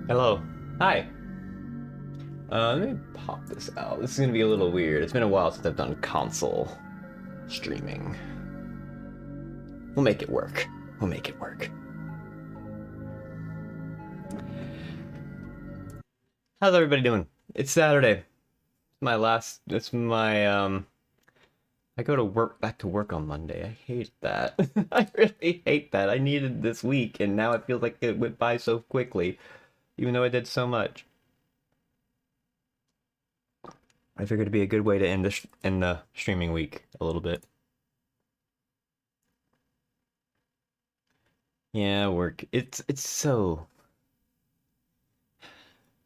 Hello. Hi. Let me pop this out. This is gonna be a little weird. It's been a while since I've done console streaming. We'll make it work. We'll make it work. How's everybody doing? It's Saturday. It's my I go to work back to work on Monday. I hate that. I really hate that. I needed this week and now it feels like it went by so quickly, even though I did so much. I figured it'd be a good way to end the streaming week a little bit. Yeah, work. It's so.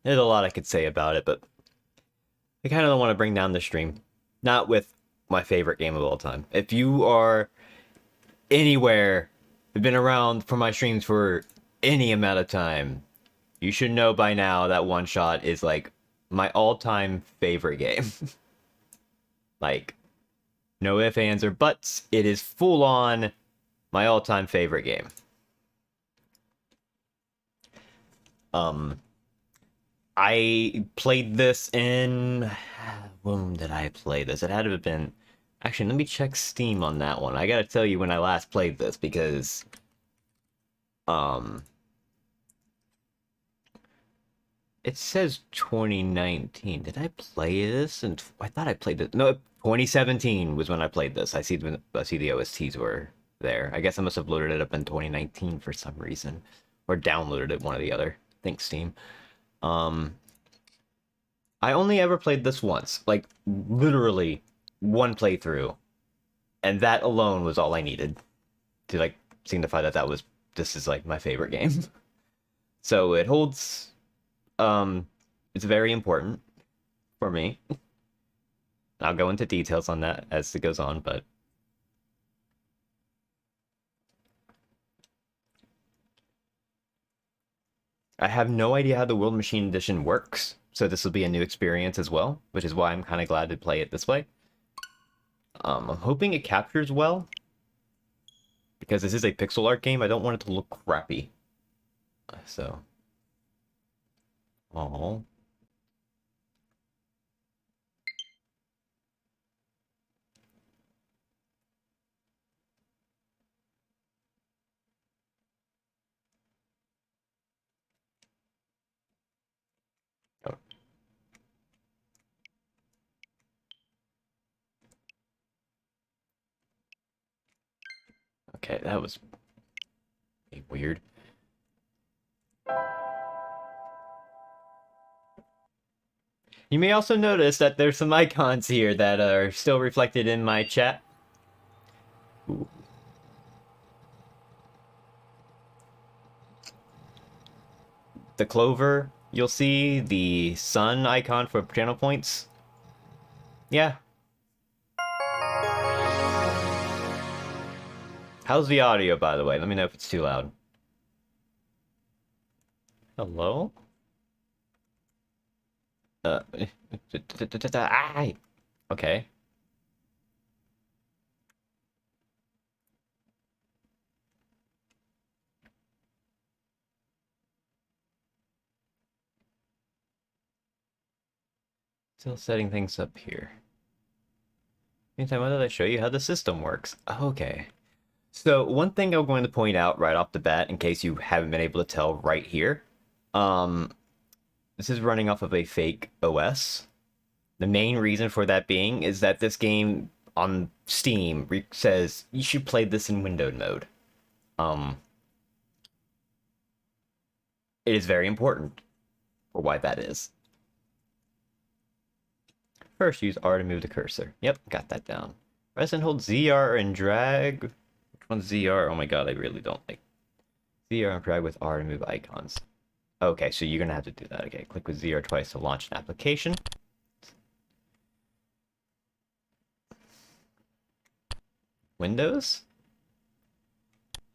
There's a lot I could say about it, but I kind of don't want to bring down the stream. Not with my favorite game of all time. If you are anywhere, have been around for my streams for any amount of time, you should know by now that One Shot is like my all-time favorite game. Like, no ifs, ands, or buts. It is full on my all-time favorite game. I played this in... When did I play this? It had to have been... Actually, let me check Steam on that one. I gotta tell you when I last played this, because... It says 2019. Did I play this? And I thought I played it. No, 2017 was when I played this. I see the OSTs were there. I guess I must have loaded it up in 2019 for some reason. Or downloaded it, one or the other. Thanks, Steam. I only ever played this once, like literally one playthrough, and that alone was all I needed to like signify that this is like my favorite game. So it holds, it's very important for me. I'll go into details on that as it goes on, but I have no idea how the World Machine Edition works, so this will be a new experience as well, which is why I'm kind of glad to play it this way. I'm hoping it captures well, because this is a pixel art game. I don't want it to look crappy. So, oh, okay, that was weird. You may also notice that there's some icons here that are still reflected in my chat. Ooh. The clover, you'll see the sun icon for channel points. Yeah. How's the audio, by the way? Let me know if it's too loud. Hello? Okay. Still setting things up here. Meantime, why did I show you how the system works? Okay. So one thing I'm going to point out right off the bat, in case you haven't been able to tell right here, this is running off of a fake OS. The main reason for that being is that this game on Steam says you should play this in windowed mode. It is very important for why that is. First, use R to move the cursor. Yep, got that down. Press and hold ZR and drag. Which one's ZR? Oh my god, I really don't like ZR and drag with R to move icons. Okay, so you're gonna have to do that. Okay, click with ZR twice to launch an application. Windows?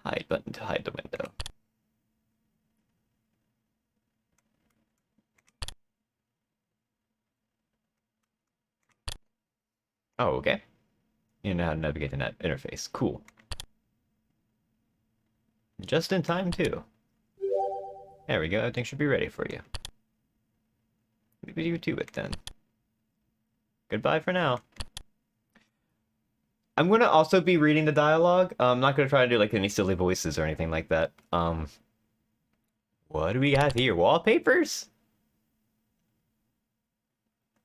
Hide button to hide the window. Oh, okay. You know how to navigate in that interface. Cool. Just in time, too. There we go. Everything should be ready for you. Maybe you do it then. Goodbye for now. I'm gonna also be reading the dialogue. I'm not gonna try to do like any silly voices or anything like that. What do we have here? Wallpapers?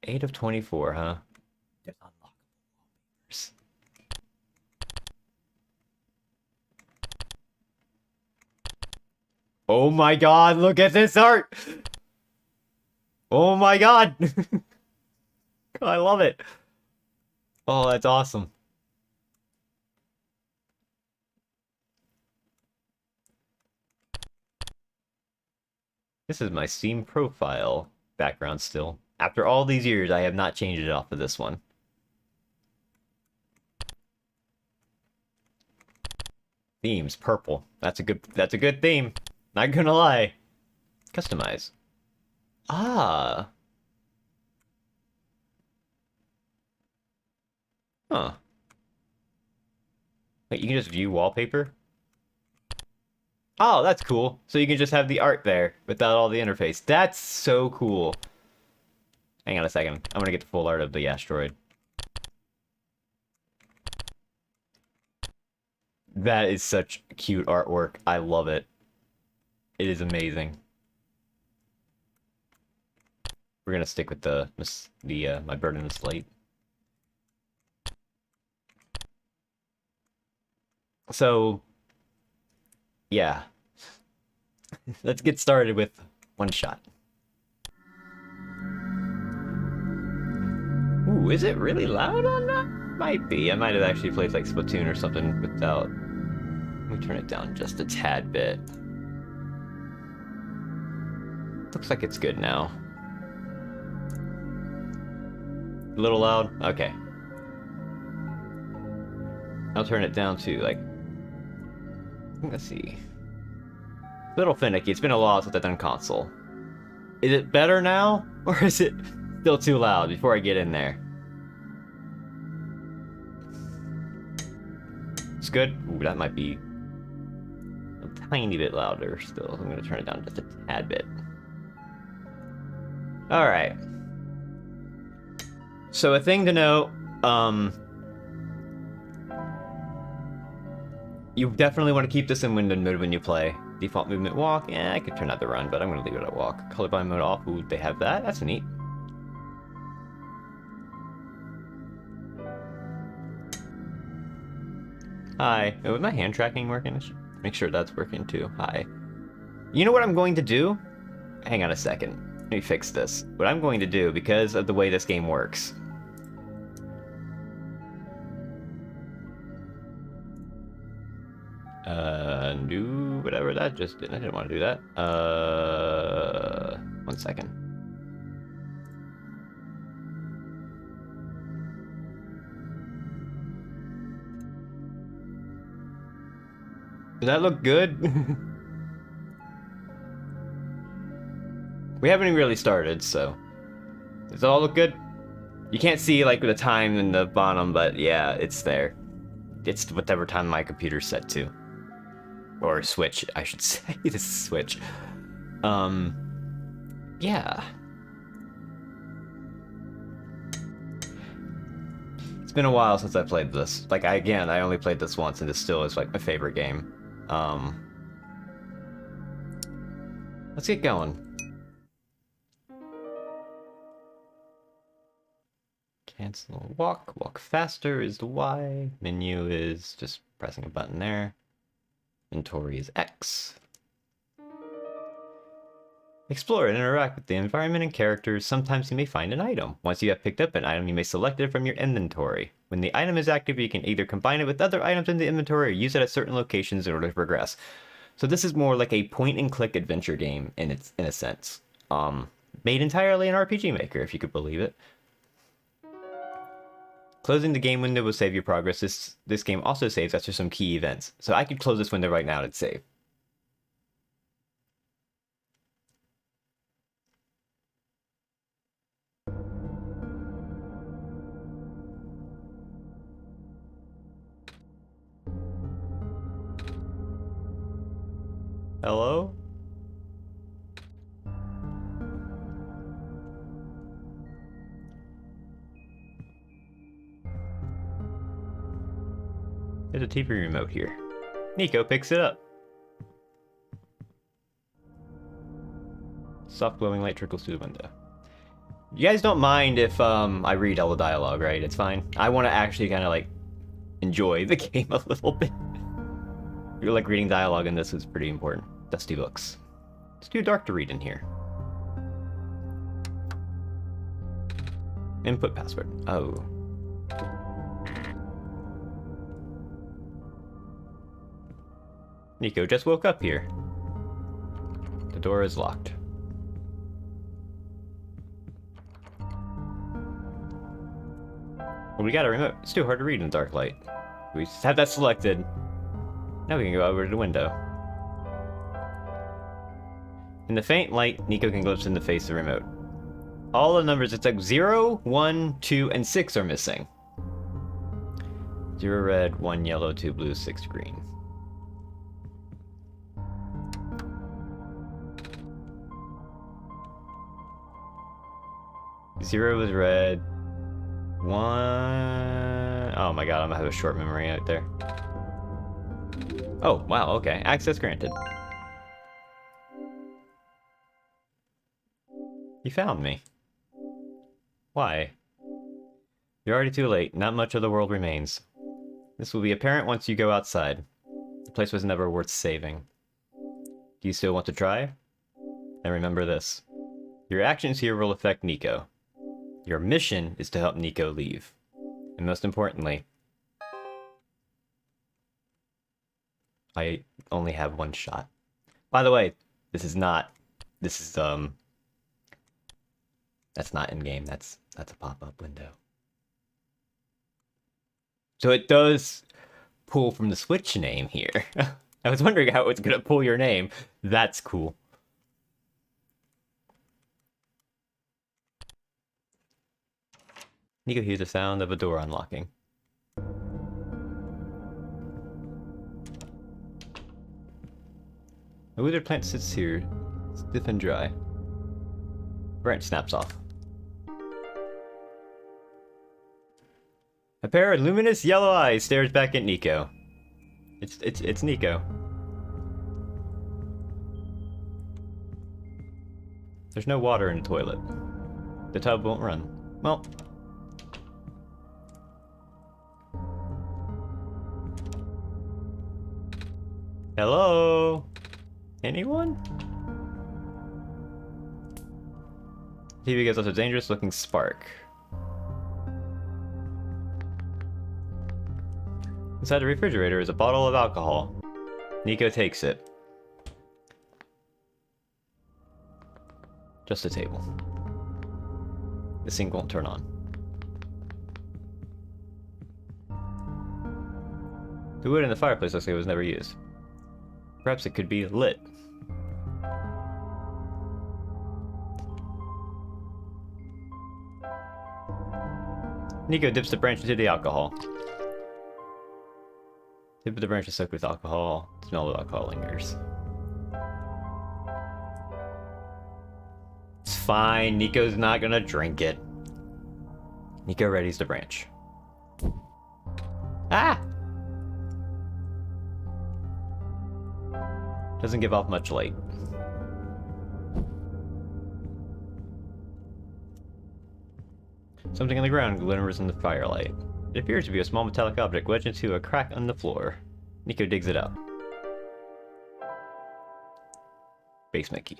8 of 24, huh? There's unlockable wallpapers. Oh my god, look at this art! Oh my god! I love it. Oh, that's awesome. This is my Steam profile background still. After all these years, I have not changed it off of this one. Themes, purple. That's a good theme. Not gonna lie. Customize. Ah. Huh. Wait, you can just view wallpaper? Oh, that's cool. So you can just have the art there without all the interface. That's so cool. Hang on a second. I'm gonna get the full art of the asteroid. That is such cute artwork. I love it. It is amazing. We're gonna stick with the my bird in the slate. So, yeah. Let's get started with OneShot. Ooh, is it really loud on that? Might be. I might have actually played like Splatoon or something without... Let me turn it down just a tad bit. Looks like it's good now. A little loud? Okay. I'll turn it down to like... Let's see. A little finicky. It's been a while since I've done console. Is it better now? Or is it still too loud before I get in there? It's good? Ooh, that might be a tiny bit louder still. I'm gonna turn it down just a tad bit. Alright. So a thing to note, you definitely want to keep this in window mode when you play. Default movement walk, I could turn out the run, but I'm gonna leave it at walk. Colorblind mode off, ooh, they have that, that's neat. Hi, oh, is my hand tracking working? I should make sure that's working too. Hi. You know what I'm going to do? Hang on a second. Let me fix this. What I'm going to do, because of the way this game works... New whatever that just did. I didn't want to do that. 1 second. Does that look good? We haven't really started, so... Does it all look good? You can't see, like, the time in the bottom, but yeah, it's there. It's whatever time my computer's set to. Or Switch, I should say. This is Switch. Yeah. It's been a while since I played this. Like, I only played this once, and this still is, like, my favorite game. Let's get going. Cancel walk. Walk faster is the Y. Menu is just pressing a button there. Inventory is X. Explore and interact with the environment and characters. Sometimes you may find an item. Once you have picked up an item, you may select it from your inventory. When the item is active, you can either combine it with other items in the inventory or use it at certain locations in order to progress. So this is more like a point-and-click adventure game in a sense. Made entirely in RPG Maker, if you could believe it. Closing the game window will save your progress. This game also saves after some key events. So I could close this window right now to save. Hello? There's a TV remote here. Nico picks it up. Soft glowing light trickles through the window. You guys don't mind if I read all the dialogue, right? It's fine. I want to actually kind of like enjoy the game a little bit. You're like reading dialogue in this is pretty important. Dusty books. It's too dark to read in here. Input password. Oh. Nico just woke up here. The door is locked. Well, we got a remote. It's too hard to read in dark light. We just have that selected. Now we can go over to the window. In the faint light, Nico can glimpse in the face of the remote. All the numbers, it's like 0, 1, 2, and 6 are missing. 0 red, 1 yellow, 2 blue, 6 green. Zero is red. 1... Oh my god, I'm gonna have a short memory out there. Oh, wow, okay. Access granted. You found me. Why? You're already too late. Not much of the world remains. This will be apparent once you go outside. The place was never worth saving. Do you still want to try? And remember this. Your actions here will affect Nico. Your mission is to help Nico leave. And most importantly, I only have one shot. By the way, this is that's not in-game, that's a pop-up window. So it does pull from the Switch name here. I was wondering how it's gonna pull your name. That's cool. Nico hears the sound of a door unlocking. A withered plant sits here, stiff and dry. Branch snaps off. A pair of luminous yellow eyes stares back at Nico. It's Nico. There's no water in the toilet. The tub won't run. Well. Hello? Anyone? TV gives us a dangerous looking spark. Inside the refrigerator is a bottle of alcohol. Nico takes it. Just a table. The sink won't turn on. The wood in the fireplace looks like it was never used. Perhaps it could be lit. Nico dips the branch into the alcohol. Tip of the branch is soaked with alcohol. The smell of alcohol lingers. It's fine. Nico's not gonna drink it. Nico readies the branch. Ah! Doesn't give off much light. Something on the ground glimmers in the firelight. It appears to be a small metallic object wedged into a crack on the floor. Nico digs it out. Basement key.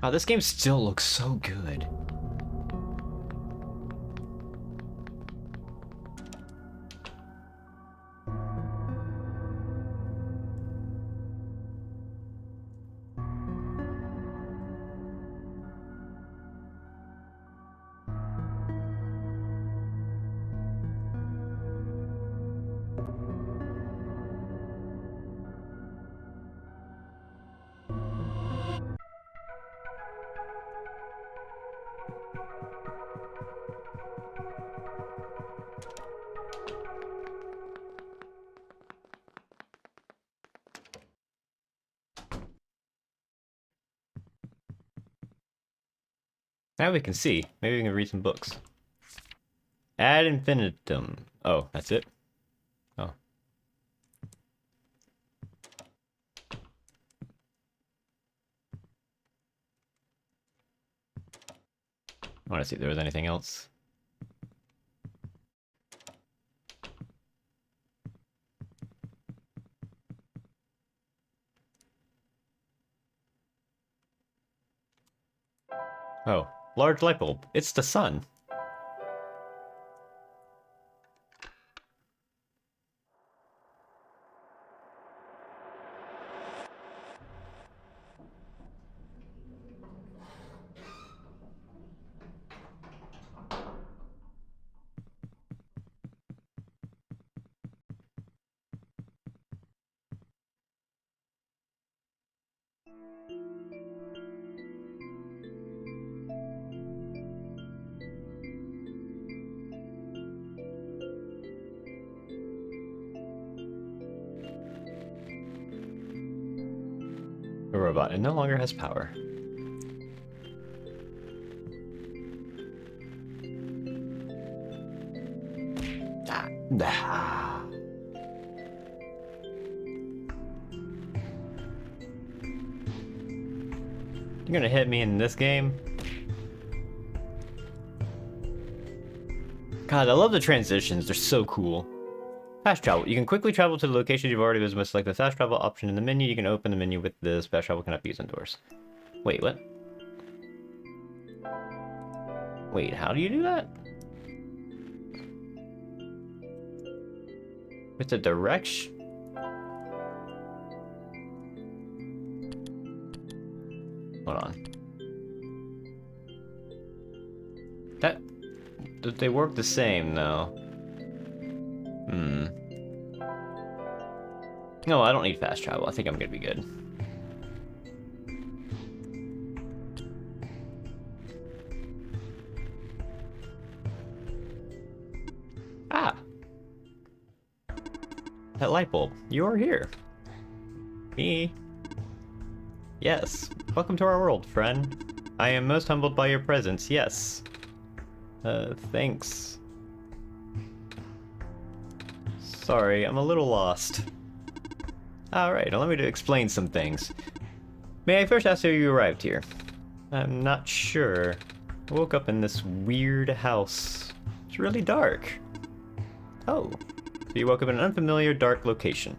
Oh, this game still looks so good. Now we can see. Maybe we can read some books. Ad infinitum. Oh, that's it? Oh. I want to see if there was anything else. Oh, large light bulb. It's the sun. A robot. It no longer has power. Ah. You're gonna hit me in this game? God, I love the transitions. They're so cool. Fast travel. You can quickly travel to the locations you've already visited. Select the fast travel option in the menu. You can open the menu with this. Fast travel cannot be used indoors. Wait, what? Wait, how do you do that? With the direction? Hold on. They work the same, though. No, I don't need fast travel. I think I'm gonna be good. Ah! That light bulb. You are here. Me. Yes. Welcome to our world, friend. I am most humbled by your presence, yes. Thanks. Sorry, I'm a little lost. Alright, allow me to explain some things. May I first ask how you arrived here? I'm not sure. I woke up in this weird house. It's really dark. Oh. So you woke up in an unfamiliar, dark location.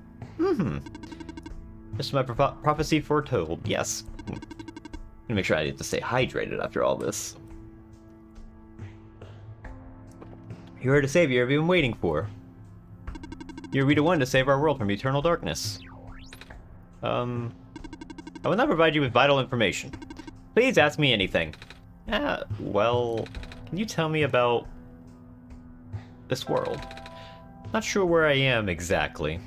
This is my prophecy foretold. Yes. I'm gonna make sure I need to stay hydrated after all this. You are the savior I've been waiting for. You're the one to save our world from eternal darkness. I will not provide you with vital information. Please ask me anything. Well, can you tell me about this world? Not sure where I am exactly.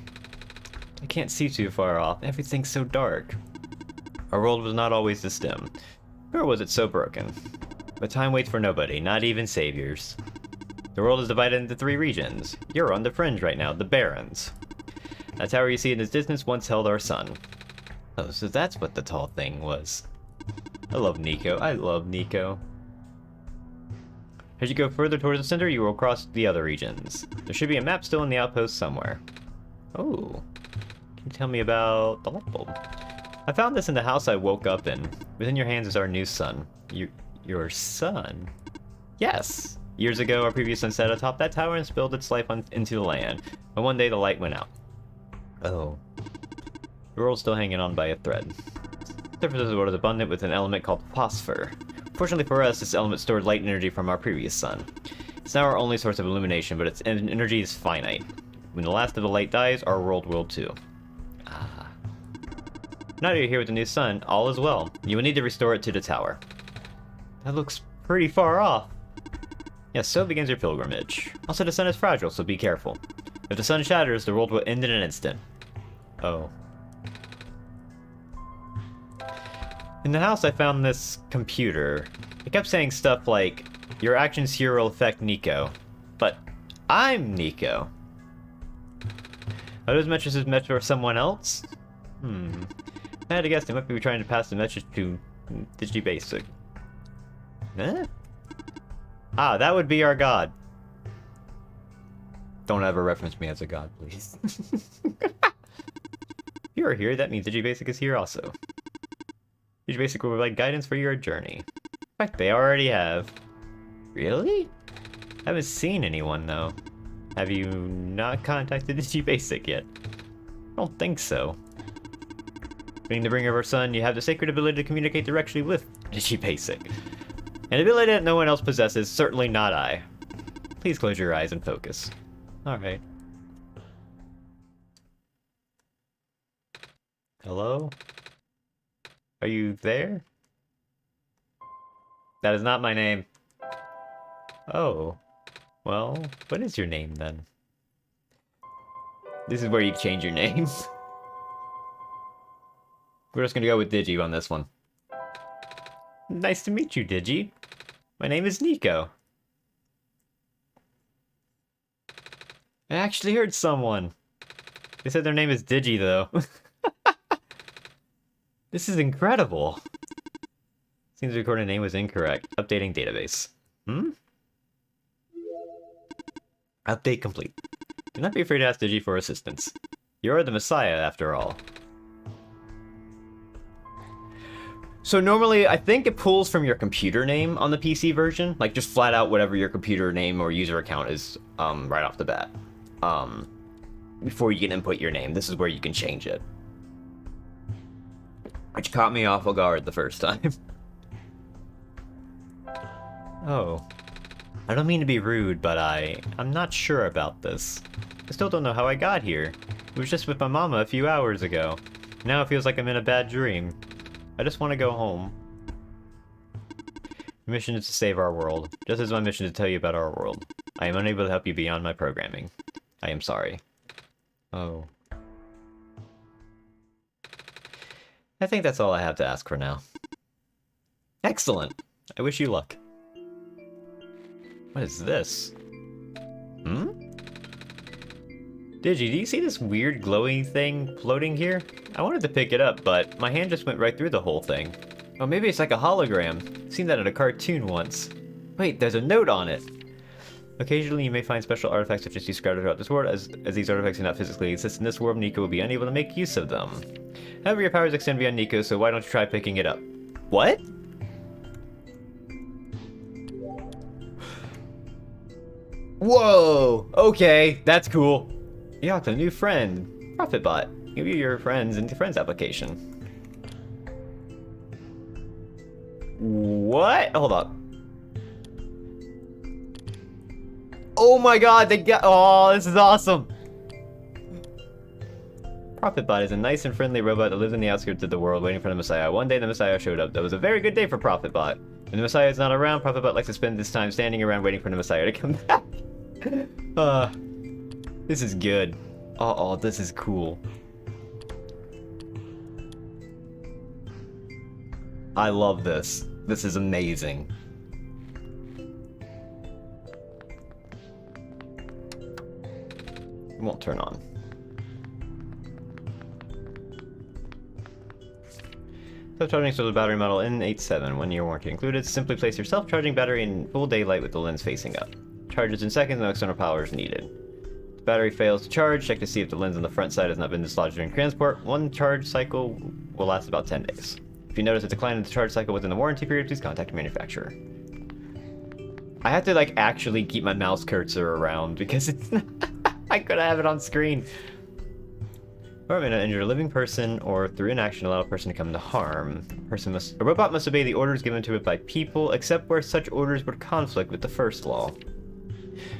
I can't see too far off. Everything's so dark. Our world was not always this dim. Nor was it so broken. But time waits for nobody, not even saviors. The world is divided into 3 regions. You're on the fringe right now, the Barrens. That tower you see in the distance once held our sun. Oh, so that's what the tall thing was. I love Nico. I love Nico. As you go further towards the center, you will cross the other regions. There should be a map still in the outpost somewhere. Oh. Can you tell me about the light bulb? I found this in the house I woke up in. Within your hands is our new sun. Your son? Yes! Years ago, our previous sun sat atop that tower and spilled its life into the land. But one day the light went out. Oh. The world's still hanging on by a thread. The surface of the world is abundant with an element called phosphor. Fortunately for us, this element stored light energy from our previous sun. It's now our only source of illumination, but its energy is finite. When the last of the light dies, our world will too. Ah. Now that you're here with the new sun, all is well. You will need to restore it to the tower. That looks pretty far off. Yes, so begins your pilgrimage. Also, the sun is fragile, so be careful. If the sun shatters, the world will end in an instant. Oh. In the house, I found this computer. It kept saying stuff like, your actions here will affect Nico. But I'm Nico. Are those messages meant for someone else? I had to guess they might be trying to pass the message to DigiBasic. Huh? Ah, that would be our god. Don't ever reference me as a god, please. If you are here, that means Digibasic is here also. Digibasic will provide guidance for your journey. In fact, they already have. Really? I haven't seen anyone, though. Have you not contacted Digibasic yet? I don't think so. Being the bringer of our son, you have the sacred ability to communicate directly with Digibasic. An ability that no one else possesses, certainly not I. Please close your eyes and focus. Alright. Hello? Are you there? That is not my name. Oh. Well, what is your name then? This is where you change your name. We're just gonna go with Digi on this one. Nice to meet you, Digi. My name is Nico. I actually heard someone. They said their name is Digi, though. This is incredible. Seems the recorded name was incorrect. Updating database. Hmm? Update complete. Do not be afraid to ask Digi for assistance. You are the Messiah, after all. So normally, I think it pulls from your computer name on the PC version. Like, just flat out whatever your computer name or user account is right off the bat. Before you can input your name. This is where you can change it. Which caught me off guard the first time. Oh. I don't mean to be rude, but I'm not sure about this. I still don't know how I got here. I was just with my mama a few hours ago. Now it feels like I'm in a bad dream. I just want to go home. My mission is to save our world, just as my mission is to tell you about our world. I am unable to help you beyond my programming. I am sorry. Oh. I think that's all I have to ask for now. Excellent! I wish you luck. What is this? Hmm? Digi, do you see this weird glowing thing floating here? I wanted to pick it up, but my hand just went right through the whole thing. Oh, maybe it's like a hologram. I've seen that in a cartoon once. Wait, there's a note on it! Occasionally you may find special artifacts such as these scattered throughout this world. As these artifacts do not physically exist in this world, Nico will be unable to make use of them. However, your powers extend beyond Nico, so why don't you try picking it up? What? Whoa! Okay, that's cool. You got a new friend, ProfitBot. Give you your friends into Friends application. What? Hold up. Oh my god, they got— oh, this is awesome! ProfitBot is a nice and friendly robot that lives in the outskirts of the world waiting for the Messiah. One day the Messiah showed up. That was a very good day for ProfitBot. When the Messiah is not around, ProfitBot likes to spend this time standing around waiting for the Messiah to come back. This is good. Oh, this is cool. I love this. This is amazing. It won't turn on. Self-charging solar battery model N87, 1 year warranty included. Simply place your self-charging battery in full daylight with the lens facing up. Charges in seconds, no external power is needed. If the battery fails to charge, check to see if the lens on the front side has not been dislodged during transport. One charge cycle will last about 10 days. If you notice a decline in the charge cycle within the warranty period, please contact the manufacturer. I have to, like, actually keep my mouse cursor around because it's not I could have it on screen. Or may not injure a living person or through inaction allow a person to come to harm. A robot must obey the orders given to it by people, except where such orders would conflict with the first law.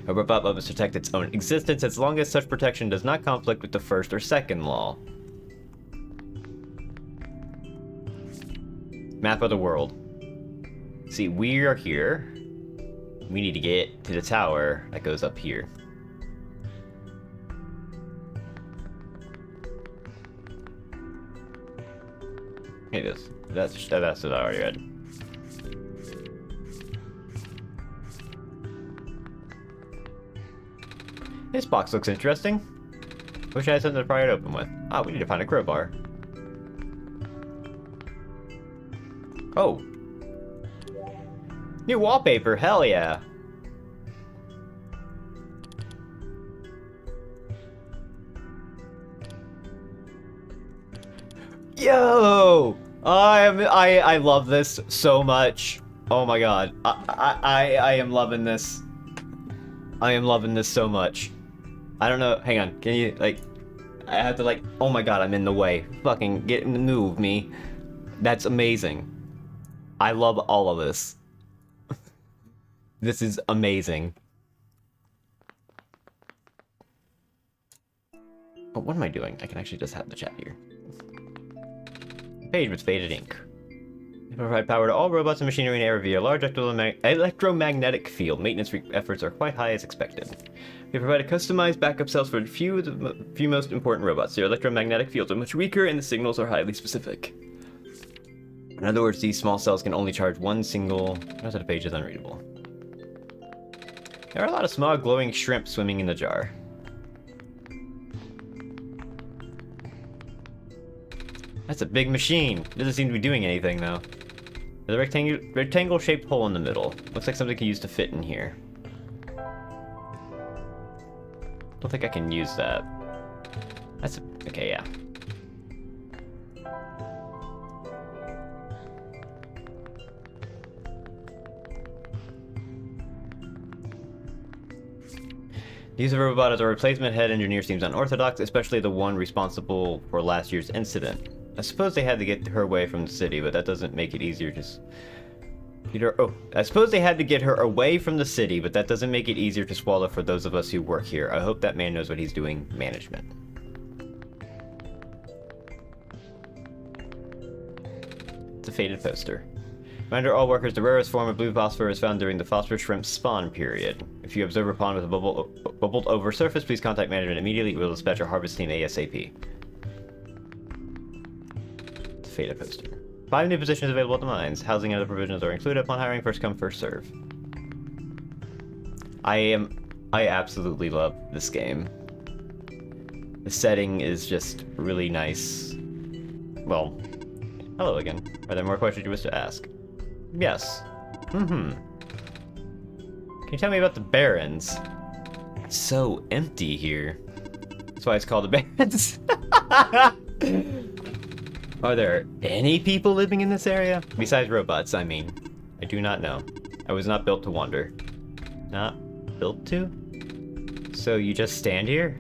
A robot must protect its own existence as long as such protection does not conflict with the first or second law. Map of the world. See, we are here. We need to get to the tower that goes up here. It is. That's what I already read. This box looks interesting. Wish I had something to pry it open with. Ah, we need to find a crowbar. Oh. New wallpaper, hell yeah. Yo! I love this so much. Oh my god. I am loving this. I am loving this so much. I don't know. Hang on. Can you, like... I have to, like... Oh my god, I'm in the way. Fucking get in the move, me. That's amazing. I love all of this. This is amazing. Oh, what am I doing? I can actually just have the chat here. Page with faded ink. They provide power to all robots and machinery in air via a large electromagnetic field. Maintenance efforts are quite high as expected. They provide a customized backup cells for the few most important robots. Their electromagnetic fields are much weaker and the signals are highly specific. In other words, these small cells can only charge one single... The rest of the page is unreadable. There are a lot of small glowing shrimp swimming in the jar. That's a big machine. Doesn't seem to be doing anything, though. There's a rectangle-shaped hole in the middle. Looks like something can use to fit in here. Don't think I can use that. That's... okay, yeah. The use of a robot as a replacement head engineer seems unorthodox, especially the one responsible for last year's incident. I suppose they had to get her away from the city, but that doesn't make it easier to... I suppose they had to get her away from the city, but that doesn't make it easier to swallow for those of us who work here. I hope that man knows what he's doing. Management. It's a faded poster. Reminder all workers, the rarest form of blue phosphor is found during the phosphor shrimp spawn period. If you observe a pond with a bubbled over surface, please contact management immediately. We will dispatch our harvest team ASAP. It's a faded poster. 5 new positions available at the mines. Housing and other provisions are included upon hiring. First come, first serve. I absolutely love this game. The setting is just really nice. Well, hello again. Are there more questions you wish to ask? Yes. Can you tell me about the Barrens? It's so empty here. That's why it's called the Barrens. Are there any people living in this area? Besides robots, I mean. I do not know. I was not built to wander. Not built to? So you just stand here?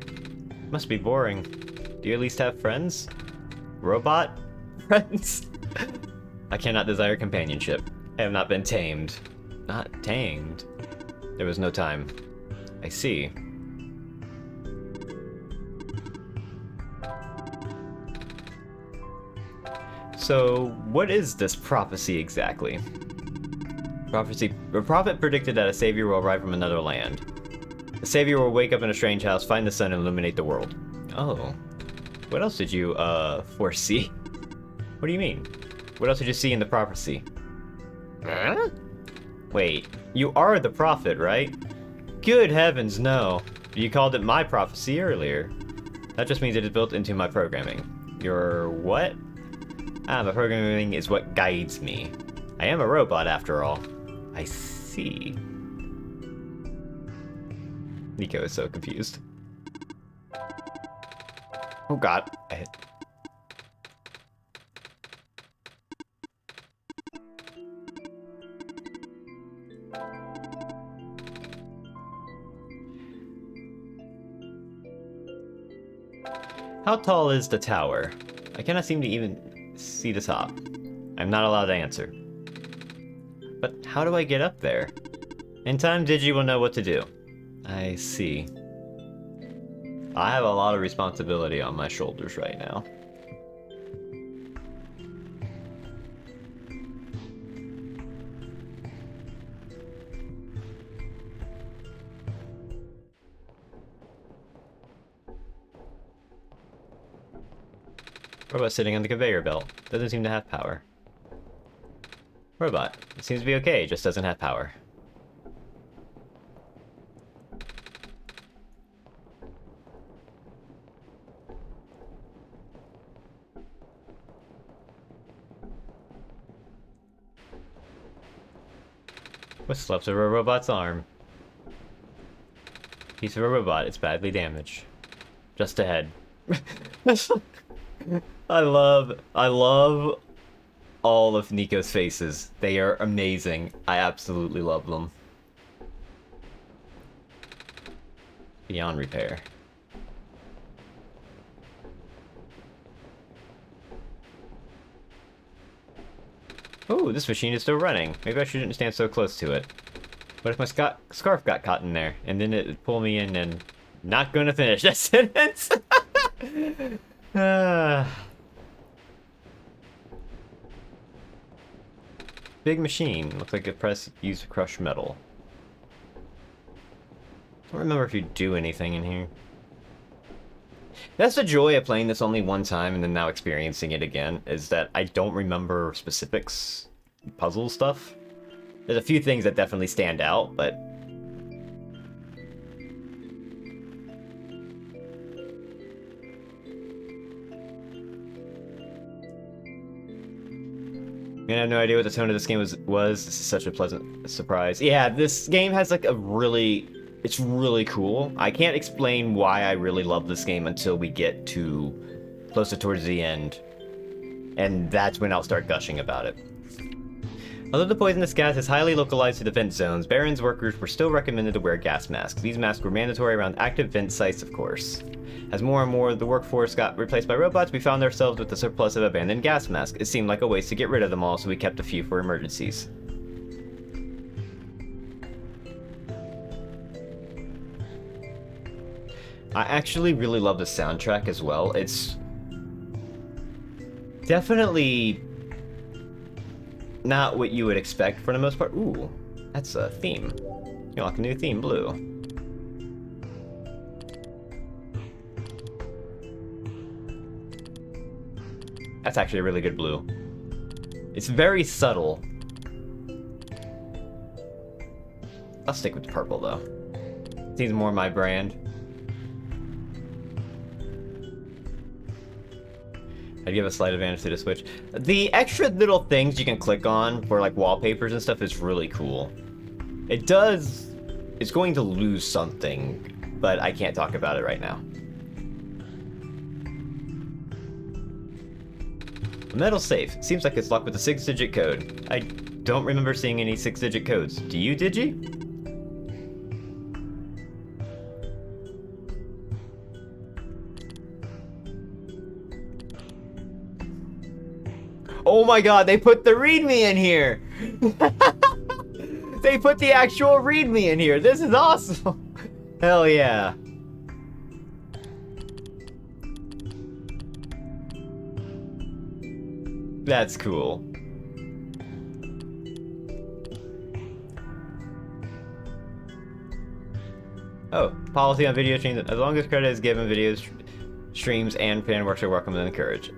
Must be boring. Do you at least have friends? Robot friends? I cannot desire companionship. I have not been tamed. Not tamed? There was no time. I see. So, what is this prophecy exactly? A prophet predicted that a savior will arrive from another land. The savior will wake up in a strange house, find the sun, and illuminate the world. Oh. What else did you, foresee? What do you mean? What else did you see in the prophecy? Huh? Wait, you are the prophet, right? Good heavens, no. You called it my prophecy earlier. That just means it is built into my programming. Your what? My programming is what guides me. I am a robot, after all. I see. Nico is so confused. Oh god. How tall is the tower? I cannot seem to even see the top. I'm not allowed to answer. But how do I get up there? In time, Digi will know what to do. I see. I have a lot of responsibility on my shoulders right now. Robot sitting on the conveyor belt. Doesn't seem to have power. Robot. It seems to be okay, just doesn't have power. What's left of a robot's arm? Piece of a robot. It's badly damaged. Just ahead. I love all of Nico's faces. They are amazing. I absolutely love them. Beyond repair. Oh, this machine is still running. Maybe I shouldn't stand so close to it. What if my scarf got caught in there, and then it'd pull me in and... Not gonna finish that sentence! Big machine. Looks like a press used to crush metal. I don't remember if you do anything in here. That's the joy of playing this only one time and then now experiencing it again, is that I don't remember specifics, puzzle stuff. There's a few things that definitely stand out, but... I have no idea what the tone of this game was. This is such a pleasant surprise. Yeah, this game has like a really... It's really cool. I can't explain why I really love this game until we get to closer towards the end. And that's when I'll start gushing about it. Although the poisonous gas is highly localized to the vent zones, Baron's workers were still recommended to wear gas masks. These masks were mandatory around active vent sites, of course. As more and more of the workforce got replaced by robots, we found ourselves with a surplus of abandoned gas masks. It seemed like a waste to get rid of them all, so we kept a few for emergencies. I actually really love the soundtrack as well. It's definitely not what you would expect for the most part. Ooh, that's a theme. You know, like a new theme, blue. That's actually a really good blue. It's very subtle. I'll stick with the purple though. Seems more my brand. I'd give a slight advantage to the Switch. The extra little things you can click on for like wallpapers and stuff is really cool. It does... It's going to lose something, but I can't talk about it right now. A metal safe. Seems like it's locked with a 6-digit code. I don't remember seeing any 6-digit codes. Do you, did you? Oh my god, they put the README in here! They put the actual README in here! This is awesome! Hell yeah. That's cool. Oh, policy on video streams. As long as credit is given, videos, streams, and fan works are welcome and encouraged.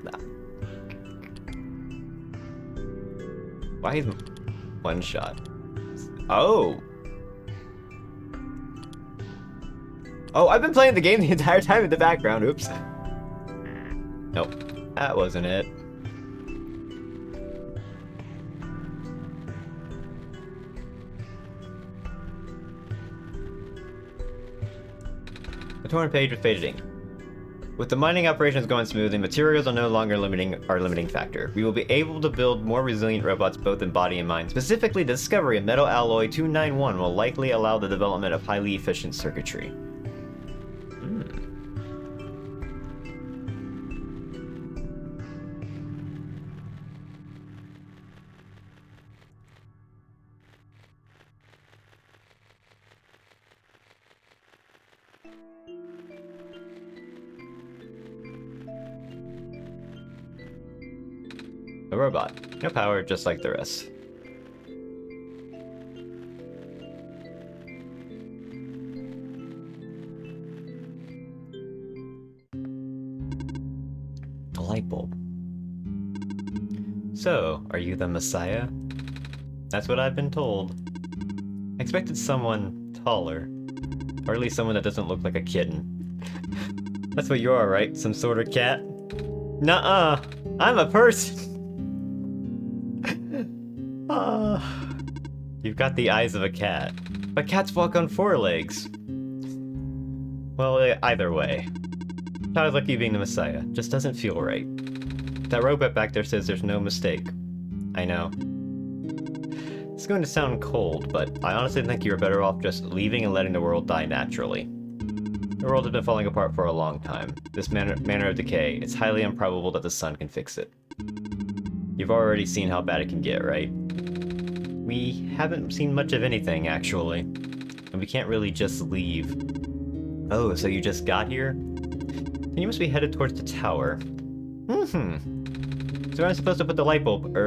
Why is OneShot? Oh! Oh, I've been playing the game the entire time in the background. Oops. Nope. That wasn't it. The torn page with faded ink. With the mining operations going smoothly, materials are no longer our limiting factor. We will be able to build more resilient robots both in body and mind. Specifically, the discovery of metal alloy 291 will likely allow the development of highly efficient circuitry. A robot. No power, just like the rest. A light bulb. So, are you the Messiah? That's what I've been told. I expected someone taller. Or at least someone that doesn't look like a kitten. That's what you are, right? Some sort of cat? Nuh-uh! I'm a person! You've got the eyes of a cat. But cats walk on four legs. Well, either way. Sounds like you being the Messiah. Just doesn't feel right. That robot back there says there's no mistake. I know. It's going to sound cold, but I honestly think you were better off just leaving and letting the world die naturally. The world has been falling apart for a long time. This manner of decay, it's highly improbable that the sun can fix it. You've already seen how bad it can get, right? We haven't seen much of anything, actually. And we can't really just leave. Oh, so you just got here? Then you must be headed towards the tower. So I'm supposed to put the light bulb,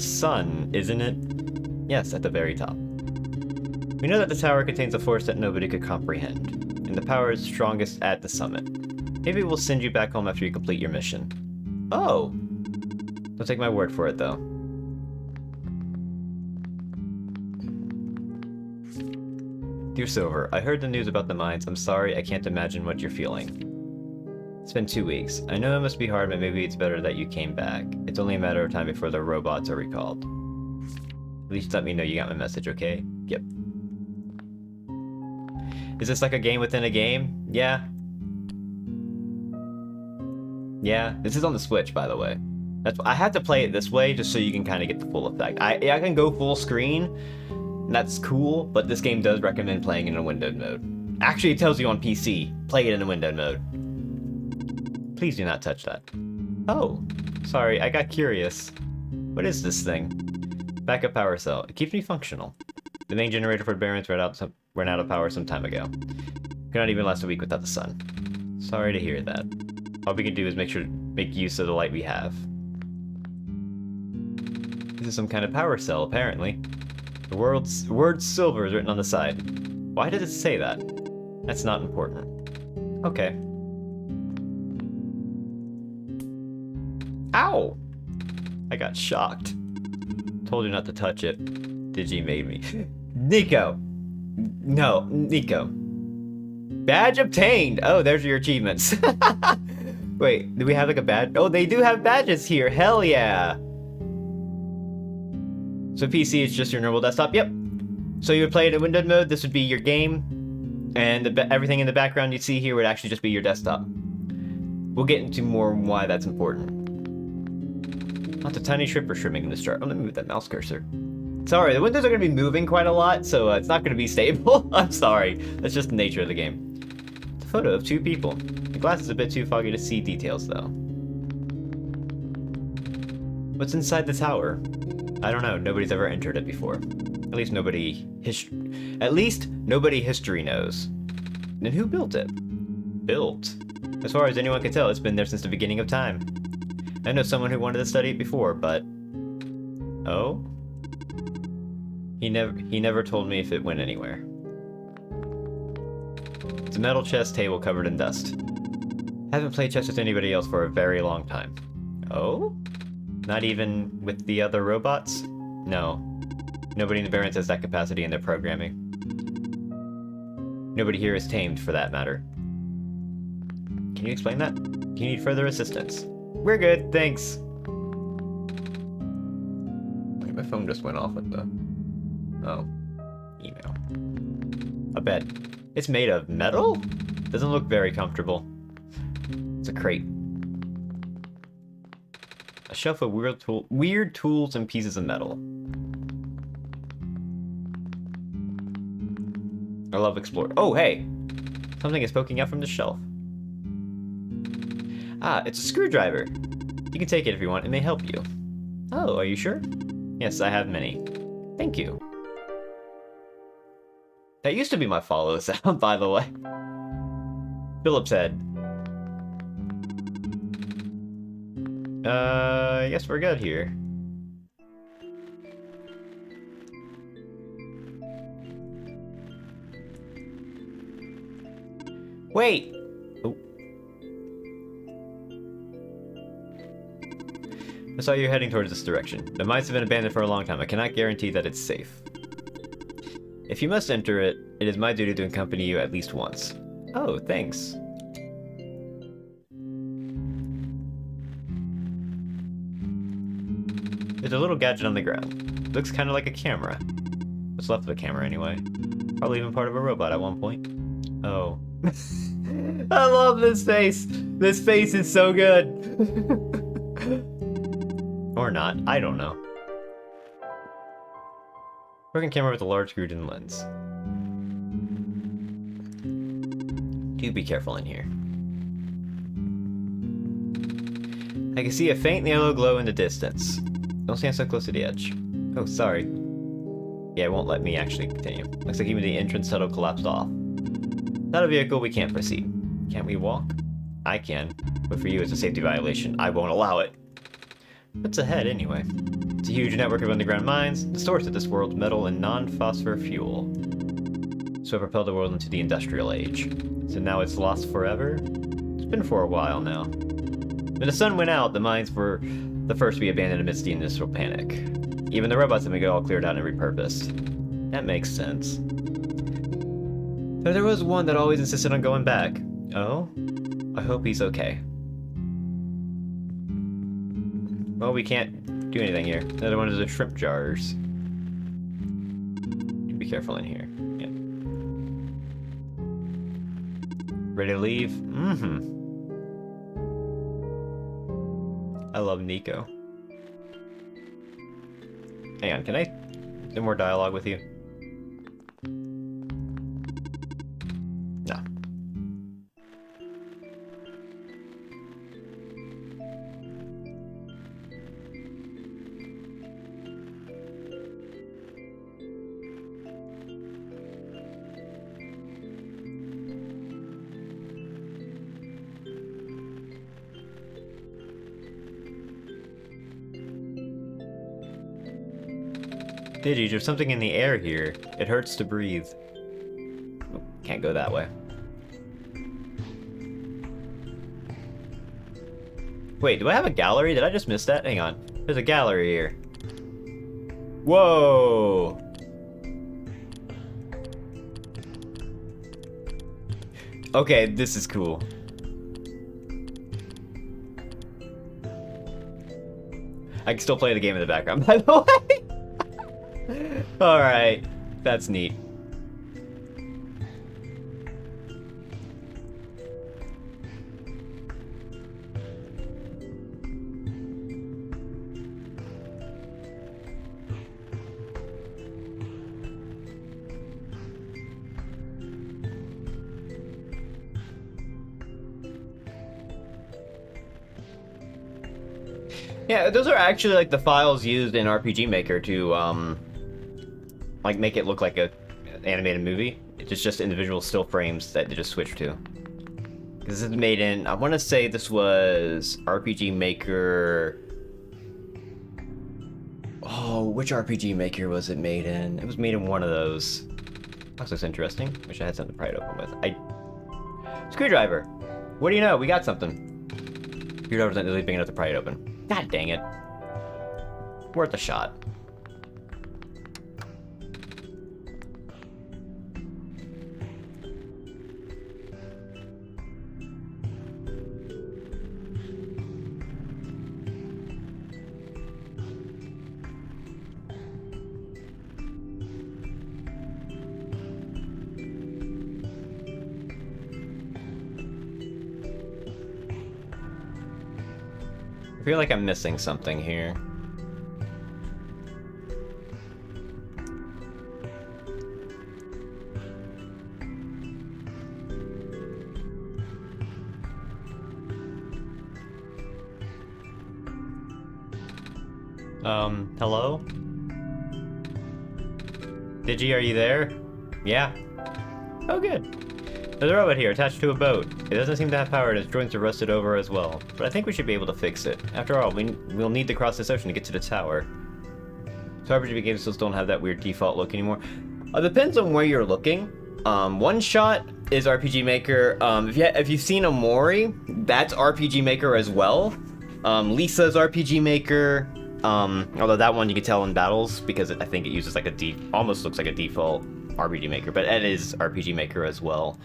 sun, isn't it? Yes, at the very top. We know that the tower contains a force that nobody could comprehend, and the power is strongest at the summit. Maybe we'll send you back home after you complete your mission. Oh! Don't take my word for it, though. Dear Silver, I heard the news about the mines. I'm sorry, I can't imagine what you're feeling. It's been 2 weeks. I know it must be hard, but maybe it's better that you came back. It's only a matter of time before the robots are recalled. At least let me know you got my message, okay? Yep. Is this like a game within a game? Yeah. Yeah, this is on the Switch, by the way. I had to play it this way just so you can kind of get the full effect. I can go full screen, and that's cool, but this game does recommend playing in a windowed mode. Actually, it tells you on PC, play it in a windowed mode. Please do not touch that. Oh, sorry, I got curious. What is this thing? Backup power cell. It keeps me functional. The main generator for Barons ran out of power some time ago. Could not even last a week without the sun. Sorry to hear that. All we can do is make use of the light we have. This is some kind of power cell, apparently. The word silver is written on the side. Why did it say that? That's not important. Okay. Ow! I got shocked. Told you not to touch it. Digi made me. Nico! No, Nico. Badge obtained! Oh, there's your achievements. Wait, do we have like a badge? Oh, they do have badges here. Hell yeah! So PC is just your normal desktop? Yep. So you would play it in windowed mode, this would be your game, and everything in the background you see here would actually just be your desktop. We'll get into more why that's important. Lots of tiny shrimp are swimming in this chart. Oh, let me move that mouse cursor. Sorry, the windows are going to be moving quite a lot, so it's not going to be stable. I'm sorry. That's just the nature of the game. It's a photo of 2 people. The glass is a bit too foggy to see details, though. What's inside the tower? I don't know. Nobody's ever entered it before. At least nobody history knows. Then who built it? Built? As far as anyone can tell, it's been there since the beginning of time. I know someone who wanted to study it before, but... Oh? He never told me if it went anywhere. It's a metal chess table covered in dust. Haven't played chess with anybody else for a very long time. Oh? Not even with the other robots? No. Nobody in the Barrens has that capacity in their programming. Nobody here is tamed, for that matter. Can you explain that? Do you need further assistance? We're good, thanks. Wait, my phone just went off with the... Oh. Email. A bed. It's made of metal? Doesn't look very comfortable. It's a crate. A shelf of weird tools and pieces of metal. I love exploring. Oh, hey! Something is poking out from the shelf. Ah, it's a screwdriver. You can take it if you want. It may help you. Oh, are you sure? Yes, I have many. Thank you. That used to be my follow sound, by the way. Philip's head. I guess we're good here. Wait! Oh. I saw you heading towards this direction. The mines have been abandoned for a long time. I cannot guarantee that it's safe. If you must enter it, it is my duty to accompany you at least once. Oh, thanks. There's a little gadget on the ground. Looks kind of like a camera. What's left of the camera anyway? Probably even part of a robot at one point. Oh. I love this face! This face is so good! Or not, I don't know. Working camera with a large screwed-in lens. Do be careful in here. I can see a faint yellow glow in the distance. Don't stand so close to the edge. Oh, sorry. Yeah, it won't let me actually continue. Looks like even the entrance tunnel collapsed off. Without a vehicle, we can't proceed. Can't we walk? I can, but for you it's a safety violation. I won't allow it. What's ahead, anyway? It's a huge network of underground mines, the source of this world's metal and non-phosphor fuel. So it propelled the world into the industrial age. So now it's lost forever? It's been for a while now. When the sun went out, the mines were the first to be abandoned amidst the initial panic. Even the robots have been all cleared out and repurposed. That makes sense. But there was one that always insisted on going back. Oh? I hope he's okay. Well, we can't do anything here. The other one is the shrimp jars. Be careful in here. Yeah. Ready to leave? Mm-hmm. I love Nico. Hang on, can I do more dialogue with you? No. Digi, there's something in the air here. It hurts to breathe. Oh, can't go that way. Wait, do I have a gallery? Did I just miss that? Hang on. There's a gallery here. Whoa! Okay, this is cool. I can still play the game in the background, by the way. Alright, that's neat. Yeah, those are actually like the files used in RPG Maker to like make it look like a animated movie. It's just individual still frames that they just switched to. Because this is made in, I want to say this was RPG Maker. Oh, which RPG Maker was it made in? It was made in one of those. That looks interesting. Wish I had something to pry it open with. Screwdriver. What do you know? We got something. Screwdriver's not really big enough to pry it open. God dang it. Worth a shot. I feel like I'm missing something here. Hello? Digi, are you there? Yeah. Oh, good. There's a robot here attached to a boat. It doesn't seem to have power and its joints are rusted over as well. But I think we should be able to fix it. After all, we'll need to cross this ocean to get to the tower. So RPG games still don't have that weird default look anymore. Depends on where you're looking. OneShot is RPG Maker. If you've seen Omori, that's RPG Maker as well. Lisa's RPG Maker. Although that one you can tell in battles because I think it uses like almost looks like a default RPG Maker, but it is RPG Maker as well.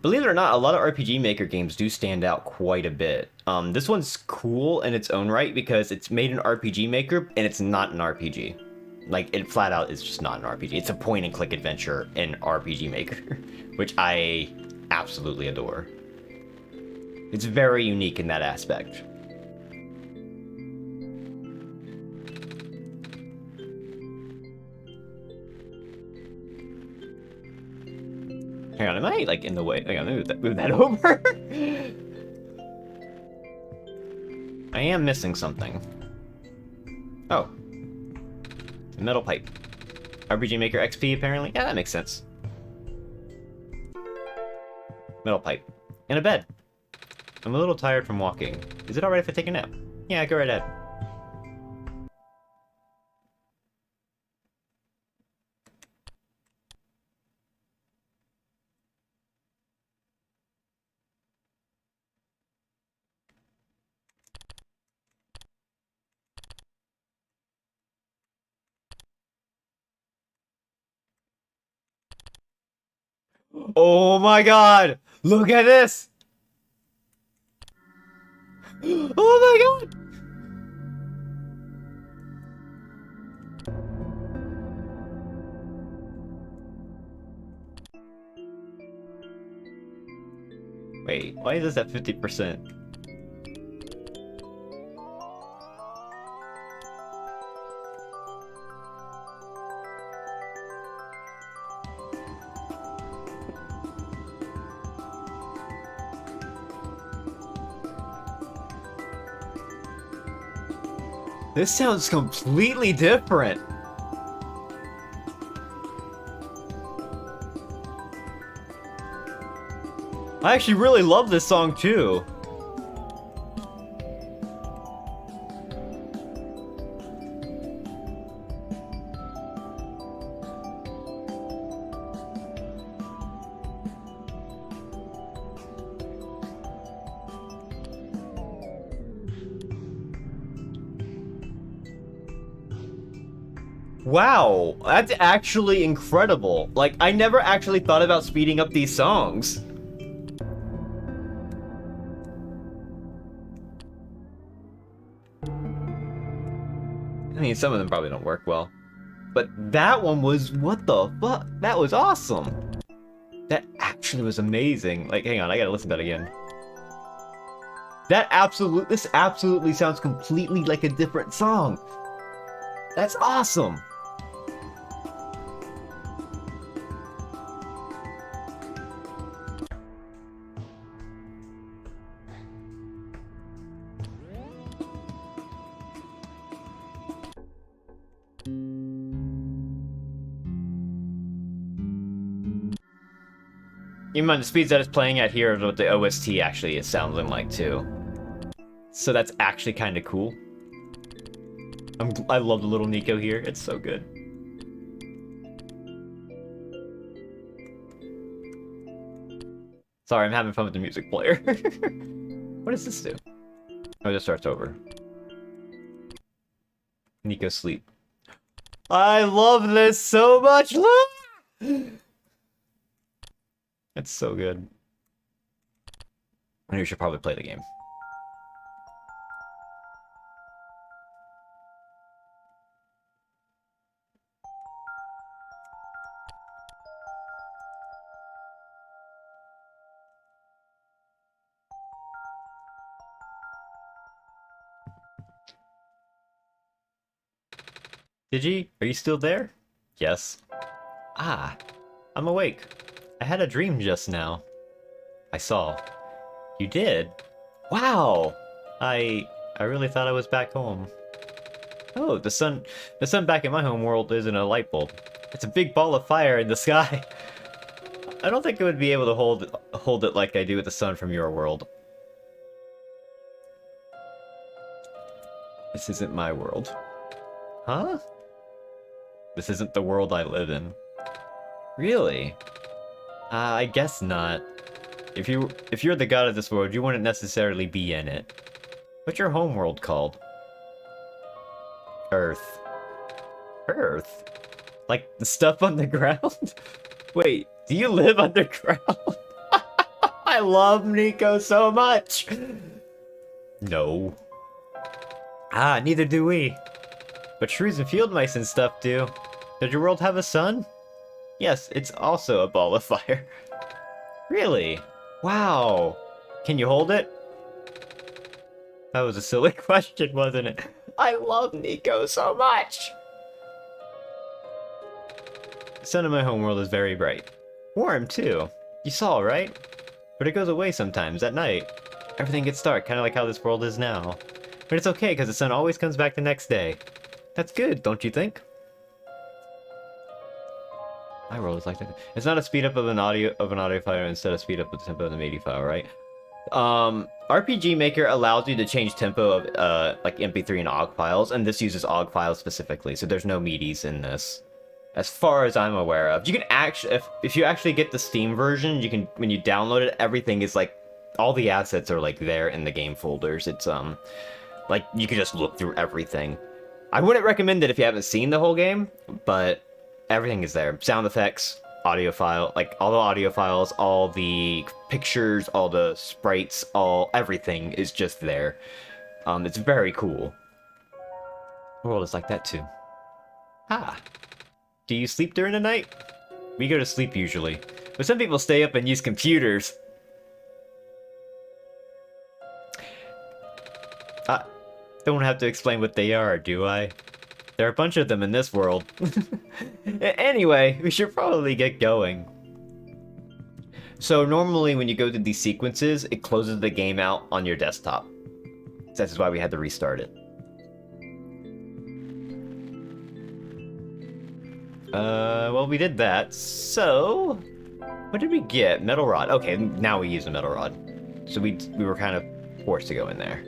Believe it or not, a lot of RPG Maker games do stand out quite a bit. This one's cool in its own right because it's made in RPG Maker and it's not an RPG. Like, it flat out is just not an RPG. It's a point-and-click adventure in RPG Maker, which I absolutely adore. It's very unique in that aspect. Hang on, am I, like, in the way? Hang on, move that over. I am missing something. Oh. A metal pipe. RPG Maker XP, apparently? Yeah, that makes sense. Metal pipe. And a bed. I'm a little tired from walking. Is it alright if I take a nap? Yeah, go right ahead. Oh my god! Look at this! Oh my god! Wait, why is this at 50%? This sounds completely different. I actually really love this song too. Wow, that's actually incredible. Like, I never actually thought about speeding up these songs. I mean, some of them probably don't work well. But that one was, what the fuck? That was awesome. That actually was amazing. Like, hang on, I gotta listen to that again. This absolutely sounds completely like a different song. That's awesome. Even on the speeds that it's playing at here is what the OST actually is sounding like too. So that's actually kind of cool. I love the little Nico here. It's so good. Sorry, I'm having fun with the music player. What does this do? Oh, it just starts over. Nico sleep. I love this so much. Look! It's so good. I know you should probably play the game. Digi, are you still there? Yes. Ah, I'm awake. I had a dream just now. I saw. You did? Wow! I really thought I was back home. Oh, the sun back in my home world isn't a light bulb. It's a big ball of fire in the sky. I don't think it would be able to hold it like I do with the sun from your world. This isn't my world. Huh? This isn't the world I live in. Really? I guess not. If you're the god of this world, you wouldn't necessarily be in it. What's your home world called? Earth. Earth? Like the stuff on the ground? Wait, do you live underground? I love Nico so much! No. Ah, neither do we. But shrews and field mice and stuff do. Does your world have a sun? Yes, it's also a ball of fire. Really? Wow. Can you hold it? That was a silly question, wasn't it? I love Nico so much! The sun in my homeworld is very bright. Warm, too. You saw, right? But it goes away sometimes, at night. Everything gets dark, kind of like how this world is now. But it's okay, because the sun always comes back the next day. That's good, don't you think? My world is like that. It's not a speed up of an audio file instead of speed up of the tempo of the MIDI file, right? RPG Maker allows you to change tempo of like MP3 and OGG files, and this uses OGG files specifically, so there's no MIDIs in this. As far as I'm aware of. You can actually, if you actually get the Steam version, you can, when you download it, everything is like, all the assets are like there in the game folders. It's like you can just look through everything. I wouldn't recommend it if you haven't seen the whole game, but everything is there. Sound effects, audio file, like all the audio files, all the pictures, all the sprites, everything is just there. It's very cool. The world is like that too. Ah. Do you sleep during the night? We go to sleep usually, but some people stay up and use computers. Don't have to explain what they are, do I? There are a bunch of them in this world. Anyway, we should probably get going. So normally when you go to these sequences, it closes the game out on your desktop. So this is why we had to restart it. Well, we did that. So, what did we get? Metal rod. Okay, now we use a metal rod. So we were kind of forced to go in there.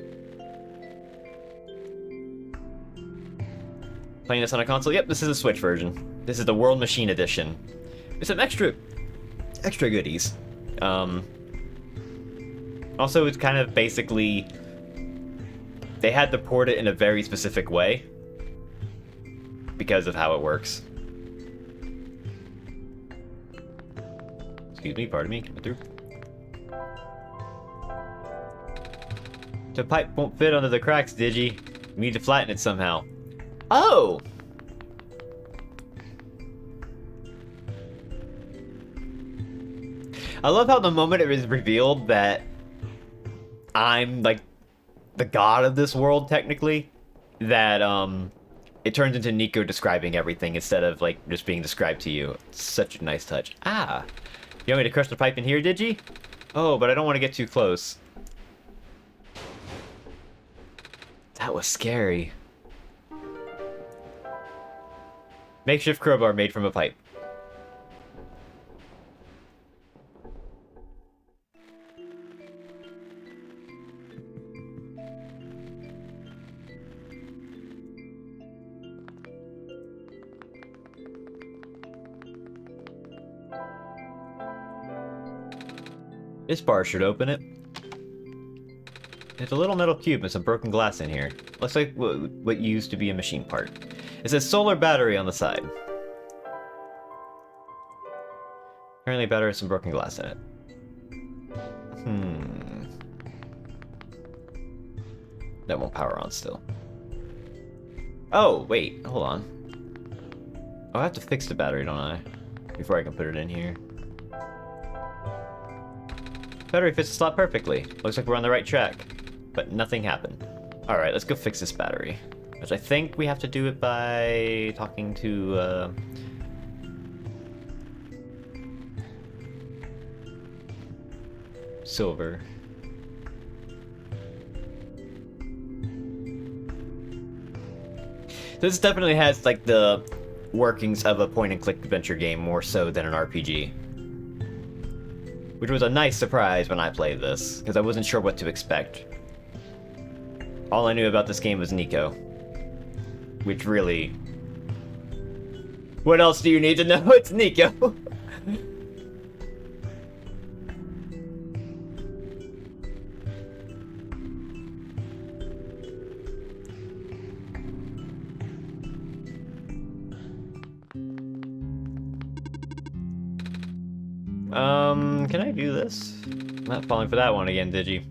Playing this on a console? Yep, this is a Switch version. This is the World Machine Edition. There's some extra goodies. Also, it's kind of basically, they had to port it in a very specific way because of how it works. Excuse me, pardon me, coming through. The pipe won't fit under the cracks, Digi. We need to flatten it somehow. Oh! I love how the moment it was revealed that I'm, like, the god of this world, technically, that, it turns into Nico describing everything instead of, like, just being described to you. It's such a nice touch. Ah! You want me to crush the pipe in here, Digi? Oh, but I don't want to get too close. That was scary. Makeshift crowbar made from a pipe. This bar should open it. There's a little metal cube and some broken glass in here. Looks like what used to be a machine part. It says solar battery on the side. Apparently battery has some broken glass in it. That won't power on still. Oh, wait, hold on. Oh, I have to fix the battery, don't I? Before I can put it in here. Battery fits the slot perfectly. Looks like we're on the right track. But nothing happened. Alright, let's go fix this battery. Which I think we have to do it by talking to, Silver. This definitely has, like, the workings of a point-and-click adventure game more so than an RPG. Which was a nice surprise when I played this, because I wasn't sure what to expect. All I knew about this game was Nico. Which really... What else do you need to know? It's Nico! Can I do this? I'm not falling for that one again, Digi.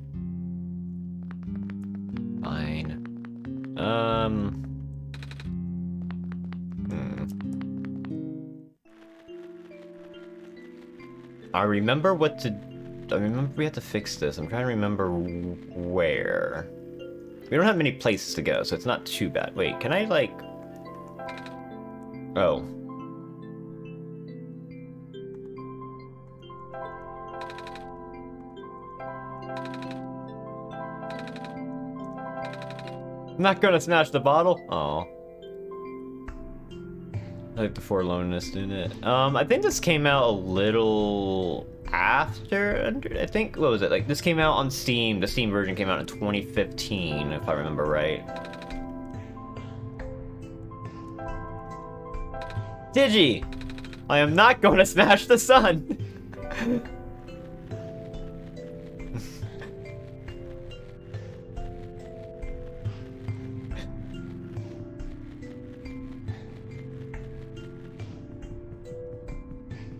Fine. I remember what to... I remember we have to fix this. I'm trying to remember where. We don't have many places to go, so it's not too bad. Wait, can I, like... Oh. I'm not gonna smash the bottle? Oh. I like the forlornness, didn't it? I think this came out a little after, I think, what was it? Like, this came out on Steam. The Steam version came out in 2015, if I remember right. Digi! I am not going to smash the sun!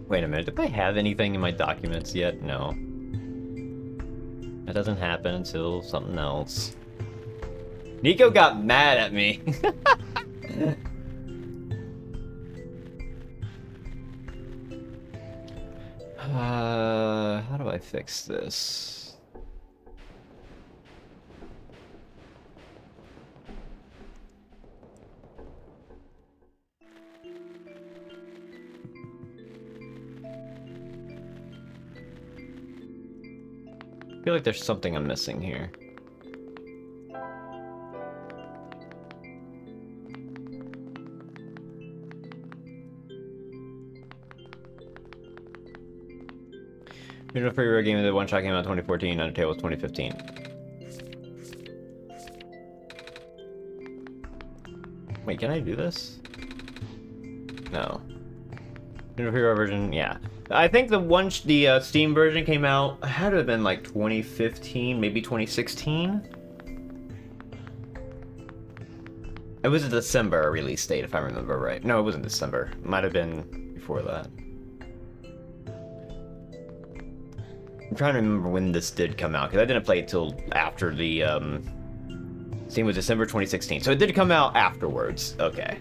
Wait a minute, do I have anything in my documents yet? No. That doesn't happen until something else. Nico got mad at me. How do I fix this? I feel like there's something I'm missing here. Original free game of the OneShot came out in 2014, Undertale was 2015. Wait, can I do this? No. Original free version, yeah. I think the Steam version came out, it had to have been like 2015, maybe 2016? It was a December release date, if I remember right. No, it wasn't December. It might have been before that. I'm trying to remember when this did come out, because I didn't play it till after the, Steam was December 2016, so it did come out afterwards. Okay.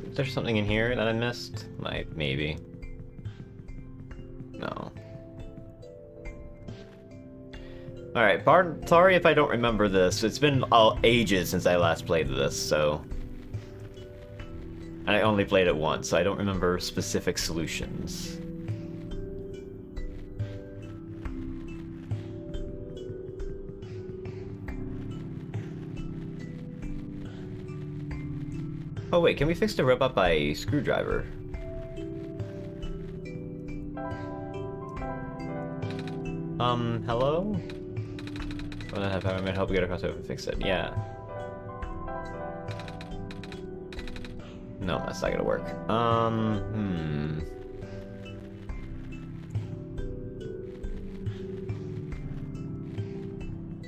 Is there something in here that I missed? Maybe. No. Alright, sorry if I don't remember this. It's been ages since I last played this, so... I only played it once, so I don't remember specific solutions. Oh wait, can we fix the robot by screwdriver? Hello? Well, I have power, help you get across over and fix it. Yeah. No, that's not gonna work.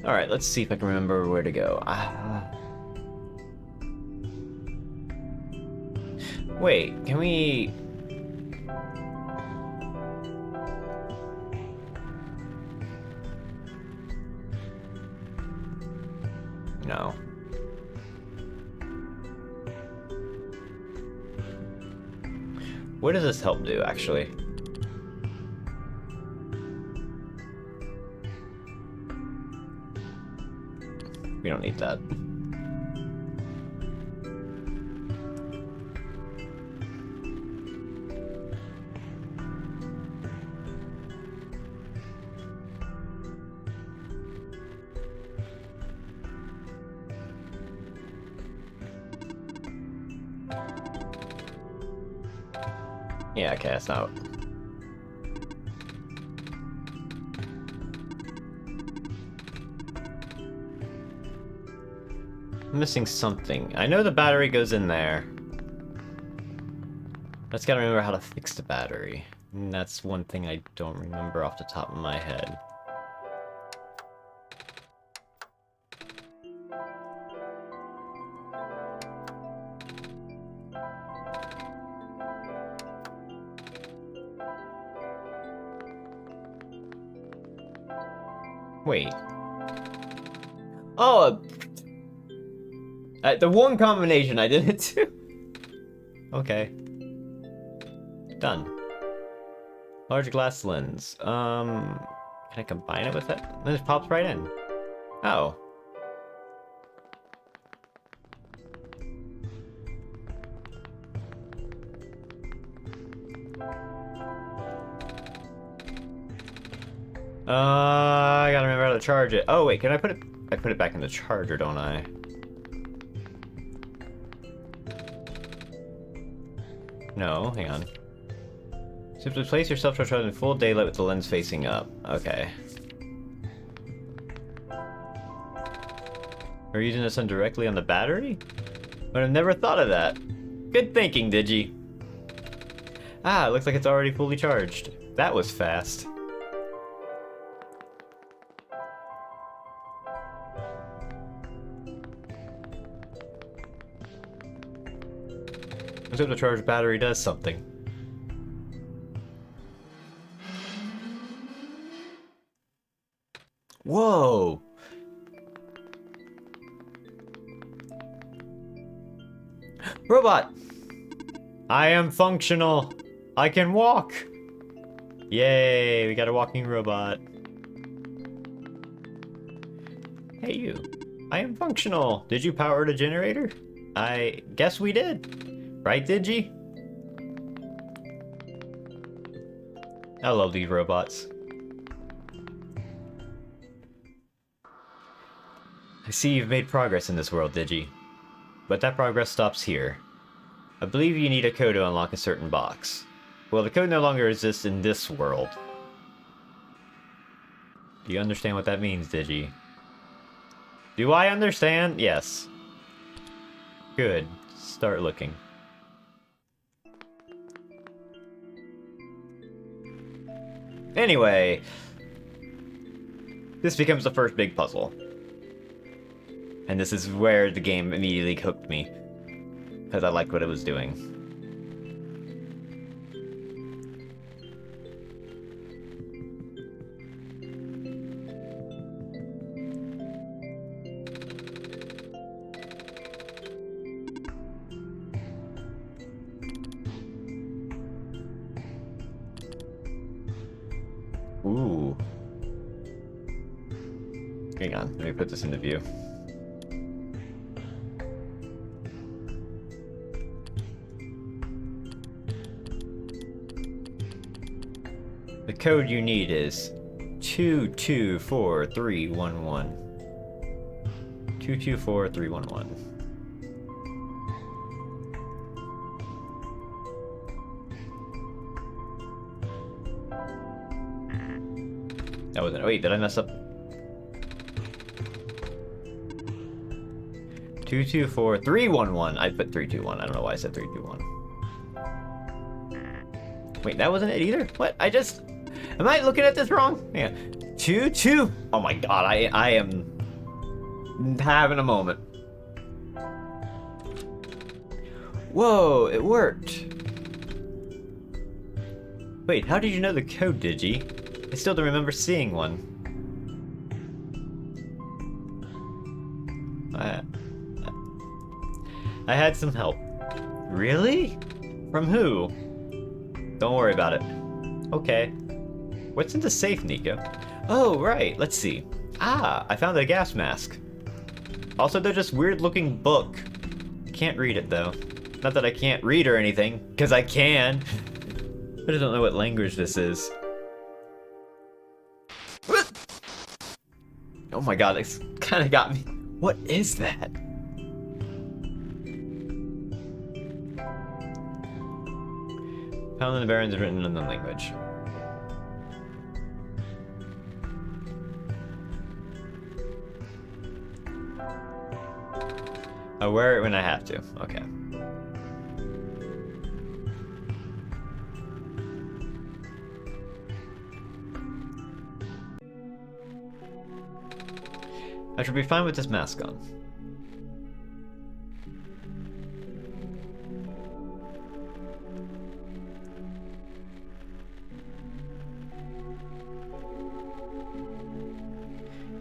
Alright, let's see if I can remember where to go. Wait, can we... No. What does this help do, actually? We don't need that. Yeah, okay, that's not... I'm missing something. I know the battery goes in there. I just gotta remember how to fix the battery. And that's one thing I don't remember off the top of my head. Wait. Oh, the one combination I didn't do. Okay. Done. Large glass lens. Can I combine it with it? Then it pops right in. Oh. I gotta remember how to charge it. Oh wait, can I put it? I put it back in the charger, don't I? No, hang on. Simply place your self-charge in full daylight with the lens facing up. Okay. Are you using the sun directly on the battery? But I've never thought of that. Good thinking, Digi. Ah, it looks like it's already fully charged. That was fast. Let's hope the charged battery does something. Whoa! Robot! I am functional! I can walk! Yay, we got a walking robot. Hey you, I am functional! Did you power the generator? I guess we did. Right, Digi? I love these robots. I see you've made progress in this world, Digi. But that progress stops here. I believe you need a code to unlock a certain box. Well, the code no longer exists in this world. Do you understand what that means, Digi? Do I understand? Yes. Good. Start looking. Anyway, this becomes the first big puzzle. And this is where the game immediately hooked me. Because I liked what it was doing. Ooh. Hang on, let me put this into view. The code you need is 224311. 224311. That wasn't. Oh, wait, did I mess up? 224311. I put 321. I don't know why I said 321. Wait, that wasn't it either? What? I just. Am I looking at this wrong? Yeah. 22. Oh my god, I am having a moment. Whoa, it worked. Wait, how did you know the code, Digi? I still don't remember seeing one. I had some help. Really? From who? Don't worry about it. Okay. What's in the safe, Nico? Oh, right. Let's see. Ah, I found a gas mask. Also, there's this weird-looking book. Can't read it, though. Not that I can't read or anything, because I can. I just don't know what language this is. Oh my god, this kind of got me. What is that? Found in the Barrens written in the language. I wear it when I have to. Okay. I should be fine with this mask on.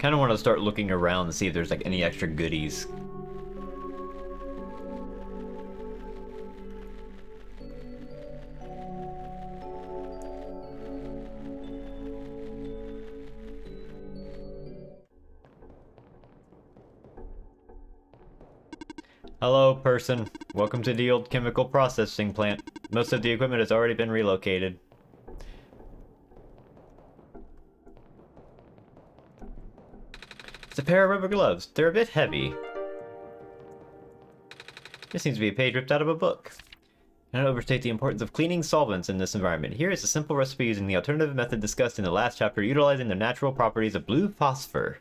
Kind of want to start looking around and see if there's like any extra goodies. Hello, person. Welcome to the old chemical processing plant. Most of the equipment has already been relocated. It's a pair of rubber gloves. They're a bit heavy. This seems to be a page ripped out of a book. I don't overstate the importance of cleaning solvents in this environment. Here is a simple recipe using the alternative method discussed in the last chapter, utilizing the natural properties of blue phosphor.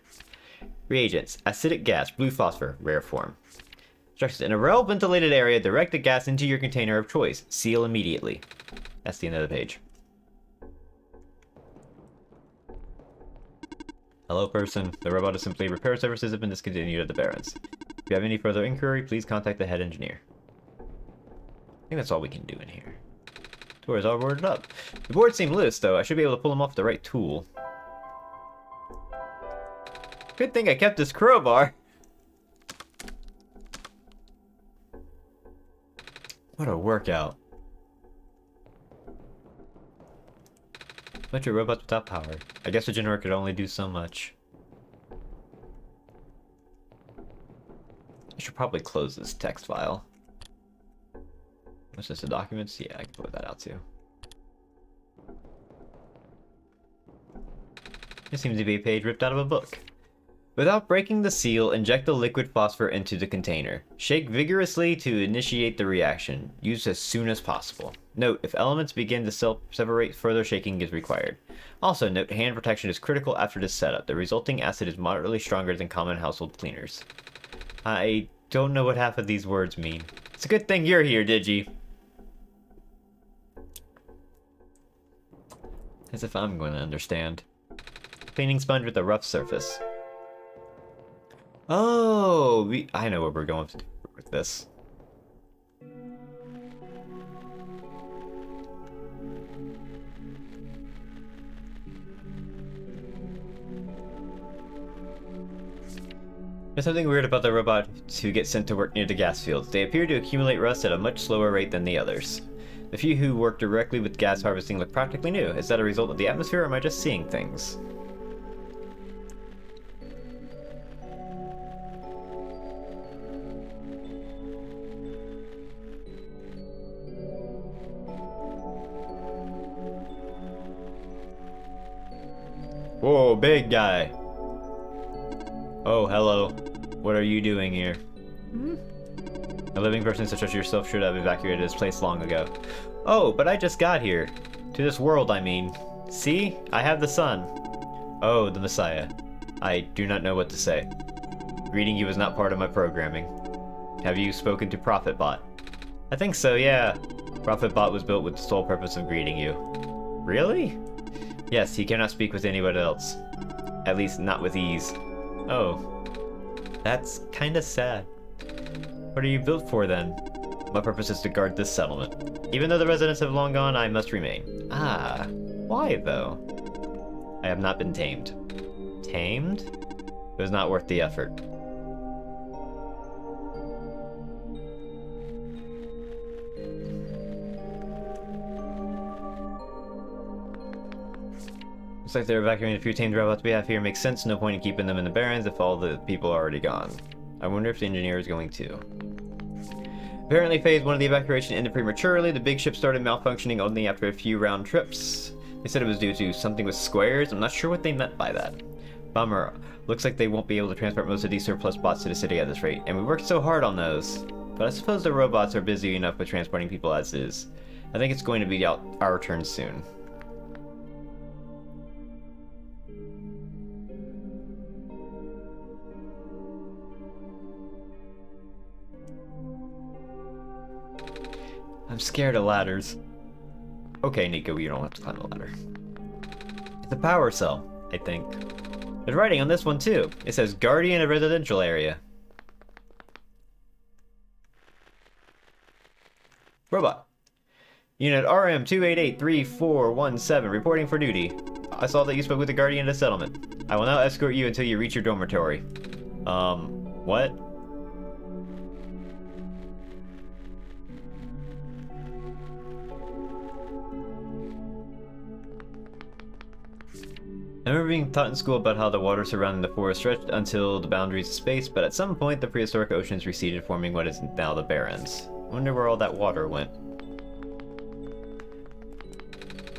Reagents: acidic gas, blue phosphor, rare form. Instructions: in a well-ventilated area, direct the gas into your container of choice. Seal immediately. That's the end of the page. Hello, person. The robot is simply repair services have been discontinued at the Barrens. If you have any further inquiry, please contact the head engineer. I think that's all we can do in here. Doors all boarded up. The boards seem loose, though. I should be able to pull them off the right tool. Good thing I kept this crowbar. What a workout. Bunch of robots without power. I guess the generator could only do so much. I should probably close this text file. What's this, the documents? Yeah, I can put that out too. It seems to be a page ripped out of a book. Without breaking the seal, inject the liquid phosphor into the container. Shake vigorously to initiate the reaction. Use as soon as possible. Note, if elements begin to separate, further shaking is required. Also note, hand protection is critical after this setup. The resulting acid is moderately stronger than common household cleaners. I don't know what half of these words mean. It's a good thing you're here, Digi. As if I'm going to understand. Cleaning sponge with a rough surface. Oh, I know where we're going with this. There's something weird about the robots who get sent to work near the gas fields. They appear to accumulate rust at a much slower rate than the others. The few who work directly with gas harvesting look practically new. Is that a result of the atmosphere, or am I just seeing things? Whoa, big guy. Oh, hello. What are you doing here? A living person such as yourself should have evacuated this place long ago. Oh, but I just got here. To this world, I mean. See? I have the sun. Oh, the Messiah. I do not know what to say. Greeting you is not part of my programming. Have you spoken to ProphetBot? I think so, yeah. ProphetBot was built with the sole purpose of greeting you. Really? Yes, he cannot speak with anyone else. At least not with ease. Oh. That's kinda sad. What are you built for then? My purpose is to guard this settlement. Even though the residents have long gone, I must remain. Ah, why though? I have not been tamed. Tamed? It was not worth the effort. Looks like they're evacuating a few tamed robots we have here. Makes sense, no point in keeping them in the Barrens if all the people are already gone. I wonder if the engineer is going to. Apparently phase 1 of the evacuation ended prematurely. The big ship started malfunctioning only after a few round trips. They said it was due to something with squares. I'm not sure what they meant by that. Bummer. Looks like they won't be able to transport most of these surplus bots to the city at this rate. And we worked so hard on those. But I suppose the robots are busy enough with transporting people as is. I think it's going to be our turn soon. I'm scared of ladders. Okay, Nico, you don't have to climb the ladder. It's a power cell, I think. There's writing on this one too. It says Guardian of Residential Area. Robot. Unit RM2883417 reporting for duty. I saw that you spoke with the Guardian of the settlement. I will now escort you until you reach your dormitory. What? I remember being taught in school about how the water surrounding the forest stretched until the boundaries of space, but at some point the prehistoric oceans receded, forming what is now the Barrens. I wonder where all that water went.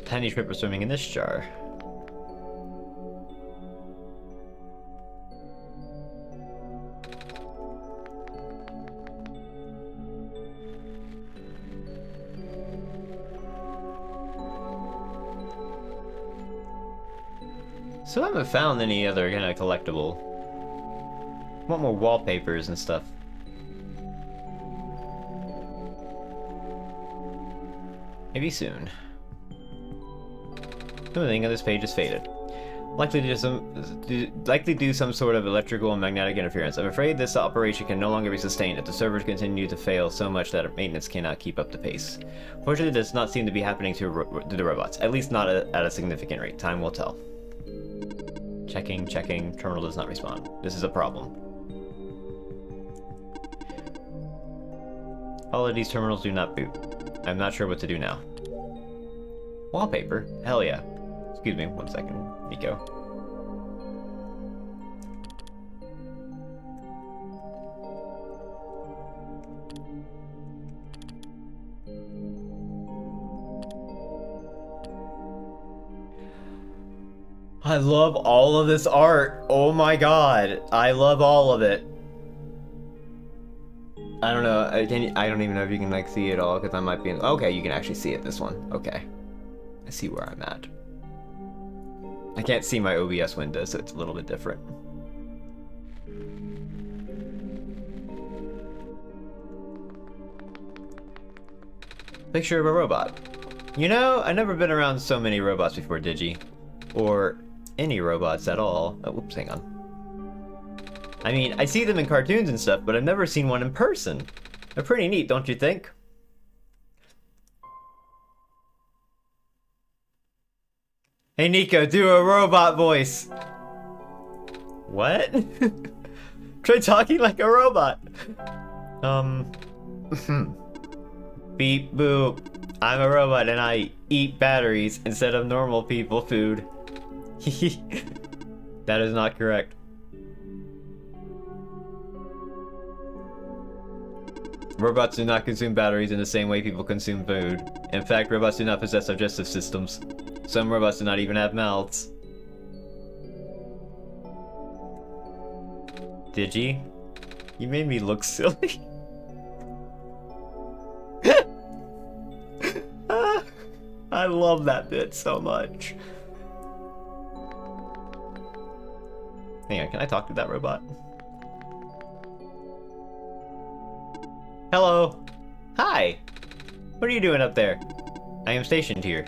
Tiny shrimp are swimming in this jar. So I haven't found any other kind of collectible. I want more wallpapers and stuff. Maybe soon. Everything on this page is faded. Likely do some sort of electrical and magnetic interference. I'm afraid this operation can no longer be sustained if the servers continue to fail so much that maintenance cannot keep up the pace. Fortunately, this does not seem to be happening to the robots, at least not at a significant rate. Time will tell. Checking, checking. Terminal does not respond. This is a problem. All of these terminals do not boot. I'm not sure what to do now. Wallpaper? Hell yeah. Excuse me, 1 second, Nico. I love all of this art. Oh my god. I love all of it. I don't know. I don't even know if you can like see it all because I might be in. Okay, you can actually see it. This one. Okay. I see where I'm at. I can't see my OBS window, so it's a little bit different. Picture of a robot. You know, I've never been around so many robots before, Digi. Or any robots at all. Oh, whoops, hang on. I mean, I see them in cartoons and stuff, but I've never seen one in person. They're pretty neat, don't you think? Hey Nico, do a robot voice. What? Try talking like a robot. Beep boop. I'm a robot and I eat batteries instead of normal people food. That is not correct. Robots do not consume batteries in the same way people consume food. In fact, robots do not possess digestive systems. Some robots do not even have mouths. Digi? You made me look silly. I love that bit so much. Hang on, can I talk to that robot? Hello. Hi. What are you doing up there? I am stationed here.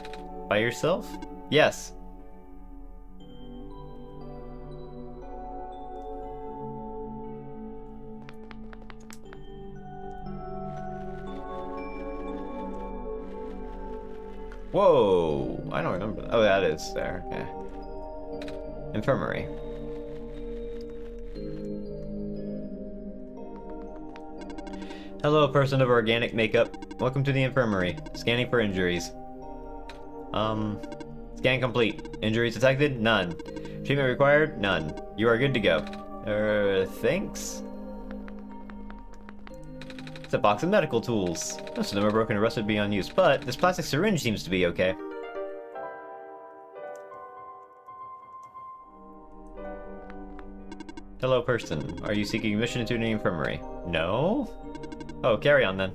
By yourself? Yes. Whoa! I don't remember that. Oh, that is there. Okay. Infirmary. Hello, person of organic makeup. Welcome to the infirmary. Scanning for injuries. Scan complete. Injuries detected? None. Treatment required? None. You are good to go. Thanks? It's a box of medical tools. Most of them are broken or rusted beyond use, but this plastic syringe seems to be okay. Hello, person. Are you seeking admission into the infirmary? No? Oh, carry on then.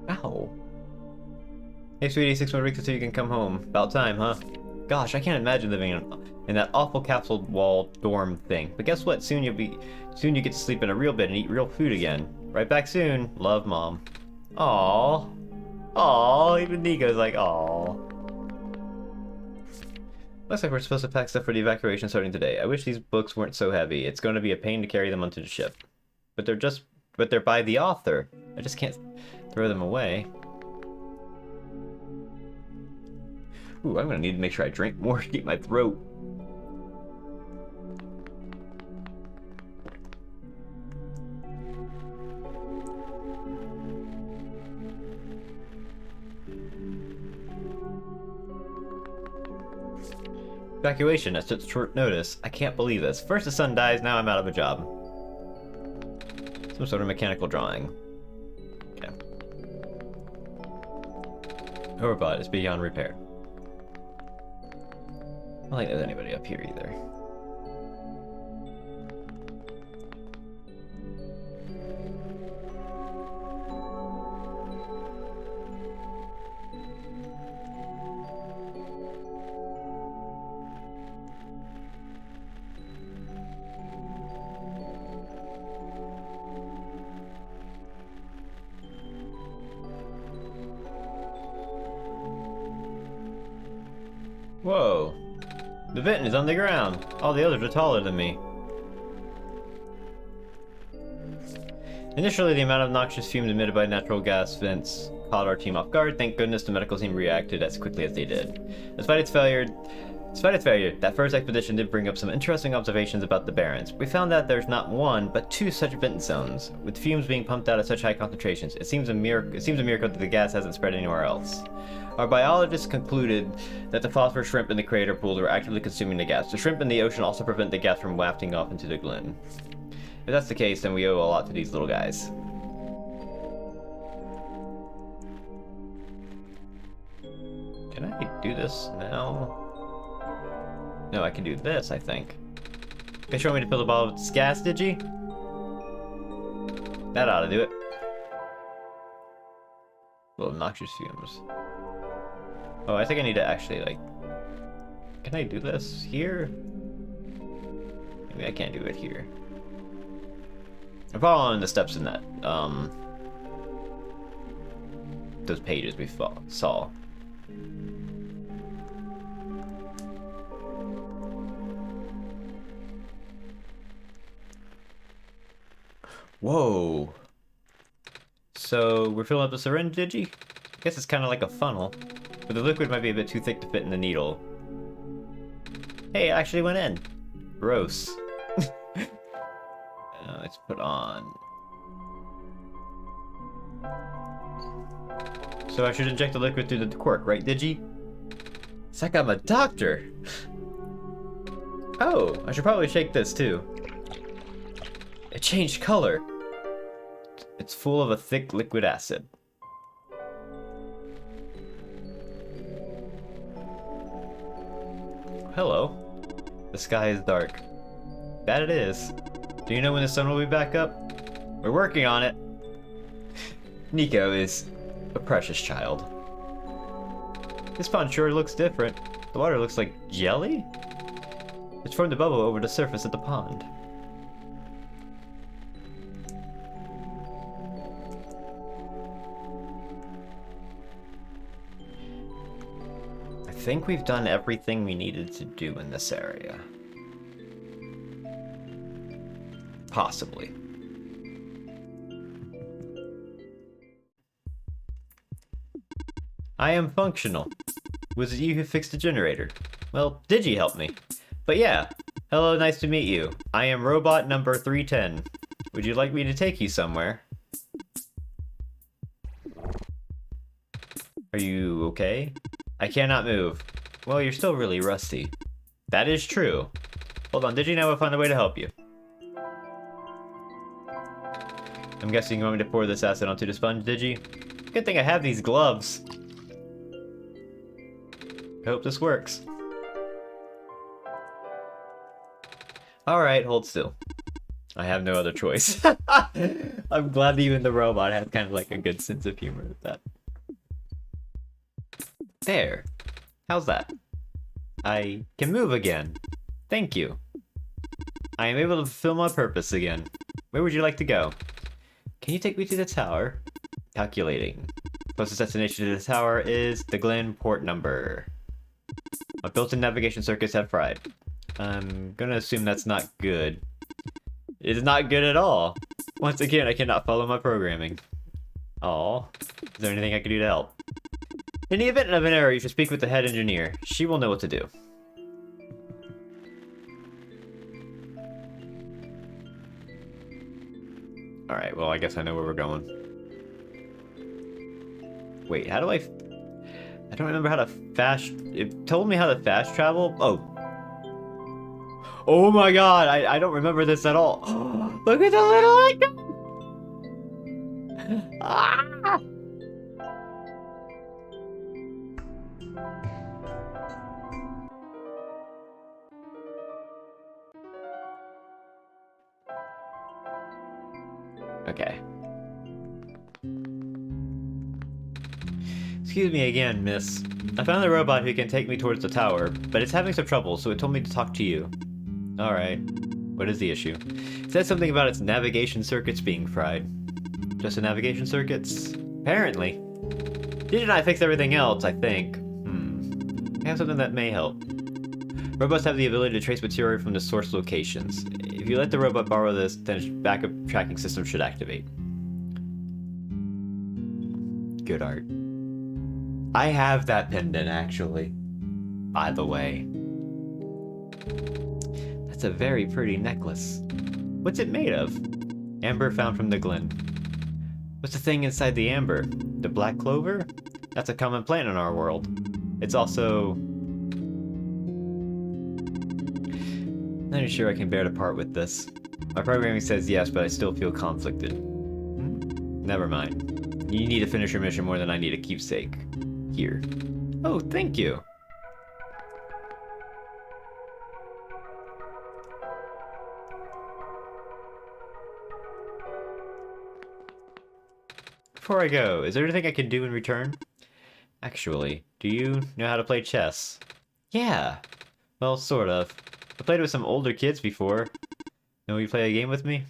Ow. Hey, sweetie, 6 more weeks until you can come home. About time, huh? Gosh, I can't imagine living in that awful capsule wall dorm thing. But guess what? Soon you get to sleep in a real bed and eat real food again. Right back soon. Love, Mom. Aww. Aww. Even Nico's like, aww. Looks like we're supposed to pack stuff for the evacuation starting today. I wish these books weren't so heavy. It's going to be a pain to carry them onto the ship. But they're just but they're by the author. I just can't throw them away. Ooh, I'm gonna need to make sure I drink more to keep my throat. Evacuation at such short notice. I can't believe this. First the sun dies, now I'm out of a job. Some sort of mechanical drawing. Okay. A robot is beyond repair. I don't think there's anybody up here either. Whoa. The vent is on the ground. All the others are taller than me. Initially, the amount of noxious fumes emitted by natural gas vents caught our team off guard. Thank goodness the medical team reacted as quickly as they did. Despite its failure, that first expedition did bring up some interesting observations about the Barrens. We found that there's not one, but two such vent zones, with fumes being pumped out at such high concentrations. It seems a miracle that the gas hasn't spread anywhere else. Our biologists concluded that the phosphor shrimp in the crater pools were actively consuming the gas. The shrimp in the ocean also prevent the gas from wafting off into the glen. If that's the case, then we owe a lot to these little guys. Can I do this now? No, I can do this, I think. They showed me to fill the bottle with this gas, did you? That ought to do it. Little noxious fumes. Oh, I think I need to actually, like... Can I do this here? Maybe I can't do it here. I'm following the steps in that, those pages we saw. Whoa. So, we're filling up the syringe, did you? I guess it's kind of like a funnel. But the liquid might be a bit too thick to fit in the needle. Hey, it actually went in. Gross. Let's put on... So I should inject the liquid through the cork, right, Digi? It's like I'm a doctor! Oh, I should probably shake this too. It changed color. It's full of a thick liquid acid. Hello. The sky is dark. That it is. Do you know when the sun will be back up? We're working on it. Nico is a precious child. This pond sure looks different. The water looks like jelly? It's formed a bubble over the surface of the pond. I think we've done everything we needed to do in this area. Possibly. I am functional. Was it you who fixed the generator? Well, Digi helped me. But yeah, hello, nice to meet you. I am robot number 310. Would you like me to take you somewhere? Are you okay? I cannot move. Well, you're still really rusty. That is true. Hold on, Digi, now we'll find a way to help you. I'm guessing you want me to pour this acid onto the sponge, Digi? Good thing I have these gloves. I hope this works. Alright, hold still. I have no other choice. I'm glad even the robot had kind of like a good sense of humor with that. There. How's that? I can move again. Thank you. I am able to fulfill my purpose again. Where would you like to go? Can you take me to the tower? Calculating. Closest destination to the tower is the Glen port number. My built-in navigation circuits have fried. I'm gonna assume that's not good. It is not good at all. Once again, I cannot follow my programming. Aw. Is there anything I can do to help? In the event of an error, you should speak with the head engineer. She will know what to do. Alright, well, I guess I know where we're going. Wait, how do I don't remember how to fast... It told me how to fast travel? Oh. Oh my god, I don't remember this at all. Look at the little icon! Ah! Okay. Excuse me again, miss. I found a robot who can take me towards the tower, but it's having some trouble, so it told me to talk to you. Alright. What is the issue? It said something about its navigation circuits being fried. Just the navigation circuits? Apparently. Did I fix everything else, I think. I have something that may help. Robots have the ability to trace material from the source locations. If you let the robot borrow this, then its backup tracking system should activate. Good art. I have that pendant, actually. By the way. That's a very pretty necklace. What's it made of? Amber found from the glen. What's the thing inside the amber? The black clover? That's a common plant in our world. It's also... Not even sure I can bear to part with this. My programming says yes, but I still feel conflicted. Never mind. You need to finish your mission more than I need a keepsake. Here. Oh, thank you! Before I go, is there anything I can do in return? Actually, do you know how to play chess? Yeah! Well, sort of. I played with some older kids before. Will you play a game with me?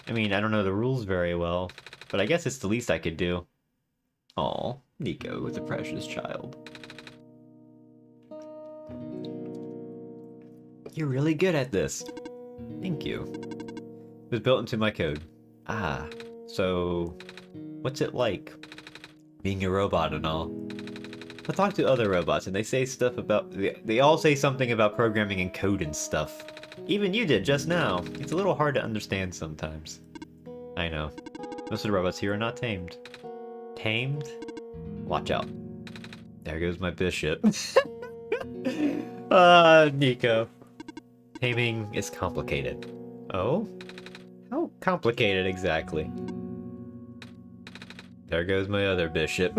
I mean, I don't know the rules very well, but I guess it's the least I could do. Aw, Nico is a precious child. You're really good at this. Thank you. It was built into my code. Ah, so... what's it like? Being a robot and all. I talk to other robots and they say stuff about... They all say something about programming and code and stuff. Even you did just now. It's a little hard to understand sometimes. I know. Most of the robots here are not tamed. Tamed? Watch out. There goes my bishop. Nico. Taming is complicated. Oh? How complicated exactly? There goes my other bishop.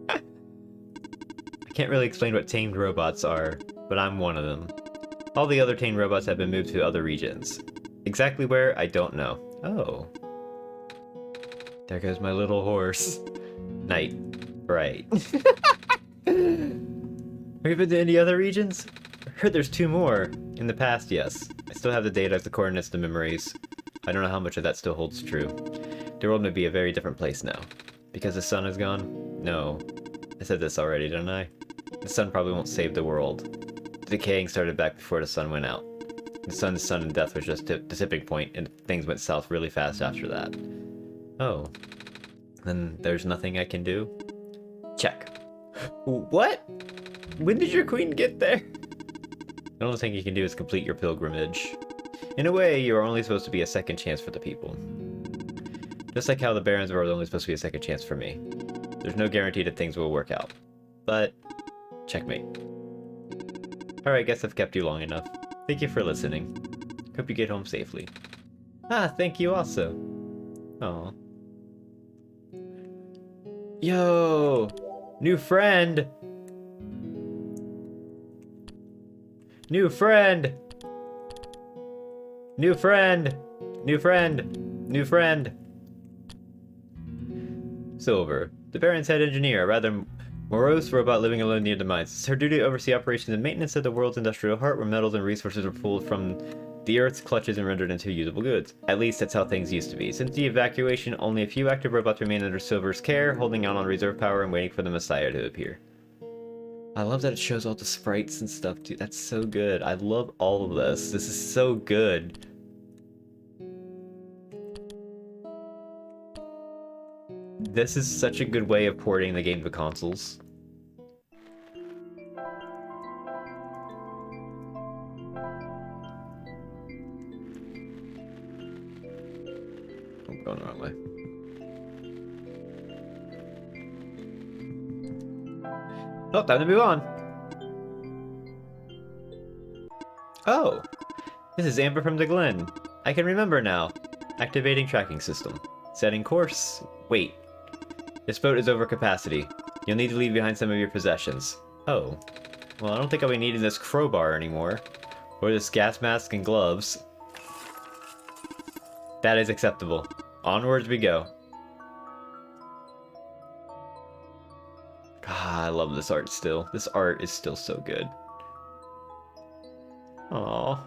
I can't really explain what tamed robots are, but I'm one of them. All the other tamed robots have been moved to other regions. Exactly where, I don't know. Oh. There goes my little horse. Night. Right. Have you been to any other regions? I heard there's 2 more. In the past, yes. I still have the data, the coordinates, the memories. I don't know how much of that still holds true. The world may be a very different place now. Because the sun is gone? No. I said this already, didn't I? The sun probably won't save the world. The decaying started back before the sun went out. The sun's sudden death was just the tipping point, and things went south really fast after that. Oh. Then there's nothing I can do? Check. What? When did your queen get there? The only thing you can do is complete your pilgrimage. In a way, you are only supposed to be a second chance for the people. Just like how the Barons were only supposed to be a second chance for me. There's no guarantee that things will work out. But, checkmate. Alright, guess I've kept you long enough. Thank you for listening. Hope you get home safely. Ah, thank you also. Aw. Yo! New friend! New friend! New friend! New friend! New friend! Silver. The Baron's head engineer, a rather morose robot living alone near the mines. It's her duty to oversee operations and maintenance of the world's industrial heart, where metals and resources are pulled from the Earth's clutches and rendered into usable goods. At least that's how things used to be. Since the evacuation, only a few active robots remain under Silver's care, holding out on reserve power and waiting for the Messiah to appear. I love that it shows all the sprites and stuff, dude. That's so good. I love all of this. This is so good. This is such a good way of porting the game to consoles. I'm going the wrong way. Oh, time to move on. Oh, this is Amber from the Glen. I can remember now. Activating tracking system. Setting course. Wait. This boat is over capacity. You'll need to leave behind some of your possessions. Oh. Well, I don't think I'll be needing this crowbar anymore. Or this gas mask and gloves. That is acceptable. Onwards we go. God, I love this art still. This art is still so good. Aww.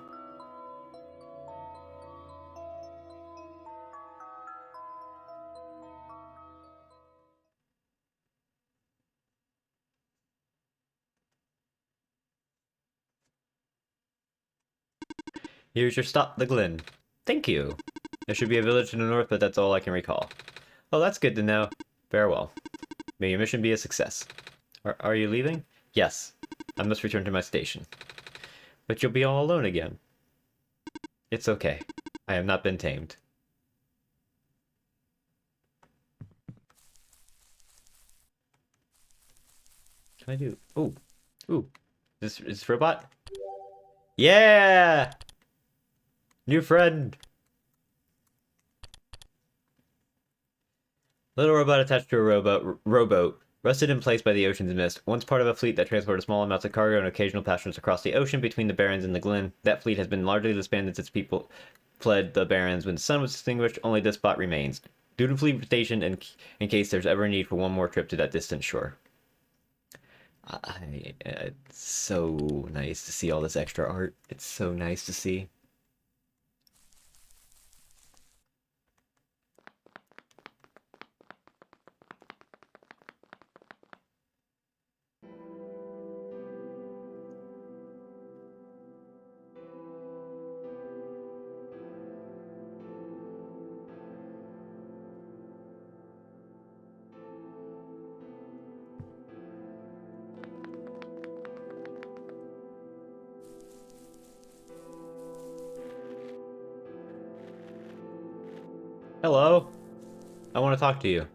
Here's your stop, the Glen. Thank you. There should be a village to the north, but that's all I can recall. Oh, that's good to know. Farewell. May your mission be a success. Are you leaving? Yes. I must return to my station. But you'll be all alone again. It's okay. I have not been tamed. Can I do... Ooh. Ooh. Is this robot? Yeah! New friend! Little robot attached to a rowboat, rusted in place by the ocean's mist. Once part of a fleet that transported small amounts of cargo and occasional passengers across the ocean between the Barrens and the Glen, that fleet has been largely disbanded since people fled the Barrens. When the sun was extinguished, only this spot remains. Dutifully stationed in case there's ever a need for one more trip to that distant shore. It's so nice to see all this extra art. It's so nice to see. Hello. I want to talk to you.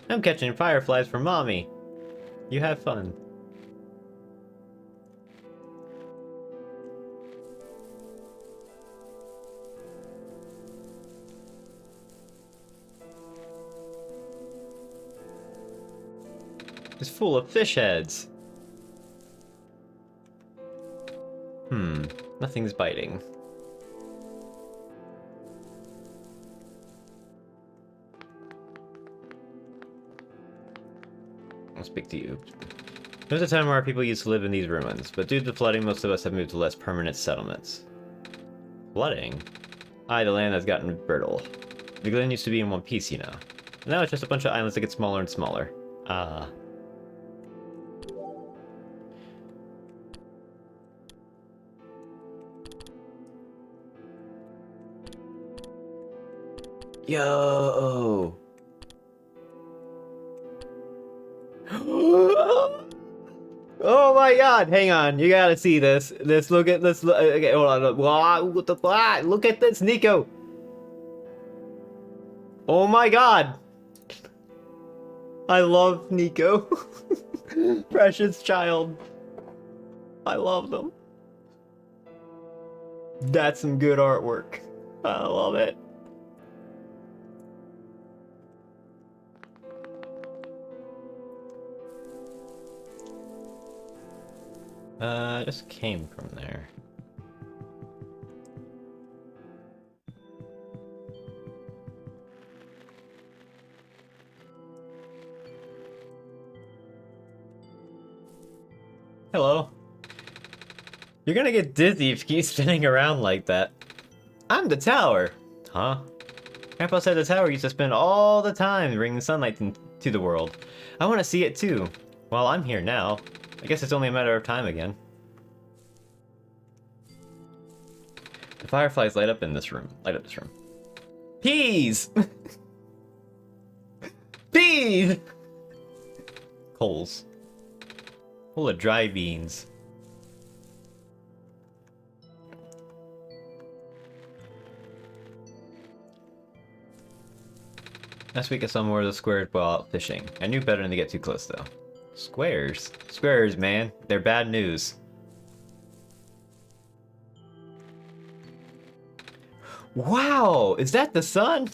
I'm catching fireflies for mommy. You have fun. It's full of fish heads. Nothing's biting. I'll speak to you. There was a time where our people used to live in these ruins, but due to the flooding, most of us have moved to less permanent settlements. Flooding? Aye, the land has gotten brittle. The Glen used to be in one piece, you know. Now it's just a bunch of islands that get smaller and smaller. Ah. Yo! Oh my god, hang on, you gotta see this. Look at this, okay, hold on, look at this, Nico! Oh my god! I love Nico. Precious child. I love them. That's some good artwork. I love it. I just came from there. Hello. You're gonna get dizzy if you keep spinning around like that. I'm the tower. Huh? Grandpa said the tower used to spin all the time bringing sunlight to the world. I want to see it too. Well, I'm here now. I guess it's only a matter of time again. The fireflies light up this room. Peas! Peas! Coals. Full of dry beans. Last week I saw more of the squares while out fishing. I knew better than to get too close though. Squares? Squares, man. They're bad news. Wow! Is that the sun?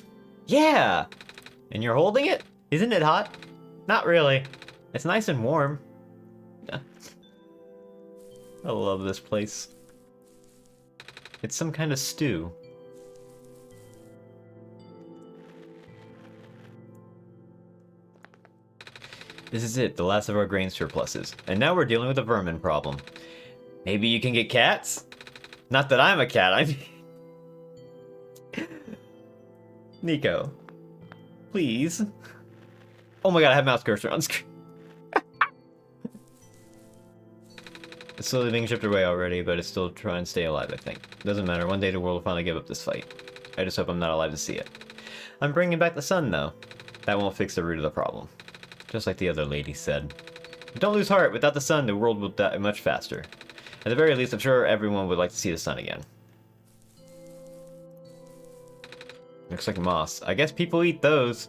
Yeah! And you're holding it? Isn't it hot? Not really. It's nice and warm. I love this place. It's some kind of stew. This is it, the last of our grain surpluses. And now we're dealing with a vermin problem. Maybe you can get cats? Not that I'm a cat, I mean... Nico. Please. Oh my god, I have mouse cursor on screen. It's slowly being shipped away already, but it's still trying to stay alive, I think. Doesn't matter, one day the world will finally give up this fight. I just hope I'm not alive to see it. I'm bringing back the sun, though. That won't fix the root of the problem. Just like the other lady said. But don't lose heart, without the sun, the world will die much faster. At the very least, I'm sure everyone would like to see the sun again. Looks like moss. I guess people eat those.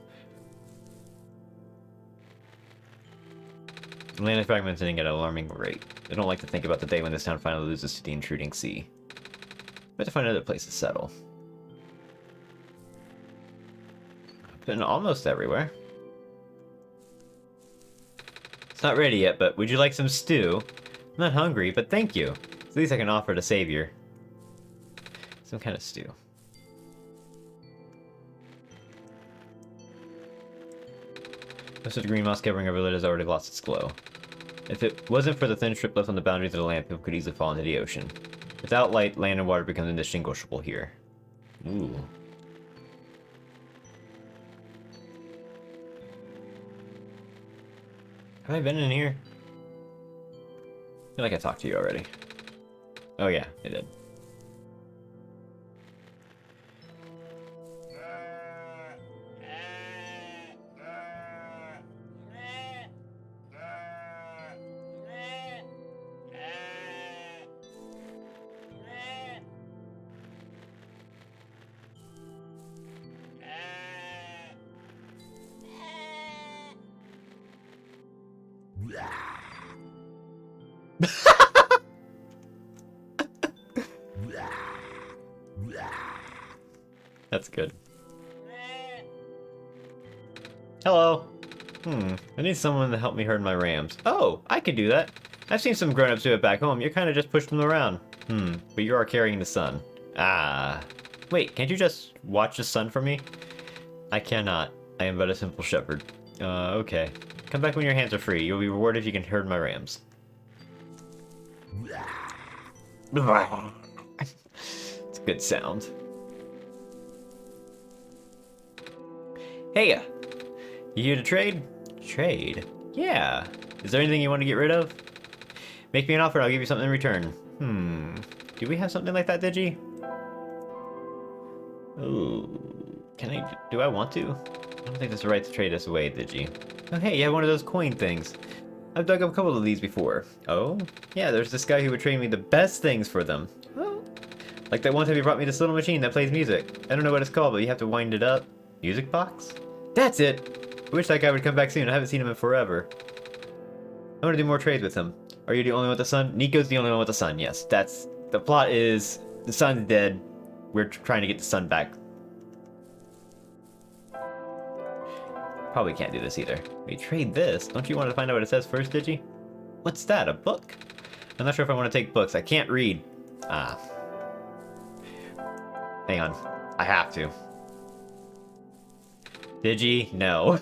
Land is fragmenting at an alarming rate. I don't like to think about the day when this town finally loses to the intruding sea. We have to find another place to settle. I've been almost everywhere. It's not ready yet, but would you like some stew? I'm not hungry, but thank you. It's the least I can offer to savior. Some kind of stew. Most of the green moss covering our village has already lost its glow. If it wasn't for the thin strip left on the boundaries of the land, people could easily fall into the ocean. Without light, land and water become indistinguishable here. Ooh. Have I been in here? I feel like I talked to you already. Oh yeah, I did. That's good. Hello. I need someone to help me herd my rams. Oh, I could do that. I've seen some grown-ups do it back home. You kind of just push them around. But you are carrying the sun. Ah. Wait, can't you just watch the sun for me? I cannot. I am but a simple shepherd. Okay. Come back when your hands are free. You'll be rewarded if you can herd my rams. It's a good sound. Hey, you here to trade? Trade? Yeah. Is there anything you want to get rid of? Make me an offer and I'll give you something in return. Do we have something like that, Digi? Ooh. Do I want to? I don't think that's the right to trade us away, Digi. Oh hey, you have one of those coin things. I've dug up a couple of these before. Oh? Yeah, there's this guy who would trade me the best things for them. Oh. Like that one time he brought me this little machine that plays music. I don't know what it's called, but you have to wind it up. Music box? That's it! I wish that guy would come back soon. I haven't seen him in forever. I want to do more trades with him. Are you the only one with the sun? Nico's the only one with the sun, yes. That's... The plot is... The sun's dead. We're trying to get the sun back. Probably can't do this either. We trade this. Don't you want to find out what it says first, Digi? What's that, a book? I'm not sure if I want to take books. I can't read. Ah. Hang on. I have to. Digi? No.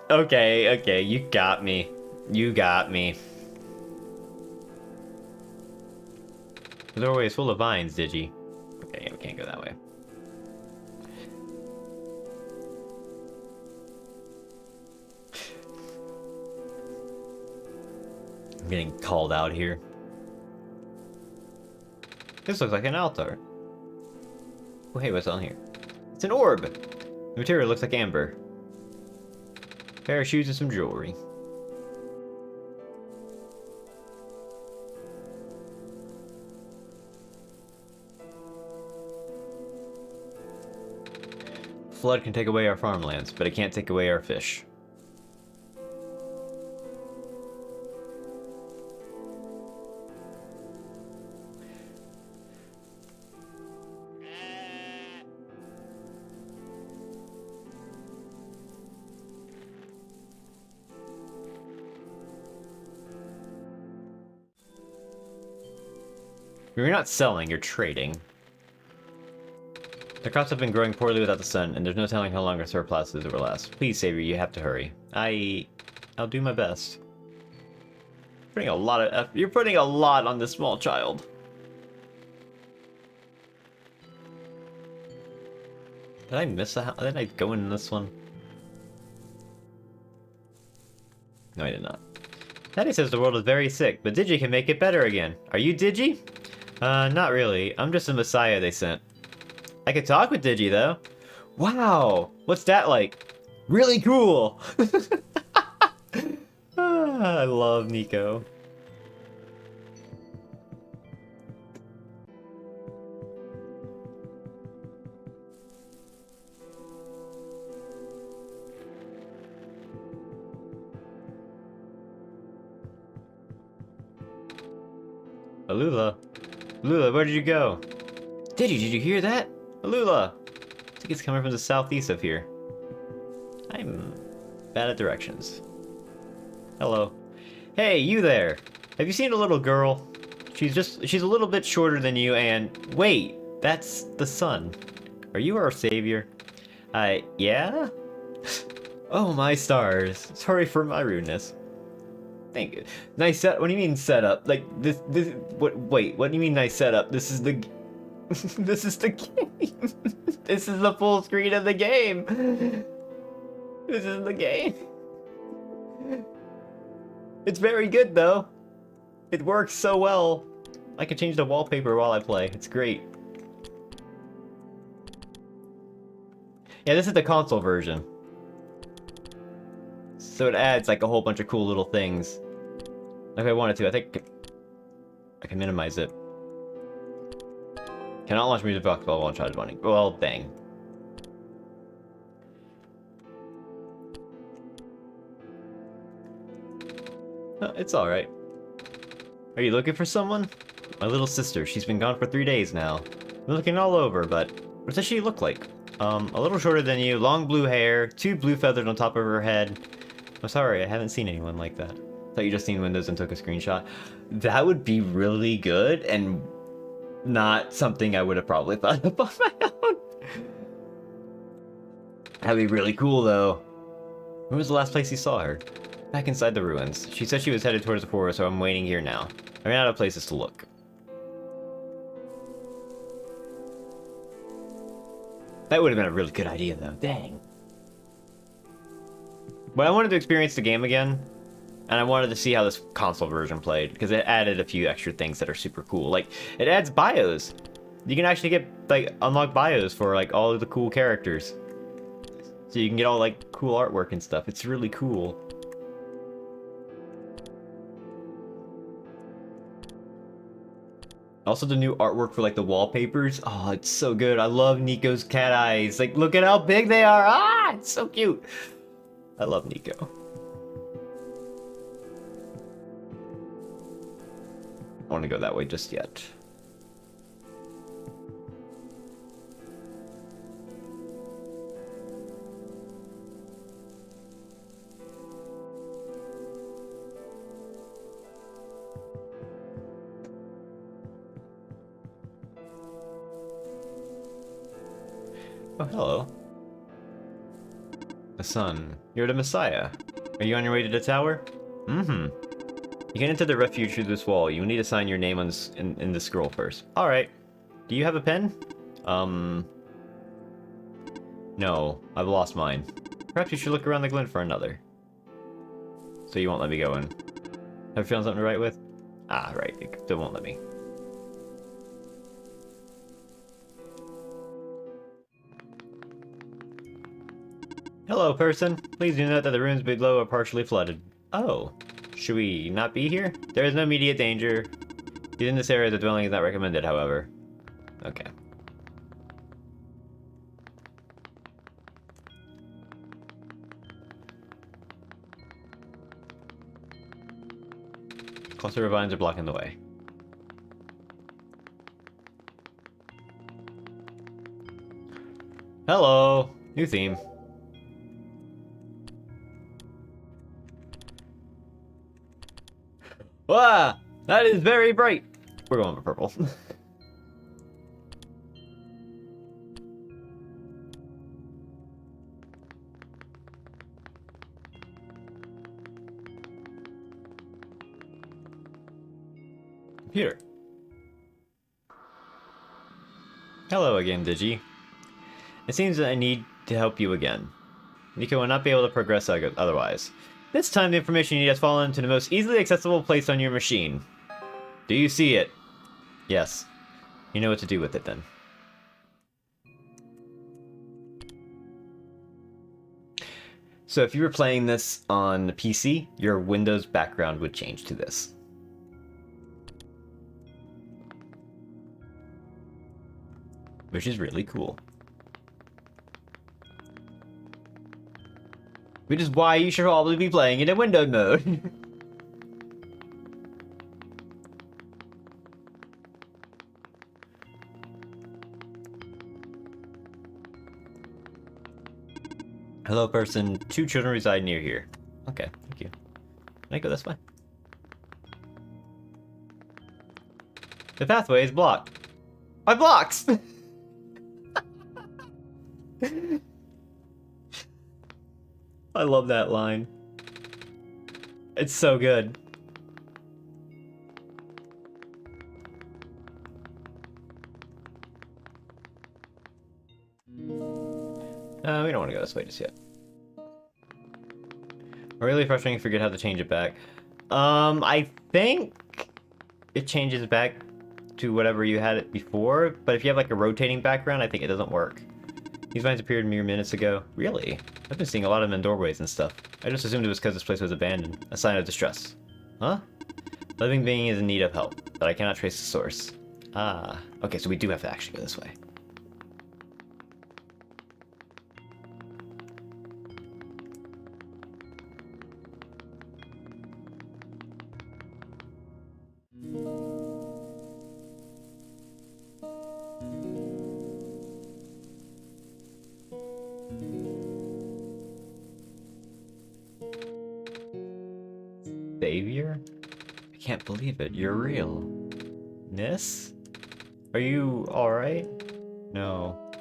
Okay, you got me. You got me. The doorway is full of vines, Digi. Okay, yeah, we can't go that way. I'm getting called out here. This looks like an altar. Oh, hey, what's on here? It's an orb! The material looks like amber. A pair of shoes and some jewelry. Flood can take away our farmlands, but it can't take away our fish. You're not selling, you're trading. The crops have been growing poorly without the sun, and there's no telling how long our surpluses will last. Please, Savior, you have to hurry. I'll do my best. You're putting a lot on this small child. Did I miss a house? Did I go in this one? No, I did not. Daddy says the world is very sick, but Digi can make it better again. Are you Digi? Not really. I'm just a messiah they sent. I could talk with Digi, though. Wow! What's that like? Really cool! I love Nico. Alula. Alula, where did you go? Did you hear that? Alula! I think it's coming from the southeast of here. I'm bad at directions. Hello. Hey, you there! Have you seen a little girl? She's a little bit shorter than you and... Wait! That's the sun. Are you our savior? Yeah? Oh my stars. Sorry for my rudeness. Thank you. Nice set. What do you mean setup? Like this. Wait. What do you mean nice setup? This is the. This is the game. This is the full screen of the game. This is the game. It's very good though. It works so well. I can change the wallpaper while I play. It's great. Yeah, this is the console version. So it adds like a whole bunch of cool little things. If I wanted to, I think I can minimize it. Cannot launch music box while OneShot is running. Well, dang. Oh, it's alright. Are you looking for someone? My little sister. She's been gone for 3 days now. I'm looking all over, but what does she look like? A little shorter than you, long blue hair, 2 blue feathers on top of her head. I'm sorry, I haven't seen anyone like that. Thought you just seen Windows and took a screenshot. That would be really good and not something I would have probably thought up on my own. That'd be really cool though. When was the last place you saw her? Back inside the ruins. She said she was headed towards the forest, so I'm waiting here now. I ran out of places to look. That would have been a really good idea though. Dang. But I wanted to experience the game again. And I wanted to see how this console version played, because it added a few extra things that are super cool. Like, it adds bios. You can actually get, like, unlock bios for, like, all of the cool characters. So you can get all, like, cool artwork and stuff. It's really cool. Also, the new artwork for, like, the wallpapers. Oh, it's so good. I love Nico's cat eyes. Like, look at how big they are. Ah, it's so cute. I love Nico. I don't want to go that way just yet. Oh, hello. The sun. You're the Messiah. Are you on your way to the tower? Mm-hmm. You get into the refuge through this wall. You need to sign your name on this, in the scroll first. Alright. Do you have a pen? No. I've lost mine. Perhaps you should look around the glen for another. So you won't let me go in. Have you found something to write with? Ah, right. It still won't let me. Hello, person. Please do note that the rooms below are partially flooded. Oh. Should we not be here? There is no immediate danger. In this area, the dwelling is not recommended, however. Okay. Cluster of vines are blocking the way. Hello! New theme. Ah! That is very bright! We're going with purple. Computer. Hello again, Digi. It seems that I need to help you again. Nico will not be able to progress otherwise. This time the information you need has fallen to the most easily accessible place on your machine. Do you see it? Yes. You know what to do with it then. So if you were playing this on the PC, your Windows background would change to this. Which is really cool. Which is why you should probably be playing it in windowed mode. Hello, person. 2 children reside near here. Okay, thank you. Can I go this way? The pathway is blocked. By blocks! I love that line. It's so good. We don't want to go this way just yet. Really frustrating to forget how to change it back. I think it changes back to whatever you had it before, but if you have like a rotating background, I think it doesn't work. These vines appeared mere minutes ago. Really? I've been seeing a lot of them in doorways and stuff. I just assumed it was because this place was abandoned. A sign of distress. Huh? Living being is in need of help, but I cannot trace the source. Ah. Okay, so we do have to actually go this way. Savior? I can't believe it. You're real. Miss? Are you alright? No.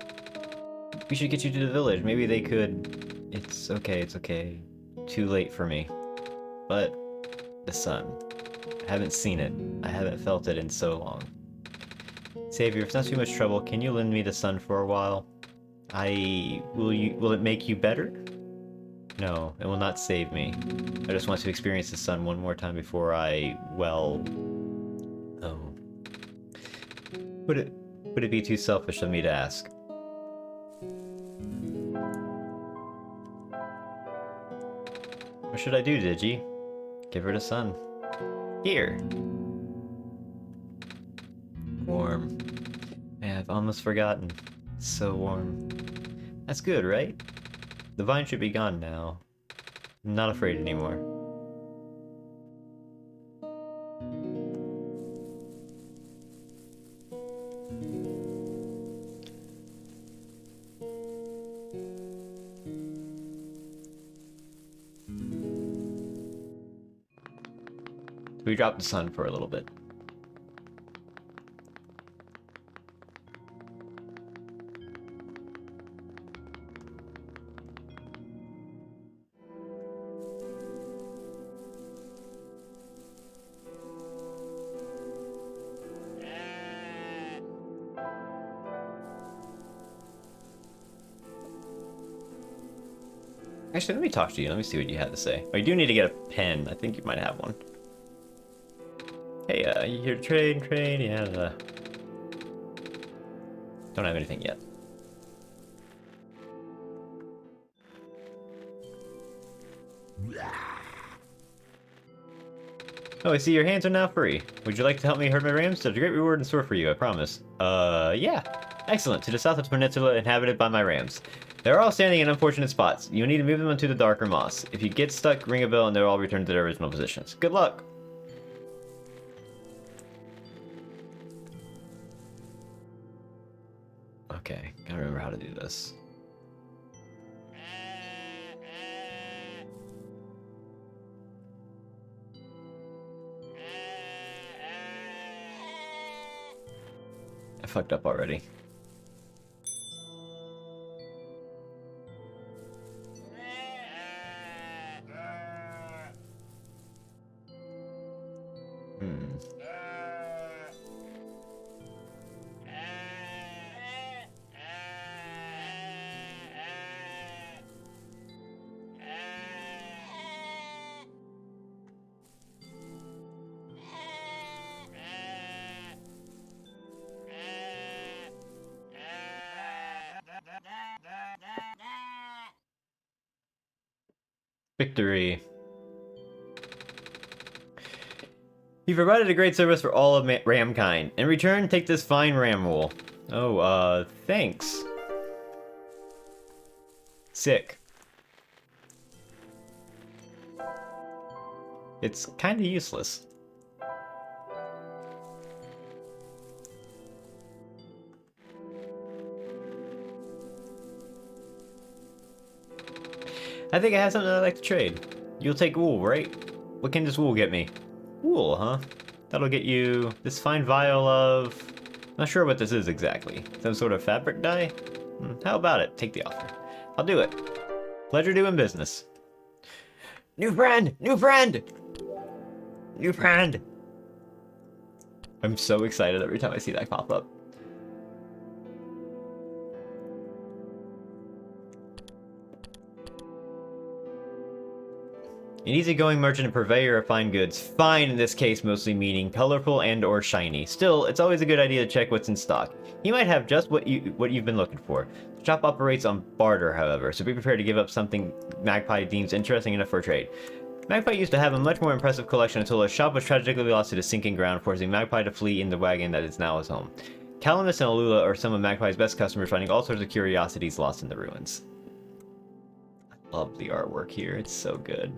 We should get you to the village. Maybe they could... It's okay, it's okay. Too late for me. But... the sun. I haven't seen it. I haven't felt it in so long. Savior, if it's not too much trouble, can you lend me the sun for a while? Will it make you better? No, it will not save me. I just want to experience the sun one more time before I, well... Oh. Would it be too selfish of me to ask? What should I do, Digi? Give her the sun. Here! Warm. Man, I've almost forgotten. It's so warm. That's good, right? The vine should be gone now. I'm not afraid anymore. We dropped the sun for a little bit. Actually, let me talk to you. Let me see what you had to say. Oh, you do need to get a pen. I think you might have one. Hey, you here to trade? Yeah, don't have anything yet. Oh, I see your hands are now free. Would you like to help me herd my rams? There's a great reward in store for you, I promise. Yeah. Excellent. To the south of the peninsula inhabited by my rams. They're all standing in unfortunate spots. You need to move them into the darker moss. If you get stuck, ring a bell and they'll all return to their original positions. Good luck! Okay, gotta remember how to do this. I fucked up already. Victory. You provided a great service for all of Ramkind. In return, take this fine ram wool. Oh, thanks. Sick. It's kinda useless. I think I have something I'd like to trade. You'll take wool, right? What can this wool get me? Wool, huh? That'll get you this fine vial of... Not sure what this is exactly. Some sort of fabric dye? How about it? Take the offer. I'll do it. Pleasure doing business. New friend! New friend! New friend! I'm so excited every time I see that pop up. An easygoing merchant and purveyor of fine goods. Fine in this case mostly meaning colorful and or shiny. Still, it's always a good idea to check what's in stock. He might have just what you've been looking for. The shop operates on barter, however, so be prepared to give up something Magpie deems interesting enough for trade. Magpie used to have a much more impressive collection until his shop was tragically lost to the sinking ground, forcing Magpie to flee in the wagon that is now his home. Calamus and Alula are some of Magpie's best customers, finding all sorts of curiosities lost in the ruins. I love the artwork here, it's so good.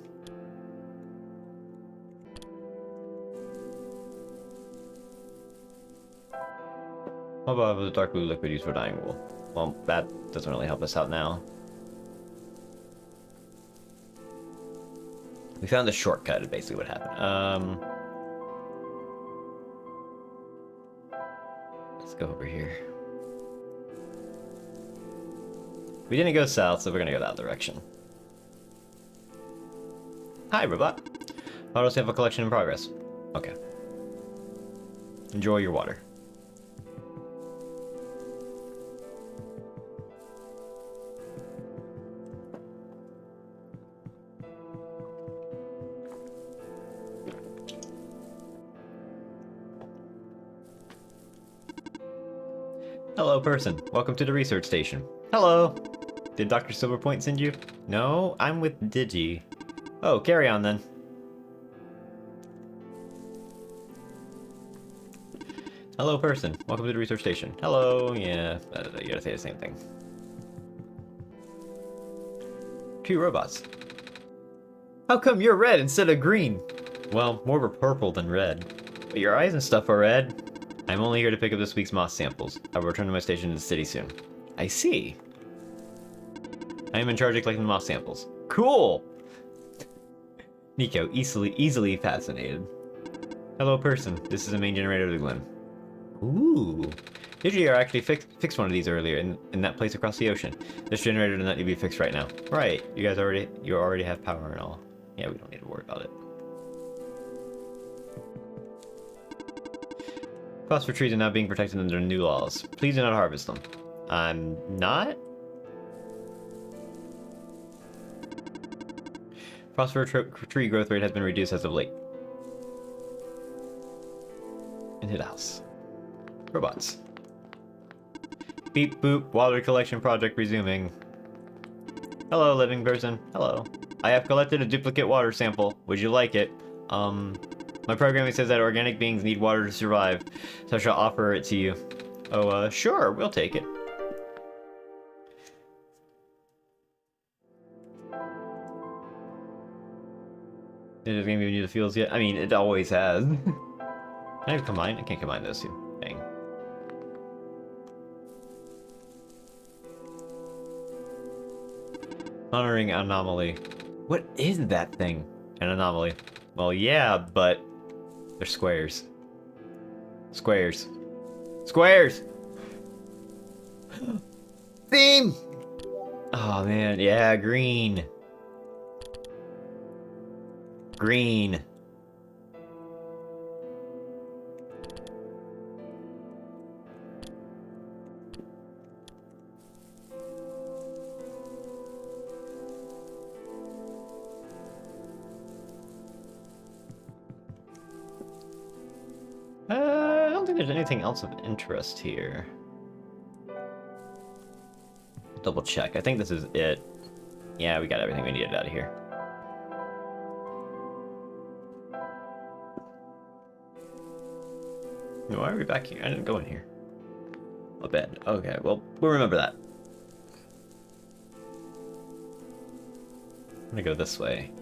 How about the dark blue liquid used for dyeing wool? Well, that doesn't really help us out now. We found the shortcut, is basically what happened. Let's go over here. We didn't go south, so we're gonna go that direction. Hi, robot. Auto sample collection in progress. Okay. Enjoy your water. Hello, person. Welcome to the research station. Hello! Did Dr. Silverpoint send you? No, I'm with Digi. Oh, carry on then. Hello, person. Welcome to the research station. Hello, yeah, you gotta say the same thing. 2 robots. How come you're red instead of green? Well, more of a purple than red. But your eyes and stuff are red. I'm only here to pick up this week's moss samples. I will return to my station in the city soon. I see. I am in charge of collecting the moss samples. Cool! Nico, easily fascinated. Hello, person. This is the main generator of the Glen. Ooh. Digi actually fixed one of these earlier in that place across the ocean. This generator does not need to be fixed right now. Right. You already have power and all. Yeah, we don't need to worry about it. Phosphor trees are now being protected under new laws. Please do not harvest them. I'm not? Phosphor tree growth rate has been reduced as of late. Into the house. Robots. Beep boop, water collection project resuming. Hello, living person. Hello. I have collected a duplicate water sample. Would you like it? My programming says that organic beings need water to survive, so I shall offer it to you. Oh, sure, we'll take it. It is gonna give you the feels yet? I mean, it always has. Can I combine? I can't combine those two. Dang. Honoring anomaly. What is that thing? An anomaly. Well, yeah, but they're squares. Squares. Squares! Theme! Oh man, yeah, green. Green. I don't think there's anything else of interest here. Double check. I think this is it. Yeah, we got everything we needed out of here. Why are we back here? I didn't go in here. A bed. Okay, well, we'll remember that. I'm gonna go this way.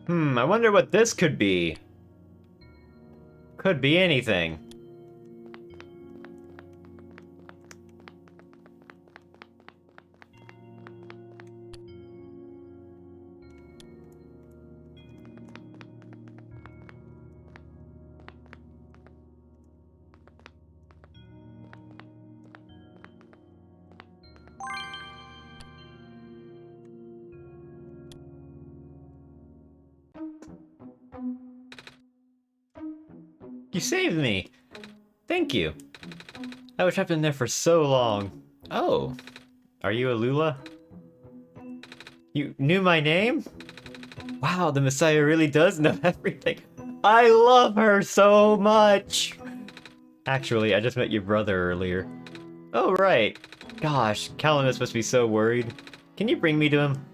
I wonder what this could be. Could be anything. You saved me! Thank you! I was trapped in there for so long. Oh. Are you a Lula? You knew my name? Wow, the Messiah really does know everything. I love her so much! Actually, I just met your brother earlier. Oh, right. Gosh, Calamus must be so worried. Can you bring me to him?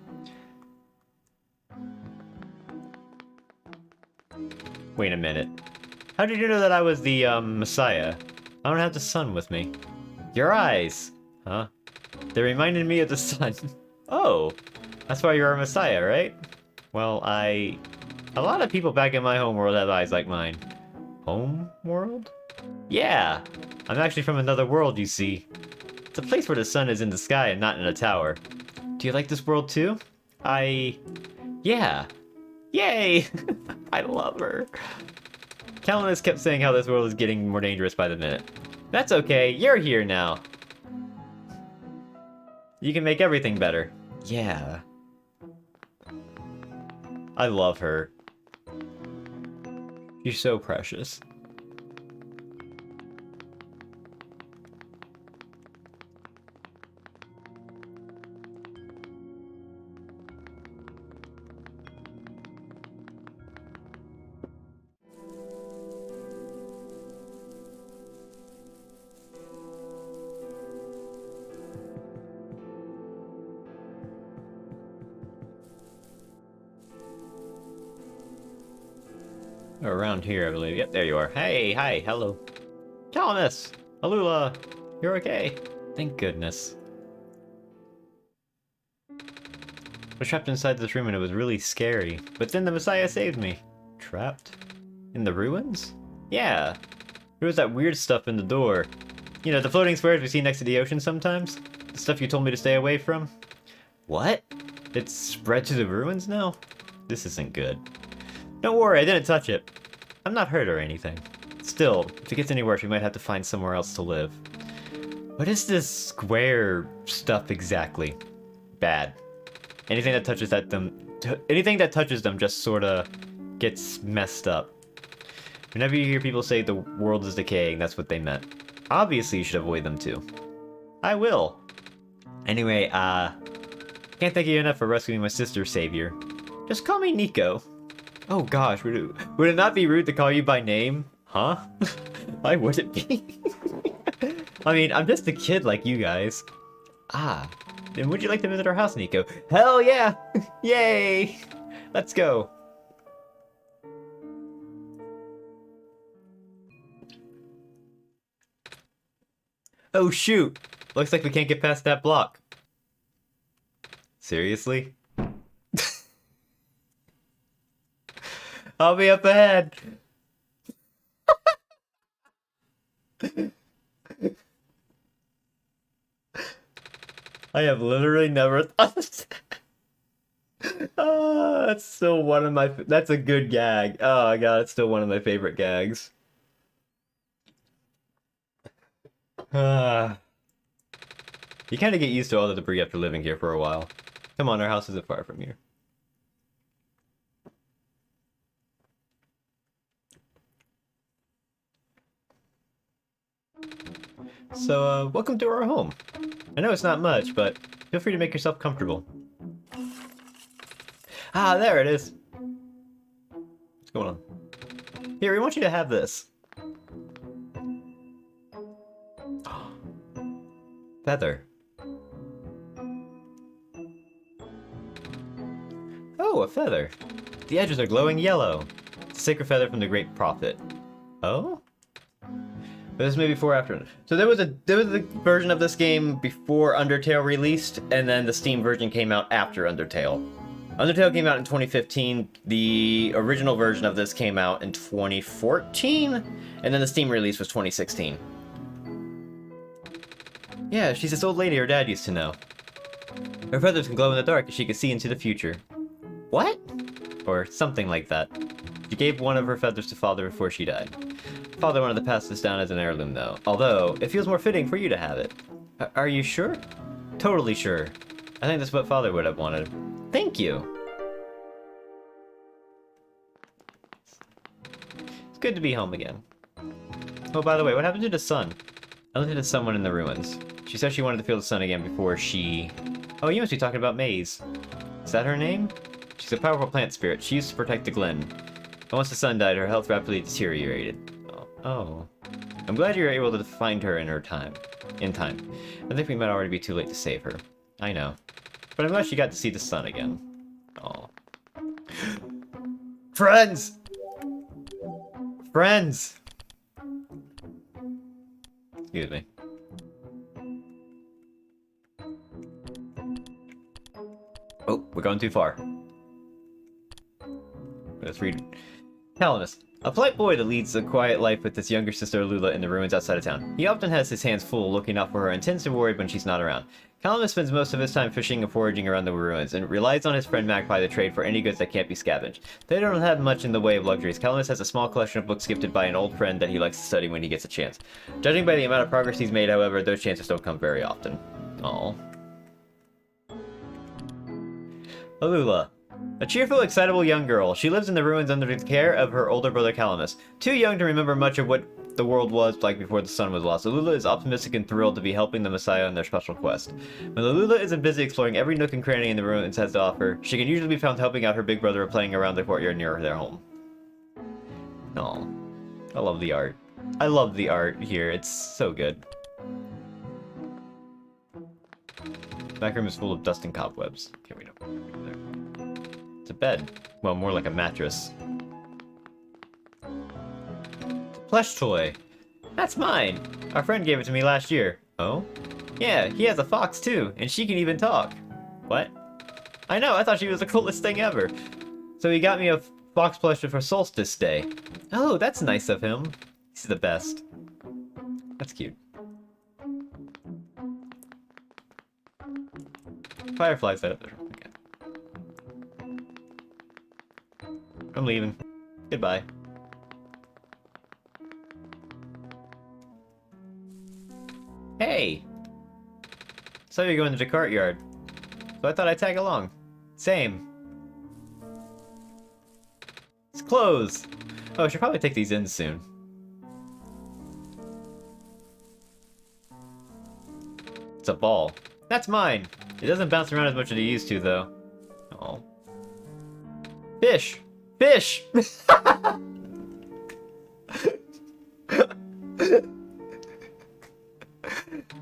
Wait a minute. How did you know that I was the, Messiah? I don't have the sun with me. Your eyes! Huh? They reminded me of the sun. Oh! That's why you're a Messiah, right? Well, A lot of people back in my homeworld have eyes like mine. Home world? Yeah! I'm actually from another world, you see. It's a place where the sun is in the sky and not in a tower. Do you like this world too? Yeah! Yay! I love her. Calamus kept saying how this world is getting more dangerous by the minute. That's okay, you're here now. You can make everything better. Yeah. I love her. She's so precious. Around here, I believe. Yep, there you are. Hey, hi, hello. Calamus! Alula! You're okay? Thank goodness. I was trapped inside this room and it was really scary. But then the Messiah saved me. Trapped? In the ruins? Yeah. There was that weird stuff in the door. You know, the floating squares we see next to the ocean sometimes? The stuff you told me to stay away from? What? It's spread to the ruins now? This isn't good. Don't worry, I didn't touch it. I'm not hurt or anything. Still, if it gets any worse, we might have to find somewhere else to live. What is this square stuff exactly? Bad. Anything that touches them just sorta gets messed up. Whenever you hear people say the world is decaying, that's what they meant. Obviously you should avoid them too. I will. Anyway, can't thank you enough for rescuing my sister, Savior. Just call me Nico. Oh gosh, would it not be rude to call you by name? Huh? Why would it be? I mean, I'm just a kid like you guys. Ah, then would you like to visit our house, Nico? Hell yeah! Yay! Let's go. Oh shoot! Looks like we can't get past that block. Seriously? I'll be up ahead. I have literally never thought of that. Oh, that's still one of my... That's a good gag. Oh my god, it's still one of my favorite gags. You kind of get used to all the debris after living here for a while. Come on, our house isn't far from here. So, welcome to our home. I know it's not much, but feel free to make yourself comfortable. Ah, there it is. What's going on? Here, we want you to have this. Feather. Oh, a feather. The edges are glowing yellow. It's a sacred feather from the Great Prophet. Oh? But this may be before or after. So there was a version of this game before Undertale released, and then the Steam version came out after Undertale. Undertale came out in 2015, the original version of this came out in 2014, and then the Steam release was 2016. Yeah, she's this old lady her dad used to know. Her feathers can glow in the dark and she can see into the future. What? Or something like that. She gave one of her feathers to Father before she died. Father wanted to pass this down as an heirloom though, although it feels more fitting for you to have it. Are you sure? Totally sure. I think that's what Father would have wanted. Thank you! It's good to be home again. Oh, by the way, what happened to the sun? I looked at someone in the ruins. She said she wanted to feel the sun again before she... Oh, you must be talking about Maze. Is that her name? She's a powerful plant spirit. She used to protect the glen. But once the sun died, her health rapidly deteriorated. Oh. I'm glad you were able to find her in time. I think we might already be too late to save her. I know. But I'm glad she got to see the sun again. Oh. Friends! Friends! Excuse me. Oh, we're going too far. Let's read. Calamus. A polite boy that leads a quiet life with his younger sister Lula in the ruins outside of town. He often has his hands full looking out for her and tends to worry when she's not around. Calamus spends most of his time fishing and foraging around the ruins, and relies on his friend Magpie to trade for any goods that can't be scavenged. They don't have much in the way of luxuries. Calamus has a small collection of books gifted by an old friend that he likes to study when he gets a chance. Judging by the amount of progress he's made, however, those chances don't come very often. Aww. Alula. A cheerful, excitable young girl. She lives in the ruins under the care of her older brother Calamus. Too young to remember much of what the world was like before the sun was lost, Alula is optimistic and thrilled to be helping the Messiah on their special quest. When Alula isn't busy exploring every nook and cranny in the ruins has to offer, she can usually be found helping out her big brother or playing around the courtyard near their home. Aw. I love the art. I love the art here. It's so good. The back room is full of dust and cobwebs. Okay, we don't go there. It's a bed. Well, more like a mattress. Plush toy. That's mine. Our friend gave it to me last year. Oh? Yeah, he has a fox too, and she can even talk. What? I know, I thought she was the coolest thing ever. So he got me a fox plush for Solstice Day. Oh, that's nice of him. He's the best. That's cute. Fireflies out there. Okay. I'm leaving. Goodbye. Hey! Saw you going to the courtyard, so I thought I'd tag along. Same. It's closed! Oh, I should probably take these in soon. It's a ball. That's mine! It doesn't bounce around as much as it used to, though. Oh. Fish! Fish!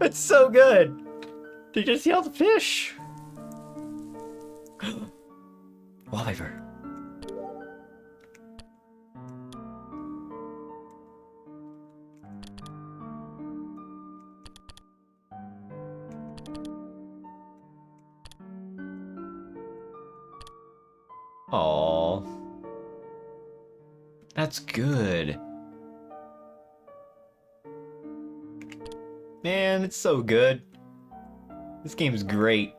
It's so good! Did you see all the fish? Wallpaper. Aww. That's good. Man, it's so good. This game's great.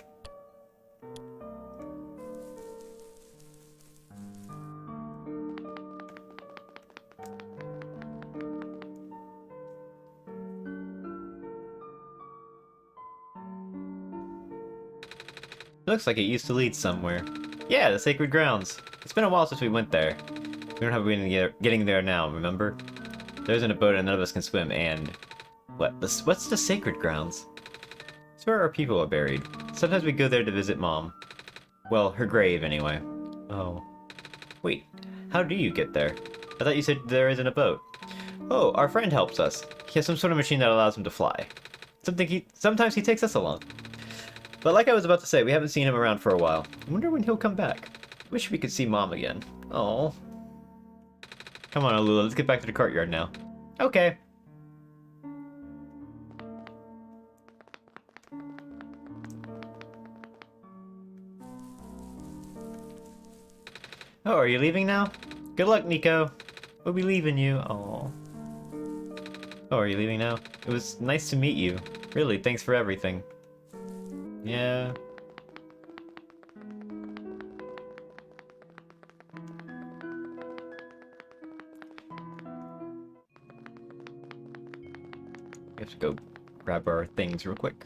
Looks like it used to lead somewhere. Yeah, the sacred grounds. It's been a while since we went there. We don't have a way to getting there now, remember? There isn't a boat and none of us can swim, and... What's the sacred grounds? It's where our people are buried. Sometimes we go there to visit Mom. Well, her grave, anyway. Oh. Wait, how do you get there? I thought you said there isn't a boat. Oh, our friend helps us. He has some sort of machine that allows him to fly. Sometimes he takes us along. But like I was about to say, we haven't seen him around for a while. I wonder when he'll come back. Wish we could see Mom again. Oh. Come on, Alula, let's get back to the courtyard now. Okay. Oh, are you leaving now? Good luck, Nico. We'll be leaving you. Oh. Oh, are you leaving now? It was nice to meet you. Really, thanks for everything. Yeah. We have to go grab our things real quick.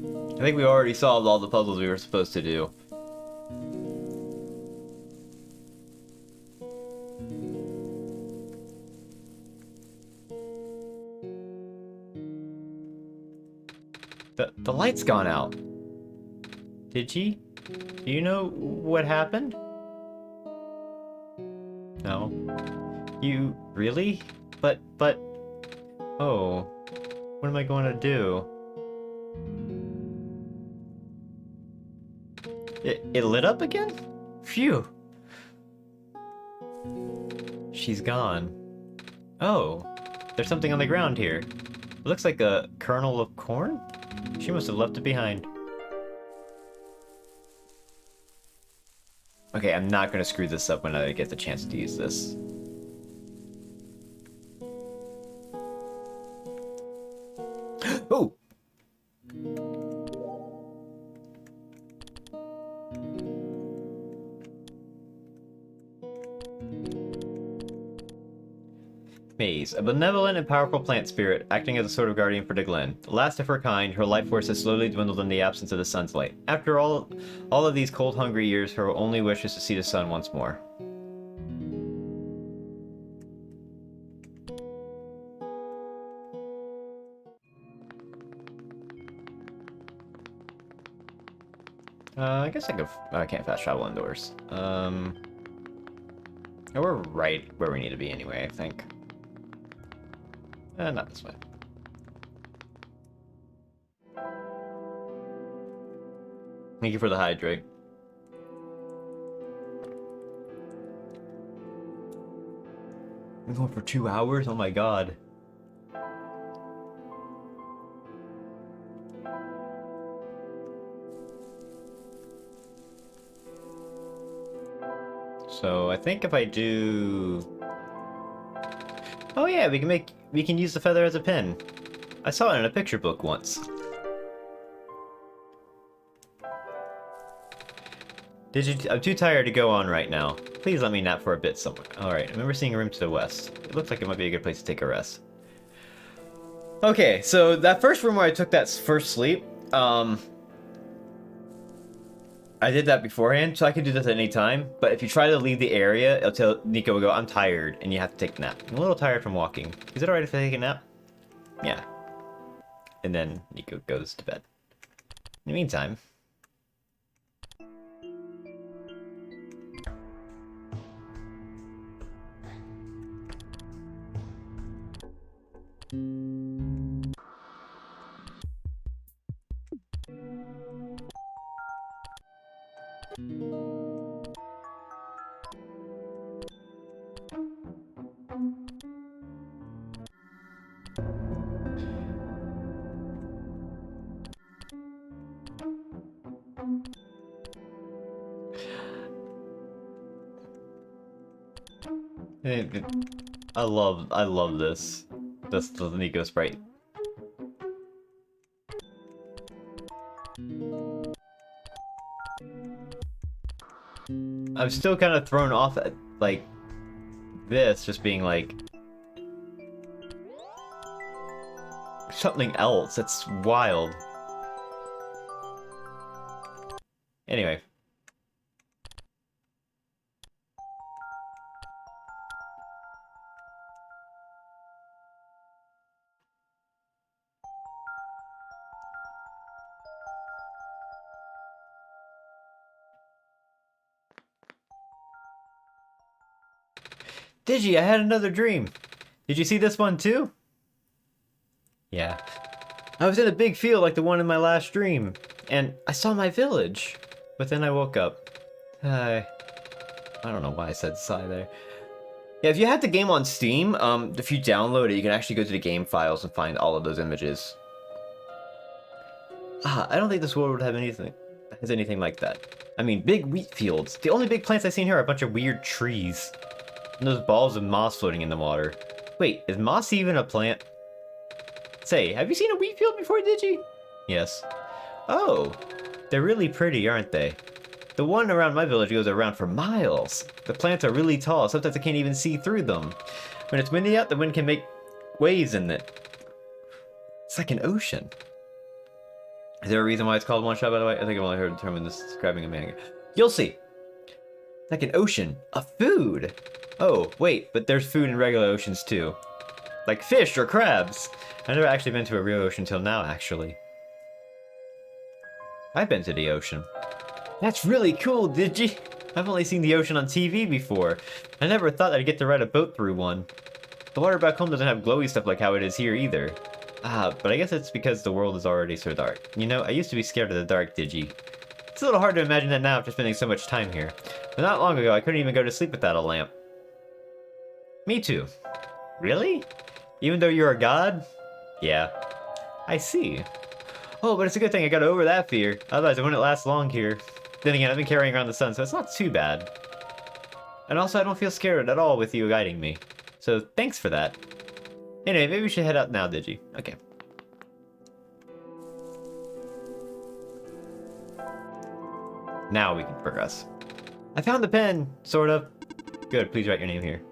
I think we already solved all the puzzles we were supposed to do. The light's gone out. Did she? Do you know what happened? No. You really? But oh. What am I going to do? It lit up again? Phew. She's gone. Oh. There's something on the ground here. It looks like a kernel of corn? She must have left it behind. Okay, I'm not gonna screw this up when I get the chance to use this. Oh! Maze, a benevolent and powerful plant spirit, acting as a sort of guardian for the glen. The last of her kind, her life force has slowly dwindled in the absence of the sun's light. After all of these cold, hungry years, her only wish is to see the sun once more. I guess I can't fast travel indoors. We're right where we need to be anyway, I think. Not this way. Thank you for the hydrate. I'm going for 2 hours? Oh my god. So I think if I do... Oh yeah, we can use the feather as a pen. I saw it in a picture book once. I'm too tired to go on right now. Please let me nap for a bit somewhere. Alright, I remember seeing a room to the west. It looks like it might be a good place to take a rest. Okay, so that first room where I took that first sleep, I did that beforehand, so I could do this at any time, but if you try to leave the area, it'll tell Nico will go, I'm tired, and you have to take a nap. I'm a little tired from walking. Is it alright if I take a nap? Yeah. and then Nico goes to bed. In the meantime... I love this. That's the Nico sprite. I'm still kind of thrown off at, like, this just being, like, something else. It's wild. Anyway. Digi, I had another dream. Did you see this one too? Yeah. I was in a big field like the one in my last dream, and I saw my village. But then I woke up. I don't know why I said sigh there. Yeah, if you have the game on Steam, if you download it, you can actually go to the game files and find all of those images. I don't think this world would have anything like that. I mean, big wheat fields. The only big plants I've seen here are a bunch of weird trees. And those balls of moss floating in the water. Wait, is moss even a plant? Say, have you seen a wheat field before, Digi? Yes. Oh, they're really pretty, aren't they? The one around my village goes around for miles. The plants are really tall, sometimes I can't even see through them. When it's windy out, the wind can make waves in it. It's like an ocean. Is there a reason why it's called OneShot, by the way? I think I've only heard the term when this is describing a manga. You'll see. Like an ocean of food. Oh, wait, but there's food in regular oceans too. Like fish or crabs. I've never actually been to a real ocean till now, actually. I've been to the ocean. That's really cool, Digi. I've only seen the ocean on TV before. I never thought I'd get to ride a boat through one. The water back home doesn't have glowy stuff like how it is here either. But I guess it's because the world is already so dark. You know, I used to be scared of the dark, Digi. It's a little hard to imagine that now after spending so much time here. But not long ago, I couldn't even go to sleep without a lamp. Me too. Really? Even though you're a god? Yeah. I see. Oh, but it's a good thing I got over that fear. Otherwise, I wouldn't last long here. Then again, I've been carrying around the sun, so it's not too bad. And also, I don't feel scared at all with you guiding me. So, thanks for that. Anyway, maybe we should head out now, Digi. Okay. Now we can progress. I found the pen, sort of. Good, please write your name here.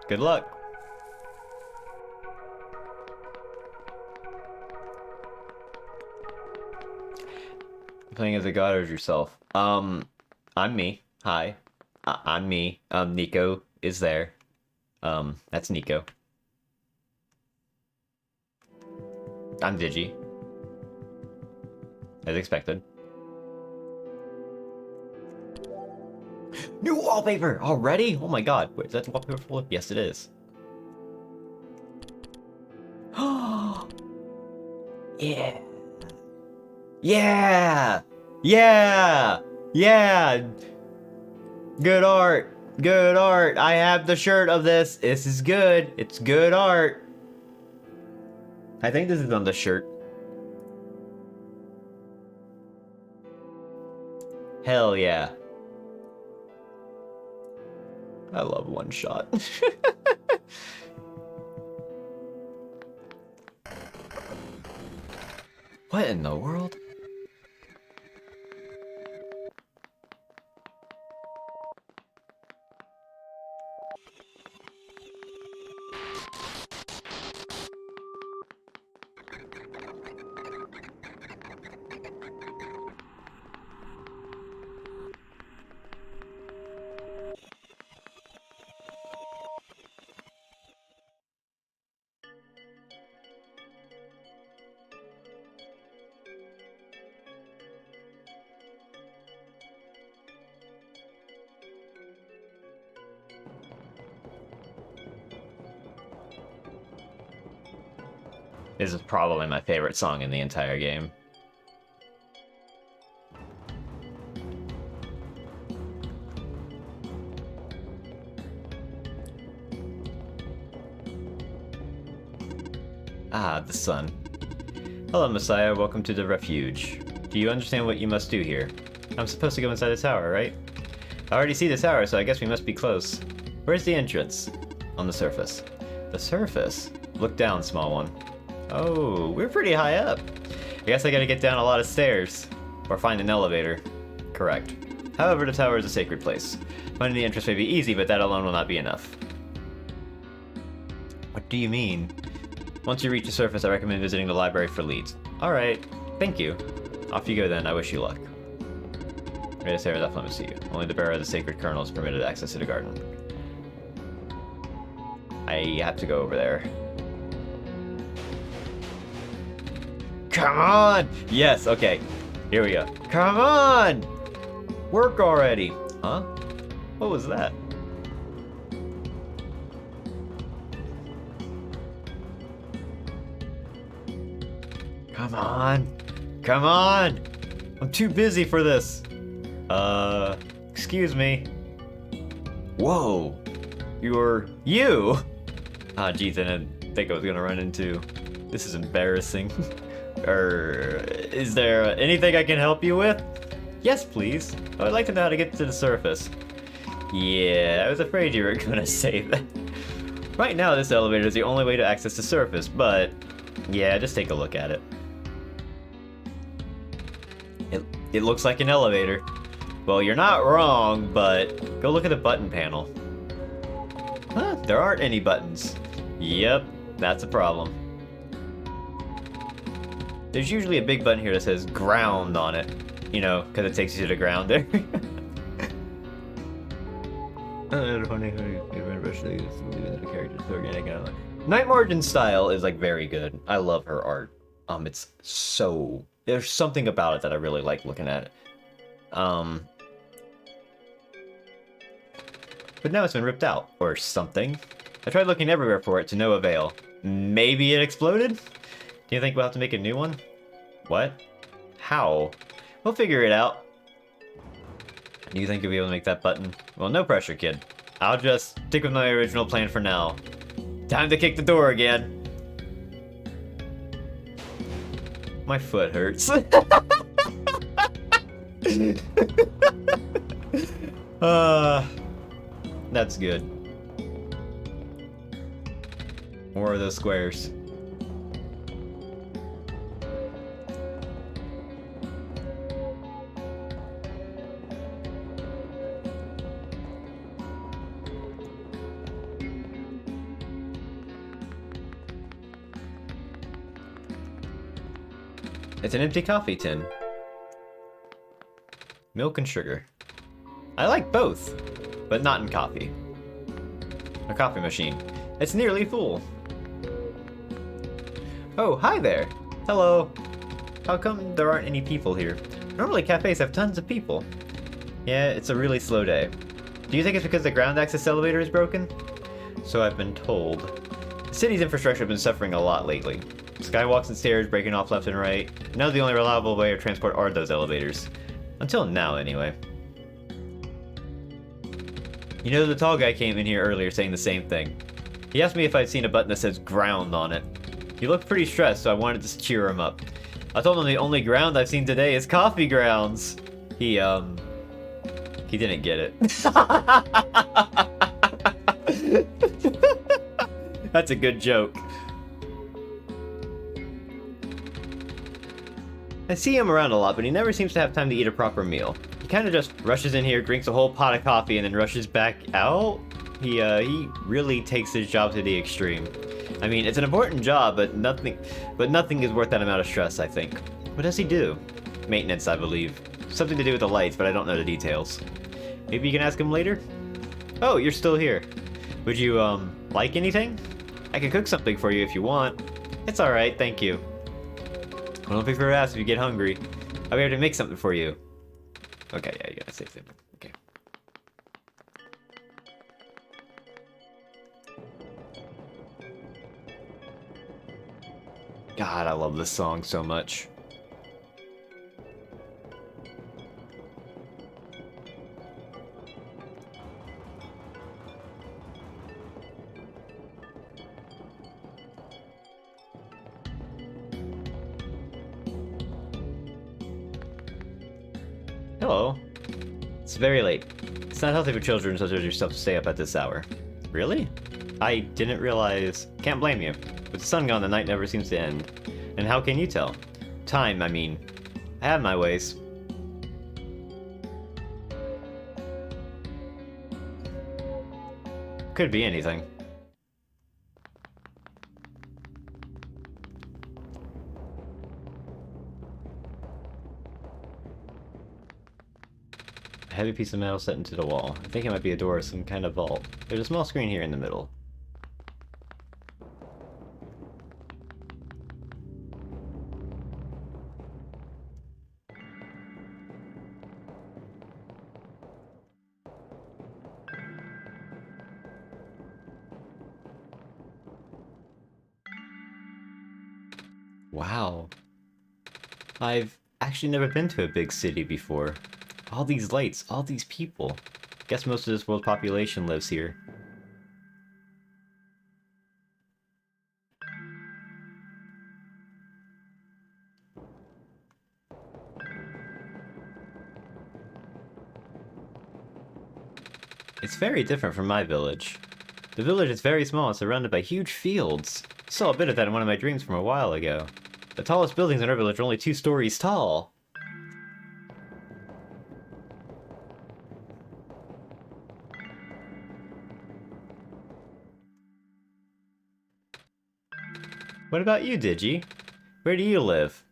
Good luck. Playing as a god or as yourself? I'm me. Hi. I'm me. Nico is there. That's Nico. I'm Digi. As expected. New wallpaper! Already? Oh my god. Wait, is that the wallpaper full? Yes, it is. Yeah. Yeah! Yeah! Yeah! Good art! Good art! I have the shirt of this. This is good. It's good art. I think this is on the shirt. Hell yeah. I love OneShot. What in the world? This is probably my favorite song in the entire game. Ah, the sun. Hello, Messiah. Welcome to the refuge. Do you understand what you must do here? I'm supposed to go inside the tower, right? I already see the tower, so I guess we must be close. Where's the entrance? On the surface. The surface? Look down, small one. Oh, we're pretty high up. I guess I gotta get down a lot of stairs. Or find an elevator. Correct. However, the tower is a sacred place. Finding the entrance may be easy, but that alone will not be enough. What do you mean? Once you reach the surface, I recommend visiting the library for leads. Alright, thank you. Off you go then, I wish you luck. Ready to say that promise to you. Only the bearer of the sacred kernel is permitted access to the garden. I have to go over there. Come on! Yes, okay. Here we go. Come on! Work already! Huh? What was that? Come on! Come on! I'm too busy for this! Excuse me. Whoa! You? Ah, geez, I didn't think I was gonna run into. This is embarrassing. Is there anything I can help you with? Yes, please. I would like to know how to get to the surface. Yeah, I was afraid you were gonna say that. Right now, this elevator is the only way to access the surface, but yeah, just take a look at it. It looks like an elevator. Well, you're not wrong, but go look at the button panel. Huh, there aren't any buttons. Yep, that's a problem. There's usually a big button here that says ground on it. You know, because it takes you to the ground there. Night Margin's style is like very good. I love her art. It's so... There's something about it that I really like looking at. But now it's been ripped out, or something. I tried looking everywhere for it to no avail. Maybe it exploded? Do you think we'll have to make a new one? What? How? We'll figure it out. Do you think you'll be able to make that button? Well, no pressure, kid. I'll just stick with my original plan for now. Time to kick the door again. My foot hurts. That's good. More of those squares. It's an empty coffee tin. Milk and sugar. I like both, but not in coffee. A coffee machine. It's nearly full. Oh, hi there. Hello. How come there aren't any people here? Normally cafes have tons of people. Yeah, it's a really slow day. Do you think it's because the ground access elevator is broken? So I've been told. The city's infrastructure has been suffering a lot lately. Skywalks and stairs breaking off left and right. Now the only reliable way of transport are those elevators. Until now, anyway. You know, the tall guy came in here earlier saying the same thing. He asked me if I'd seen a button that says ground on it. He looked pretty stressed, so I wanted to cheer him up. I told him the only ground I've seen today is coffee grounds. He didn't get it. That's a good joke. I see him around a lot, but he never seems to have time to eat a proper meal. He kind of just rushes in here, drinks a whole pot of coffee, and then rushes back out. He really takes his job to the extreme. I mean, it's an important job, but nothing is worth that amount of stress, I think. What does he do? Maintenance, I believe. Something to do with the lights, but I don't know the details. Maybe you can ask him later? Oh, you're still here. Would you, like anything? I can cook something for you if you want. It's alright, thank you. Don't be afraid to ask if you get hungry. I'll be able to make something for you. Okay, yeah, you gotta say something. Okay. God, I love this song so much. Hello. It's very late. It's not healthy for children such as yourself to stay up at this hour. Really? I didn't realize... Can't blame you. With the sun gone, the night never seems to end. And how can you tell? Time, I mean. I have my ways. Could be anything. A heavy piece of metal set into the wall. I think it might be a door or some kind of vault. There's a small screen here in the middle. Wow. I've actually never been to a big city before. All these lights, all these people. Guess most of this world's population lives here. It's very different from my village. The village is very small and surrounded by huge fields. I saw a bit of that in one of my dreams from a while ago. The tallest buildings in our village are only 2 stories tall. What about you, Digi? Where do you live?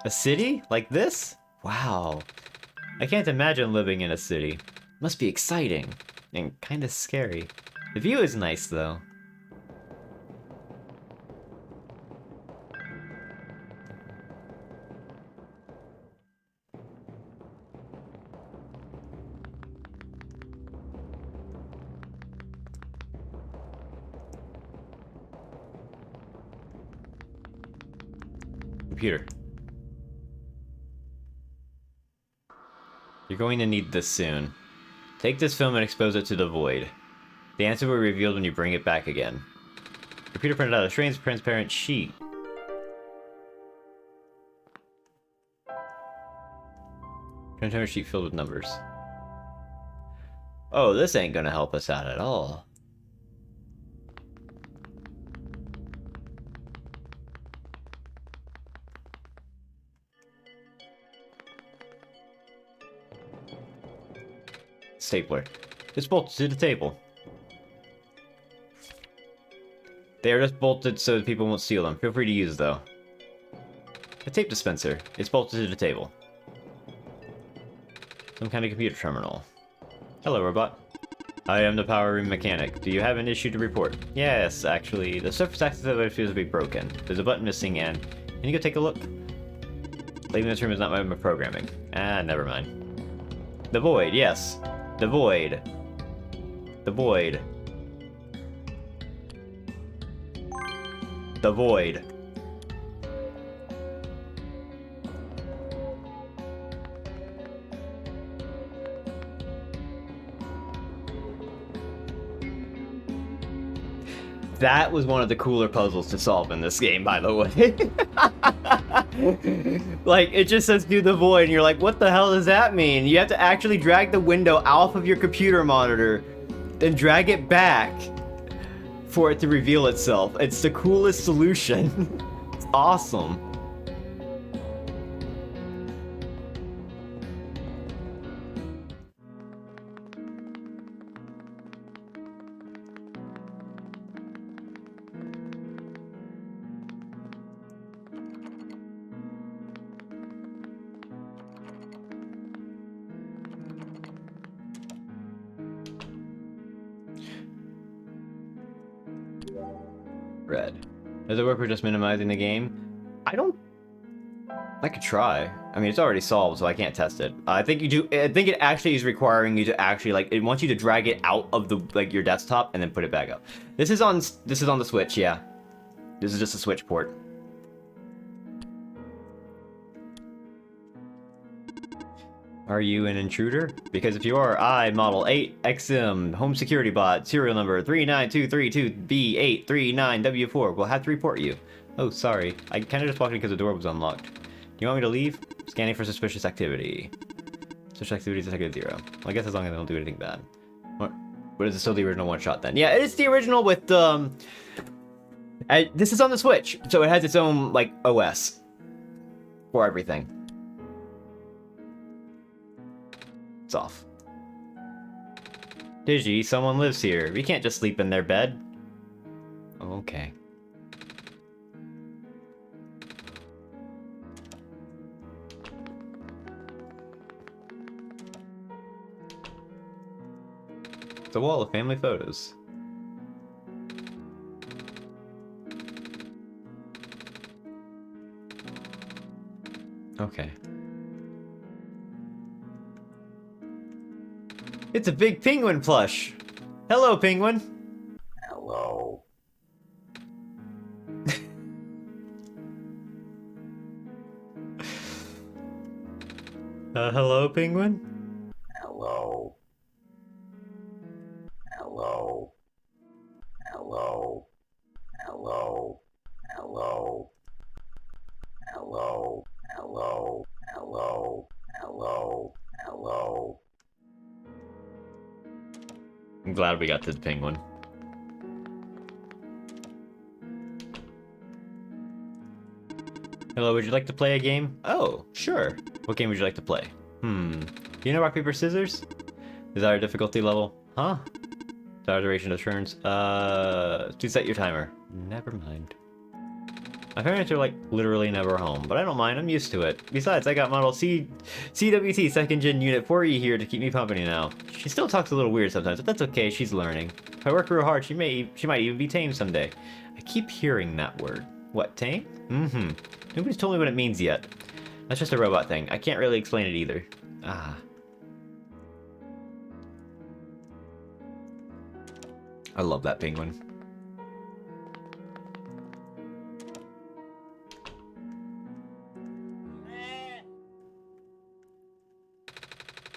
A city? Like this? Wow. I can't imagine living in a city. Must be exciting. And kinda scary. The view is nice, though. Computer. You're going to need this soon. Take this film and expose it to the void. The answer will be revealed when you bring it back again. Computer printed out a strange transparent sheet. Transparent sheet filled with numbers. Oh, this ain't gonna help us out at all. Stapler. Just bolted to the table. They are just bolted so people won't steal them. Feel free to use, though. A tape dispenser. It's bolted to the table. Some kind of computer terminal. Hello, robot. I am the power room mechanic. Do you have an issue to report? Yes, actually. The surface access elevator appears to be broken. There's a button missing and... Can you go take a look? Leaving this room is not my programming. Ah, never mind. The void, yes. The void. The void. The void. That was one of the cooler puzzles to solve in this game, by the way. Like, it just says do the void, and you're like, what the hell does that mean? You have to actually drag the window off of your computer monitor, then drag it back for it to reveal itself. It's the coolest solution. It's awesome. Red. Does it work for just minimizing the game? I don't I could try. I mean, it's already solved, so I can't test it. I think you do. I think it actually is requiring you to actually like. It wants you to drag it out of the like your desktop and then put it back up. This is on the Switch. Yeah, this is just a Switch port. Are you an intruder? Because if you are, I, Model 8XM, Home Security Bot, serial number 39232B839W4, will have to report you. Oh, sorry. I kind of just walked in because the door was unlocked. Do you want me to leave? Scanning for suspicious activity. Suspicious activity detected 0. Well, I guess as long as I don't do anything bad. What is it still the original one-shot then? Yeah, it is the original with, this is on the Switch, so it has its own, like, OS. For everything. It's off. Digi, someone lives here. We can't just sleep in their bed. Okay. It's a wall of family photos. Okay. It's a big penguin plush. Hello, penguin. Hello. Hello, penguin? Hello. Hello. Hello. Hello. Hello. Hello. Hello. Hello. Hello. Hello. I'm glad we got to the penguin. Hello, would you like to play a game? Oh, sure. What game would you like to play? Do you know rock, paper, scissors? Desired difficulty level? Huh? Desired duration of turns? To set your timer. Never mind. My parents are like literally never home, but I don't mind, I'm used to it. Besides, I got model CWT 2nd Gen Unit 4E here to keep me company now. She still talks a little weird sometimes, but that's okay, she's learning. If I work real hard, she might even be tame someday. I keep hearing that word. What, tame? Nobody's told me what it means yet. That's just a robot thing. I can't really explain it either. Ah. I love that penguin.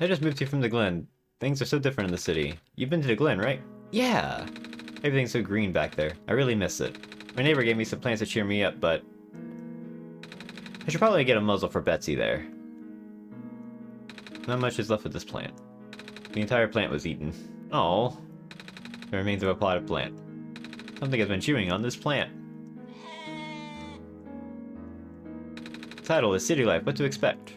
I just moved here from the Glen. Things are so different in the city. You've been to the Glen, right? Yeah! Everything's so green back there. I really miss it. My neighbor gave me some plants to cheer me up, but... I should probably get a muzzle for Betsy there. Not much is left of this plant. The entire plant was eaten. Oh, the remains of a potted plant. Something has been chewing on this plant. Title is City Life, What to Expect.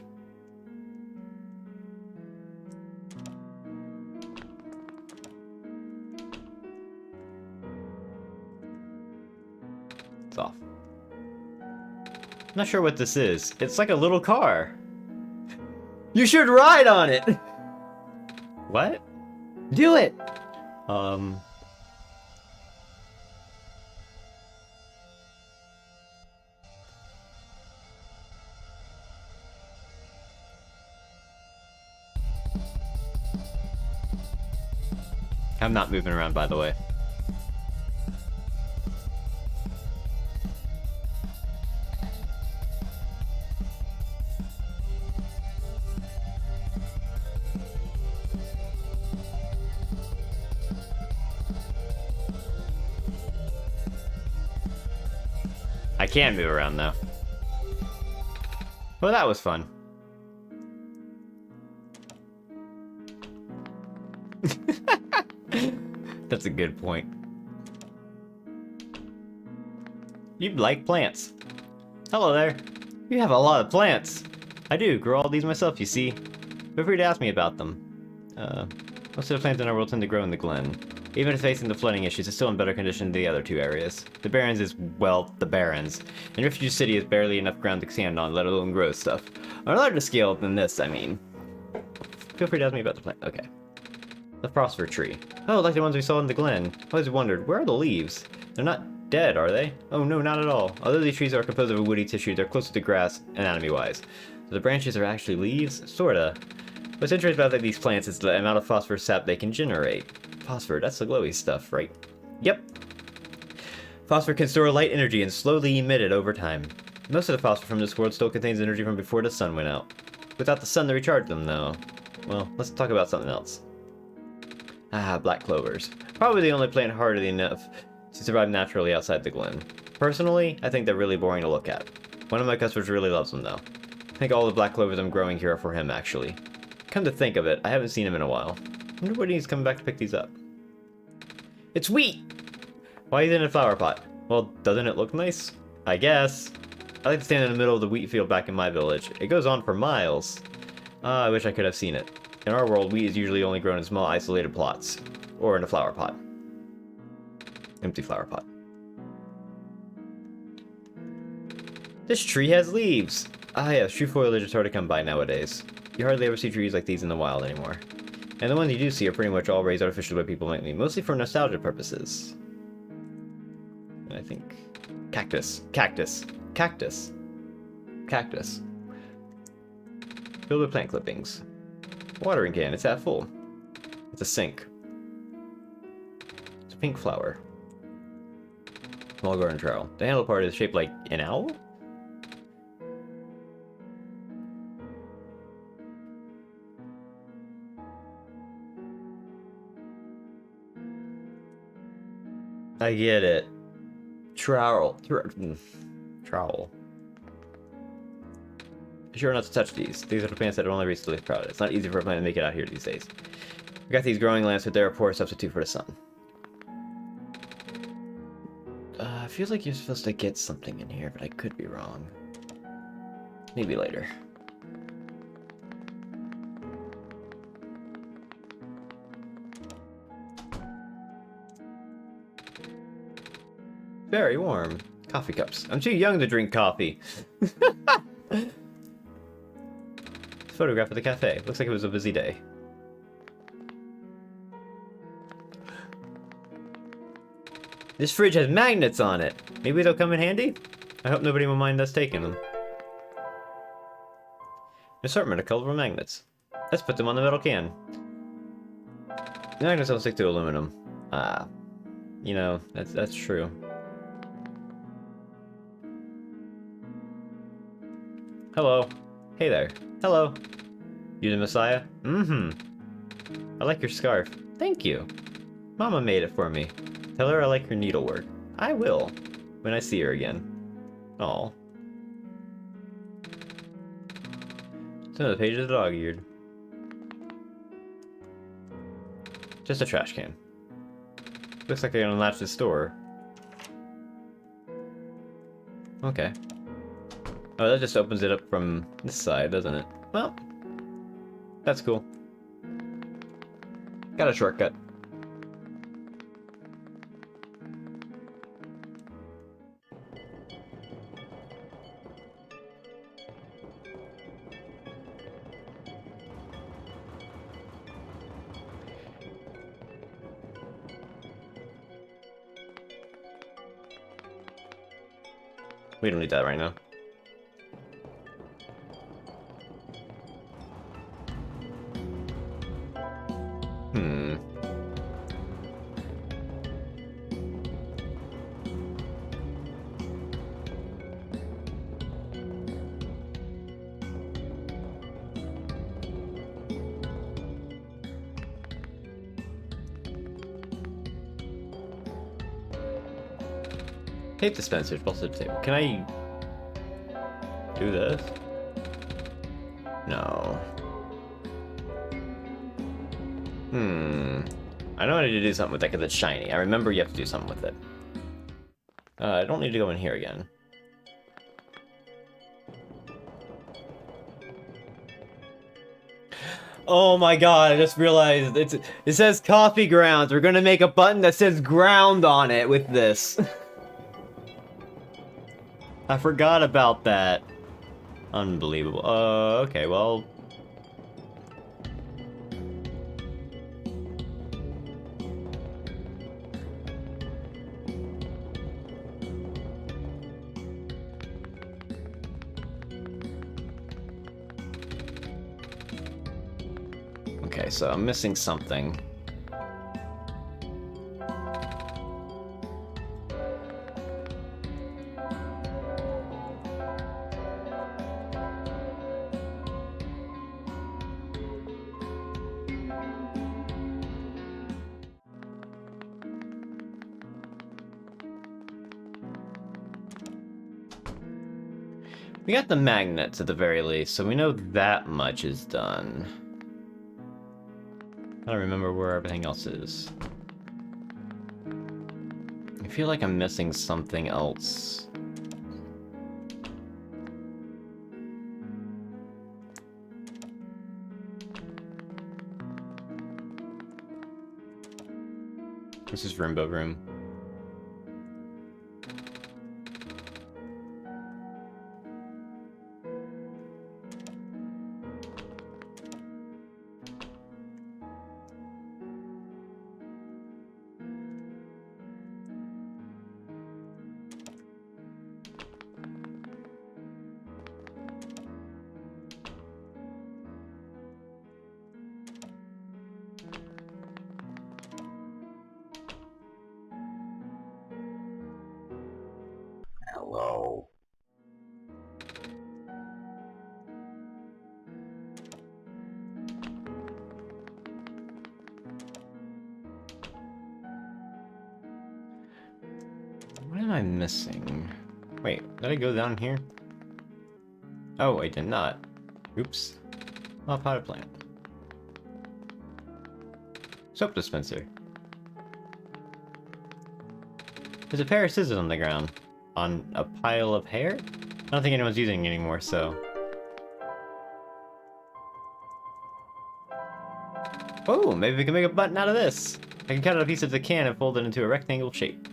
It's off. I'm not sure what this is. It's like a little car. You should ride on it! What? Do it! I'm not moving around, by the way. I can move around, though. Well, that was fun. That's a good point. You like plants. Hello there. You have a lot of plants. I do, grow all these myself, you see. Feel free to ask me about them. Most of the plants in our world tend to grow in the Glen. Even if facing the flooding issues, it's still in better condition than the other two areas. The Barrens is, well, the Barrens. And Refugee City has barely enough ground to stand on, let alone grow stuff. On a larger scale than this, I mean. Feel free to ask me about the plant. Okay. The phosphor tree. Oh, like the ones we saw in the Glen. I always wondered, where are the leaves? They're not dead, are they? Oh no, not at all. Although these trees are composed of a woody tissue, they're closer to grass anatomy-wise. So the branches are actually leaves? Sorta. What's interesting about these plants is the amount of phosphorus sap they can generate. Phosphor, that's the glowy stuff, right? Yep. Phosphor can store light energy and slowly emit it over time. Most of the phosphor from this world still contains energy from before the sun went out. Without the sun to recharge them, though. Well, let's talk about something else. Ah, black clovers. Probably the only plant hardy enough to survive naturally outside the glen. Personally, I think they're really boring to look at. One of my customers really loves them, though. I think all the black clovers I'm growing here are for him, actually. Come to think of it, I haven't seen him in a while. I wonder when he's coming back to pick these up. It's wheat! Why is it in a flower pot? Well, doesn't it look nice? I guess. I like to stand in the middle of the wheat field back in my village. It goes on for miles. Ah, I wish I could have seen it. In our world, wheat is usually only grown in small, isolated plots. Or in a flower pot. Empty flower pot. This tree has leaves! Ah yes, true foliage is hard to come by nowadays. You hardly ever see trees like these in the wild anymore. And the ones you do see are pretty much all raised artificially by people like me, mostly for nostalgia purposes. And I think... Cactus. Cactus. Cactus. Cactus. Filled with plant clippings. Watering can, it's half full. It's a sink. It's a pink flower. Small garden trowel. The handle part is shaped like an owl? I get it. Trowel. Trowel. Be sure not to touch these. These are the plants that are only recently sprouted. It's not easy for a plant to make it out here these days. We got these growing lamps, but they're a poor substitute for the sun. It feels like you're supposed to get something in here, but I could be wrong. Maybe later. Very warm. Coffee cups. I'm too young to drink coffee. Photograph of the cafe. Looks like it was a busy day. This fridge has magnets on it. Maybe they'll come in handy? I hope nobody will mind us taking them. An assortment of colorful magnets. Let's put them on the metal can. The magnets don't stick to aluminum. Ah. You know, that's true. Hello. Hey there. Hello. You the Messiah? Mm-hmm. I like your scarf. Thank you. Mama made it for me. Tell her I like her needlework. I will. When I see her again. Aw. Some of the pages are dog-eared. Just a trash can. Looks like they unlatched the store. Okay. Oh, that just opens it up from this side, doesn't it? Well, that's cool. Got a shortcut. We don't need that right now. Tape dispensers, busted tape. Can I do this? No. I know I need to do something with that because it's shiny. I remember you have to do something with it. I don't need to go in here again. Oh my god, I just realized it says coffee grounds. We're gonna make a button that says ground on it with this. I forgot about that. Unbelievable. Okay, well. Okay, so I'm missing something. We got the magnets at the very least, so we know that much is done. I don't remember where everything else is. I feel like I'm missing something else. This is Rainbow Room. Hello. What am I missing? Wait, did I go down here? Oh, I did not. Oops. Oh, potted plant. Soap dispenser. There's a pair of scissors on the ground. On a pile of hair? I don't think anyone's using it anymore, so... Oh, maybe we can make a button out of this! I can cut out a piece of the can and fold it into a rectangle shape.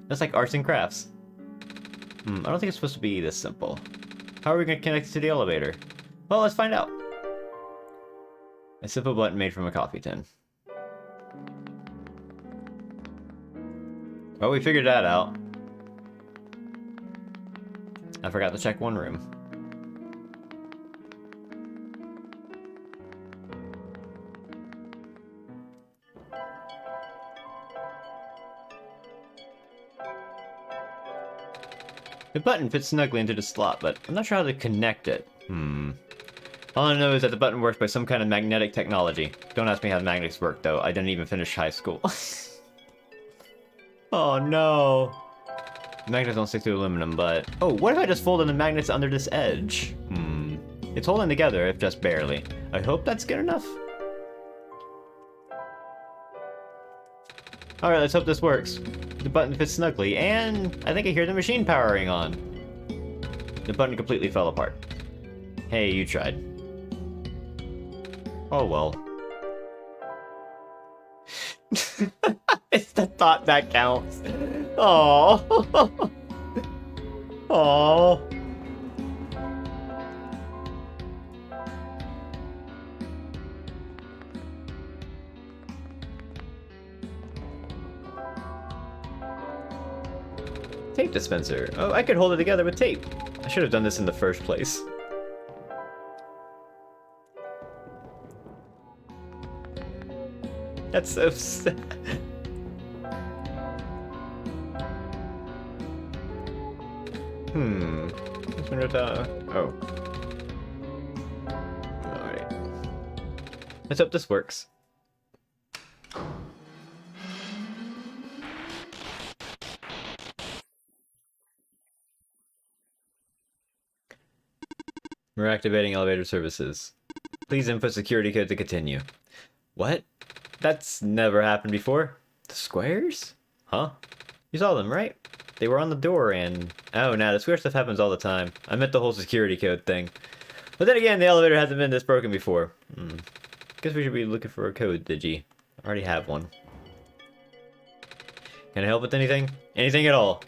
That's like arts and crafts. I don't think it's supposed to be this simple. How are we going to connect it to the elevator? Well, let's find out. A simple button made from a coffee tin. Well, we figured that out. I forgot to check one room. The button fits snugly into the slot, but I'm not sure how to connect it. All I know is that the button works by some kind of magnetic technology. Don't ask me how magnets work, though. I didn't even finish high school. Oh no. Magnets don't stick to aluminum, but... Oh, what if I just folded the magnets under this edge? It's holding together, if just barely. I hope that's good enough. Alright, let's hope this works. The button fits snugly, and I think I hear the machine powering on. The button completely fell apart. Hey, you tried. Oh well. It's the thought that counts. Oh. Oh. Tape dispenser. Oh, I could hold it together with tape. I should have done this in the first place. That's so sad. Oh. Alright. Let's hope this works. We're activating elevator services. Please input security code to continue. What? That's never happened before. The squares? Huh? You saw them, right? They were on the door and... Oh, nah, the square stuff happens all the time. I meant the whole security code thing. But then again, the elevator hasn't been this broken before. Guess we should be looking for a code, Digi. I already have one. Can I help with anything? Anything at all?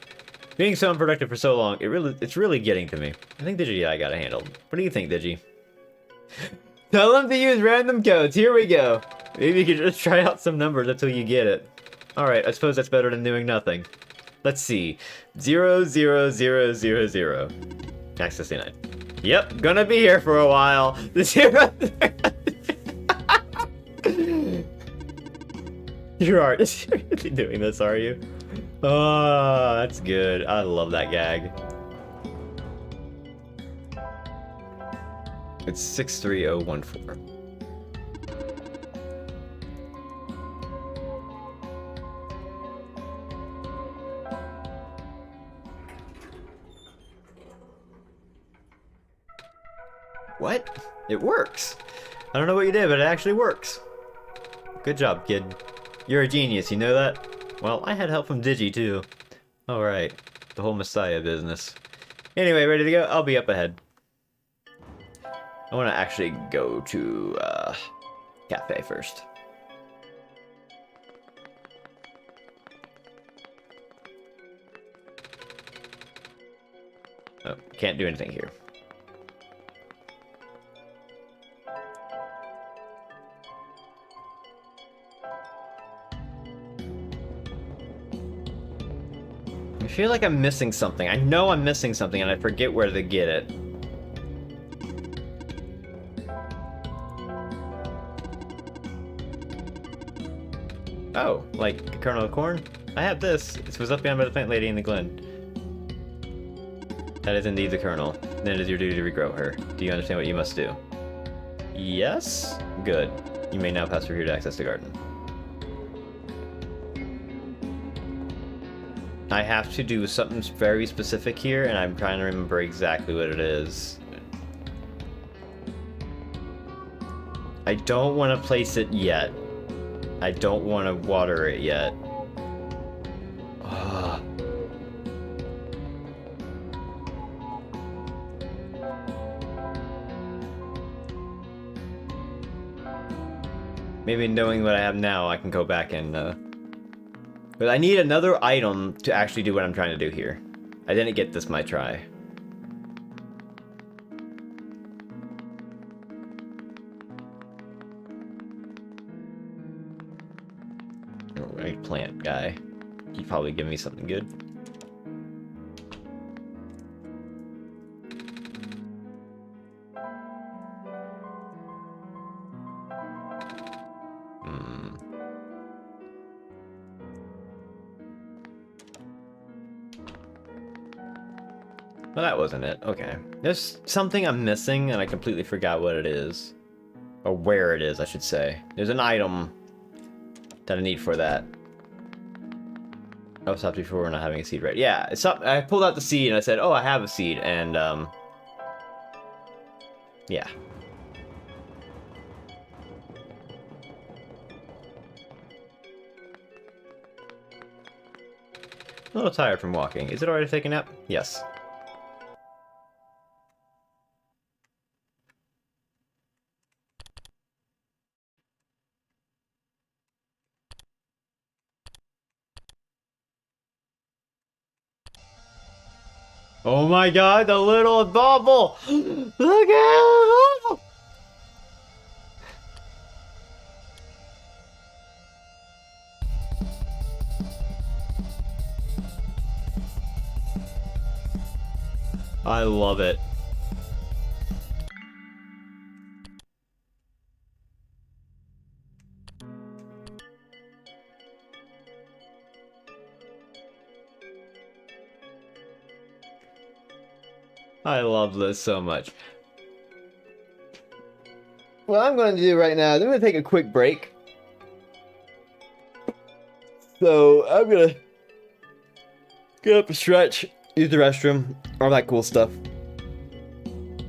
Being so unproductive for so long, it's really getting to me. I think Digi I got it handled. What do you think, Digi? Tell them to use random codes. Here we go. Maybe you could just try out some numbers until you get it. Alright, I suppose that's better than doing nothing. Let's see. 00000. Max 69. Yep, gonna be here for a while. The 0. You are seriously doing this, are you? Oh, that's good. I love that gag. It's 63014. What? It works. I don't know what you did, but it actually works. Good job, kid. You're a genius, you know that? Well, I had help from Digi, too. Alright. The whole Messiah business. Anyway, ready to go? I'll be up ahead. I want to actually go to, cafe first. Oh, can't do anything here. I feel like I'm missing something. I know I'm missing something and I forget where to get it. Oh, like a kernel of corn? I have this. This was up beyond by the plant lady in the glen. That is indeed the kernel. Then it is your duty to regrow her. Do you understand what you must do? Yes? Good. You may now pass through here to access the garden. I have to do something very specific here, and I'm trying to remember exactly what it is. I don't want to place it yet. I don't want to water it yet. Ugh. Maybe knowing what I have now, I can go back and, But I need another item to actually do what I'm trying to do here. I didn't get this my try. Oh, plant guy. He'd probably give me something good. Well, that wasn't it. Okay. There's something I'm missing, and I completely forgot what it is. Or where it is, I should say. There's an item that I need for that. I was stopped before not having a seed right. Yeah, it's up, I pulled out the seed, and I said, oh, I have a seed, and, yeah. A little tired from walking. Is it alright to take a nap? Yes. Oh my god, the little bubble! Look at the bubble! I love it. I love this so much. What I'm going to do right now is I'm going to take a quick break. So I'm going to get up and stretch, use the restroom, all that cool stuff.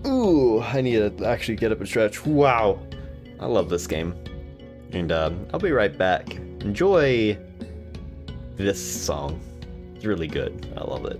Ooh, I need to actually get up and stretch. Wow. I love this game. And I'll be right back. Enjoy this song. It's really good. I love it.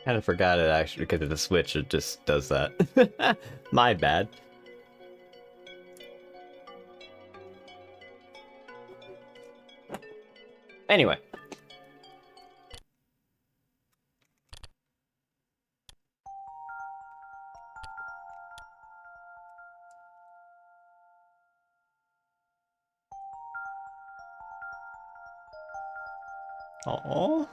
Kind of forgot it actually because of the Switch. It just does that. My bad. Anyway. Aww.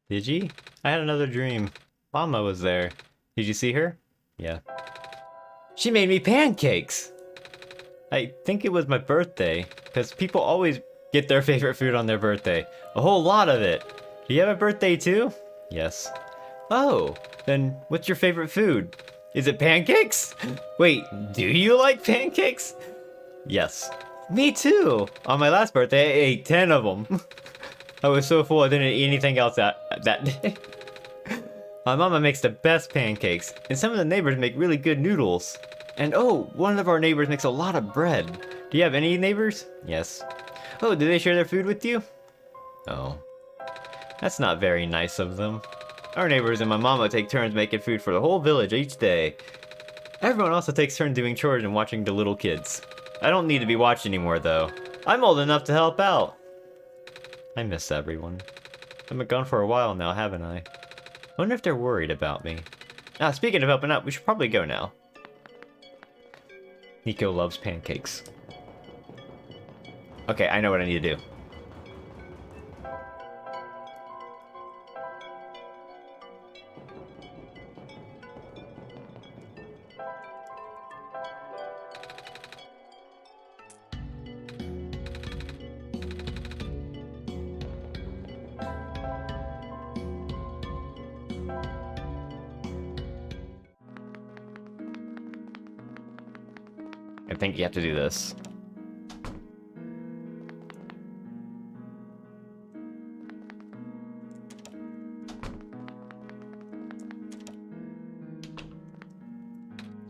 Did you? I had another dream. Mama was there. Did you see her? Yeah. She made me pancakes! I think it was my birthday, because people always get their favorite food on their birthday. A whole lot of it. Do you have a birthday too? Yes. Oh, then what's your favorite food? Is it pancakes? Wait, do you like pancakes? Yes. Me too! On my last birthday, I ate 10 of them. I was so full I didn't eat anything else that day. My mama makes the best pancakes, and some of the neighbors make really good noodles. And oh, one of our neighbors makes a lot of bread. Do you have any neighbors? Yes. Oh, do they share their food with you? Oh. That's not very nice of them. Our neighbors and my mama take turns making food for the whole village each day. Everyone also takes turns doing chores and watching the little kids. I don't need to be watched anymore though. I'm old enough to help out. I miss everyone. I've been gone for a while now, haven't I? Wonder if they're worried about me. Ah, speaking of helping out, we should probably go now. Nico loves pancakes. Okay, I know what I need to do. I think you have to do this.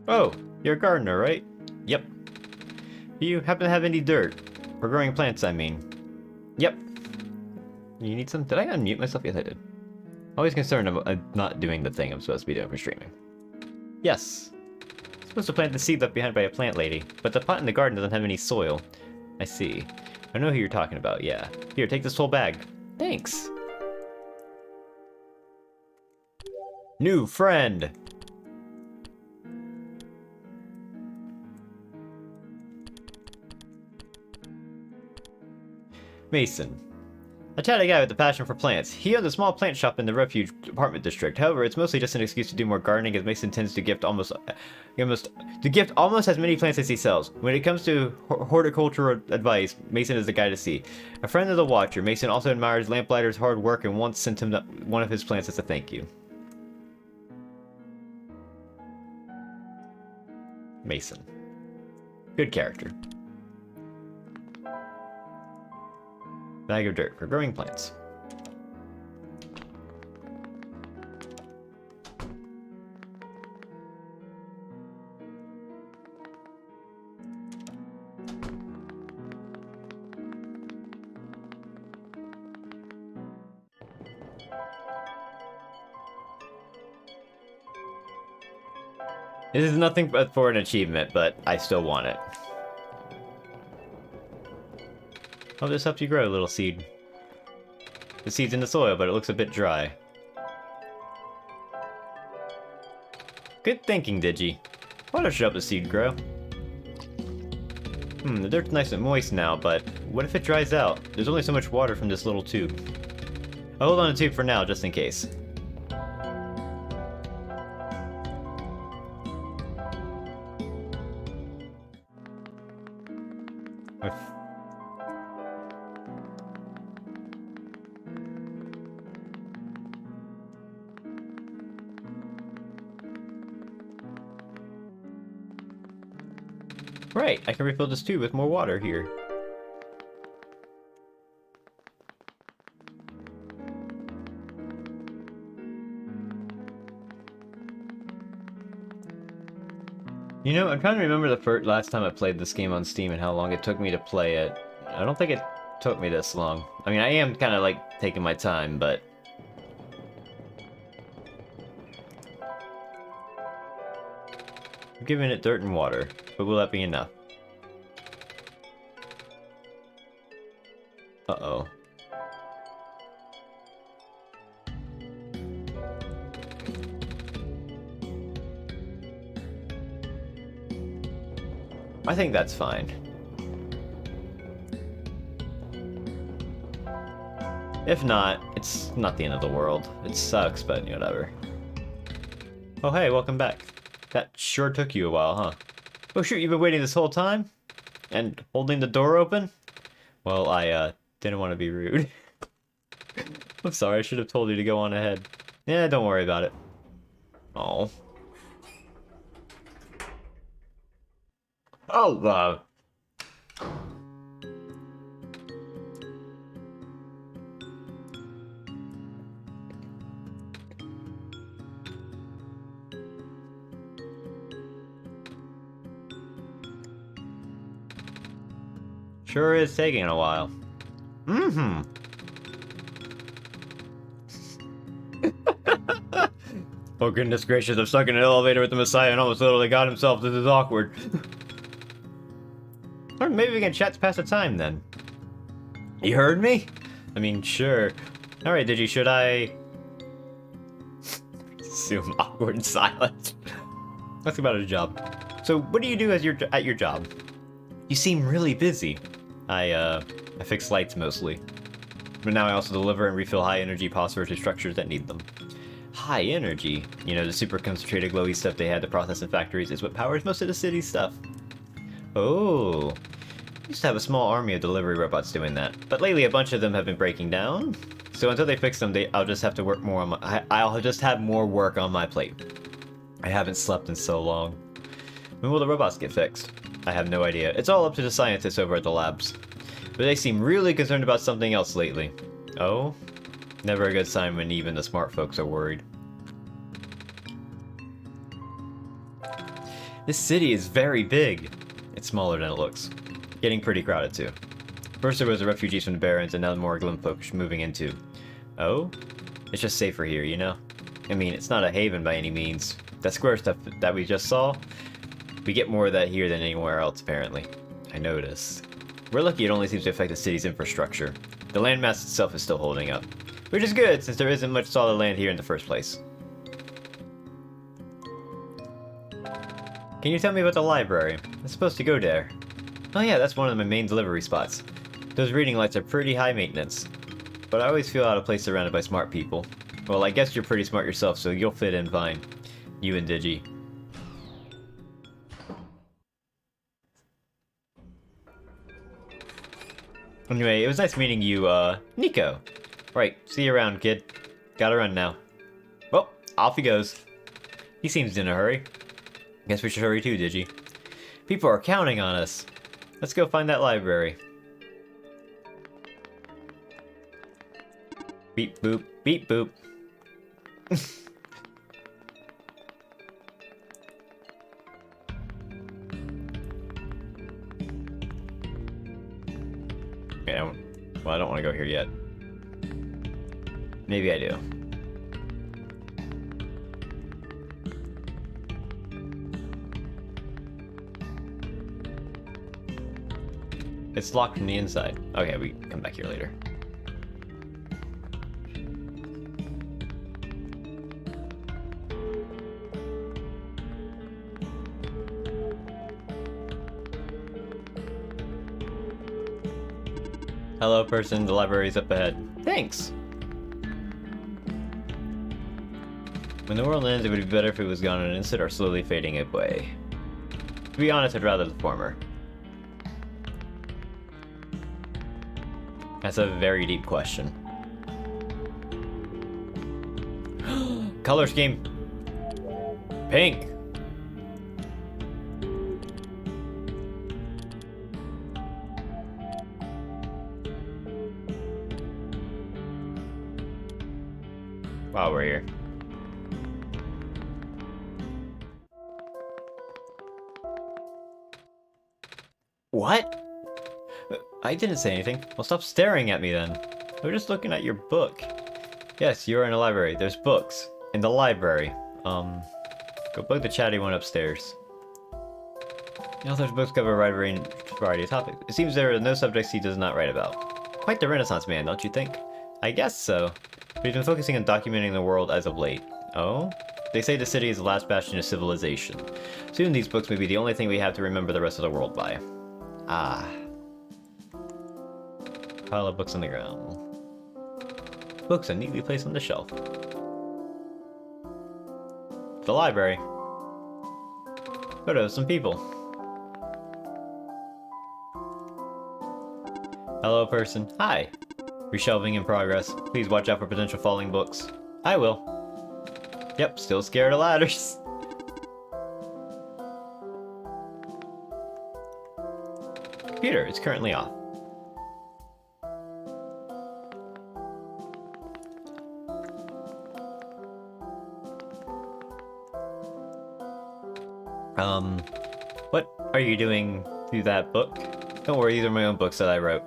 Oh, you're a gardener, right? Yep. Do you happen to have any dirt? For growing plants, I mean. Yep. You need some? Did I unmute myself? Yes, I did. Always concerned I'm not doing the thing I'm supposed to be doing for streaming. Yes. I'm supposed to plant the seed left behind by a plant lady, but the pot in the garden doesn't have any soil. I see. I know who you're talking about, yeah. Here, take this whole bag. Thanks. New friend! Mason. A chatty guy with a passion for plants. He owns a small plant shop in the Refuge apartment district. However, it's mostly just an excuse to do more gardening, as Mason tends to gift almost as many plants as he sells. When it comes to horticultural advice, Mason is the guy to see. A friend of the Watcher, Mason also admires Lamplighter's hard work and once sent him one of his plants as a thank you. Mason. Good character. Bag of dirt for growing plants. This is nothing but for an achievement, but I still want it. Oh, this helps you grow, little seed. The seed's in the soil, but it looks a bit dry. Good thinking, Digi. Water should help the seed grow. The dirt's nice and moist now, but what if it dries out? There's only so much water from this little tube. I'll hold on to the tube for now, just in case. Right, I can refill this tube with more water here. You know, I'm trying to remember the last time I played this game on Steam and how long it took me to play it. I don't think it took me this long. I mean, I am kind of like taking my time, but... I'm giving it dirt and water, but will that be enough? Uh-oh. I think that's fine. If not, it's not the end of the world. It sucks, but whatever. Oh hey, welcome back. That sure took you a while, huh? Oh shoot, you've been waiting this whole time? And holding the door open? Well, I, didn't want to be rude. I'm sorry, I should have told you to go on ahead. Yeah, don't worry about it. Oh. Oh, Sure is taking a while. Mm-hmm. Oh goodness gracious, I'm stuck in an elevator with the Messiah and almost literally got himself. This is awkward. Or maybe we can chat to pass the time then. You heard me? I mean, sure. Alright, Digi, should I... Assume awkward silence. That's about a job. So, what do you do as at your job? You seem really busy. I fix lights mostly. But now I also deliver and refill high energy phosphor to structures that need them. High energy? You know, the super concentrated glowy stuff they had to process in factories is what powers most of the city's stuff. Oh. Used to have a small army of delivery robots doing that, but lately a bunch of them have been breaking down. So until they fix them, I'll just have to work more on my... I'll just have more work on my plate. I haven't slept in so long. When will the robots get fixed? I have no idea. It's all up to the scientists over at the labs. But they seem really concerned about something else lately. Oh? Never a good sign when even the smart folks are worried. This city is very big. It's smaller than it looks. Getting pretty crowded too. First there was the refugees from the Barrens and now more Glim folks moving into. Oh? It's just safer here, you know? I mean, it's not a haven by any means. That square stuff that we just saw, we get more of that here than anywhere else, apparently. I noticed. We're lucky it only seems to affect the city's infrastructure. The landmass itself is still holding up. Which is good, since there isn't much solid land here in the first place. Can you tell me about the library? I'm supposed to go there. Oh yeah, that's one of my main delivery spots. Those reading lights are pretty high maintenance. But I always feel out of place surrounded by smart people. Well, I guess you're pretty smart yourself, so you'll fit in fine. You and Digi. Anyway, it was nice meeting you, Nico. Right, see you around, kid. Gotta run now. Well, off he goes. He seems in a hurry. Guess we should hurry too, Digi. People are counting on us. Let's go find that library. Beep boop, beep boop. Yeah, well, I don't want to go here yet. Maybe I do. It's locked from the inside. Okay, we come back here later. Hello, person. The library's up ahead. Thanks! When the world ends, it would be better if it was gone in an instant or slowly fading away. To be honest, I'd rather the former. That's a very deep question. Color scheme. Pink. While we're here. What? I didn't say anything. Well, stop staring at me then. We're just looking at your book. Yes, you're in a library. There's books in the library. Go bug the chatty one upstairs. The author's books cover a wide variety of topics. It seems there are no subjects he does not write about. Quite the Renaissance man, don't you think? I guess so. But he's been focusing on documenting the world as of late. Oh? They say the city is the last bastion of civilization. Soon these books may be the only thing we have to remember the rest of the world by. Ah. Pile of books on the ground. Books are neatly placed on the shelf. The library. Photos, some people. Hello, person. Hi. Reshelving in progress. Please watch out for potential falling books. I will. Yep, still scared of ladders. Computer is currently off. What are you doing through that book? Don't worry, these are my own books that I wrote.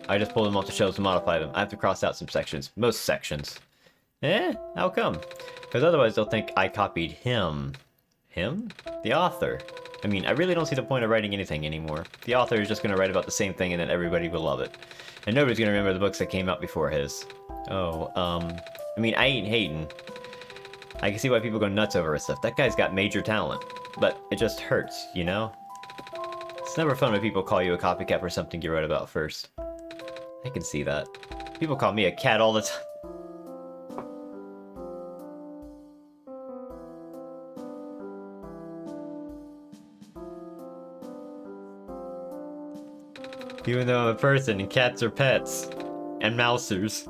I just pulled them off the shelves and modified them. I have to cross out some sections. Most sections. Eh? How come? Because otherwise they'll think I copied him. Him? The author. I mean, I really don't see the point of writing anything anymore. The author is just going to write about the same thing and then everybody will love it. And nobody's going to remember the books that came out before his. Oh, I mean, I ain't hating. I can see why people go nuts over his stuff. That guy's got major talent. But it just hurts, you know? It's never fun when people call you a copycat for something you wrote about first. I can see that. People call me a cat all the time. Even though I'm a person and cats are pets. And mousers.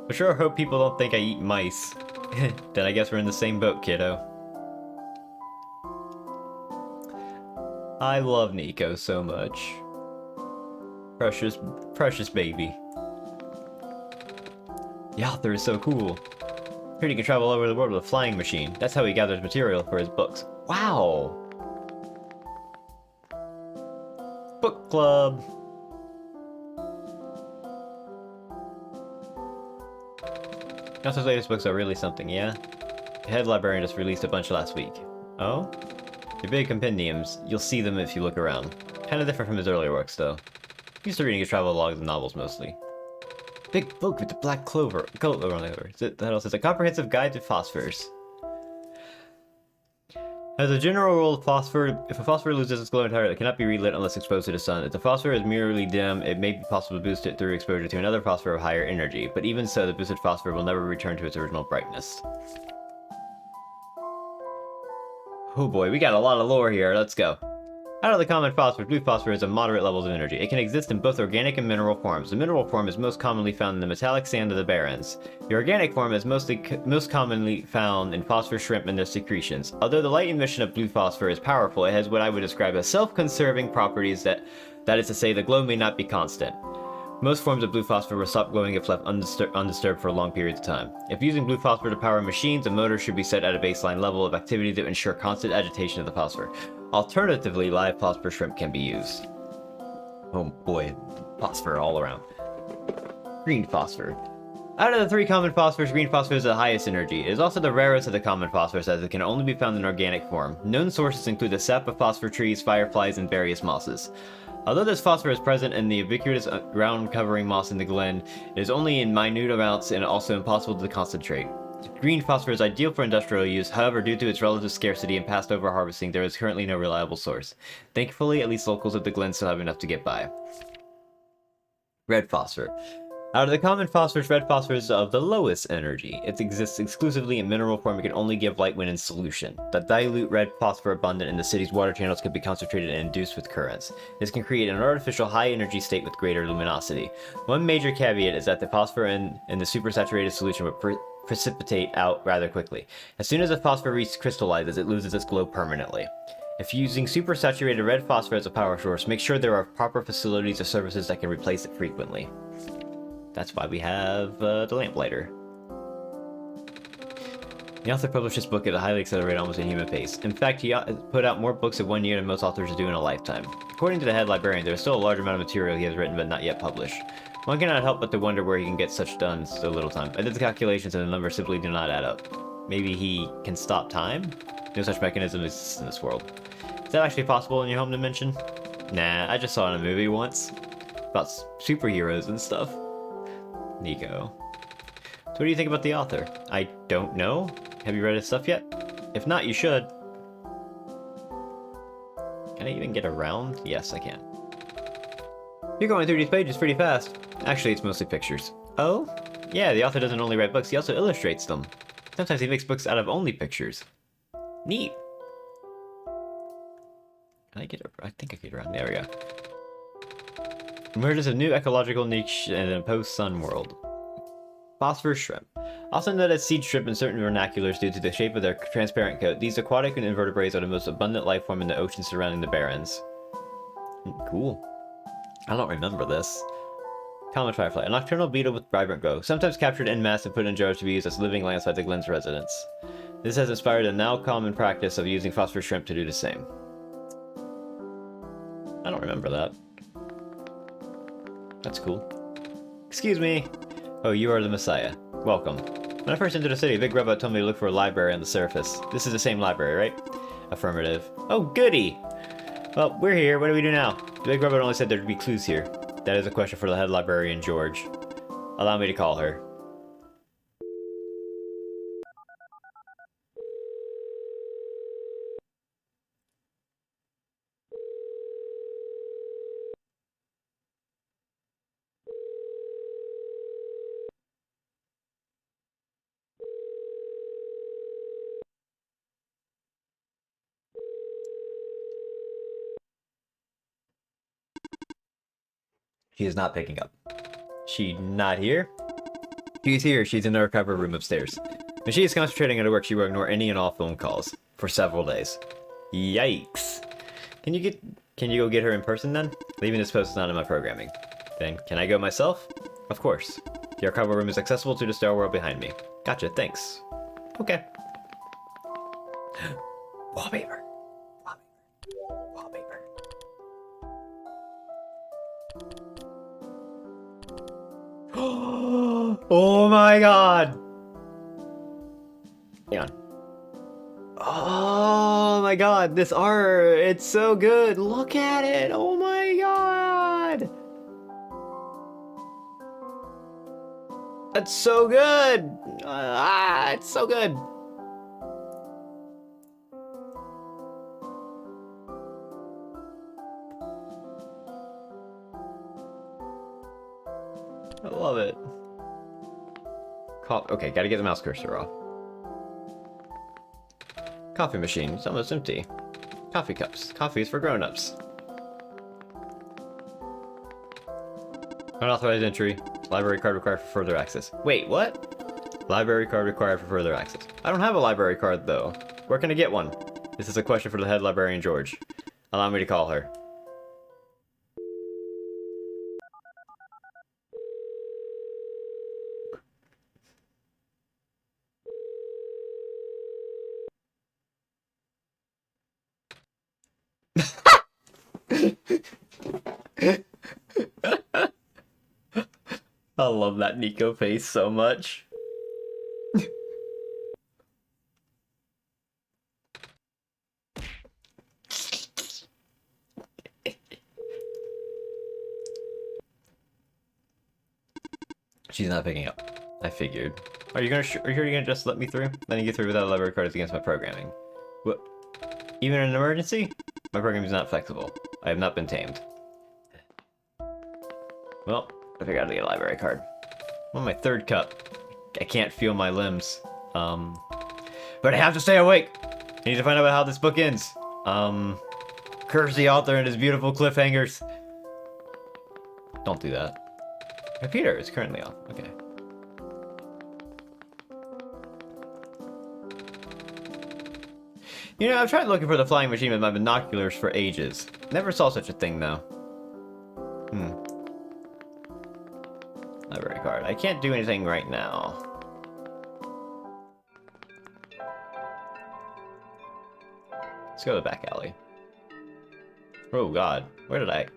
I sure hope people don't think I eat mice. Then I guess we're in the same boat, kiddo. I love Nico so much. Precious, precious baby. The author is so cool. Heard he can travel all over the world with a flying machine. That's how he gathers material for his books. Wow! Book club! The author's latest books are really something, yeah? The head librarian just released a bunch last week. Oh? They're big compendiums. You'll see them if you look around. Kinda different from his earlier works, though. Used to reading his travel logs and novels, mostly. Big book with the black clover on the cover. That also says a comprehensive guide to phosphors. As a general rule, if a phosphor loses its glow entirely, it cannot be relit unless exposed to the sun. If the phosphor is merely dim, it may be possible to boost it through exposure to another phosphor of higher energy, but even so, the boosted phosphor will never return to its original brightness. Oh boy, we got a lot of lore here, let's go. Out of the common phosphor, blue phosphor is of moderate levels of energy. It can exist in both organic and mineral forms. The mineral form is most commonly found in the metallic sand of the barrens. The organic form is most commonly found in phosphor shrimp and their secretions. Although the light emission of blue phosphor is powerful, it has what I would describe as self-conserving properties that is to say, the glow may not be constant. Most forms of blue phosphor will stop glowing if left undisturbed for long periods of time. If using blue phosphor to power machines, a motor should be set at a baseline level of activity to ensure constant agitation of the phosphor. Alternatively, live phosphor shrimp can be used. Oh boy, phosphor all around. Green phosphor. Out of the three common phosphors, green phosphor is the highest energy. It is also the rarest of the common phosphors as it can only be found in organic form. Known sources include the sap of phosphor trees, fireflies, and various mosses. Although this phosphor is present in the ubiquitous ground-covering moss in the glen, it is only in minute amounts and also impossible to concentrate. Green phosphor is ideal for industrial use, however, due to its relative scarcity and past over-harvesting, there is currently no reliable source. Thankfully, at least locals of the glen still have enough to get by. Red phosphor. Out of the common phosphors, red phosphor is of the lowest energy. It exists exclusively in mineral form and can only give light when in solution. The dilute red phosphor abundant in the city's water channels can be concentrated and induced with currents. This can create an artificial high-energy state with greater luminosity. One major caveat is that the phosphor in the supersaturated solution would precipitate out rather quickly. As soon as the phosphor recrystallizes, it loses its glow permanently. If using supersaturated red phosphor as a power source, make sure there are proper facilities or services that can replace it frequently. That's why we have the lamplighter. The author published his book at a highly accelerated, almost inhuman pace. In fact, he put out more books in 1 year than most authors do in a lifetime. According to the head librarian, there is still a large amount of material he has written but not yet published. One cannot help but to wonder where he can get such done in so little time. I did the calculations and the numbers simply do not add up. Maybe he can stop time? No such mechanism exists in this world. Is that actually possible in your home dimension? Nah, I just saw it in a movie once. About superheroes and stuff. Nico. So what do you think about the author? I don't know. Have you read his stuff yet? If not, you should. Can I even get around? Yes, I can. You're going through these pages pretty fast. Actually, it's mostly pictures. Oh? Yeah, the author doesn't only write books, he also illustrates them. Sometimes he makes books out of only pictures. Neat. Can I get I think I get around. There we go. Emerges a new ecological niche in a post-sun world. Phosphorus shrimp. Also known as seed shrimp in certain vernaculars due to the shape of their transparent coat, these aquatic and invertebrates are the most abundant life form in the ocean surrounding the Barrens. Cool. I don't remember this. Common firefly, a nocturnal beetle with vibrant glow, sometimes captured en masse and put in jars to be used as living lamps by the Glen's residents. This has inspired a now common practice of using phosphorus shrimp to do the same. I don't remember that. That's cool. Excuse me. Oh, you are the Messiah. Welcome. When I first entered the city, a big robot told me to look for a library on the surface. This is the same library, right? Affirmative. Oh, goody! Well, we're here. What do we do now? The big robot only said there'd be clues here. That is a question for the head librarian, George. Allow me to call her. She is not picking up. She not here? She's here. She's in the recovery room upstairs. When she is concentrating on her work, she will ignore any and all phone calls for several days. Yikes. Can you go get her in person then? Leaving this post is not in my programming. Then can I go myself? Of course. The archival room is accessible to the Star World behind me. Gotcha, thanks. Okay. Wallpaper. Wallpaper. Oh my god! Hang on. Oh my god, this art, it's so good. Look at it. Oh my god. That's so good. It's so good. I love it. Okay, gotta get the mouse cursor off. Coffee machine, it's almost empty. Coffee cups, coffee is for grown-ups. Unauthorized entry. Library card required for further access. Wait, what? Library card required for further access. I don't have a library card, though. Where can I get one? This is a question for the head librarian, George. Allow me to call her. I love that Nico face so much. She's not picking up. I figured. Are you gonna just let me through? Letting you through without a library card is against my programming. What? Even in an emergency? My program is not flexible. I have not been tamed. Well, I figured out to get a library card. I'm on my third cup. I can't feel my limbs. But I have to stay awake. I need to find out how this book ends. Curse the author and his beautiful cliffhangers. Don't do that. Computer is currently off. Okay. You know, I've tried looking for the flying machine with my binoculars for ages. Never saw such a thing, though. Library card. I can't do anything right now. Let's go to the back alley. Oh god, where did I?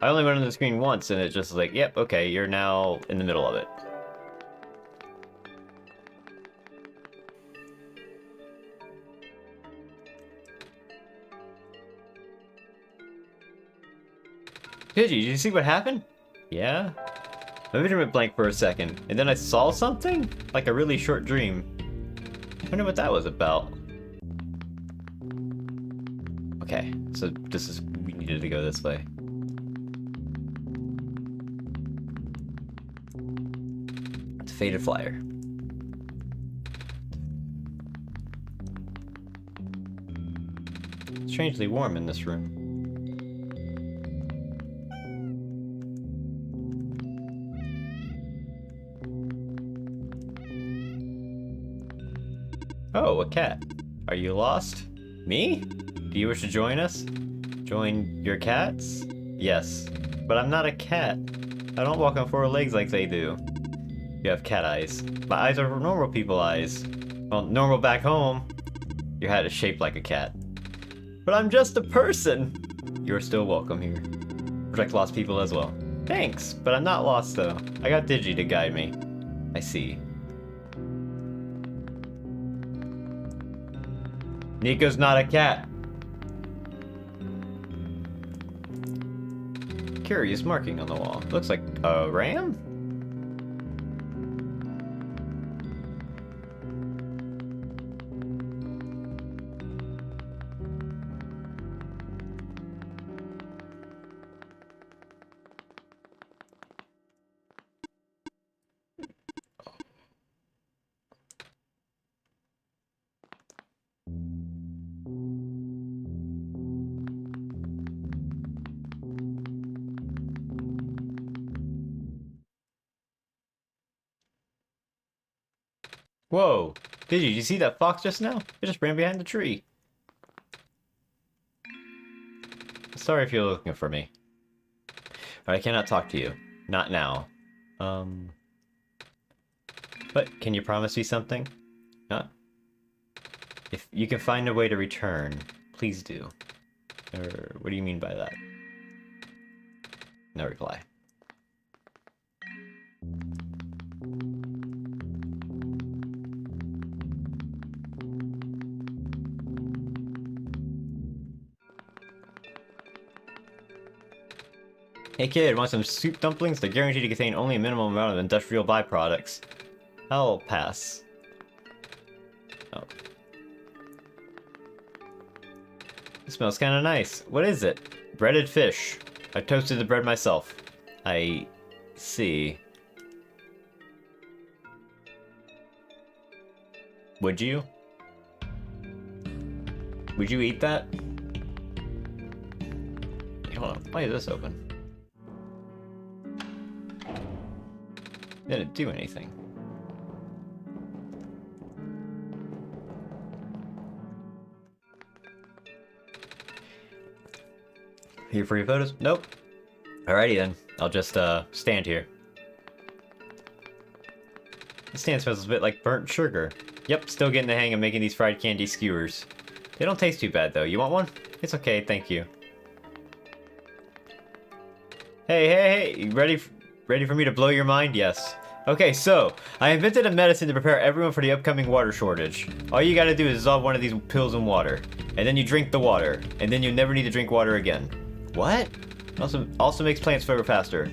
I only went on the screen once and it just like, yep, okay, you're now in the middle of it. Did you see what happened? Yeah? My vision went blank for a second, and then I saw something? Like a really short dream. I wonder what that was about. Okay, so we needed to go this way. It's a faded flyer. Strangely warm in this room. Oh, a cat. Are you lost? Me? Do you wish to join us? Join your cats? Yes. But I'm not a cat. I don't walk on four legs like they do. You have cat eyes. My eyes are normal people eyes. Well, normal back home. Your hat is shaped like a cat. But I'm just a person! You're still welcome here. Protect lost people as well. Thanks, but I'm not lost though. I got Digi to guide me. I see. Nico's not a cat. Curious marking on the wall. Looks like a ram? Whoa! Did you see that fox just now? It just ran behind the tree. Sorry if you're looking for me. But I cannot talk to you. Not now. But can you promise me something? Not. If you can find a way to return, please do. Or what do you mean by that? No reply. Hey kid, want some soup dumplings? They're guaranteed to contain only a minimum amount of industrial byproducts. I'll pass. Oh. It smells kind of nice. What is it? Breaded fish. I toasted the bread myself. I see. Would you? Would you eat that? Hold on. Why is this open? Didn't do anything. Here for your photos? Nope. Alrighty then. I'll just stand here. The stand smells a bit like burnt sugar. Yep, still getting the hang of making these fried candy skewers. They don't taste too bad though. You want one? It's okay, thank you. Hey, you ready for me to blow your mind? Yes. Okay, so, I invented a medicine to prepare everyone for the upcoming water shortage. All you gotta do is dissolve one of these pills in water, and then you drink the water, and then you never need to drink water again. What? Also makes plants grow faster.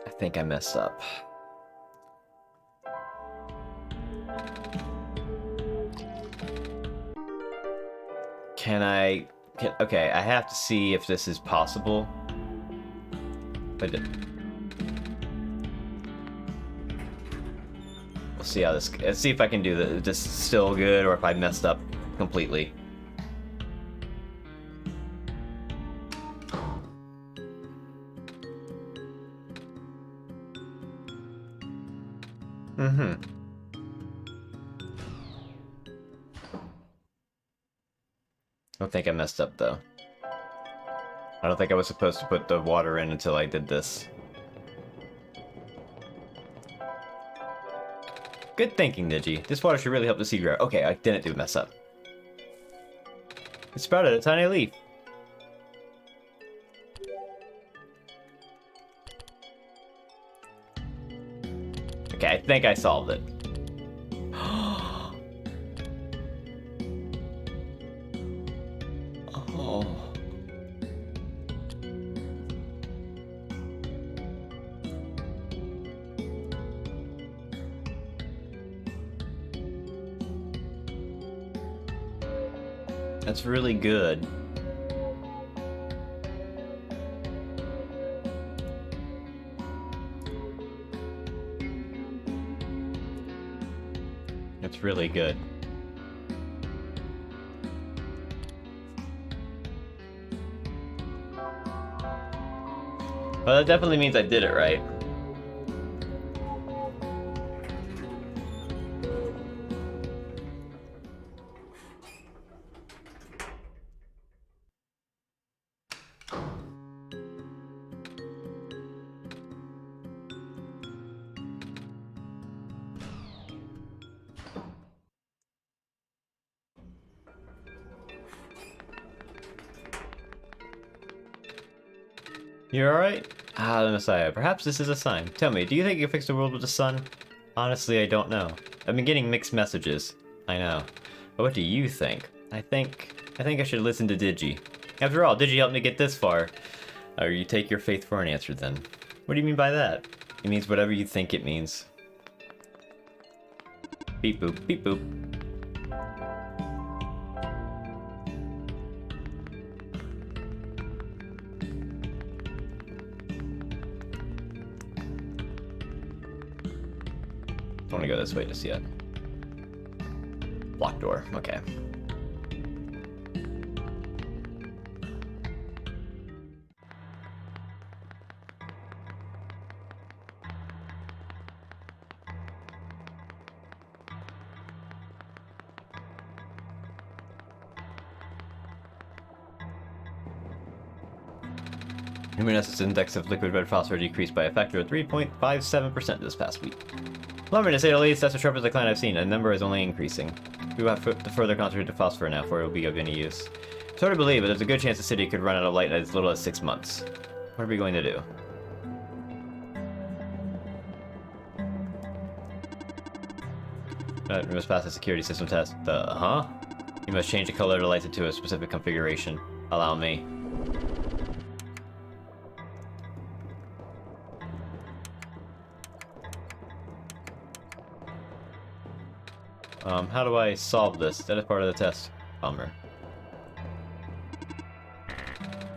I think I messed up. Okay, I have to see if this is possible. But we'll see how this. Let's see if I can do this. This is still good, or if I messed up completely. Mm-hmm. don't think I messed up, though. I don't think I was supposed to put the water in until I did this. Good thinking, Digi. This water should really help the seed grow. Okay, I didn't do mess up. It sprouted a tiny leaf. Okay, I think I solved it. Oh. That's really good. That's really good. Well, that definitely means I did it right. You're alright? Ah, the Messiah. Perhaps this is a sign. Tell me, do you think you can fix the world with the sun? Honestly, I don't know. I've been getting mixed messages. I know. But what do you think? I think I should listen to Digi. After all, Digi helped me get this far. Or you take your faith for an answer, then. What do you mean by that? It means whatever you think it means. Beep boop, beep boop. I want to go this way just yet. Block door, okay. Luminescence index of liquid red phosphor decreased by a factor of 3.57% this past week. Alarming to say the least, that's the sharpest decline I've seen, and the number is only increasing. We will have to further concentrate the phosphor now, for it will be of any use. It's hard to believe, but there's a good chance the city could run out of light in as little as 6 months. What are we going to do? We must pass the security system test. Huh? You must change the color of the lights into a specific configuration. Allow me. How do I solve this? That is part of the test. Bummer.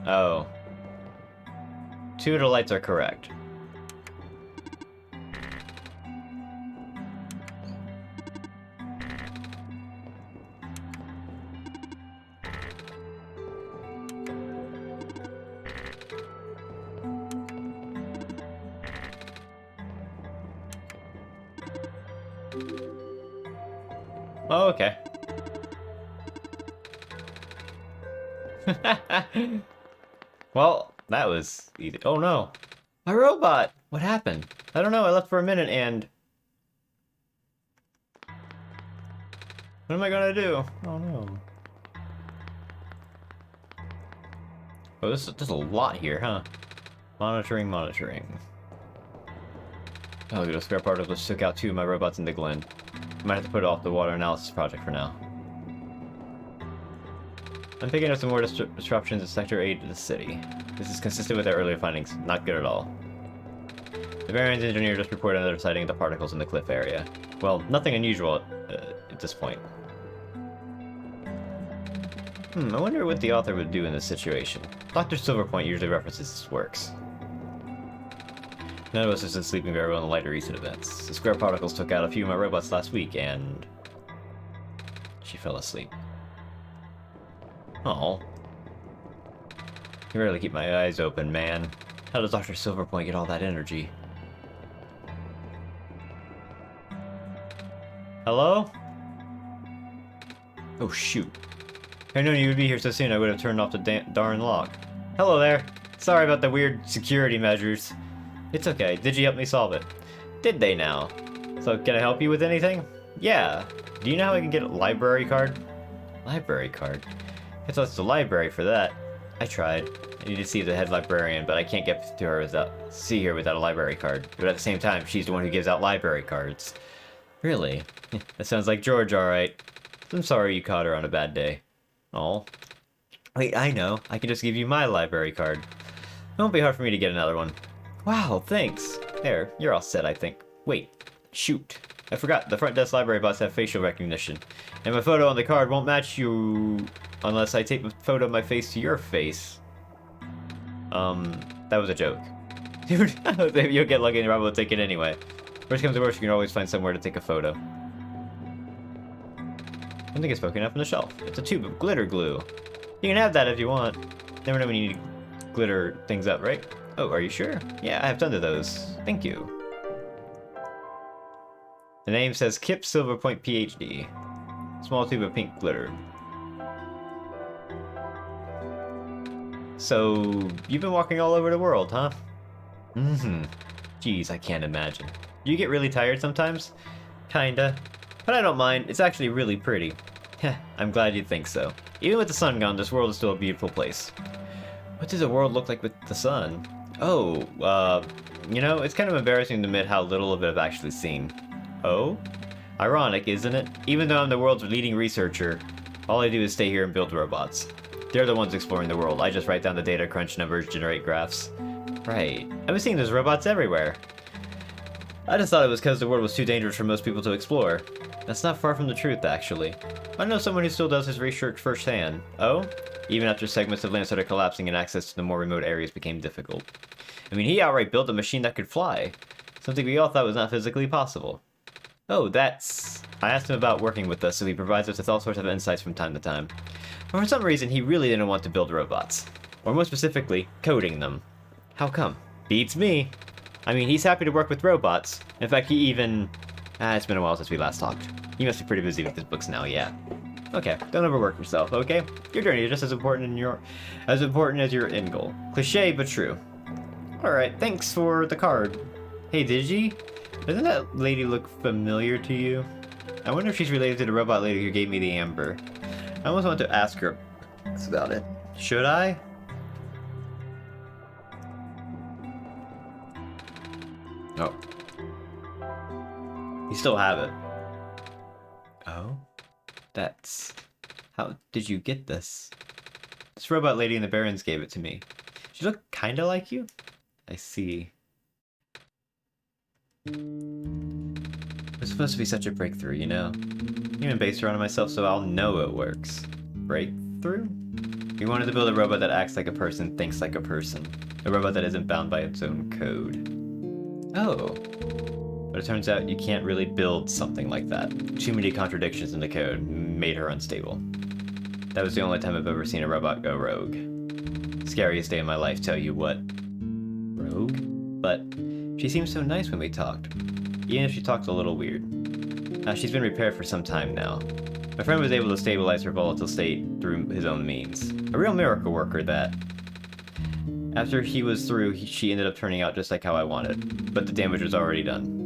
Oh. 2 of the lights are correct. Oh, okay. Well, that was easy. Oh no. My robot! What happened? I don't know, I left for a minute and... What am I gonna do? Oh no. Oh, there's a lot here, huh? Monitoring. Oh, the spare particles took out 2 of my robots in the Glen. Might have to put off the water analysis project for now. I'm picking up some more disruptions in Sector 8 of the city. This is consistent with our earlier findings. Not good at all. The variance engineer just reported another sighting of the particles in the cliff area. Well, nothing unusual at this point. I wonder what the author would do in this situation. Dr. Silverpoint usually references his works. None of us has been sleeping very well in the lighter recent events. The square particles took out a few of my robots last week, and... she fell asleep. Oh. I can barely keep my eyes open, man. How does Dr. Silverpoint get all that energy? Hello? Oh, shoot. If I known you would be here so soon, I would have turned off the darn lock. Hello there. Sorry about the weird security measures. It's okay. Did you help me solve it? Did they now? So, can I help you with anything? Yeah. Do you know how I can get a library card? Library card? It's us the library for that. I tried. I need to see the head librarian, but I can't get to her see her without a library card. But at the same time, she's the one who gives out library cards. Really? That sounds like George, alright. I'm sorry you caught her on a bad day. Oh. Wait, I know. I can just give you my library card. It won't be hard for me to get another one. Wow, thanks. There, you're all set, I think. Wait. Shoot. I forgot, the front desk library bots have facial recognition. And my photo on the card won't match you unless I take a photo of my face to your face. That was a joke. Dude, maybe you'll get lucky and Rob will take it anyway. Worst comes to worst, you can always find somewhere to take a photo. Something is poking up on the shelf. It's a tube of glitter glue. You can have that if you want. Never know when you need to glitter things up, right? Oh, are you sure? Yeah, I have tons of those. Thank you. The name says Kip Silverpoint PhD. Small tube of pink glitter. So, you've been walking all over the world, huh? Mm-hmm. Jeez, I can't imagine. Do you get really tired sometimes? Kinda. But I don't mind, it's actually really pretty. Heh, I'm glad you think so. Even with the sun gone, this world is still a beautiful place. What does a world look like with the sun? Oh, you know, it's kind of embarrassing to admit how little of it I've actually seen. Oh? Ironic, isn't it? Even though I'm the world's leading researcher, all I do is stay here and build robots. They're the ones exploring the world. I just write down the data, crunch numbers, generate graphs. Right. I've been seeing there's robots everywhere. I just thought it was because the world was too dangerous for most people to explore. That's not far from the truth, actually. I know someone who still does his research firsthand. Oh? Even after segments of land started collapsing and access to the more remote areas became difficult. I mean, he outright built a machine that could fly. Something we all thought was not physically possible. Oh, that's... I asked him about working with us, so he provides us with all sorts of insights from time to time. But for some reason, he really didn't want to build robots. Or more specifically, coding them. How come? Beats me. I mean, he's happy to work with robots. In fact, he even... it's been a while since we last talked. He must be pretty busy with his books now, yeah. Okay, don't overwork yourself, okay? Your journey is just as important as your end goal. Cliché, but true. Alright, thanks for the card. Hey, Digi? Doesn't that lady look familiar to you? I wonder if she's related to the robot lady who gave me the amber. I almost want to ask her about it. Should I? Oh. You still have it. Oh? That's... How did you get this? This robot lady in the Barrens gave it to me. She looked kinda like you? I see. It's supposed to be such a breakthrough, you know? Even based around myself so I'll know it works. Breakthrough? We wanted to build a robot that acts like a person, thinks like a person. A robot that isn't bound by its own code. Oh. But it turns out you can't really build something like that. Too many contradictions in the code made her unstable. That was the only time I've ever seen a robot go rogue. Scariest day of my life, tell you what. Rogue? But she seemed so nice when we talked. Even if she talked a little weird. She's been repaired for some time now. My friend was able to stabilize her volatile state through his own means. A real miracle worker, that. After he was through, she ended up turning out just like how I wanted. But the damage was already done.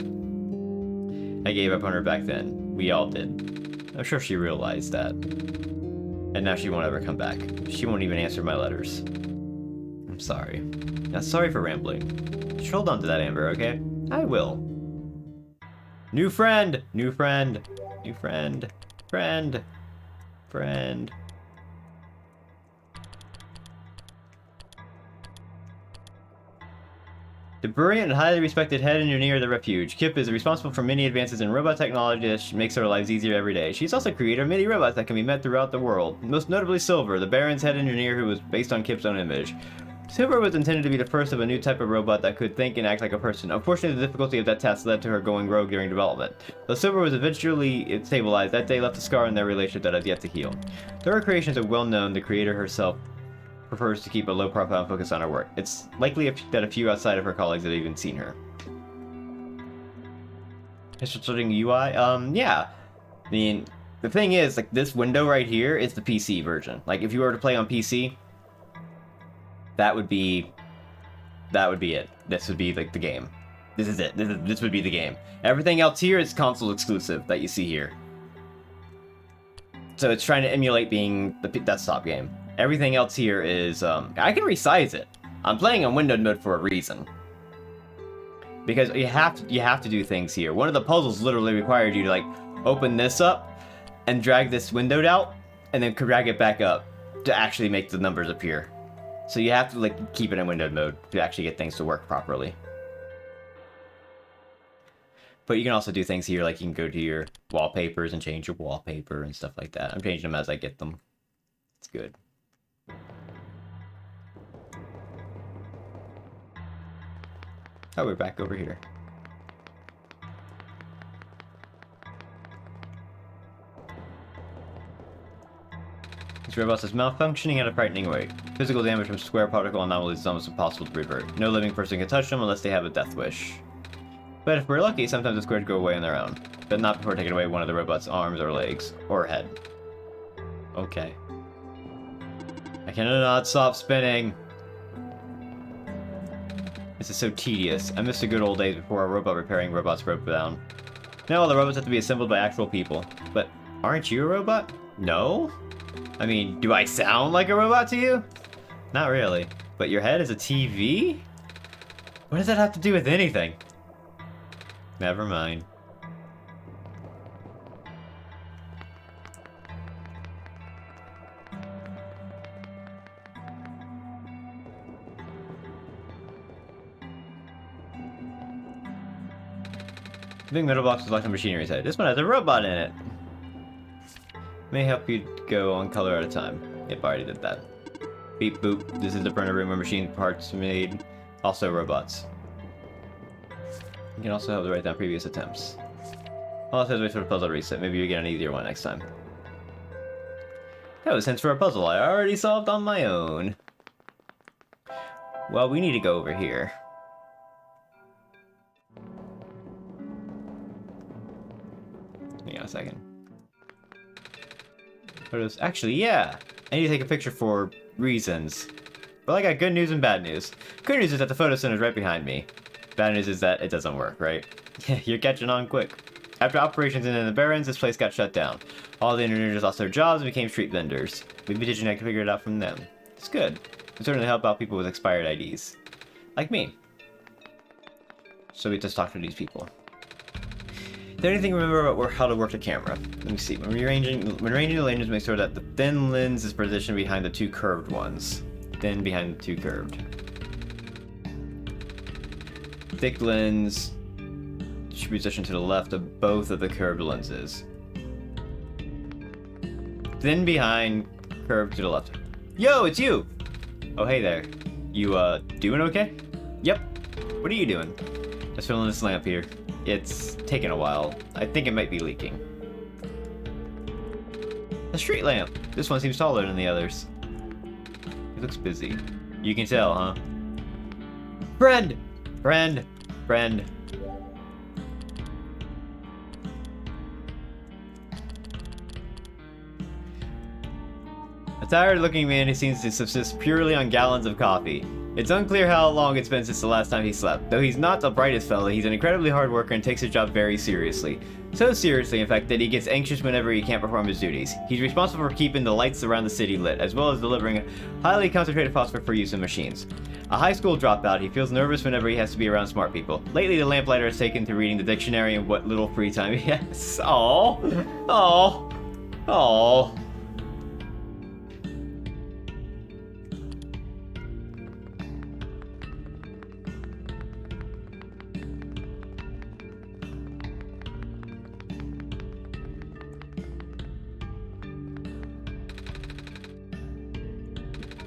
I gave up on her back then. We all did. I'm sure she realized that. And now she won't ever come back. She won't even answer my letters. I'm sorry. Now, sorry for rambling. Just hold on to that, Amber, okay? I will. New friend! New friend! New friend! Friend! Friend! The brilliant and highly respected head engineer of the refuge, Kip is responsible for many advances in robot technology that makes our lives easier every day. She's also creator of many robots that can be met throughout the world. Most notably Silver, the Baron's head engineer who was based on Kip's own image. Silver was intended to be the first of a new type of robot that could think and act like a person. Unfortunately, the difficulty of that task led to her going rogue during development. Though Silver was eventually stabilized, that day left a scar in their relationship that has yet to heal. Though her creations are well known, the creator herself prefers to keep a low profile and focus on her work. It's likely that a few outside of her colleagues have even seen her. Interesting UI? Yeah. I mean, The thing is, like, this window right here is the PC version. Like, if you were to play on PC, that would be it. This would be, like, the game. This is it. This would be the game. Everything else here is console exclusive that you see here. So it's trying to emulate being the desktop game. Everything else here is, I can resize it. I'm playing on windowed mode for a reason. Because you have to do things here. One of the puzzles literally required you to, like, open this up and drag this windowed out, and then drag it back up to actually make the numbers appear. So you have to, like, keep it in windowed mode to actually get things to work properly. But you can also do things here, like you can go to your wallpapers and change your wallpaper and stuff like that. I'm changing them as I get them. It's good. Oh, we're back over here. This robot is malfunctioning at a frightening rate. Physical damage from square particle anomalies is almost impossible to revert. No living person can touch them unless they have a death wish. But if we're lucky, sometimes the squares go away on their own. But not before taking away one of the robot's arms or legs. Or head. Okay. I cannot stop spinning! This is so tedious. I miss the good old days before a robot repairing robots broke down. Now all the robots have to be assembled by actual people. But aren't you a robot? No? I mean, do I sound like a robot to you? Not really. But your head is a TV? What does that have to do with anything? Never mind. The big metal box is locked on machinery's head. This one has a robot in it. May help you go one color at a time. Yep, I already did that. Beep boop. This is the printer room where machine parts are made. Also robots. You can also help to write down previous attempts. All it says wait for the puzzle to reset. Maybe you get an easier one next time. That was hints for a puzzle I already solved on my own. Well, we need to go over here. Hang on a second. Photos. Actually, yeah! I need to take a picture for reasons. But I got good news and bad news. Good news is that the photo center is right behind me. Bad news is that it doesn't work, right? You're catching on quick. After operations in the Barrens, this place got shut down. All the engineers lost their jobs and became street vendors. Maybe Diginet can figure it out from them. It's good. We certainly help out people with expired IDs. Like me. So we just talk to these people. Is there anything to remember about how to work the camera? Let me see. When arranging the lenses, make sure that the thin lens is positioned behind the two curved ones. Thin behind the two curved. Thick lens should be positioned to the left of both of the curved lenses. Thin behind, curved to the left. Yo, it's you! Oh, hey there. You, doing okay? Yep. What are you doing? Just filling this lamp here. It's taking a while. I think it might be leaking. A street lamp! This one seems taller than the others. It looks busy. You can tell, huh? Friend! Friend! Friend. A tired-looking man who seems to subsist purely on gallons of coffee. It's unclear how long it's been since the last time he slept. Though he's not the brightest fellow, he's an incredibly hard worker and takes his job very seriously. So seriously, in fact, that he gets anxious whenever he can't perform his duties. He's responsible for keeping the lights around the city lit, as well as delivering highly concentrated phosphor for use in machines. A high school dropout, he feels nervous whenever he has to be around smart people. Lately, the lamplighter has taken to reading the dictionary and what little free time he has. Aww. Aww. Aww.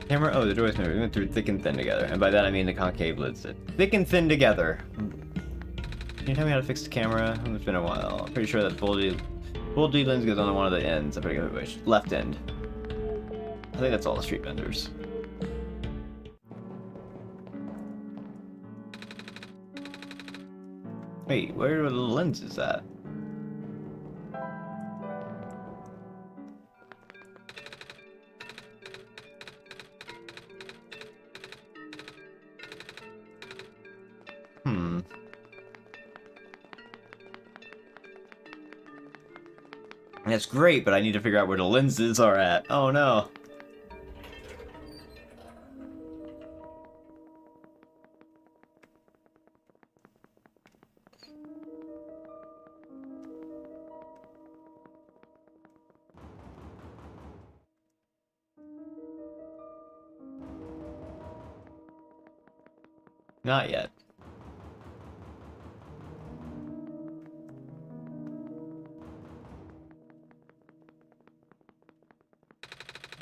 Camera? Oh, the door's moving. We went through thick and thin together. And by that I mean the concave lids did. Thick and thin together. Can you tell me how to fix the camera? It's been a while. I'm pretty sure that bulgy lens goes on one of the ends. I'm pretty good wish. Left end. I think that's all the street vendors. Wait, where are the lenses at? That's great, but I need to figure out where the lenses are at. Oh no. Not yet.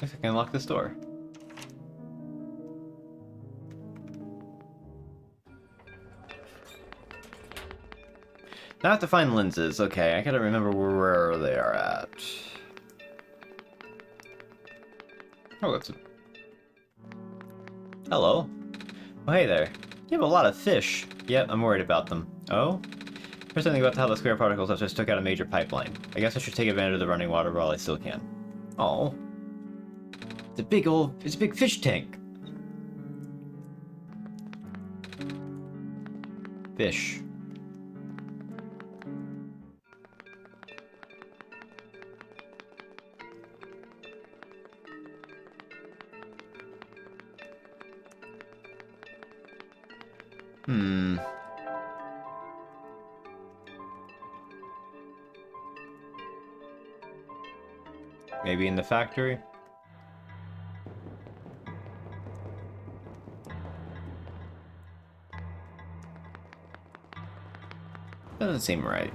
Guess I can unlock this door. Now I have to find lenses. Okay, I gotta remember where they are at. Oh, that's a... Hello. Oh, hey there. You have a lot of fish. Yep, I'm worried about them. Oh? Here's something about how the square particles have just took out a major pipeline. I guess I should take advantage of the running water while I still can. Oh. It's a big fish tank. Fish. Maybe in the factory? Doesn't seem right.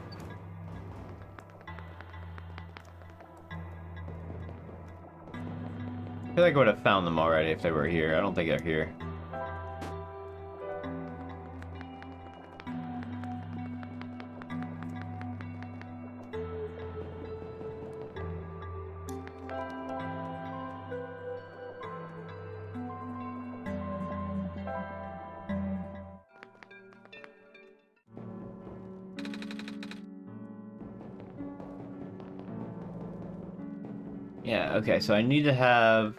I feel like I would have found them already if they were here. I don't think they're here. Yeah, okay, so I need to have...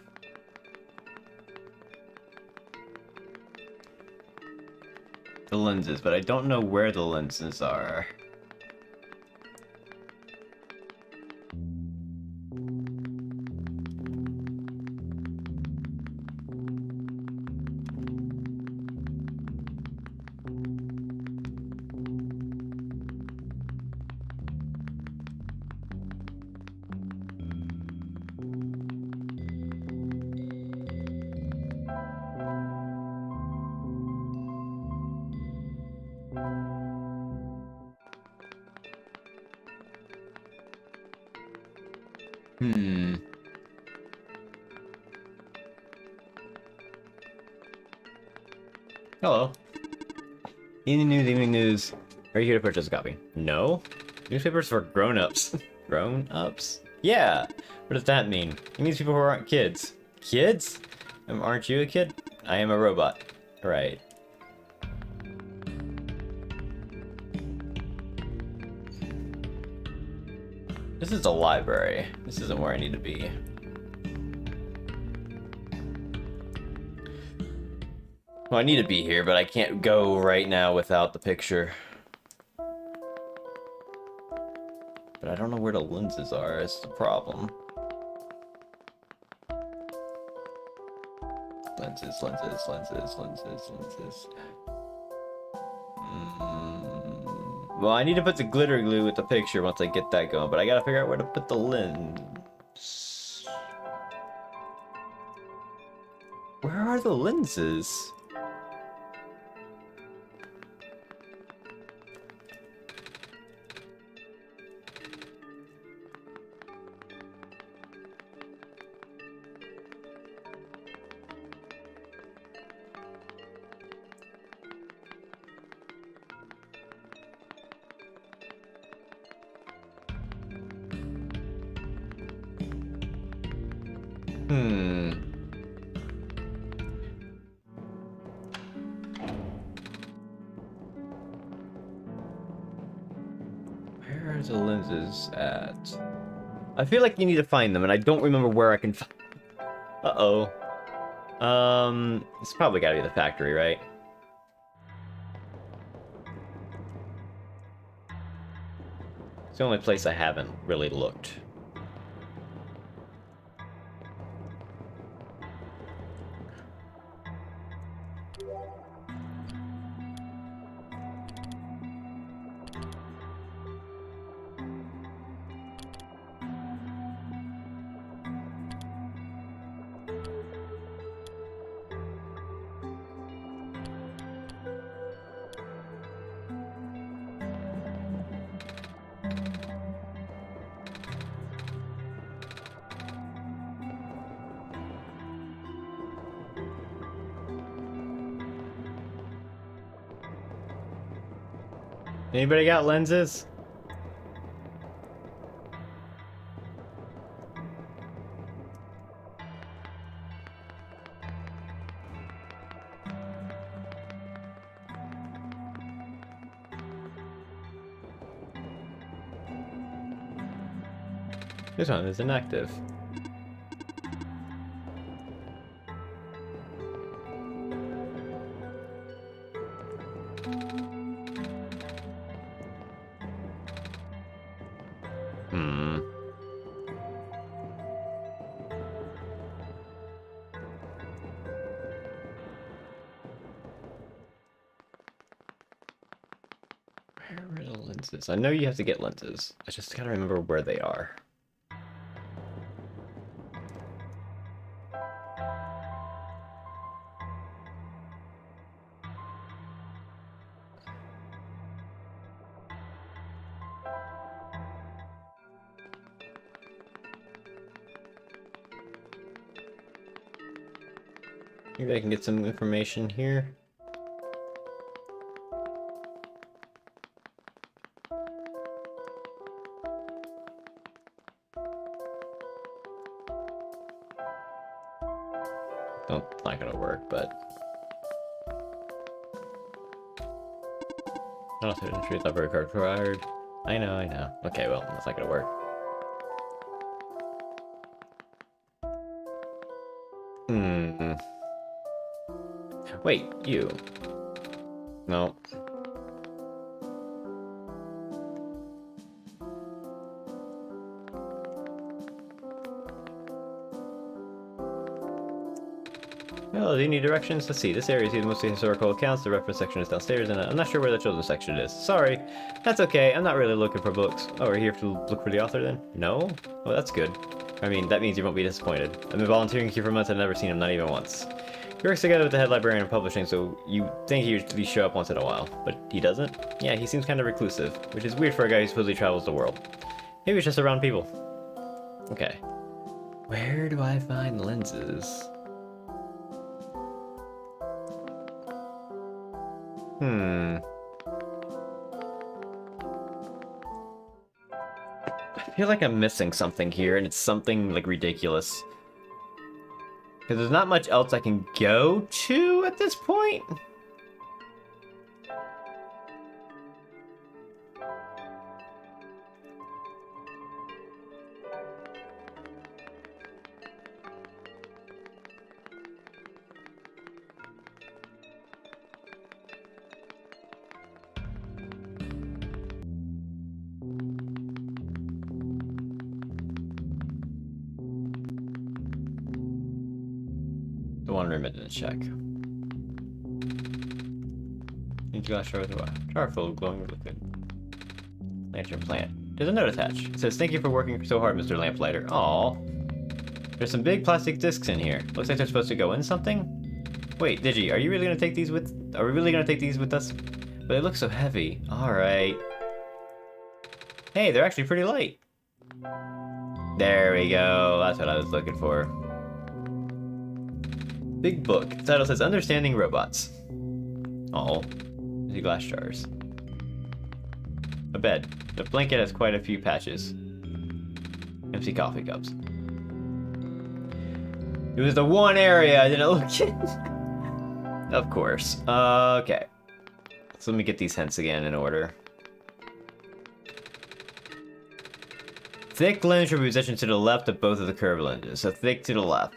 the lenses, but I don't know where the lenses are. Hello. Evening news, evening news. Are you here to purchase a copy? No? Newspapers for grown-ups. Grown-ups? Yeah! What does that mean? It means people who aren't kids. Kids? Aren't you a kid? I am a robot. Right. This is a library. This isn't where I need to be. Well, I need to be here, but I can't go right now without the picture. But I don't know where the lenses are, it's the problem. Lenses, lenses, lenses, lenses, lenses. Well, I need to put the glitter glue with the picture once I get that going, but I gotta figure out where to put the lens. Where are the lenses? Where are the lenses at? I feel like you need to find them, and I don't remember where I can find... Uh-oh. It's probably gotta be the factory, right? It's the only place I haven't really looked. Anybody got lenses? This one is inactive. Hmm. Where are the lenses? I know you have to get lenses. I just gotta remember where they are. Maybe I can get some information here. Don't, it's not gonna work, but... I don't know if it's not very card required. I know. Okay, well, that's not gonna work. Hmm. Wait, you. No. Well, do you need directions? Let's see. This area is mostly historical accounts. The reference section is downstairs, and I'm not sure where the children's section is. Sorry. That's okay. I'm not really looking for books. Oh, we're here to look for the author, then? No? Oh, that's good. I mean, that means you won't be disappointed. I've been volunteering here for months. I've never seen him, not even once. He works together with the head librarian of publishing, so you think he would at least show up once in a while. But he doesn't? Yeah, he seems kind of reclusive, which is weird for a guy who supposedly travels the world. Maybe it's just around people. Okay. Where do I find lenses? I feel like I'm missing something here, and it's something, like, ridiculous. Because there's not much else I can go to at this point. The one room I didn't check. Need glass jar with a jar full of glowing liquid. Lantern plant. There's a note attached. It says, "Thank you for working so hard, Mr. Lamplighter." Aww. There's some big plastic discs in here. Looks like they're supposed to go in something. Wait, Digi, are you really gonna take these with? Are we really gonna take these with us? But they look so heavy. All right. Hey, they're actually pretty light. There we go. That's what I was looking for. Big book. The title says Understanding Robots. Oh, the glass jars. A bed. The blanket has quite a few patches. Empty coffee cups. It was the one area I didn't look at. Of course. Okay. So let me get these hints again in order. Thick lens should be positioned to the left of both of the curved lenses. So thick to the left.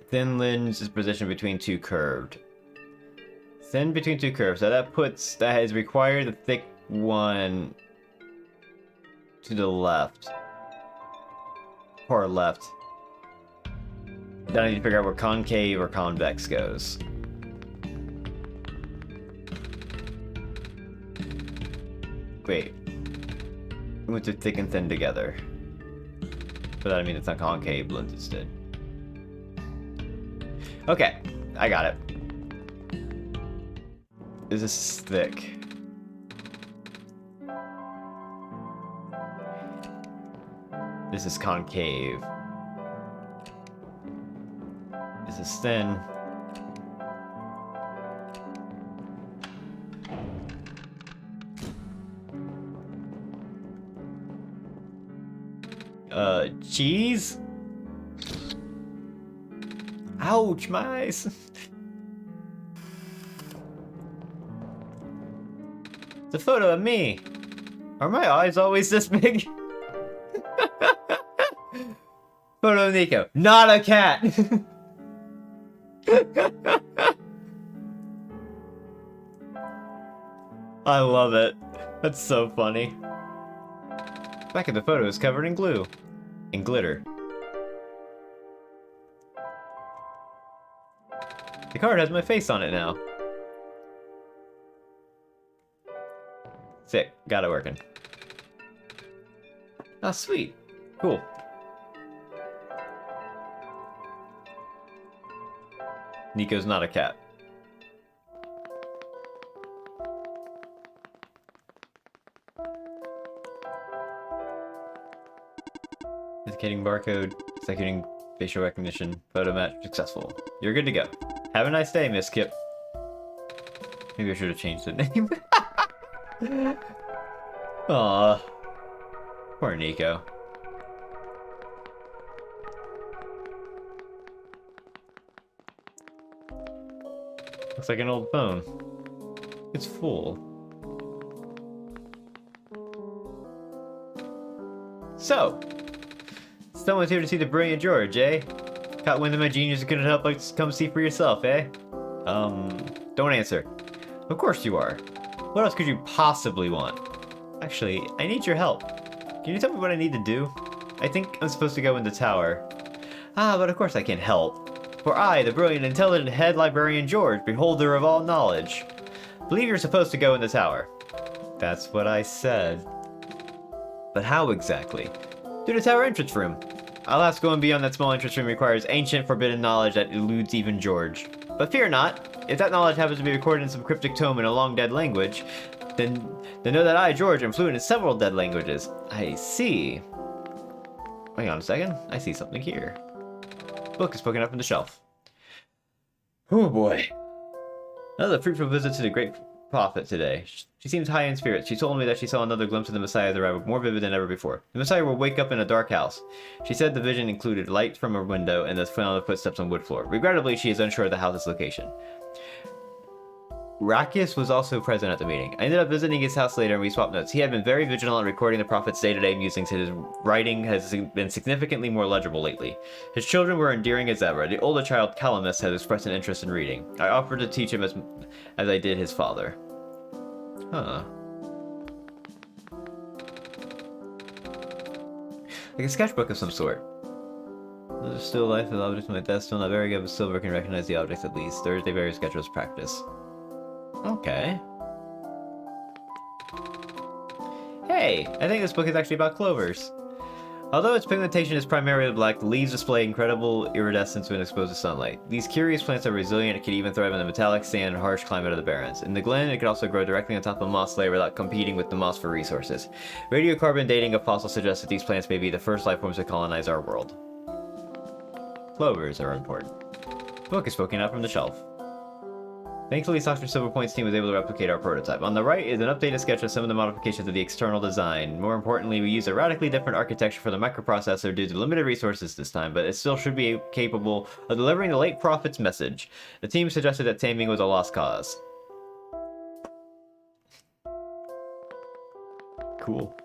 Thin lens is positioned between two curved. Thin between two curves. So that is required the thick one to the left. Or left. Then I need to figure out where concave or convex goes. Wait. We went to thick and thin together. But that I mean it's not concave lens instead. Okay, I got it. This is thick. This is concave. This is thin. Cheese? Ouch, my eyes. It's a photo of me. Are my eyes always this big? Photo of Nico. Not a cat! I love it. That's so funny. Back of the photo is covered in glue. And glitter. The card has my face on it now. Sick. Got it working. Ah, sweet. Cool. Nico's not a cat. Indicating barcode, executing facial recognition, photo match successful. You're good to go. Have a nice day, Miss Kip. Maybe I should have changed the name. Aw. Poor Nico. Looks like an old phone. It's full. So, someone's here to see the brilliant George, eh? Caught wind of my genius and couldn't help but come see for yourself, eh? Don't answer. Of course you are. What else could you possibly want? Actually, I need your help. Can you tell me what I need to do? I think I'm supposed to go in the tower. Ah, but of course I can't help. For I, the brilliant, intelligent head librarian George, beholder of all knowledge, believe you're supposed to go in the tower. That's what I said. But how exactly? Through the tower entrance room. Alas, going beyond that small entrance room requires ancient, forbidden knowledge that eludes even George. But fear not. If that knowledge happens to be recorded in some cryptic tome in a long-dead language, then know that I, George, am fluent in several dead languages. I see. Hang on a second. I see something here. Book is poking up from the shelf. Oh boy. Another fruitful visit to the great prophet today. She seems high in spirits. She told me that she saw another glimpse of the Messiah's arrival, more vivid than ever before. The Messiah will wake up in a dark house. She said the vision included light from her window and the sound of footsteps on wood floor. Regrettably, she is unsure of the house's location. Rakius was also present at the meeting. I ended up visiting his house later and we swapped notes. He had been very vigilant in recording the prophet's day-to-day musings. His writing has been significantly more legible lately. His children were endearing as ever. The older child, Calamus, has expressed an interest in reading. I offered to teach him as I did his father. Huh. Like a sketchbook of some sort. There's still life with objects on my desk, still not very good, but Silver can recognize the objects at least. Thursday, various sketch was practice. Okay. Hey, I think this book is actually about clovers. Although its pigmentation is primarily black, the leaves display incredible iridescence when exposed to sunlight. These curious plants are resilient and can even thrive in the metallic sand and harsh climate of the Barrens. In the glen, it can also grow directly on top of a moss layer without competing with the moss for resources. Radiocarbon dating of fossils suggests that these plants may be the first life forms to colonize our world. Clovers are important. The book is poking out from the shelf. Thankfully, Dr. Silverpoint's team was able to replicate our prototype. On the right is an updated sketch of some of the modifications of the external design. More importantly, we used a radically different architecture for the microprocessor due to limited resources this time, but it still should be capable of delivering the late prophet's message. The team suggested that taming was a lost cause. Cool.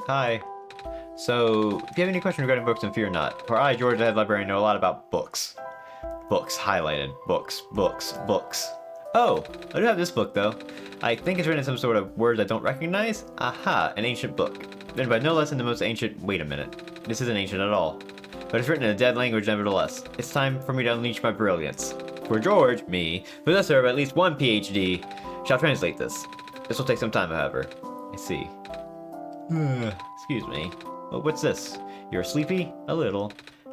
Hi. So, if you have any questions regarding books, then fear not. For I, George, the head librarian, know a lot about books. Books, highlighted. Books, books, books. Oh, I do have this book, though. I think it's written in some sort of words I don't recognize. Aha, an ancient book. Written by no less than the most ancient... Wait a minute. This isn't ancient at all. But it's written in a dead language nevertheless. It's time for me to unleash my brilliance. For George, me, possessor of at least one PhD, shall translate this. This will take some time, however. I see. Excuse me. Oh, what's this? You're sleepy? A little.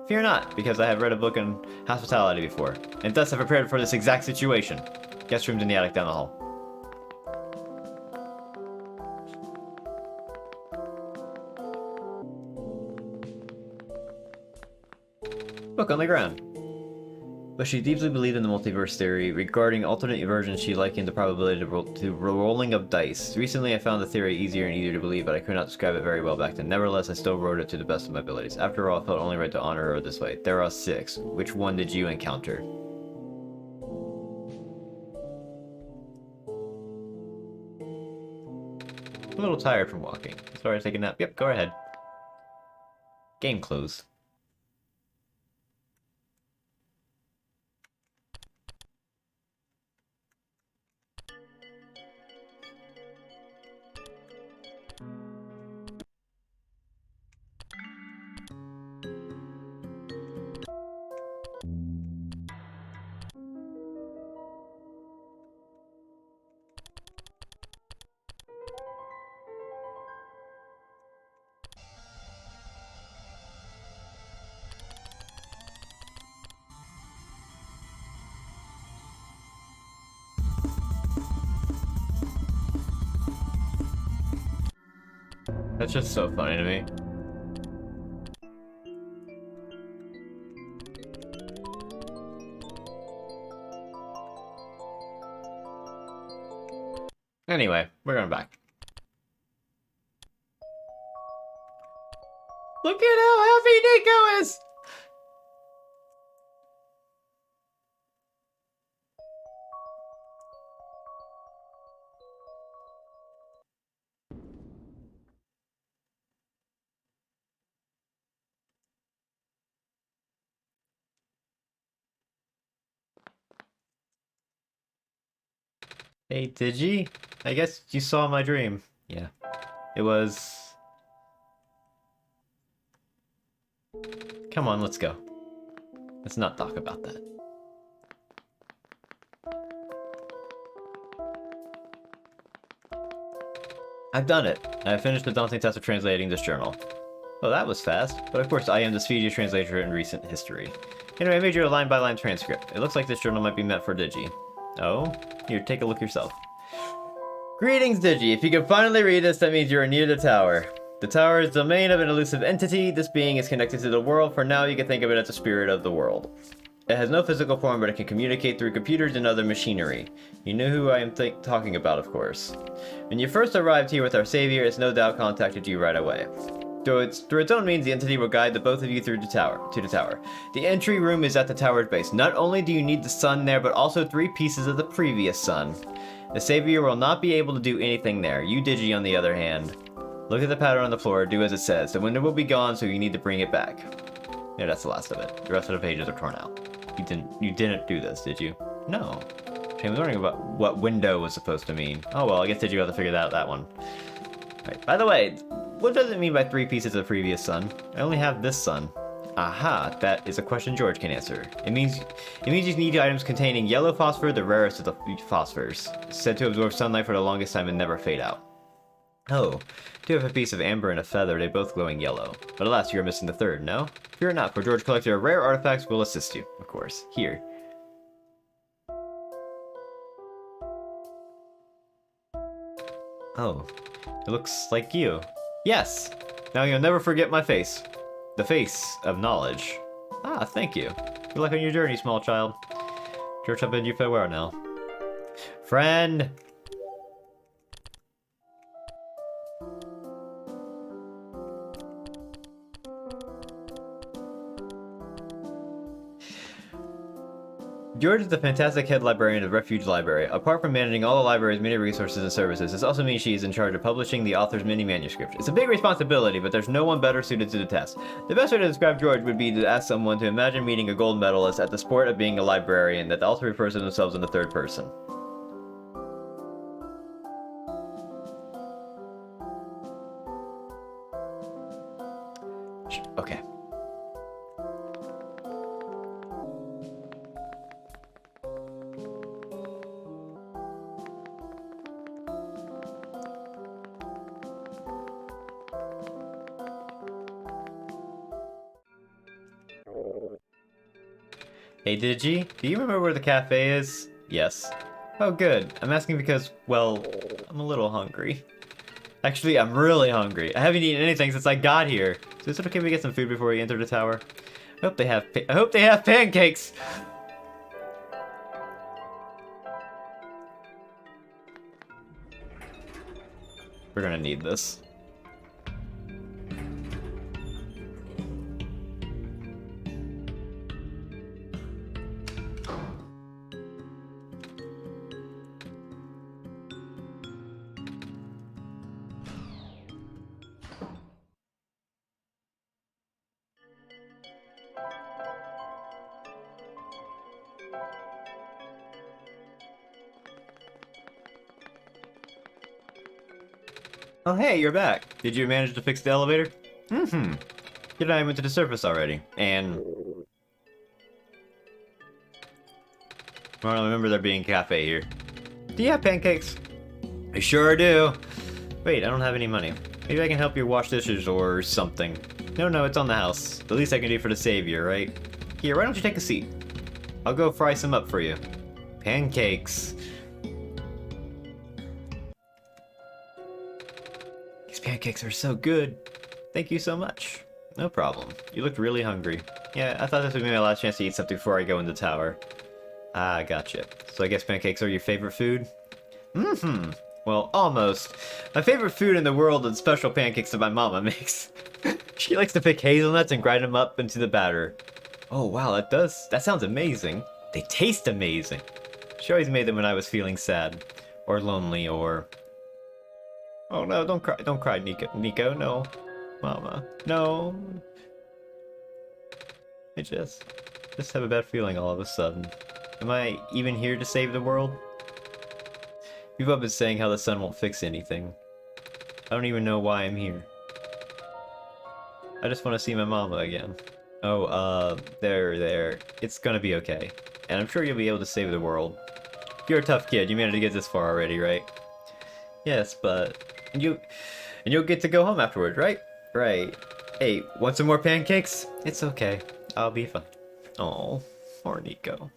Fear not, because I have read a book on hospitality before, and thus have prepared for this exact situation. Guest room's in the attic down the hall. Book on the ground. But she deeply believed in the multiverse theory. Regarding alternate versions, she likened the probability to rolling of dice. Recently, I found the theory easier and easier to believe, but I could not describe it very well back then. Nevertheless, I still wrote it to the best of my abilities. After all, I felt only right to honor her this way. There are 6. Which one did you encounter? I'm a little tired from walking. Sorry, I take a nap. Yep, go ahead. Game closed. That's just so funny to me. Anyway, we're going back. Look at how heavy Nico is! Hey, Digi? I guess you saw my dream. Yeah. It was... Come on, let's go. Let's not talk about that. I've done it. I've finished the daunting task of translating this journal. Well, that was fast. But of course, I am the speediest translator in recent history. Anyway, I made you a line-by-line transcript. It looks like this journal might be meant for Digi. Oh? Here, take a look yourself. Greetings, Digi. If you can finally read this, that means you are near the tower. The tower is the domain of an elusive entity. This being is connected to the world. For now, you can think of it as the spirit of the world. It has no physical form, but it can communicate through computers and other machinery. You know who I am talking about, of course. When you first arrived here with our savior, it's no doubt contacted you right away. Through its own means, the entity will guide the both of you through the tower. The entry room is at the tower's base. Not only do you need the sun there, but also 3 pieces of the previous sun. The savior will not be able to do anything there. You, Digi, on the other hand. Look at the pattern on the floor, do as it says. The window will be gone, so you need to bring it back. Yeah, that's the last of it. The rest of the pages are torn out. You didn't do this, did you? No. I was wondering about what window was supposed to mean. Oh well, I guess Digi will have to figure that one. Right. By the way, what does it mean by 3 pieces of the previous sun? I only have this sun. Aha, that is a question George can answer. It means you need items containing yellow phosphor, the rarest of the phosphors, said to absorb sunlight for the longest time and never fade out. Oh, do have a piece of amber and a feather, they both glowing yellow. But alas, you are missing the third, no? Fear not, for George Collector of Rare Artifacts will assist you, of course. Here. Oh, it looks like you. Yes! Now you'll never forget my face. The face of knowledge. Ah, thank you. Good luck on your journey, small child. George, I bid you farewell now. Friend! George is the fantastic head librarian of Refuge Library. Apart from managing all the library's many resources and services, this also means she is in charge of publishing the author's many manuscripts. It's a big responsibility, but there's no one better suited to the task. The best way to describe George would be to ask someone to imagine meeting a gold medalist at the sport of being a librarian that also refers to themselves in the third person. Okay. Hey, Digi, do you remember where the cafe is? Yes. Oh, good. I'm asking because, well, I'm a little hungry. Actually, I'm really hungry. I haven't eaten anything since I got here. So is it okay if we get some food before we enter the tower? I hope they have pancakes! We're gonna need this. Oh, hey, you're back. Did you manage to fix the elevator? Mm-hmm. Good, I went to the surface already. And I don't remember there being a cafe here. Do you have pancakes? I sure do. Wait, I don't have any money. Maybe I can help you wash dishes or something. No, it's on the house. The least I can do for the savior, right? Here, why don't you take a seat? I'll go fry some up for you. Pancakes. These pancakes are so good. Thank you so much. No problem. You looked really hungry. Yeah, I thought this would be my last chance to eat something before I go in the tower. Ah, gotcha. So I guess pancakes are your favorite food? Mm-hmm. Well, almost. My favorite food in the world is special pancakes that my mama makes. She likes to pick hazelnuts and grind them up into the batter. Oh, wow, that sounds amazing. They taste amazing. She always made them when I was feeling sad, or lonely, or... Oh no, don't cry, Nico, no. Mama, no. I just have a bad feeling all of a sudden. Am I even here to save the world? People have been saying how the sun won't fix anything. I don't even know why I'm here. I just want to see my mama again. Oh, there. It's gonna be okay. And I'm sure you'll be able to save the world. You're a tough kid, you managed to get this far already, right? Yes, but... And you'll get to go home afterward, right? Right. Hey, want some more pancakes? It's okay. I'll be fine. Oh, poor Nico.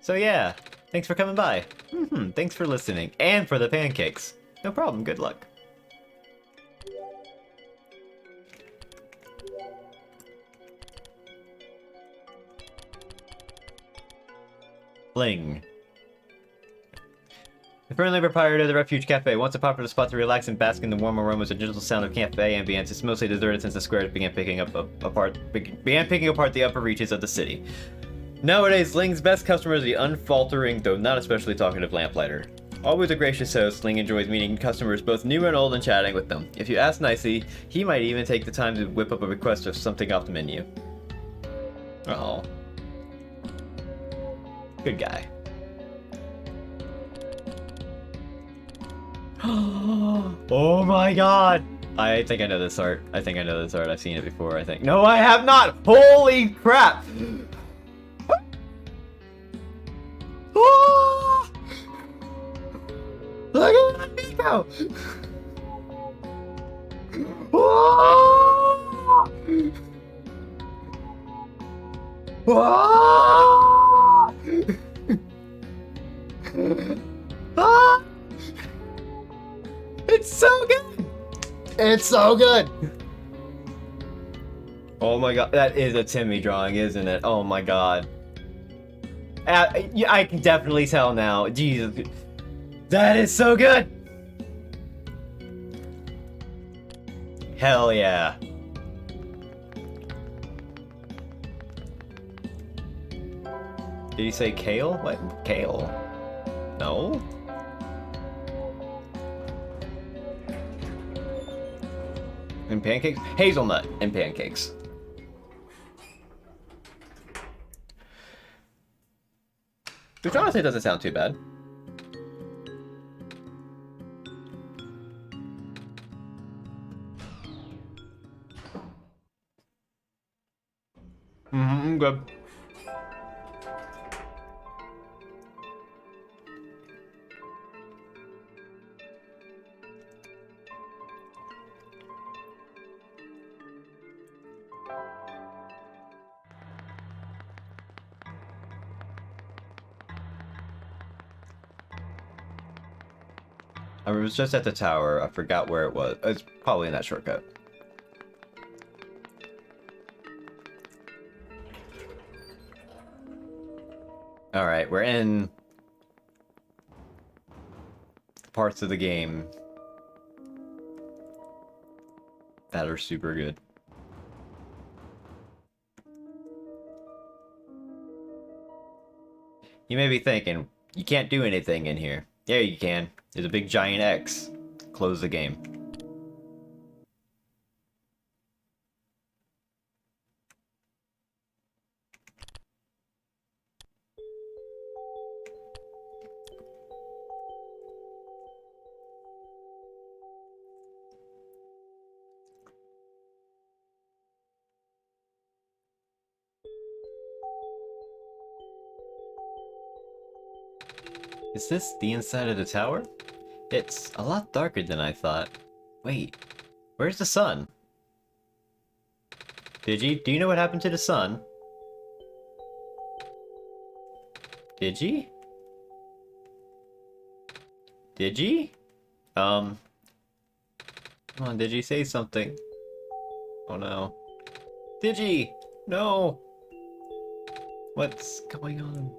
So yeah, thanks for coming by. Thanks for listening, and for the pancakes. No problem, good luck. Fling. The friendly proprietor of the Refuge Cafe wants a popular spot to relax and bask in the warm aromas and gentle sound of cafe ambience. It's mostly deserted since the square began picking apart the upper reaches of the city. Nowadays, Ling's best customer is the unfaltering, though not especially talkative lamplighter. Always a gracious host, Ling enjoys meeting customers both new and old and chatting with them. If you ask nicely, he might even take the time to whip up a request of something off the menu. Oh, good guy. Oh my god! I think I know this art. I've seen it before, I think. No, I have not! Holy crap! Oh! Look at that Nico! Oh! Oh! Ah! It's so good! It's so good! Oh my god, that is a Timmy drawing, isn't it? Oh my god. I can definitely tell now. Jesus. That is so good! Hell yeah. Did he say kale? What? Kale? No? And pancakes? Hazelnut and pancakes. Which honestly doesn't sound too bad. Good. I was just at the tower. I forgot where it was. It's probably in that shortcut. Alright, we're in parts of the game that are super good. You may be thinking, you can't do anything in here. Yeah, you can. There's a big giant X. Close the game. Is this the inside of the tower? It's a lot darker than I thought. Wait, where's the sun? Digi, do you know what happened to the sun? Digi? Digi? Come on, Digi, say something. Oh no. Digi! No! What's going on?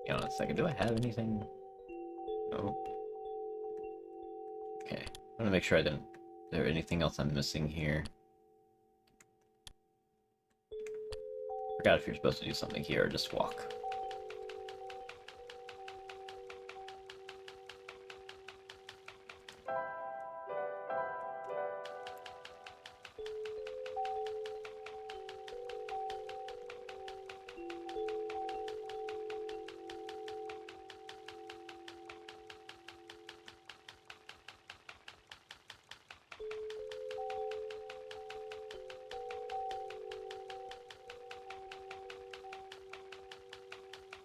Hang on a second, do I have anything? No. Okay, I want to make sure I didn't... Is there anything else I'm missing here? Forgot if you're supposed to do something here or just walk.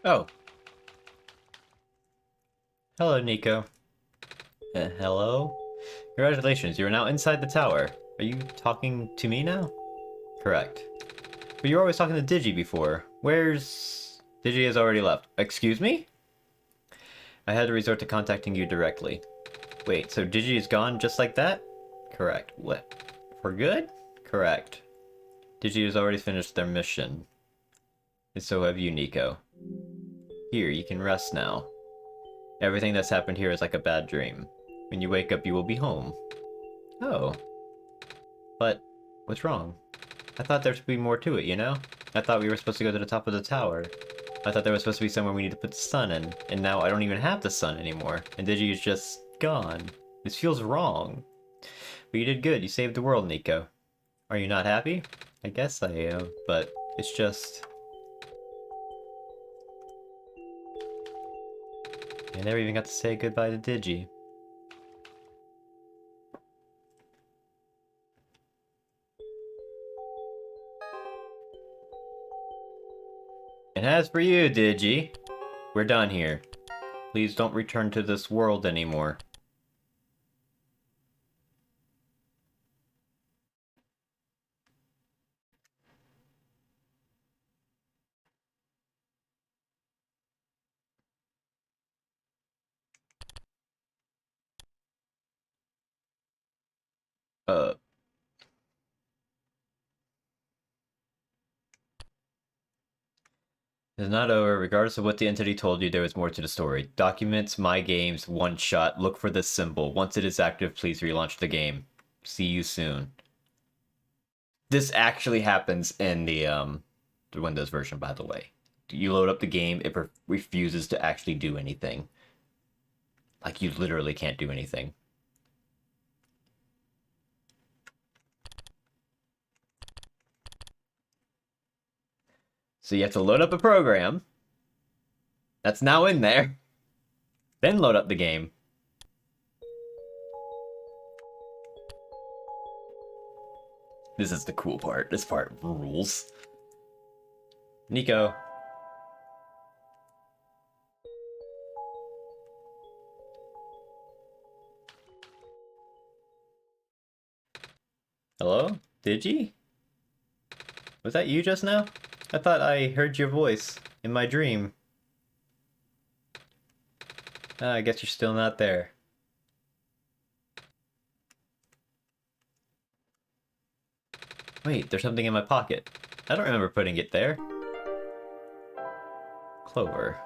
Oh. Hello, Nico. Hello? Congratulations, you are now inside the tower. Are you talking to me now? Correct. But you were always talking to Digi before. Where's... Digi has already left. Excuse me? I had to resort to contacting you directly. Wait, so Digi is gone just like that? Correct. What? For good? Correct. Digi has already finished their mission. And so have you, Nico. Here, you can rest now. Everything that's happened here is like a bad dream. When you wake up, you will be home. Oh. But, what's wrong? I thought there would be more to it, you know? I thought we were supposed to go to the top of the tower. I thought there was supposed to be somewhere we need to put the sun in, and now I don't even have the sun anymore, and Digi is just gone. This feels wrong. But you did good, you saved the world, Nico. Are you not happy? I guess I am, but it's just... I never even got to say goodbye to Digi. And as for you, Digi, we're done here. Please don't return to this world anymore. Uh... It's not over. Regardless of what the entity told you, there is more to the story. Documents, my games, one shot. Look for this symbol. Once it is active, please relaunch the game. See you soon. This actually happens in the Windows version, by the way. You load up the game, it refuses to actually do anything. Like, you literally can't do anything. So you have to load up a program that's now in there, then load up the game. This is the cool part. This part rules. Nico. Hello? Digi? Was that you just now? I thought I heard your voice in my dream. I guess you're still not there. Wait, there's something in my pocket. I don't remember putting it there. Clover.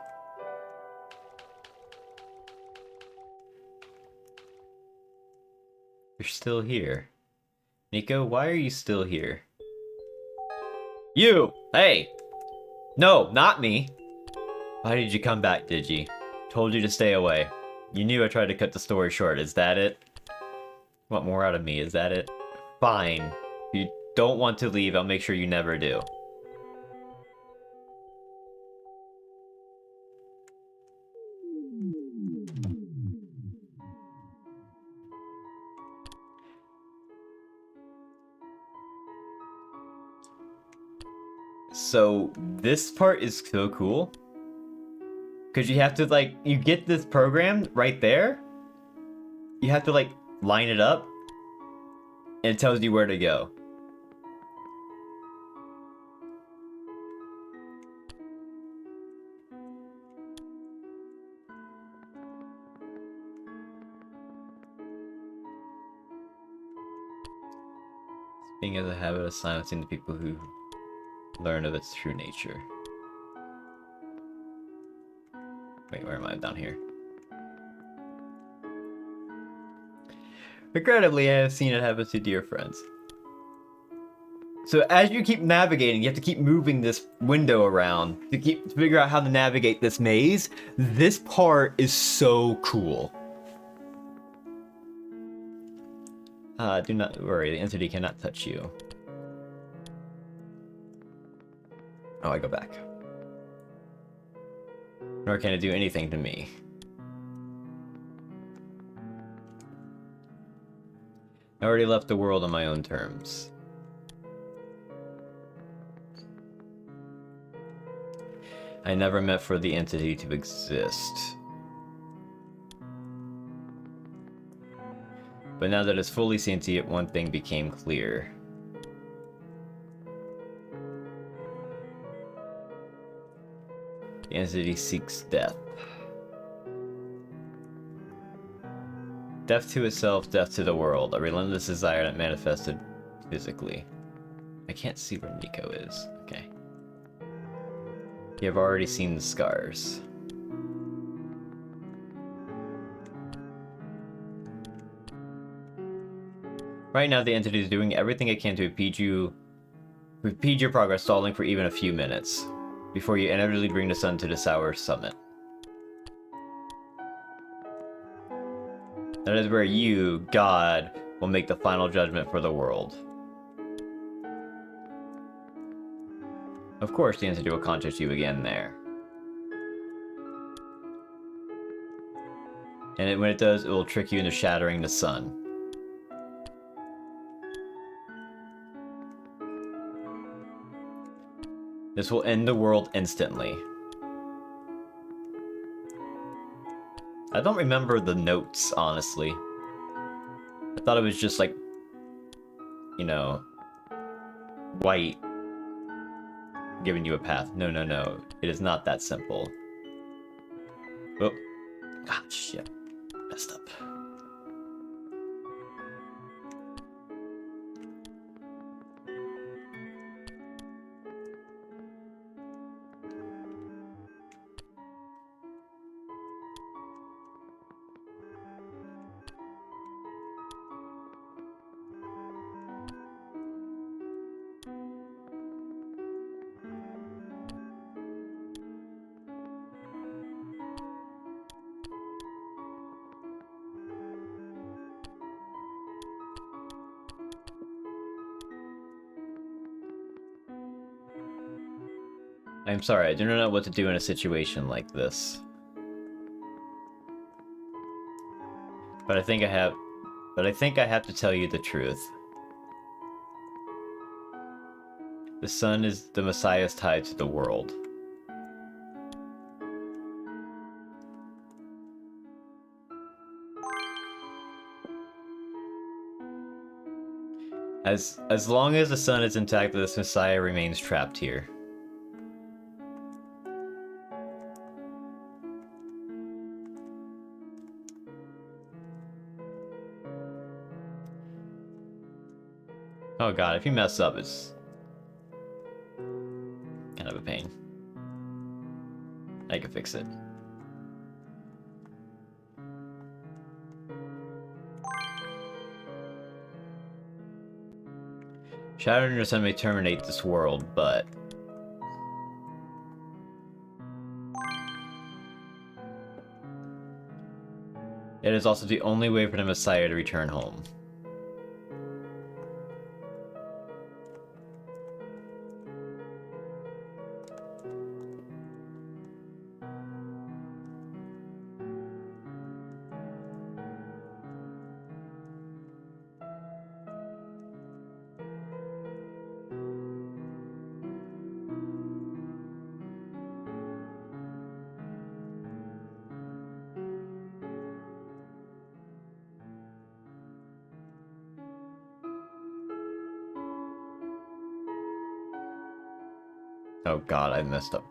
You're still here. Nico, why are you still here? You! Hey! No, not me! Why did you come back, did you? Told you to stay away. You knew I tried to cut the story short, is that it? Want more out of me, is that it? Fine. If you don't want to leave, I'll make sure you never do. So, this part is so cool. Because you have to, like, you get this program right there. You have to, like, line it up. And it tells you where to go. Being as a habit of silencing the people who learn of its true nature. Wait, where am I? Down here. Regrettably, I have seen it happen to dear friends. So as you keep navigating, you have to keep moving this window around to figure out how to navigate this maze. This part is so cool. Do not worry, the entity cannot touch you. Oh, I go back. Nor can it do anything to me. I already left the world on my own terms. I never meant for the entity to exist. But now that it's fully sentient, one thing became clear. The entity seeks death. Death to itself, death to the world. A relentless desire that manifested physically. I can't see where Nico is. Okay. You have already seen the scars. Right now, the entity is doing everything it can to impede your progress, stalling for even a few minutes, before you inevitably bring the sun to the sour summit. That is where you, God, will make the final judgment for the world. Of course, the entity will contact you again there. And when it does, it will trick you into shattering the sun. This will end the world instantly. I don't remember the notes, honestly. I thought it was just like, you know, white giving you a path. No, no, no. It is not that simple. Oh. Ah, shit. Messed up. I'm sorry, I do not know what to do in a situation like this. But I think I have to tell you the truth. The sun is the Messiah's tie to the world. As long as the sun is intact, this Messiah remains trapped here. Oh god, if you mess up, it's kind of a pain. I can fix it. Shadow in your sun may terminate this world, but... it is also the only way for the Messiah to return home. Oh god, I messed up.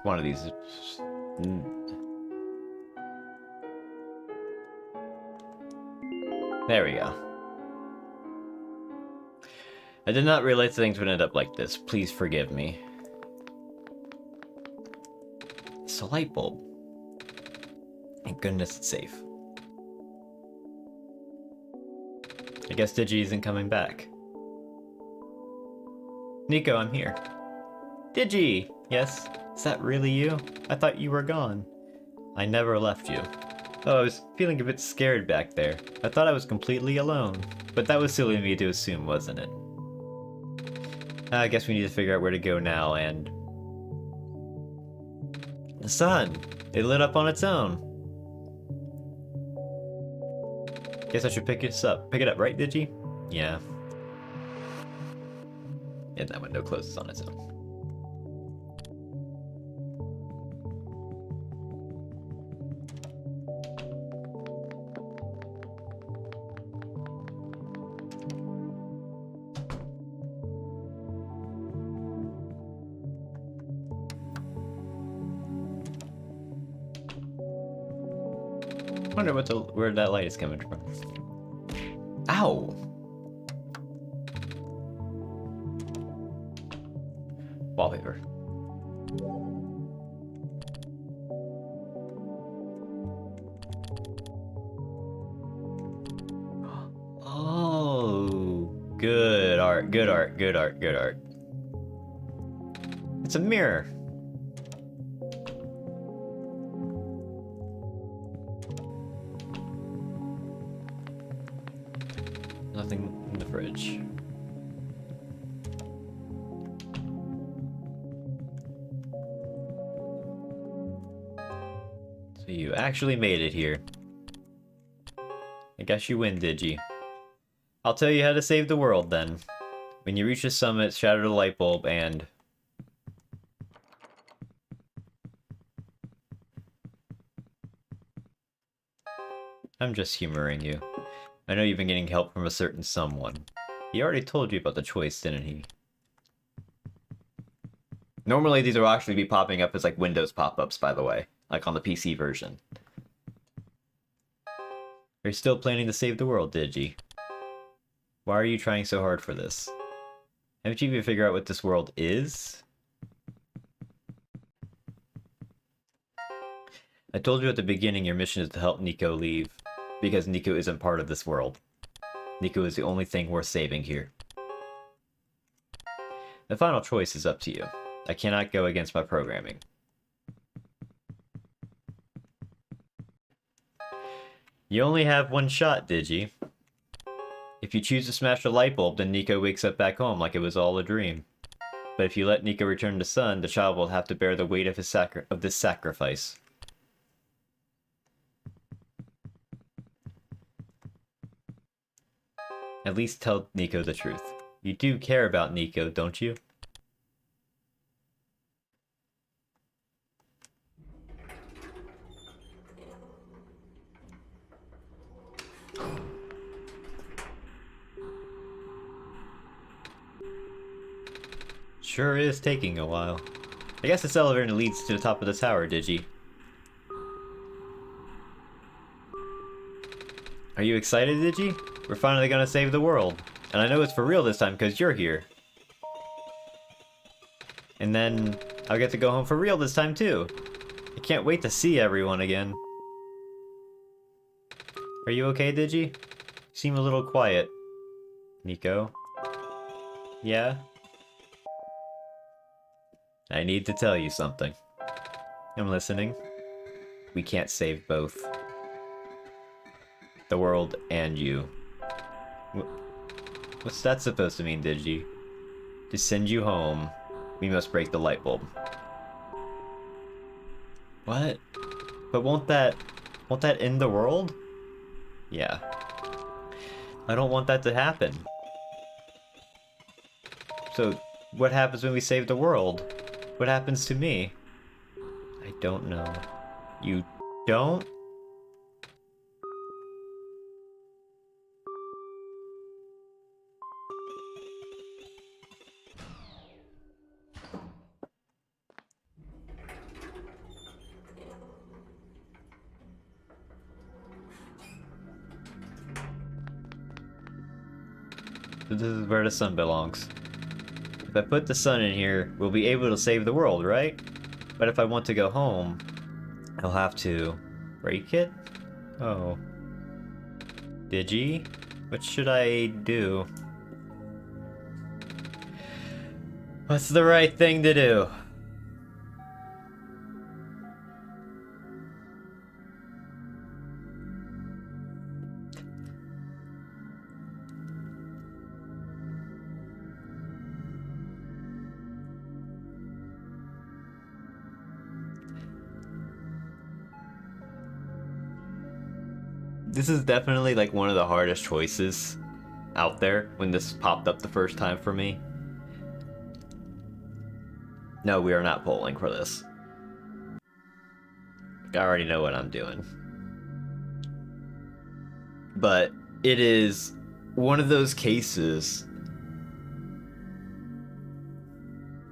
One of these. There we go. I did not realize things would end up like this. Please forgive me. It's a light bulb. Thank goodness it's safe. I guess Digi isn't coming back. Nico, I'm here. Digi! Yes? Is that really you? I thought you were gone. I never left you. Oh, I was feeling a bit scared back there. I thought I was completely alone. But that was silly of me to assume, wasn't it? I guess we need to figure out where to go now, and... the sun! It lit up on its own. Guess I should pick it up. Pick it up, right, Digi? Yeah. And that window closes on its own. I wonder where that light is coming from. Ow! Wallpaper. Oh, good art, good art, good art, good art. It's a mirror. Nothing in the fridge. So you actually made it here. I guess you win, Digi. I'll tell you how to save the world then. When you reach the summit, shatter the light bulb and... I'm just humoring you. I know you've been getting help from a certain someone. He already told you about the choice, didn't he? Normally these will actually be popping up as like Windows pop-ups, by the way. Like on the PC version. Are you still planning to save the world, Digi? Why are you trying so hard for this? Haven't you even figured out what this world is? I told you at the beginning your mission is to help Nico leave. Because Nico isn't part of this world. Nico is the only thing worth saving here. The final choice is up to you. I cannot go against my programming. You only have one shot, Digi. If you choose to smash the light bulb, then Nico wakes up back home like it was all a dream. But if you let Nico return to Sun, the child will have to bear the weight of this sacrifice. At least tell Nico the truth. You do care about Nico, don't you? Sure is taking a while. I guess this elevator leads to the top of the tower, Digi. Are you excited, Digi? We're finally gonna save the world. And I know it's for real this time because you're here. And then I'll get to go home for real this time too. I can't wait to see everyone again. Are you okay, Digi? You seem a little quiet. Nico? Yeah? I need to tell you something. I'm listening. We can't save both. The world and you. What's that supposed to mean, Digi? To send you home, we must break the light bulb. What? But won't that end the world? Yeah. I don't want that to happen. So, what happens when we save the world? What happens to me? I don't know. You don't? This is where the sun belongs. If I put the sun in here, we'll be able to save the world, right? But if I want to go home, I'll have to break it? Oh. Digi? What should I do? What's the right thing to do? This is definitely like one of the hardest choices out there when this popped up the first time for me. No, we are not polling for this. I already know what I'm doing. But it is one of those cases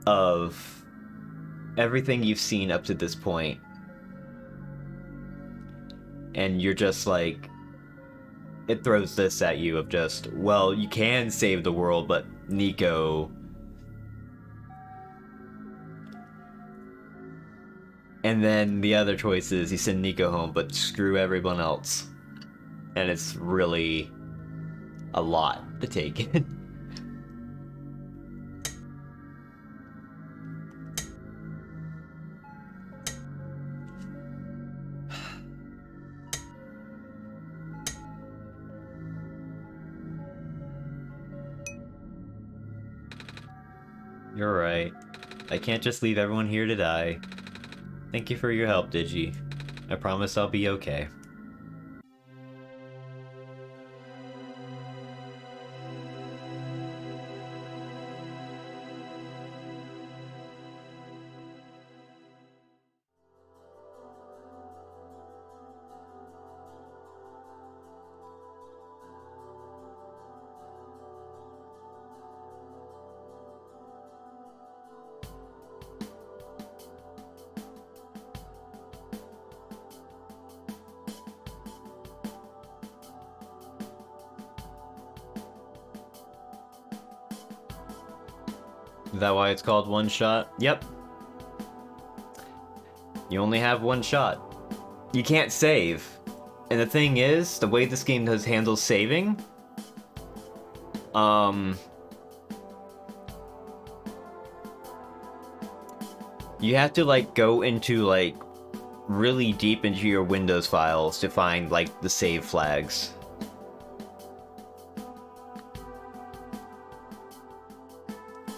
of everything you've seen up to this point, and you're just like, it throws this at you of just, well, you can save the world, but Nico. And then the other choice is you send Nico home, but screw everyone else. And it's really a lot to take in. You're right. I can't just leave everyone here to die. Thank you for your help, Digi. I promise I'll be okay. Is that why it's called one shot? Yep. You only have one shot. You can't save. And the thing is, the way this game does handles saving, you have to like go into like really deep into your Windows files to find like the save flags.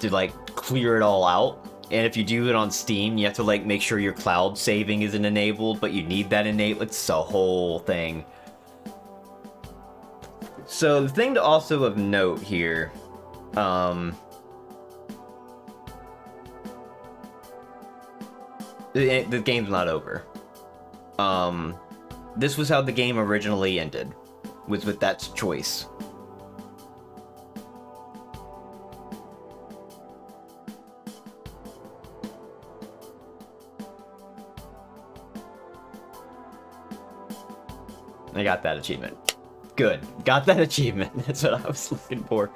To like clear it all out. And if you do it on Steam, you have to like make sure your cloud saving isn't enabled, but you need that enabled. It's a whole thing. So the thing to also of note here, the game's not over. This was how the game originally ended, was with that choice. I got that achievement. Good. Got that achievement. That's what I was looking for.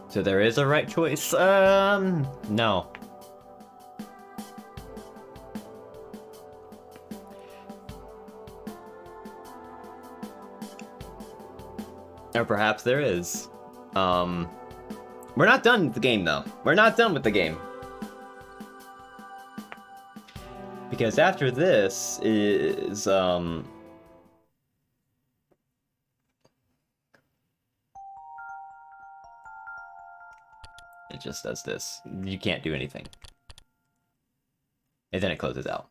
So there is a right choice? No. Or perhaps there is. We're not done with the game, though. We're not done with the game. Because after this is, it just does this. You can't do anything. And then it closes out.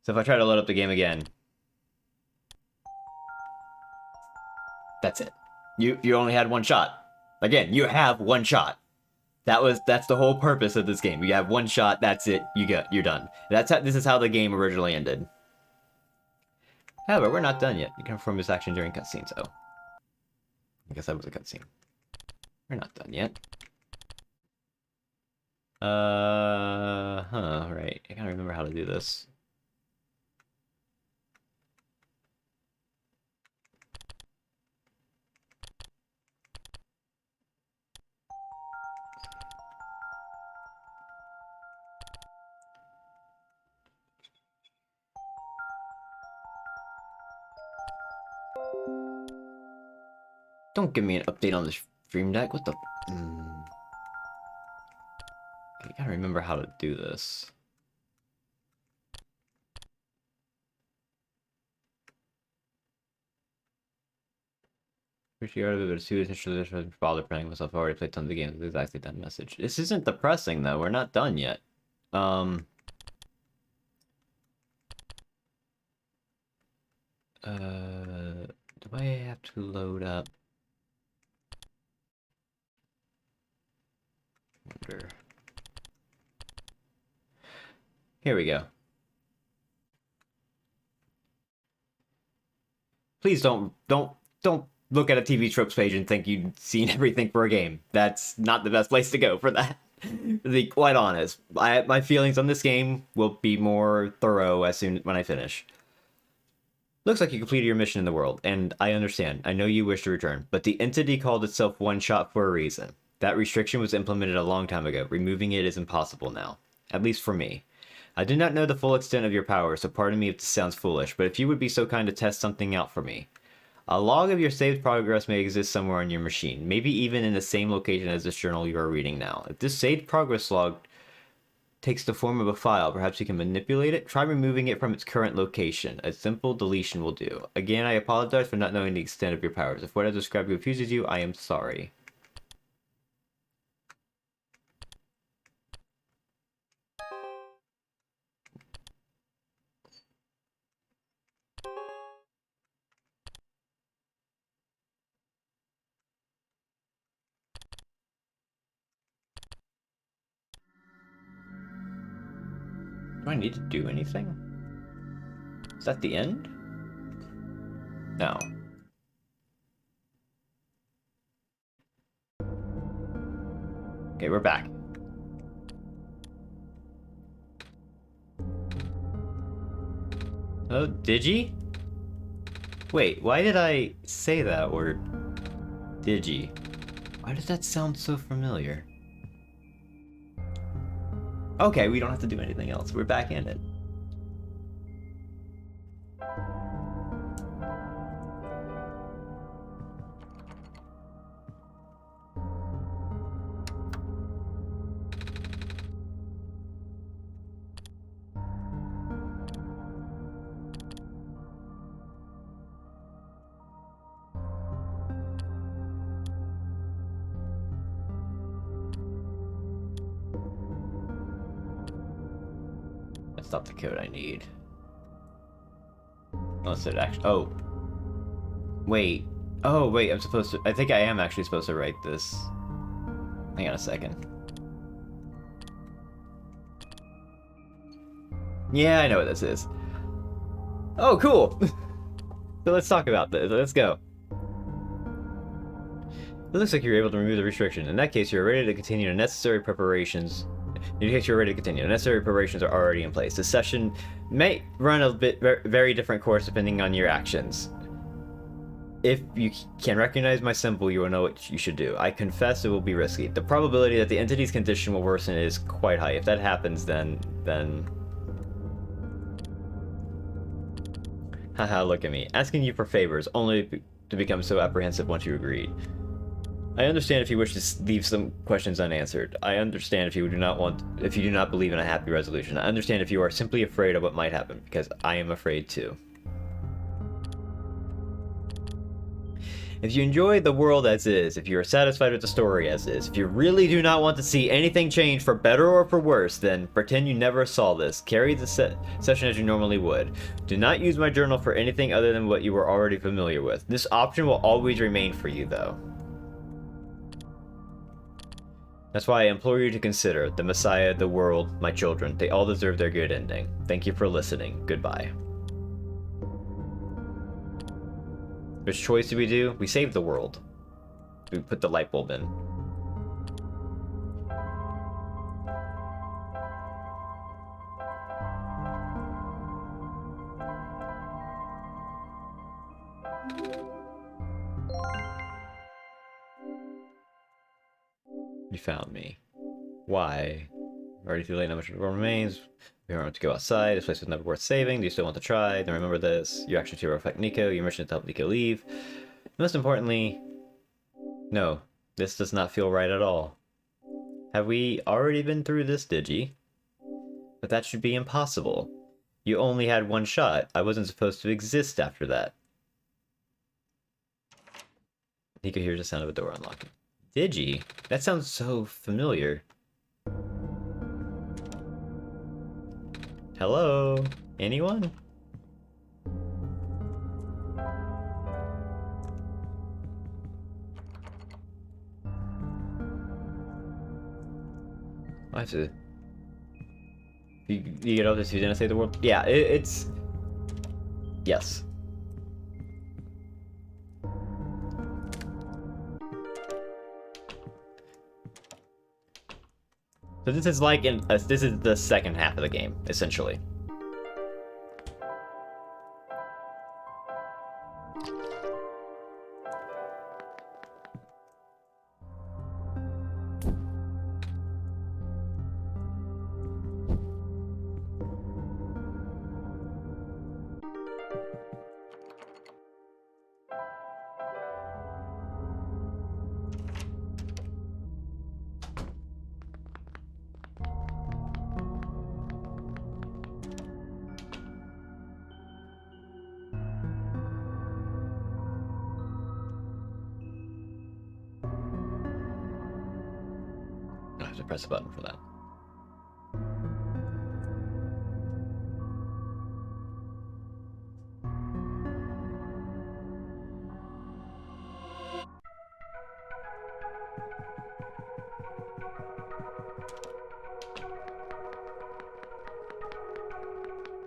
So if I try to load up the game again, that's it. You only had one shot. Again, you have one shot. That's the whole purpose of this game. You have one shot, that's it, you're done. This is how the game originally ended. However, we're not done yet. You can perform this action during cutscenes, oh. I guess that was a cutscene. We're not done yet. Right. I gotta remember how to do this. Don't give me an update on the stream deck. What the? I gotta remember how to do this. Appreciate it, but it's too interesting to bother playing myself. I already played tons of games with exactly that message. This isn't depressing though. We're not done yet. Do I have to load up? Wonder. Here we go. Please don't look at a TV tropes page and think you've seen everything for a game. That's not the best place to go for that. To be quite honest, my feelings on this game will be more thorough when I finish. Looks like you completed your mission in the world, and I understand. I know you wish to return, but the entity called itself OneShot for a reason. That restriction was implemented a long time ago. Removing it is impossible now. At least for me. I do not know the full extent of your power, so pardon me if this sounds foolish, but if you would be so kind to test something out for me. A log of your saved progress may exist somewhere on your machine, maybe even in the same location as this journal you are reading now. If this saved progress log takes the form of a file, perhaps you can manipulate it? Try removing it from its current location. A simple deletion will do. Again, I apologize for not knowing the extent of your powers. If what I described confuses you, I am sorry. Do I need to do anything? Is that the end? No. Okay, we're back. Oh, Digi? Wait, why did I say that word? Digi. Why does that sound so familiar? Okay, we don't have to do anything else. We're back in it. That's not the code I need. Unless it actually... Oh. Wait. Oh, wait, I'm supposed to... I think I am actually supposed to write this. Hang on a second. Yeah, I know what this is. Oh, cool! So let's talk about this. Let's go. It looks like you're able to remove the restriction. In that case, you're ready to continue the necessary preparations indicates you're ready to continue. The necessary preparations are already in place. This session may run a very different course depending on your actions. If you can recognize my symbol, you will know what you should do. I confess it will be risky. The probability that the entity's condition will worsen is quite high. If that happens, then... Haha, look at me. Asking you for favors, only to become so apprehensive once you agreed. I understand if you wish to leave some questions unanswered. I understand if you do not believe in a happy resolution. I understand if you are simply afraid of what might happen, because I am afraid too. If you enjoy the world as is, if you are satisfied with the story as is, if you really do not want to see anything change for better or for worse, then pretend you never saw this. Carry the session as you normally would. Do not use my journal for anything other than what you were already familiar with. This option will always remain for you, though. That's why I implore you to consider the Messiah, the world, my children. They all deserve their good ending. Thank you for listening. Goodbye. Which choice do we do? We save the world. We put the light bulb in. You found me. Why? Already too late, not much remains. We don't want to go outside. This place was never worth saving. Do you still want to try? Then remember this. Your actions here reflect Nico. Your mission is to help Nico leave. Most importantly, no, this does not feel right at all. Have we already been through this, Digi? But that should be impossible. You only had one shot. I wasn't supposed to exist after that. Nico hears the sound of a door unlocking. Digi? That sounds so familiar. Hello? Anyone? I have to... You get over this, you didn't save the world? Yeah, it's... Yes. So this is like this is the second half of the game, essentially. I have to press a button for that.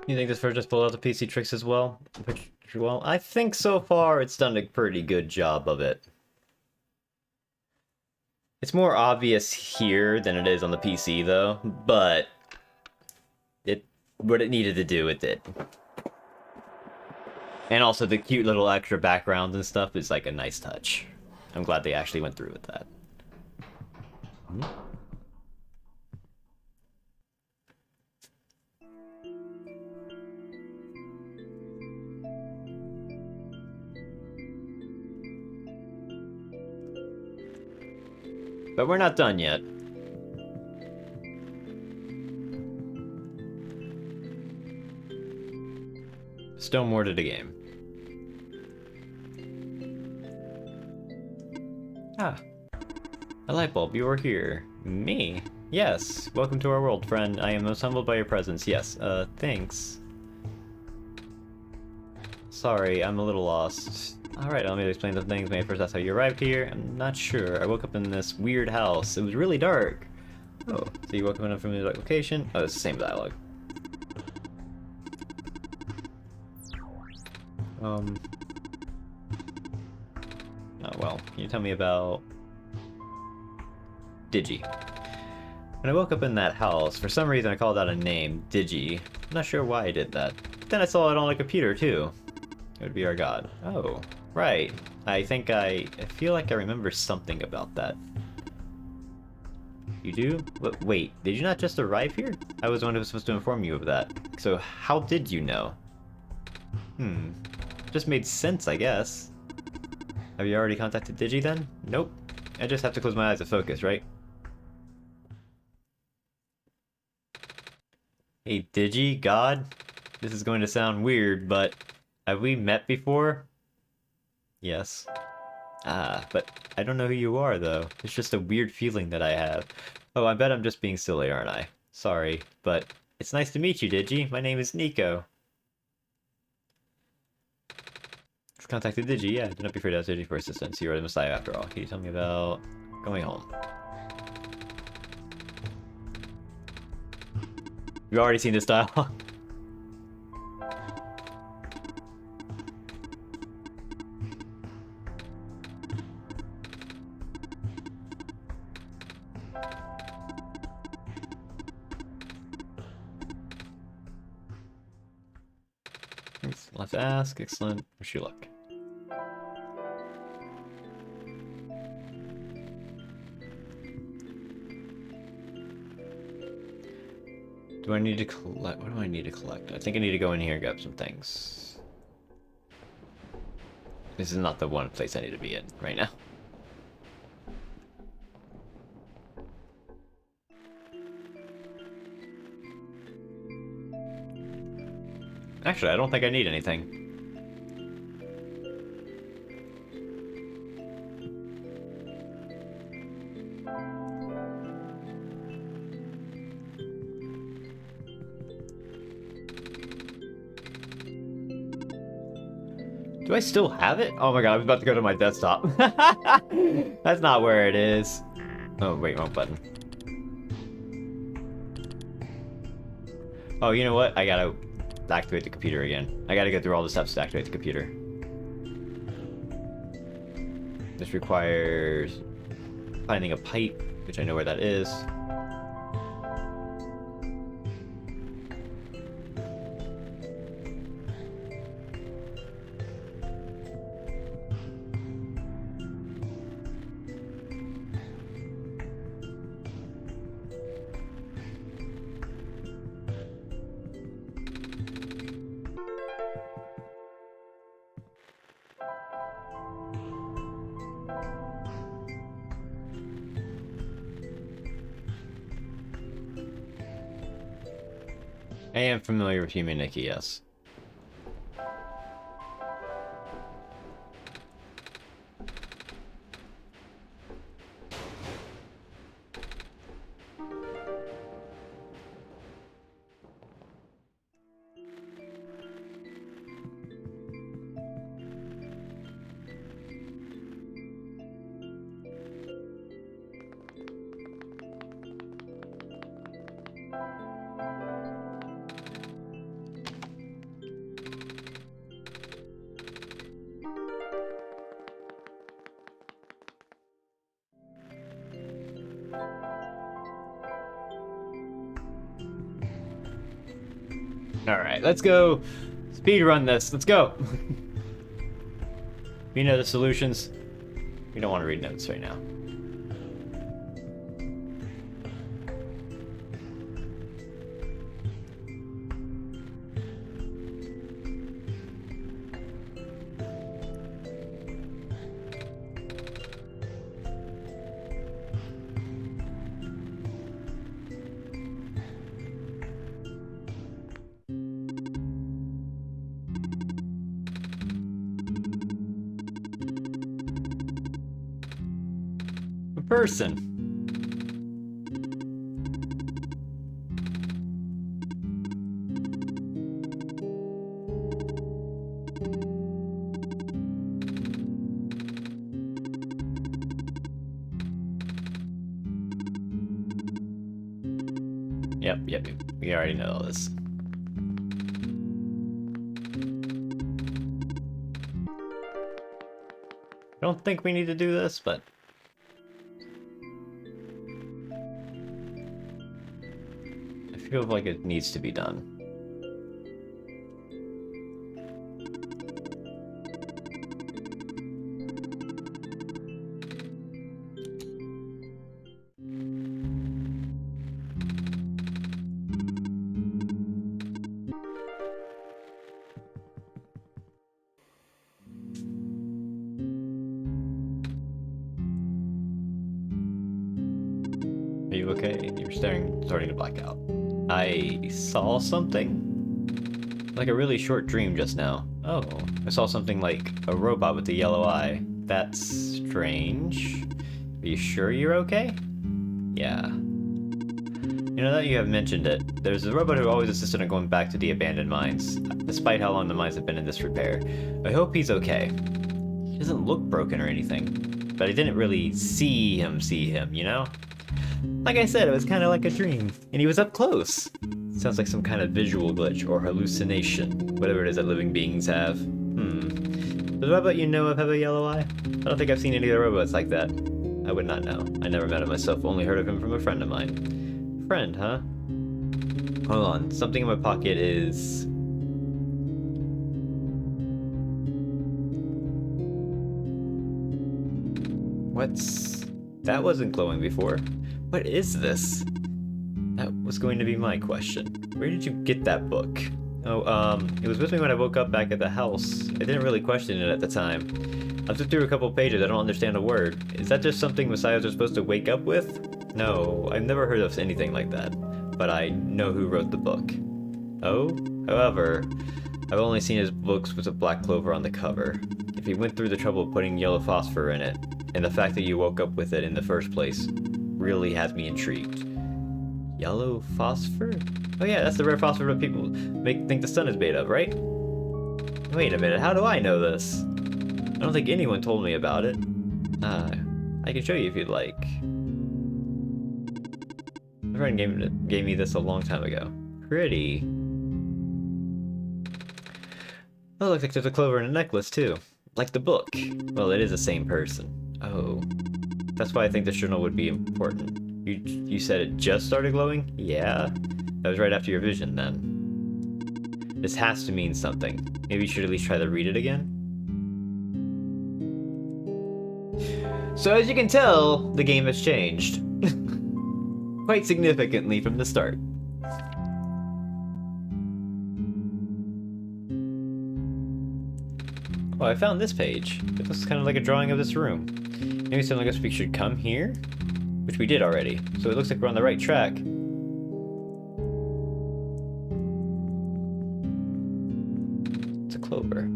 You think this version just pulled out the PC tricks as well? Well, I think so far it's done a pretty good job of it. It's more obvious here than it is on the PC, though, but what it needed to do, it did. And also the cute little extra backgrounds and stuff is like a nice touch. I'm glad they actually went through with that. But we're not done yet. Still more to the game. Ah. A light bulb, you are here. Me? Yes. Welcome to our world, friend. I am most humbled by your presence. Yes. Thanks. Sorry, I'm a little lost. Alright, let me explain the things. Maybe first that's how you arrived here. I'm not sure. I woke up in this weird house. It was really dark. Oh, so you woke up in a familiar location? Oh, it's the same dialogue. Oh, well, can you tell me about... Digi? When I woke up in that house, for some reason I called out a name, Digi. I'm not sure why I did that. But then I saw it on the computer too. It would be our god. Oh, right. I feel like I remember something about that. You do? Wait, did you not just arrive here? I was the one who was supposed to inform you of that. So how did you know? Just made sense, I guess. Have you already contacted Digi then? Nope. I just have to close my eyes to focus, right? Hey, Digi, God? This is going to sound weird, but have we met before? Yes. Ah, but I don't know who you are, though. It's just a weird feeling that I have. Oh, I bet I'm just being silly, aren't I? Sorry, but it's nice to meet you, Digi. My name is Nico. Let's contact the Digi, yeah. Do not be afraid to ask Digi for assistance. You are the Messiah after all. Can you tell me about going home? You've already seen this dialogue. Let's ask. Excellent. Wish you luck. Do I need to collect? What do I need to collect? I think I need to go in here and grab some things. This is not the one place I need to be in right now. Actually, I don't think I need anything. Do I still have it? Oh my god, I was about to go to my desktop. That's not where it is. Oh, wait, wrong button. Oh, you know what? I gotta activate the computer again. I gotta go through all the steps to activate the computer. This requires finding a pipe, which I know where that is. I am familiar with Human Nikki, yes. Alright, let's go speed run this. Let's go. We know the solutions. We don't want to read notes right now. A person. Yep. We already know all this. I don't think we need to do this, but... feels like it needs to be done. Are you okay? You're starting to black out. I saw something? Like a really short dream just now. Oh, I saw something like a robot with a yellow eye. That's strange. Are you sure you're okay? Yeah. You know that you have mentioned it. There's a robot who always insisted on going back to the abandoned mines, despite how long the mines have been in disrepair. I hope he's okay. He doesn't look broken or anything, but I didn't really see him, you know? Like I said, it was kind of like a dream, and he was up close. Sounds like some kind of visual glitch or hallucination, whatever it is that living beings have. Does the robot you know of have a yellow eye? I don't think I've seen any other robots like that. I would not know. I never met him myself, only heard of him from a friend of mine. Friend, huh? Hold on, something in my pocket is... What's... That wasn't glowing before. What is this? That was going to be my question. Where did you get that book? Oh, it was with me when I woke up back at the house. I didn't really question it at the time. I flipped through a couple pages, I don't understand a word. Is that just something messiahs are supposed to wake up with? No, I've never heard of anything like that. But I know who wrote the book. Oh? However, I've only seen his books with a black clover on the cover. If he went through the trouble of putting yellow phosphor in it, and the fact that you woke up with it in the first place, really has me intrigued. Yellow phosphor? Oh yeah, that's the rare phosphor that people think the sun is made of, right? Wait a minute, how do I know this? I don't think anyone told me about it. I can show you if you'd like. My friend gave me this a long time ago. Pretty. Oh, looks like there's a clover in a necklace too. Like the book. Well, it is the same person. Oh. That's why I think this journal would be important. You said it just started glowing? Yeah. That was right after your vision, then. This has to mean something. Maybe you should at least try to read it again? So as you can tell, the game has changed. Quite significantly from the start. Oh, I found this page. It looks kind of like a drawing of this room. Maybe something like us we should come here? Which we did already, so it looks like we're on the right track. It's a clover.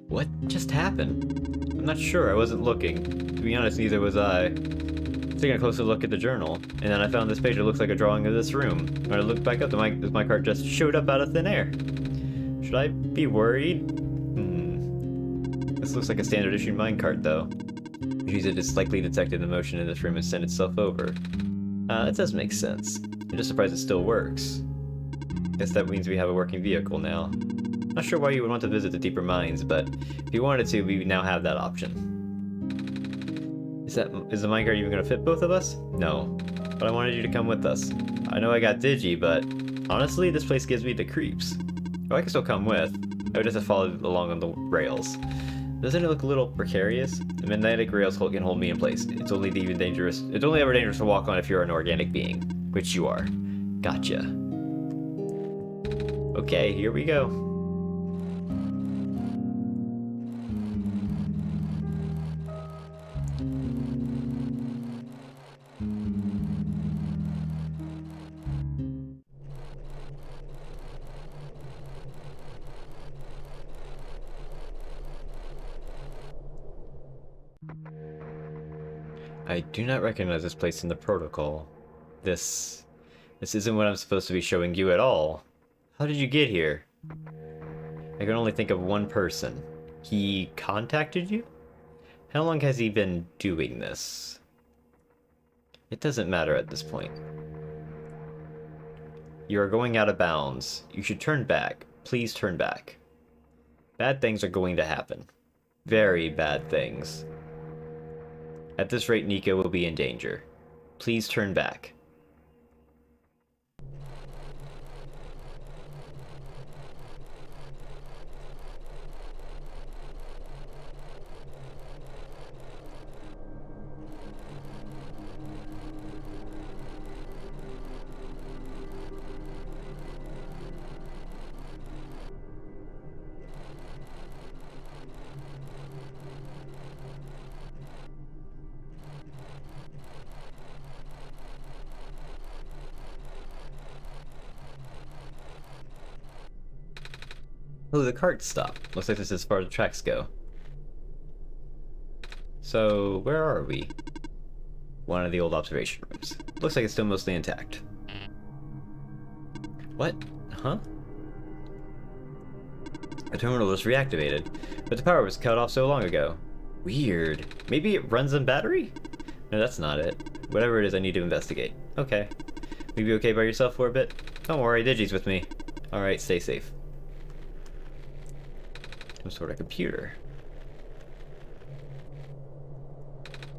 What just happened? I'm not sure, I wasn't looking. To be honest, neither was I. Taking a closer look at the journal, and then I found this page that looks like a drawing of this room. When I looked back up, the minecart just showed up out of thin air. Should I be worried? This looks like a standard issue minecart, though. Which means it has likely detected the motion in this room and sent itself over. That does make sense. I'm just surprised it still works. Guess that means we have a working vehicle now. Not sure why you would want to visit the deeper mines, but if you wanted to, we now have that option. Is the minecart even gonna fit both of us? No, but I wanted you to come with us. I know I got Digi, but honestly, this place gives me the creeps. Oh, I can still come with. I would just have followed along on the rails. Doesn't it look a little precarious? The magnetic rails can hold me in place. It's only ever dangerous to walk on if you're an organic being, which you are. Gotcha. Okay, here we go. I do not recognize this place in the protocol. This isn't what I'm supposed to be showing you at all. How did you get here? I can only think of one person. He contacted you? How long has he been doing this? It doesn't matter at this point. You are going out of bounds. You should turn back. Please turn back. Bad things are going to happen. Very bad things. At this rate, Nico will be in danger. Please turn back. Oh, the cart stopped. Looks like this is as far as the tracks go. So, where are we? One of the old observation rooms. Looks like it's still mostly intact. What? Huh? The terminal was reactivated, but the power was cut off so long ago. Weird. Maybe it runs on battery? No, that's not it. Whatever it is, I need to investigate. Okay. Will you be okay by yourself for a bit? Don't worry, Digi's with me. Alright, stay safe. Some sort of computer.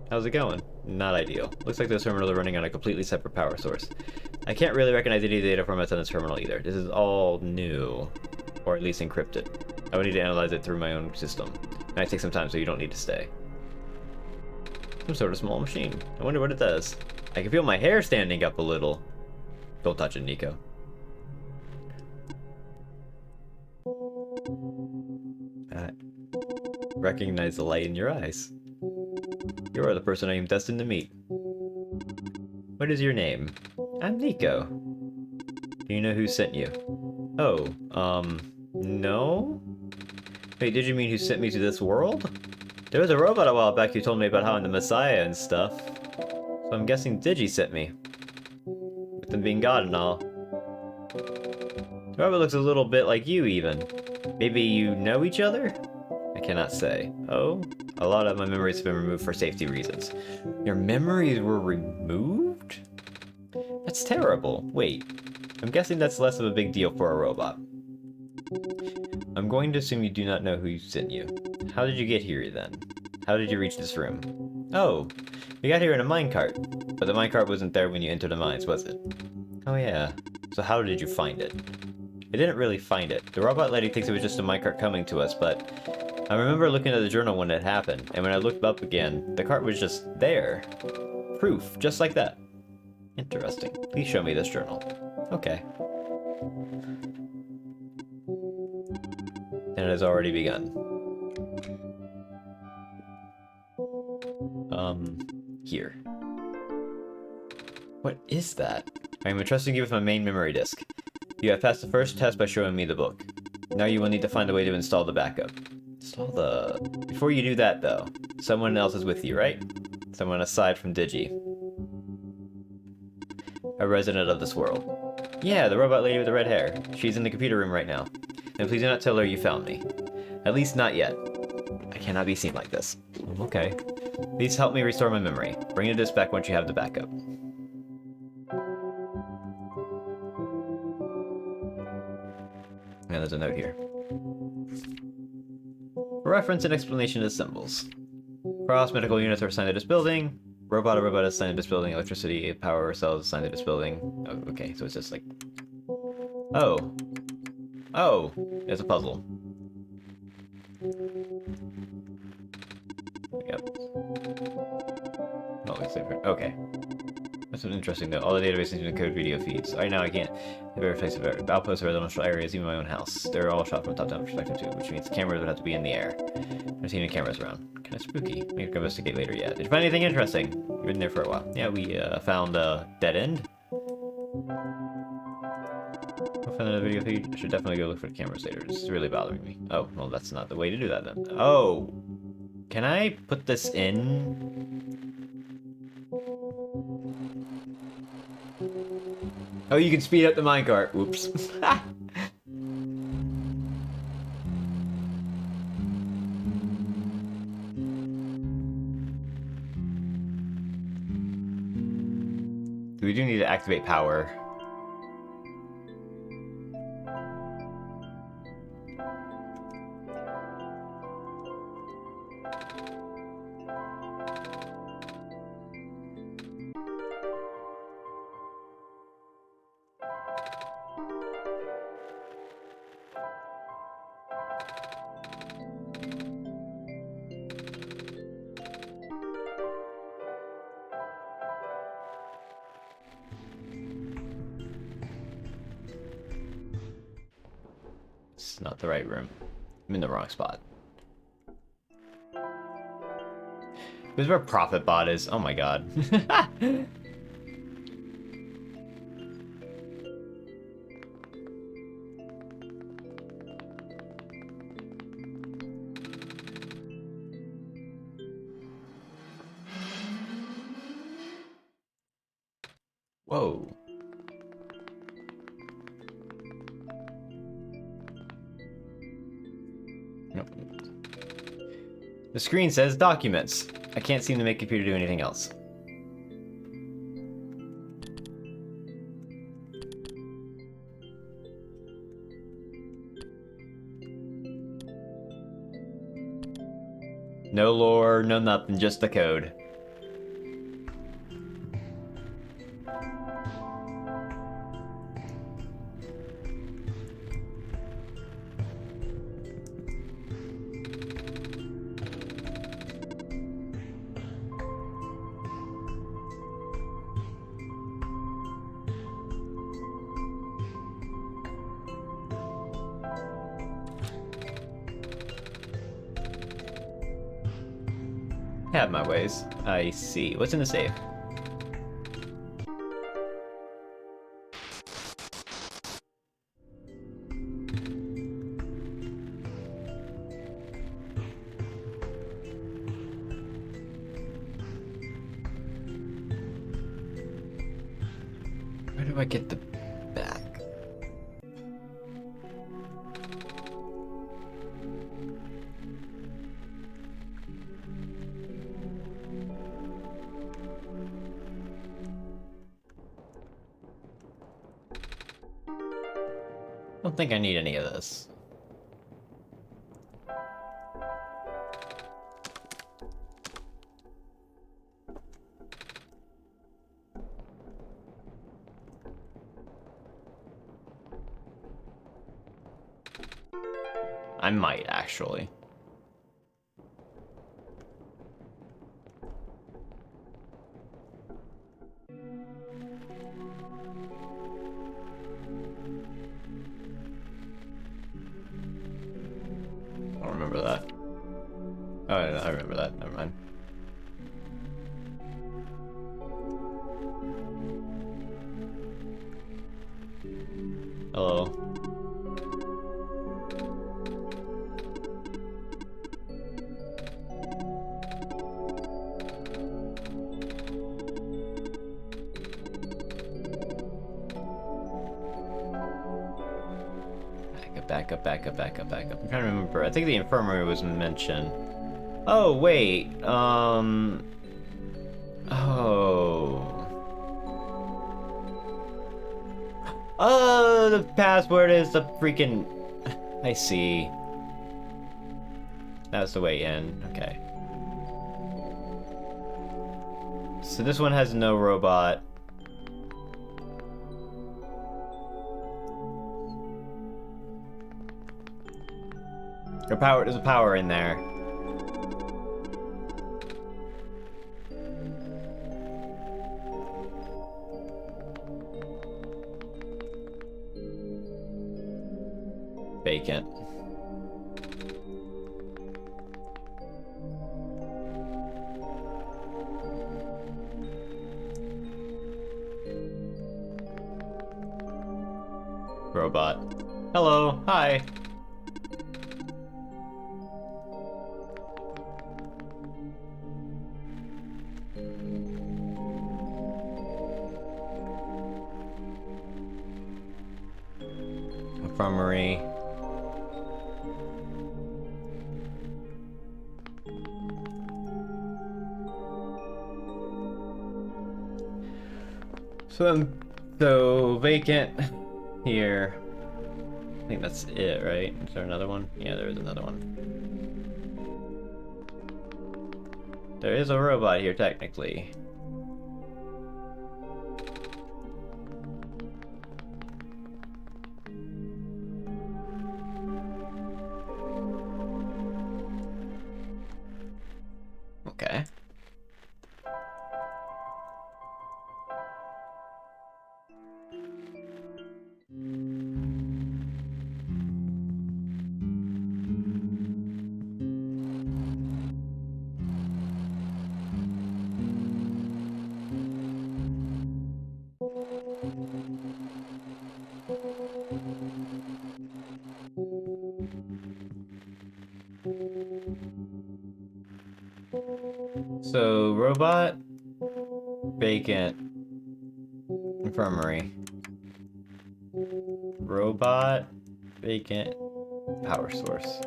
How's it going? Not ideal. Looks like those terminals are running on a completely separate power source. I can't really recognize any data formats on this terminal either. This is all new. Or at least encrypted. I would need to analyze it through my own system. It might take some time, so you don't need to stay. Some sort of small machine. I wonder what it does. I can feel my hair standing up a little. Don't touch it, Nico. Recognize the light in your eyes. You are the person I am destined to meet. What is your name? I'm Nico. Do you know who sent you? Oh, no? Wait, did you mean who sent me to this world? There was a robot a while back who told me about how I'm the Messiah and stuff. So I'm guessing Digi sent me. With them being God and all. The robot looks a little bit like you, even. Maybe you know each other? I cannot say. Oh? A lot of my memories have been removed for safety reasons. Your memories were removed? That's terrible. Wait. I'm guessing that's less of a big deal for a robot. I'm going to assume you do not know who sent you. How did you get here, then? How did you reach this room? Oh, we got here in a minecart. But the minecart wasn't there when you entered the mines, was it? Oh yeah. So how did you find it? I didn't really find it. The robot lady thinks it was just a minecart coming to us, but I remember looking at the journal when it happened, and when I looked up again, the cart was just there. Proof, just like that. Interesting. Please show me this journal. Okay. And it has already begun. Here. What is that? I am entrusting you with my main memory disk. You have passed the first test by showing me the book. Now you will need to find a way to install the backup. Before you do that, though, someone else is with you, right? Someone aside from Digi. A resident of this world. Yeah, the robot lady with the red hair. She's in the computer room right now. And please do not tell her you found me. At least not yet. I cannot be seen like this. Okay. Please help me restore my memory. Bring the disk back once you have the backup. And there's a note here. Reference and explanation of symbols. Cross medical units are assigned to this building. Robot is assigned to this building. Electricity power cells assigned to this building. Oh, okay, so it's just like... Oh. Oh! It's a puzzle. Yep. Oh, it's different. Okay. That's an interesting note. All the databases need to encode video feeds. Right now I can't verify outposts or residential areas, even my own house. They're all shot from a top-down perspective too, which means cameras would have to be in the air. I've seen any cameras around. Kinda spooky. Maybe go investigate later, yeah. Did you find anything interesting? You've been there for a while. Yeah, we found a dead end. I'll find a video feed. I should definitely go look for the cameras later. This is really bothering me. Oh, well that's not the way to do that then. Oh! Can I put this in? Oh, you can speed up the minecart. Oops. We do need to activate power. It's not the right room. I'm in the wrong spot. Where's where Profit Bot is? Oh my god. Whoa. Nope. The screen says documents. I can't seem to make computer do anything else. No lore, no nothing, just the code. Have my ways. I see. What's in the safe? Where do I get the back? I don't think I need any of this. I might, actually. I don't remember that. Oh, I remember that. Never mind. Hello. Back up. I'm trying to remember. I think the infirmary was mentioned. Oh, wait. Oh. Oh, the password is the freaking... I see. That's the way in. Okay. So this one has no robot. There's a power in there. Vacant. Robot. Hello. Hi. Infirmary. So vacant here. I think that's it, right? Is there another one? Yeah, there is another one. There is a robot here, technically. Okay. So, robot, vacant, infirmary. Robot, vacant, power source.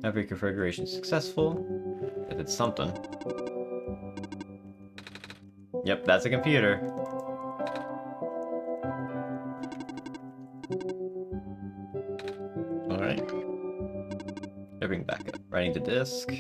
Every configuration successful. If it's something. Yep, that's a computer. Alright. Everything back up. Writing to disk.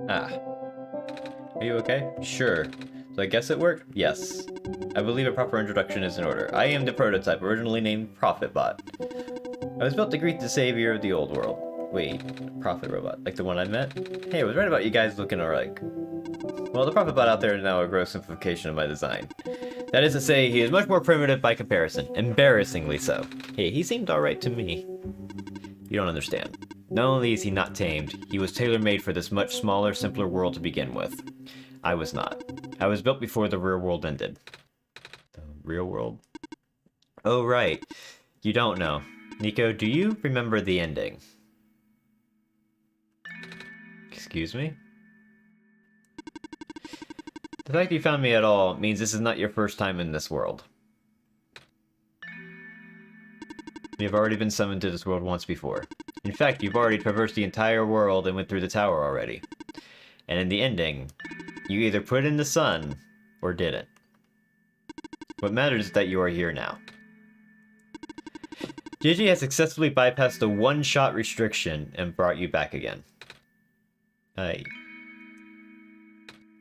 Ah. Are you okay? Sure. So I guess it worked? Yes. I believe a proper introduction is in order. I am the prototype, originally named ProfitBot. I was built to greet the savior of the old world. Wait, Prophet Robot, like the one I met? Hey, I was right about you guys looking alike. Well, the ProfitBot out there is now a gross simplification of my design. That is to say, he is much more primitive by comparison. Embarrassingly so. Hey, he seemed alright to me. You don't understand. Not only is he not tamed, he was tailor-made for this much smaller, simpler world to begin with. I was not. I was built before the real world ended. The real world? Oh, right. You don't know. Nico, do you remember the ending? Excuse me? The fact you found me at all means this is not your first time in this world. You've already been summoned to this world once before. In fact, you've already traversed the entire world and went through the tower already. And in the ending, you either put in the sun, or didn't. What matters is that you are here now. Gigi has successfully bypassed the one-shot restriction and brought you back again.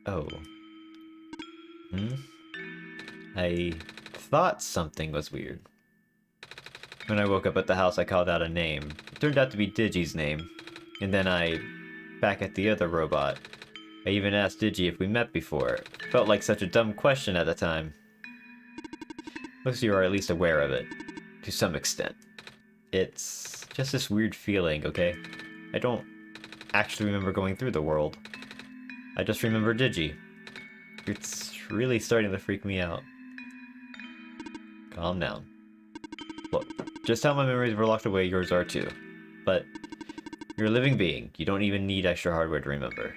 Oh. I thought something was weird. When I woke up at the house, I called out a name. It turned out to be Digi's name. And then back at the other robot, I even asked Digi if we met before. Felt like such a dumb question at the time. Looks like you are at least aware of it. To some extent. It's just this weird feeling, okay? I don't actually remember going through the world. I just remember Digi. It's really starting to freak me out. Calm down. Look, just how my memories were locked away, yours are too. But you're a living being. You don't even need extra hardware to remember.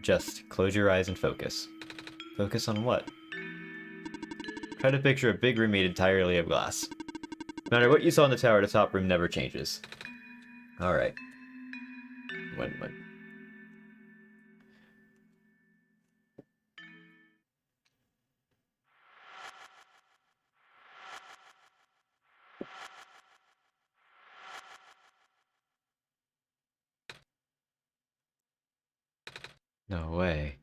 Just close your eyes and focus. Focus on what? Try to picture a big room made entirely of glass. No matter what you saw in the tower, the top room never changes. Alright. When? No way.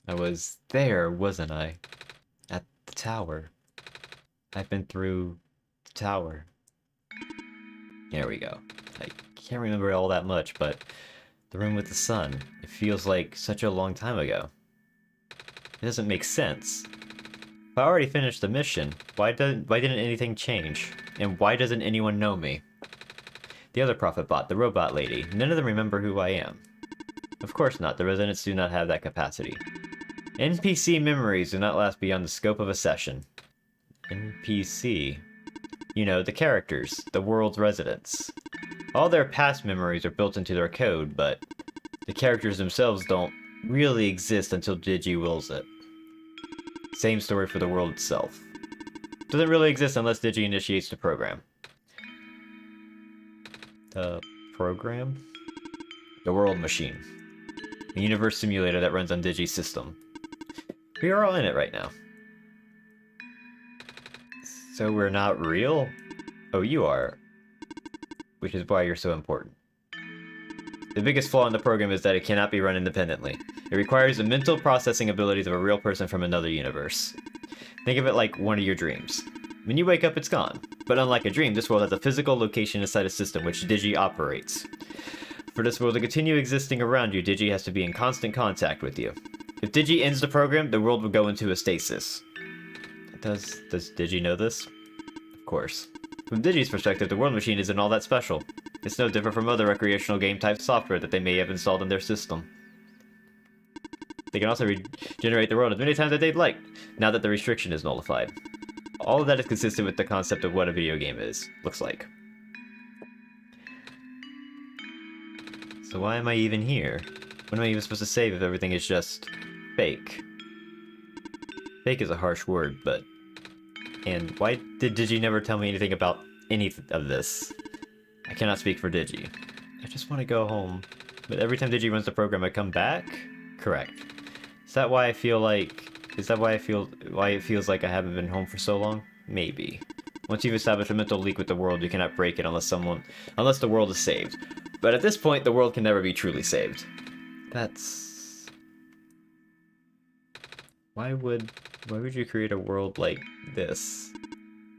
I was there, wasn't I? At the tower. I've been through the tower. There we go. I can't remember all that much, but the room with the sun. It feels like such a long time ago. It doesn't make sense. If I already finished the mission, why didn't anything change? And why doesn't anyone know me? The other prophet bot, the robot lady, none of them remember who I am. Of course not, the residents do not have that capacity. NPC memories do not last beyond the scope of a session. NPC? You know, the characters, the world's residents. All their past memories are built into their code, but the characters themselves don't really exist until Digi wills it. Same story for the world itself. Doesn't really exist unless Digi initiates the program. The program? The World Machine. A universe simulator that runs on Digi's system. We are all in it right now. So we're not real? Oh, you are. Which is why you're so important. The biggest flaw in the program is that it cannot be run independently. It requires the mental processing abilities of a real person from another universe. Think of it like one of your dreams. When you wake up, it's gone. But unlike a dream, this world has a physical location inside a system which Digi operates. For this world to continue existing around you, Digi has to be in constant contact with you. If Digi ends the program, the world will go into a stasis. Does Digi know this? Of course. From Digi's perspective, the World Machine isn't all that special. It's no different from other recreational game-type software that they may have installed in their system. They can also regenerate the world as many times as they'd like, now that the restriction is nullified. All of that is consistent with the concept of what a video game is, looks like. So why am I even here? What am I even supposed to save if everything is just fake? Fake is a harsh word, but... And why did Digi never tell me anything about any of this? I cannot speak for Digi. I just want to go home. But every time Digi runs the program, I come back? Correct. Is that why I feel like... Is that why it feels like I haven't been home for so long? Maybe. Once you've established a mental link with the world, you cannot break it unless the world is saved. But at this point, the world can never be truly saved. That's... Why would you create a world like this?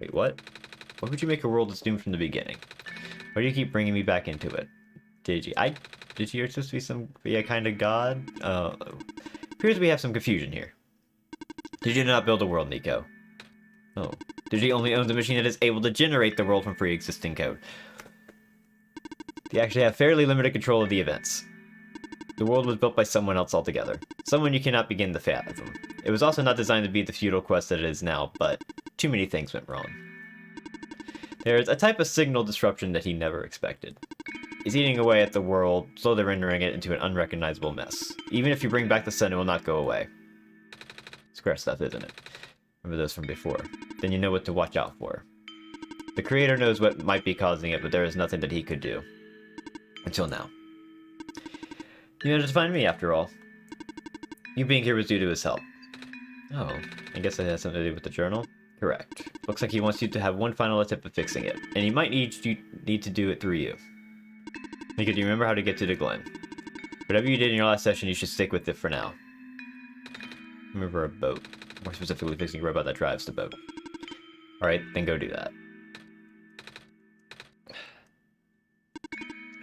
Wait, what? Why would you make a world that's doomed from the beginning? Why do you keep bringing me back into it? Digi, you're supposed to be a kind of god? Appears we have some confusion here. Digi did not build a world, Nico. Oh. Digi only owns a machine that is able to generate the world from pre-existing code. They actually have fairly limited control of the events. The world was built by someone else altogether. Someone you cannot begin to fathom. It was also not designed to be the feudal quest that it is now, but too many things went wrong. There is a type of signal disruption that he never expected. It's eating away at the world, slowly rendering it into an unrecognizable mess. Even if you bring back the sun, it will not go away. Square stuff, isn't it? Remember those from before. Then you know what to watch out for. The creator knows what might be causing it, but there is nothing that he could do. Until now. You managed to find me, after all. You being here was due to his help. Oh, I guess that has something to do with the journal? Correct. Looks like he wants you to have one final attempt at fixing it, and he might need to do it through you. Mika, do you remember how to get to the Glen? Whatever you did in your last session, you should stick with it for now. Remember a boat. More specifically, fixing a robot that drives the boat. Alright, then go do that.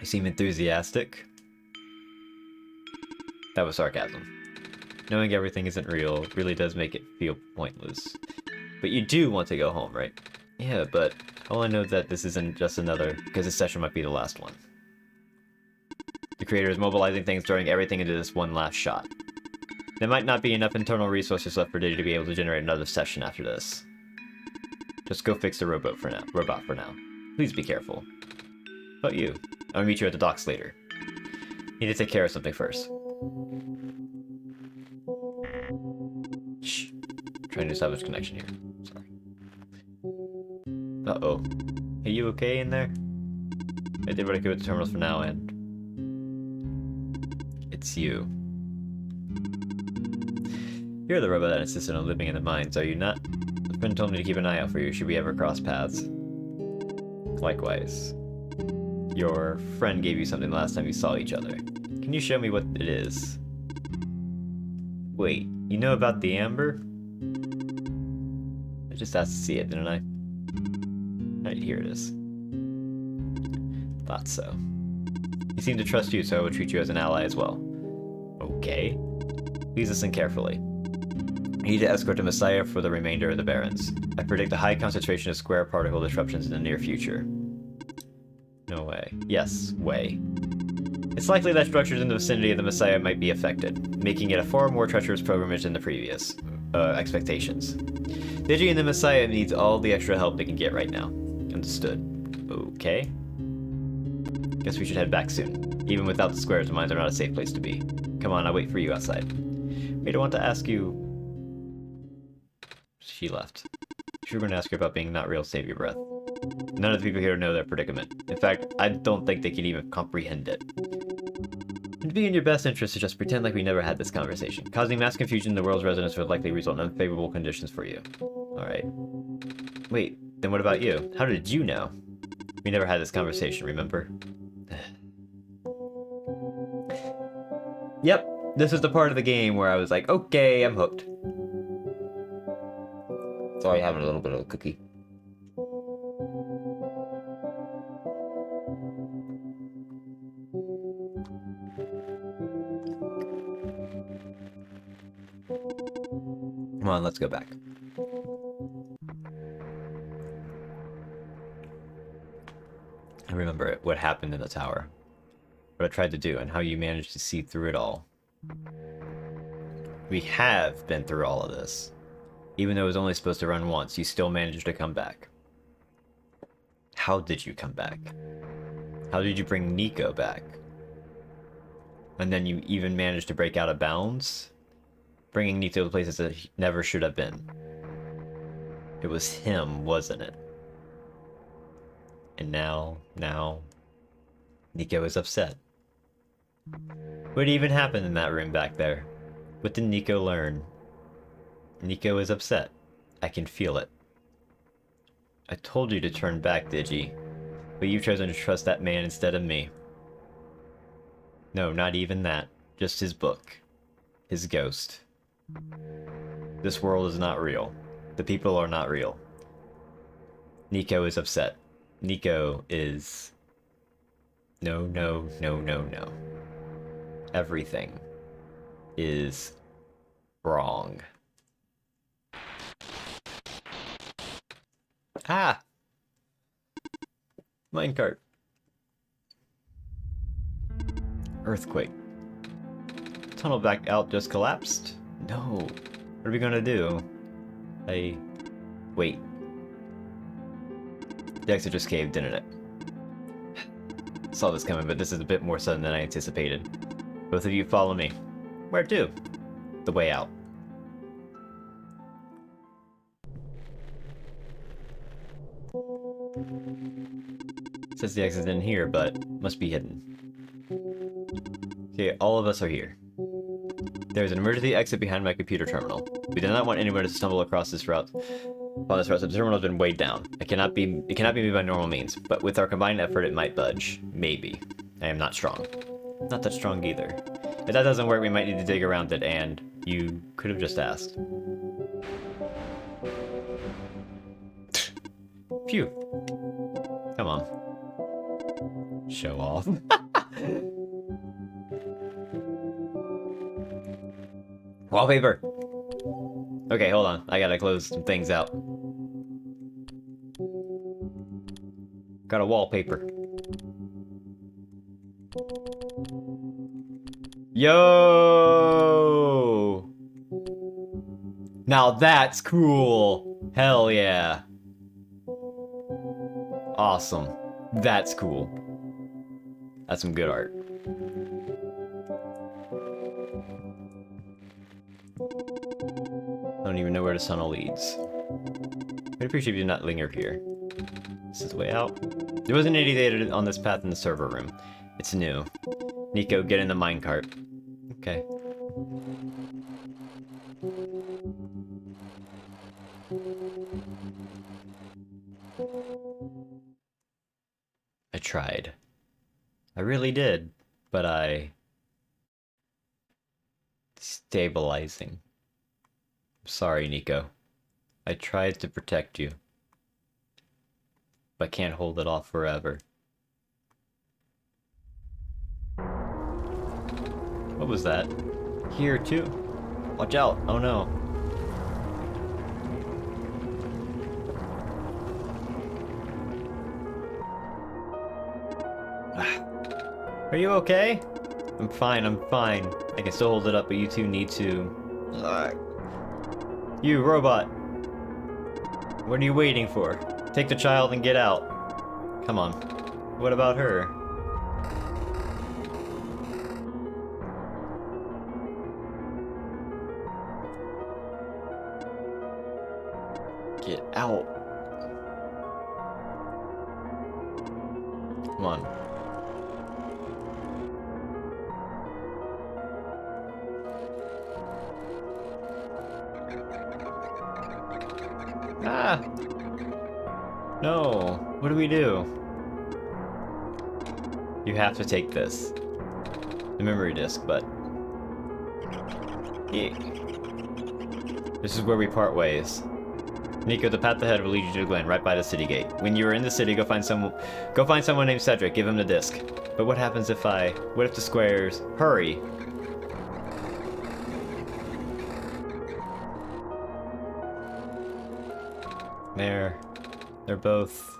You seem enthusiastic. That was sarcasm. Knowing everything isn't real really does make it feel pointless. But you do want to go home, right? Yeah, but all I know that this isn't just another, because this session might be the last one. The creator is mobilizing things, throwing everything into this one last shot. There might not be enough internal resources left for Digi to be able to generate another session after this. Just go fix the robot for now. Please be careful. How about you? I'll meet you at the docks later. Need to take care of something first. Shh. Trying to establish connection here. Sorry. Uh-oh. Are you okay in there? I did what I could with the terminals for now, and... It's you. You're the robot that insisted on living in the mines, are you not? A friend told me to keep an eye out for you should we ever cross paths. Likewise. Your friend gave you something the last time you saw each other. Can you show me what it is? Wait, you know about the amber? I just asked to see it, didn't I? Right, here it is. Thought so. He seemed to trust you, so I would treat you as an ally as well. Okay. Please listen carefully. I need to escort the Messiah for the remainder of the Barrens. I predict a high concentration of square particle disruptions in the near future. No way. Yes, way. It's likely that structures in the vicinity of the Messiah might be affected, making it a far more treacherous pilgrimage than the previous expectations. Digi and the Messiah needs all the extra help they can get right now. Understood. Okay. Guess we should head back soon. Even without the squares, the mines are not a safe place to be. Come on, I'll wait for you outside. Wait, I want to ask you... She left. She was going to ask her about being not real, save your breath. None of the people here know their predicament. In fact, I don't think they can even comprehend it. It'd be in your best interest to just pretend like we never had this conversation. Causing mass confusion in the world's residents would likely result in unfavorable conditions for you. Alright. Wait, then what about you? How did you know? We never had this conversation, remember? Yep, this is the part of the game where I was like, okay, I'm hooked. Sorry, having a little bit of a cookie. Come on, let's go back. I remember what happened in the tower. What I tried to do, and how you managed to see through it all. We have been through all of this. Even though it was only supposed to run once, you still managed to come back. How did you come back? How did you bring Nico back? And then you even managed to break out of bounds? Bringing Nico to places that he never should have been. It was him, wasn't it? And now, Nico is upset. What even happened in that room back there? What did Nico learn? Nico is upset. I can feel it. I told you to turn back, Digi. But you've chosen to trust that man instead of me. No, not even that. Just his book. His ghost. This world is not real. The people are not real. Nico is upset. Nico is... No. Everything is wrong. Ah! Minecart. Earthquake. Tunnel back out just collapsed? No. What are we gonna do? Wait. The exit just caved, didn't it? Saw this coming, but this is a bit more sudden than I anticipated. Both of you follow me. Where to? The way out. Says the exit's in here, but must be hidden. Okay, all of us are here. There's an emergency exit behind my computer terminal. We do not want anyone to stumble across this route. On this route, the terminal has been weighed down. It cannot be moved by normal means, but with our combined effort, it might budge. Maybe. I am not strong. Not that strong either. If that doesn't work, we might need to dig around it, and you could have just asked. Phew. Come on. Show off. Wallpaper! Okay, hold on. I gotta close some things out. Got a wallpaper. Yo! Now that's cool! Hell yeah. Awesome. That's cool. That's some good art. I don't even know where the tunnel leads. I'd appreciate if you did not linger here. This is the way out. There wasn't any data on this path in the server room. It's new. Nico, get in the minecart. Okay. I tried. I really did. But stabilizing. Sorry, Nico. I tried to protect you. But can't hold it off forever. What was that? Here, too. Watch out. Oh, no. Are you okay? I'm fine, I'm fine. I can still hold it up, but you two need to... You, robot! What are you waiting for? Take the child and get out. Come on. What about her? Get out. Come on. Ah! No! What do we do? You have to take this. The memory disk, but... Yeah. This is where we part ways. Nico, the path ahead will lead you to the Glen, right by the city gate. When you are in the city, go find someone named Cedric, give him the disc. But what happens if what if the squares... Hurry! They're both...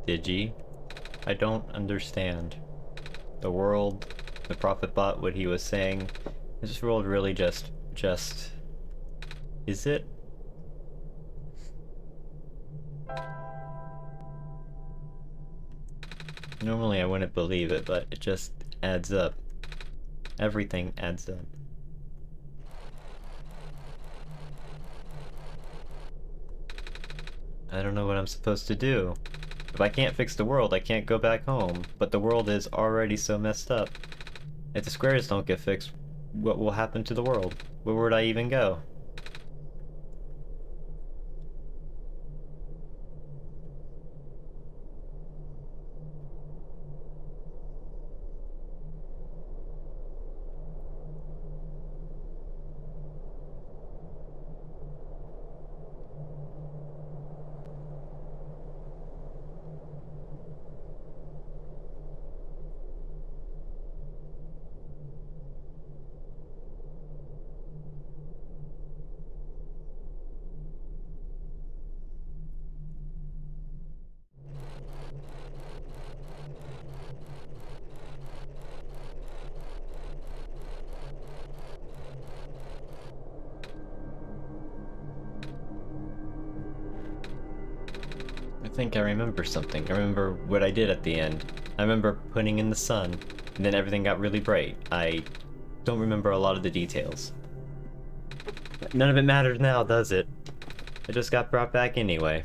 Digi? I don't understand. The world, the prophet bot, what he was saying. Is this world really just... Is it? Normally I wouldn't believe it, but it just adds up. Everything adds up. I don't know what I'm supposed to do. If I can't fix the world, I can't go back home. But the world is already so messed up. If the squares don't get fixed, what will happen to the world? Where would I even go? I think I remember something. I remember what I did at the end. I remember putting in the sun, and then everything got really bright. I don't remember a lot of the details. None of it matters now, does it? I just got brought back anyway.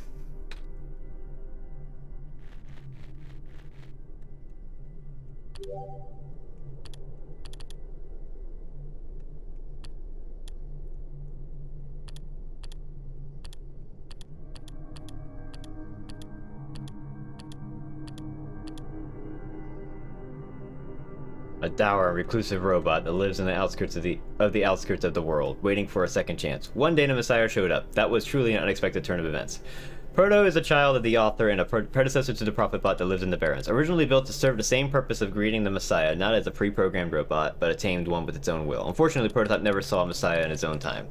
A dour, reclusive robot that lives in the outskirts of the outskirts of the world, waiting for a second chance. One day the Messiah showed up. That was truly an unexpected turn of events. Proto is a child of the author and a predecessor to the Prophet Bot that lives in the Barrens. Originally built to serve the same purpose of greeting the Messiah, not as a pre-programmed robot, but a tamed one with its own will. Unfortunately, Prototype never saw Messiah in his own time.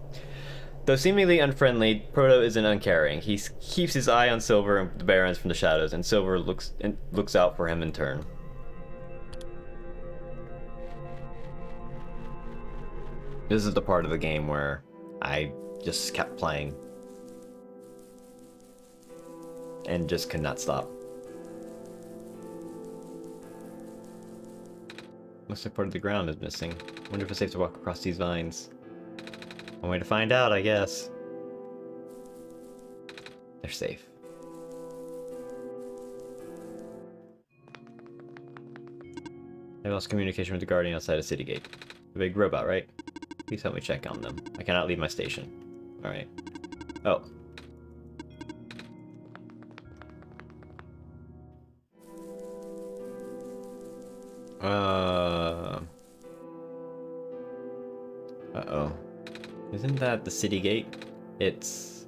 Though seemingly unfriendly, Proto isn't uncaring. He keeps his eye on Silver and the Barrens from the shadows, and Silver looks out for him in turn. This is the part of the game where I just kept playing and just could not stop. Looks like part of the ground is missing. Wonder if it's safe to walk across these vines. One way to find out, I guess. They're safe. I lost communication with the guardian outside the city gate. The big robot, right? Please help me check on them. I cannot leave my station. Alright. Oh. Uh-oh. Isn't that the city gate? It's...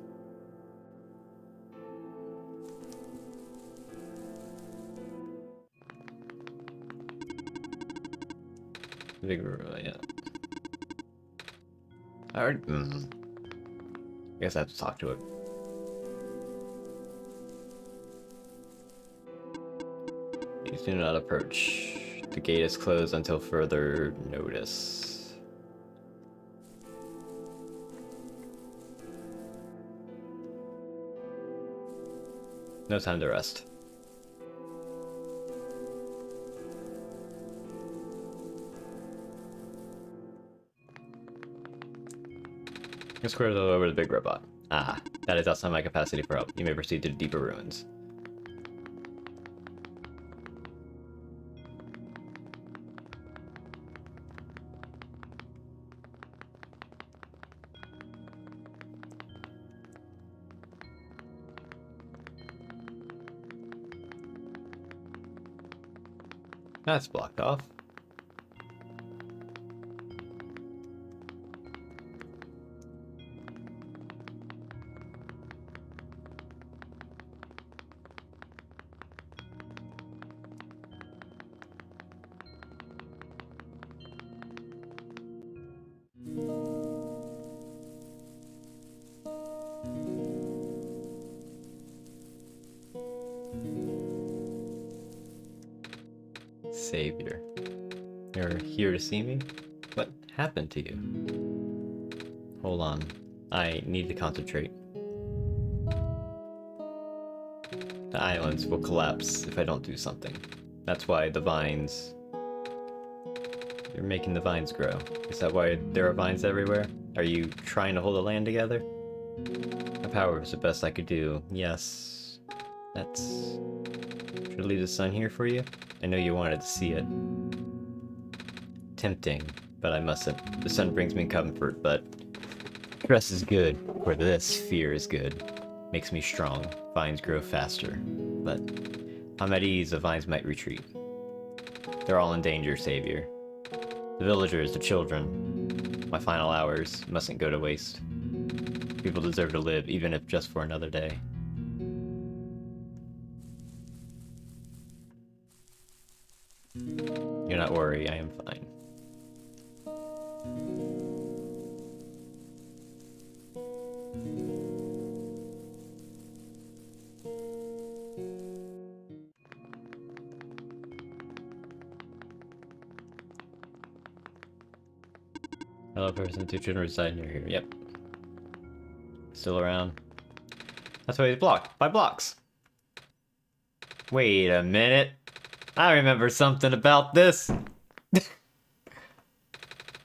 Big, yeah. I already... I guess I have to talk to it. Please do not approach. The gate is closed until further notice. No time to rest. Square the over the big robot. Ah, that is outside my capacity for help. You may proceed to the deeper ruins. That's blocked off. Savior. You're here to see me? What happened to you? Hold on. I need to concentrate. The islands will collapse if I don't do something. That's why the vines... You're making the vines grow. Is that why there are vines everywhere? Are you trying to hold the land together? My power was the best I could do. Yes. That's... Should I leave the sun here for you? I know you wanted to see it. Tempting, but I mustn't. The sun brings me comfort, but... Stress is good, for this fear is good. Makes me strong. Vines grow faster. But I'm at ease, the vines might retreat. They're all in danger, Savior. The villagers, the children. My final hours mustn't go to waste. People deserve to live, even if just for another day. Do not worry, I am fine. Hello, person. 2 children reside near here. Yep. Still around. That's why he's blocked. By blocks. Wait a minute. I remember something about this.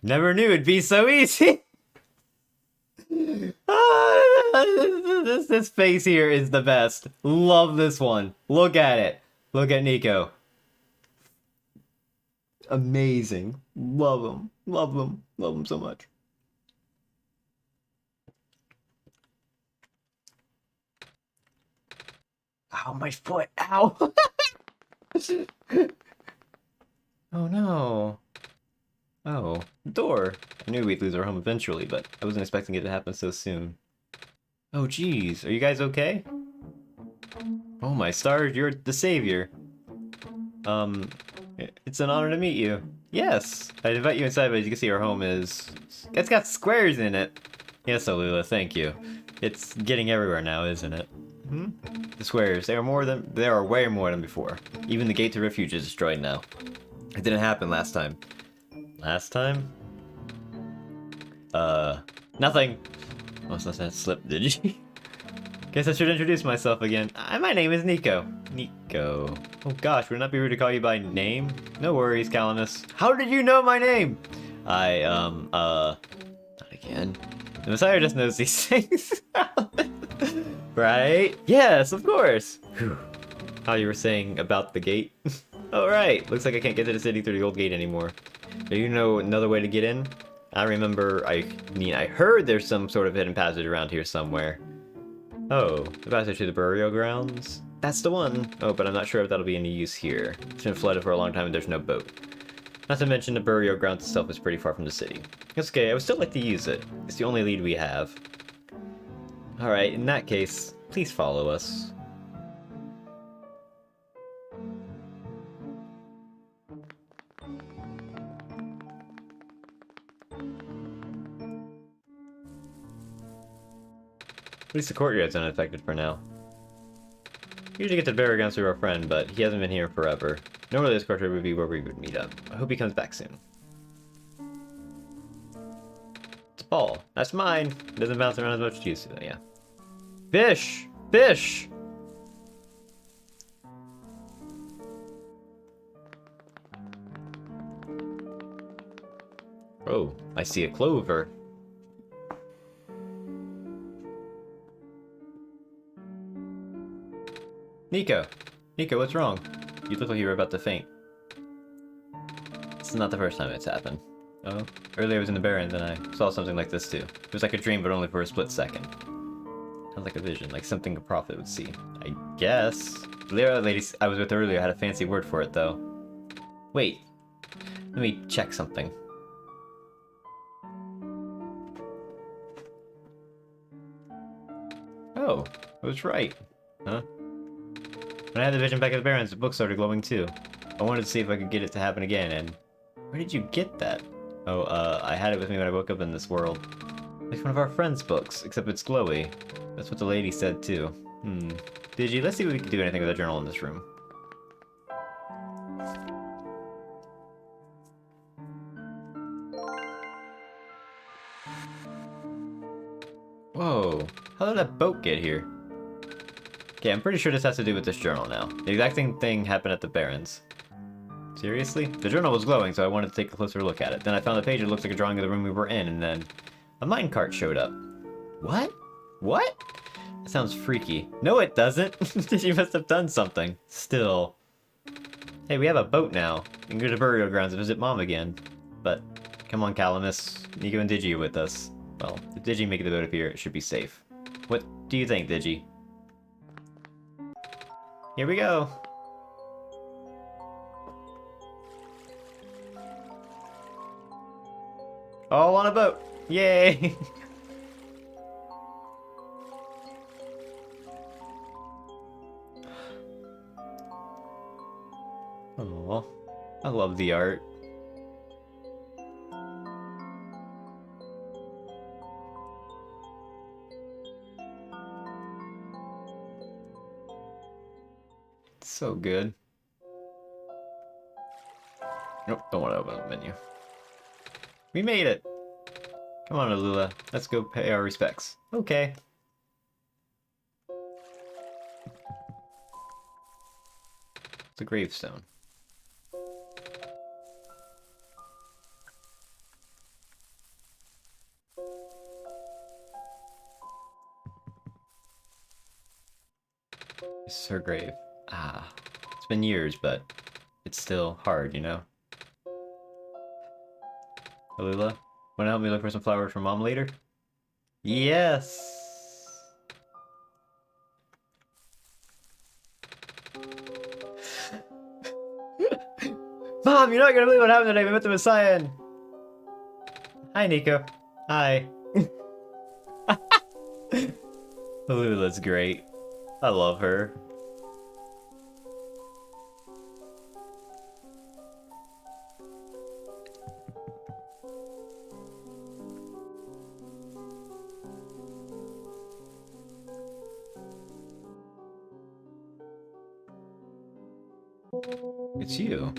Never knew it'd be so easy. This face here is the best. Love this one. Look at it. Look at Nico. Amazing. Love him. Love him. Love him so much. Ow, my foot. Ow. Oh no. Oh, door. I knew we'd lose our home eventually, but I wasn't expecting it to happen so soon. Oh geez, are you guys okay? Oh my stars, you're the savior. It's an honor to meet you. Yes, I'd invite you inside, but as you can see, our home is... It's got squares in it. Yes, Alula, thank you. It's getting everywhere now, isn't it? Hmm? The squares, there are way more than before. Even the gate to refuge is destroyed now. It didn't happen last time. Last time? Nothing. Oh, so that slipped, did you? Guess I should introduce myself again. My name is Nico. Nico. Oh gosh, would it not be rude to call you by name? No worries, Calinus. How did you know my name? Not again. The Messiah just knows these things. Right? Yes, of course. Whew. How you were saying about the gate? Oh, right. Looks like I can't get to the city through the old gate anymore. Do you know another way to get in? I remember, I heard there's some sort of hidden passage around here somewhere. Oh, the passage to the burial grounds? That's the one! Oh, but I'm not sure if that'll be any use here. It's been flooded for a long time and there's no boat. Not to mention the burial grounds itself is pretty far from the city. It's okay, I would still like to use it. It's the only lead we have. Alright, in that case, please follow us. At least the courtyard's unaffected for now. We usually get to burial grounds through our friend, but he hasn't been here forever. Normally this courtyard would be where we would meet up. I hope he comes back soon. It's a ball. That's mine. It doesn't bounce around as much as you used to, yeah. Fish! Fish! Oh, I see a clover. Nico! Nico, what's wrong? You look like you were about to faint. This is not the first time it's happened. Oh? Earlier I was in the Barrens and I saw something like this too. It was like a dream, but only for a split second. Sounds like a vision, like something a prophet would see. I guess. The other lady I was with earlier had a fancy word for it, though. Wait. Let me check something. Oh, I was right. Huh? When I had the vision back at the Barrens, the book started glowing too. I wanted to see if I could get it to happen again, and... Where did you get that? Oh, I had it with me when I woke up in this world. Like one of our friends' books, except it's glowy. That's what the lady said too. Digi, let's see if we can do anything with a journal in this room. Whoa, how did that boat get here? Okay, I'm pretty sure this has to do with this journal now. The exact same thing happened at the Barrens. Seriously? The journal was glowing, so I wanted to take a closer look at it. Then I found a page that looks like a drawing of the room we were in, and then a minecart showed up. What? What? That sounds freaky. No, it doesn't. You must have done something. Still. Hey, we have a boat now. We can go to burial grounds and visit Mom again. But, come on, Calamus. Nico and Digi are with us. Well, if Digi make the boat appear, it should be safe. What do you think, Digi? Here we go. All on a boat. Yay! Oh, I love the art. It's so good. Nope, don't want to open the menu. We made it! Come on, Alula. Let's go pay our respects. Okay. It's a gravestone. This is her grave. Ah. It's been years, but it's still hard, you know? Alula, wanna help me look for some flowers for Mom later? Yes! Mom, you're not gonna believe what happened today. We met the Messiah and... Hi, Nico. Hi. Alula's great. I love her. It's you.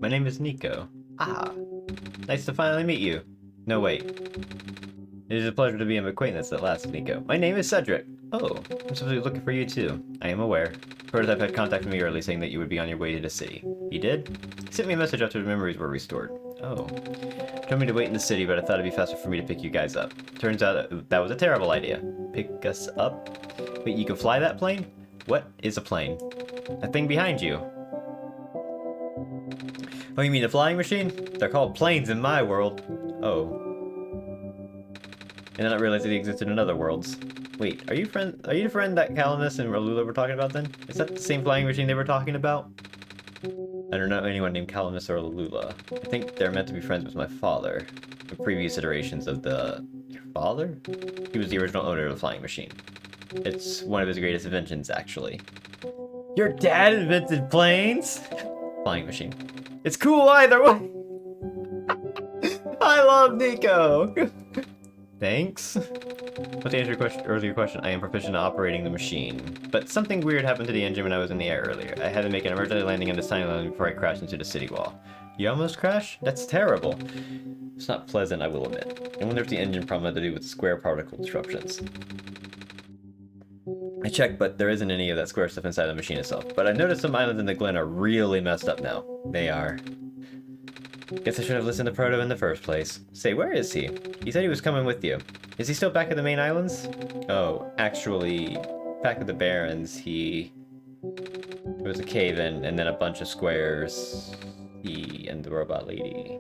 My name is Nico. Ah, nice to finally meet you. No, wait. It is a pleasure to be an acquaintance at last, Nico. My name is Cedric. Oh, I'm supposed to be looking for you too. I am aware. Prototype had contacted me early saying that you would be on your way to the city. He did? He sent me a message after the memories were restored. Oh. Told me to wait in the city, but I thought it'd be faster for me to pick you guys up. Turns out that was a terrible idea. Pick us up? Wait, you can fly that plane? What is a plane? That thing behind you. Oh, you mean the flying machine? They're called planes in my world. Oh. And then I realized they existed in other worlds. Wait, are you the friend that Calamus and Alula were talking about then? Is that the same flying machine they were talking about? I don't know anyone named Calamus or Alula. I think they're meant to be friends with my father. The previous iterations of the... Your father? He was the original owner of the flying machine. It's one of his greatest inventions, actually. Your dad invented planes? Flying machine. It's cool either way! I love Nico! Thanks. But to answer your earlier question, I am proficient at operating the machine. But something weird happened to the engine when I was in the air earlier. I had to make an emergency landing on this tiny island before I crashed into the city wall. You almost crashed? That's terrible. It's not pleasant, I will admit. I wonder if the engine problem had to do with square particle disruptions. I checked, but there isn't any of that square stuff inside the machine itself. But I noticed some islands in the Glen are really messed up now. They are. Guess I should have listened to Proto in the first place. Say, where is he? He said he was coming with you. Is he still back at the main islands? Oh, actually... back with the Barons, there was a cave-in, and then a bunch of squares. He and the robot lady.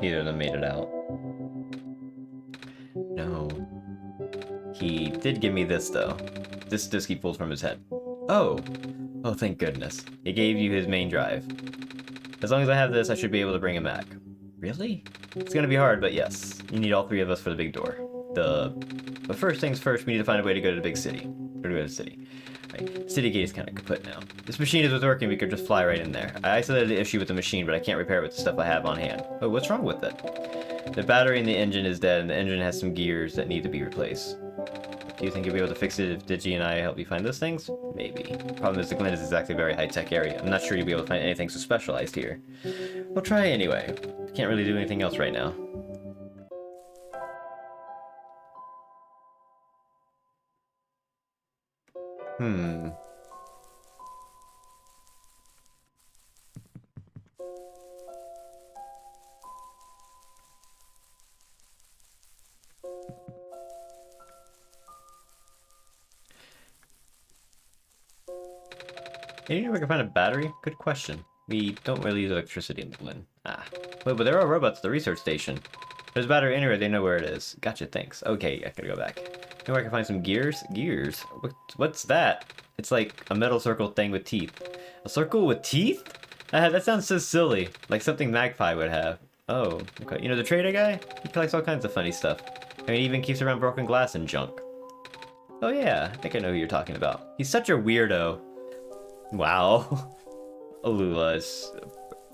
Neither of them made it out. No. He did give me this, though. This disc he pulled from his head. Oh! Oh, thank goodness. He gave you his main drive. As long as I have this, I should be able to bring him back. Really? It's gonna be hard, but yes. You need all three of us for the big door. But first things first, we need to find a way to go to the big city. Or to go to the city. Right. City gate is kind of kaput now. This machine is working, we could just fly right in there. I isolated the issue with the machine, but I can't repair it with the stuff I have on hand. Oh, what's wrong with it? The battery in the engine is dead, and the engine has some gears that need to be replaced. Do you think you'll be able to fix it if Digi and I help you find those things? Maybe. Problem is, the Glen is exactly a very high-tech area. I'm not sure you'll be able to find anything so specialized here. We'll try anyway. Can't really do anything else right now. Anywhere we can find a battery? Good question. We don't really use electricity in the Glen. Ah. Wait, but there are robots at the research station. There's a battery anywhere, they know where it is. Gotcha, thanks. Okay, I gotta go back. Anywhere I can find some gears? Gears? What's that? It's like a metal circle thing with teeth. A circle with teeth? That sounds so silly. Like something Magpie would have. Oh, okay. You know the trader guy? He collects all kinds of funny stuff. I mean, he even keeps around broken glass and junk. Oh yeah, I think I know who you're talking about. He's such a weirdo. Wow. Alula is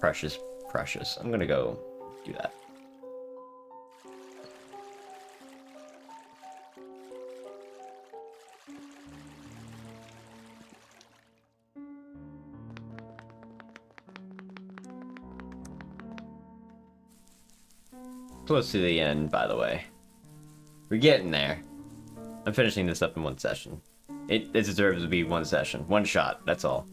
precious, precious. I'm gonna go do that. Close to the end, by the way. We're getting there. I'm finishing this up in one session. It deserves to be one session. One shot, that's all.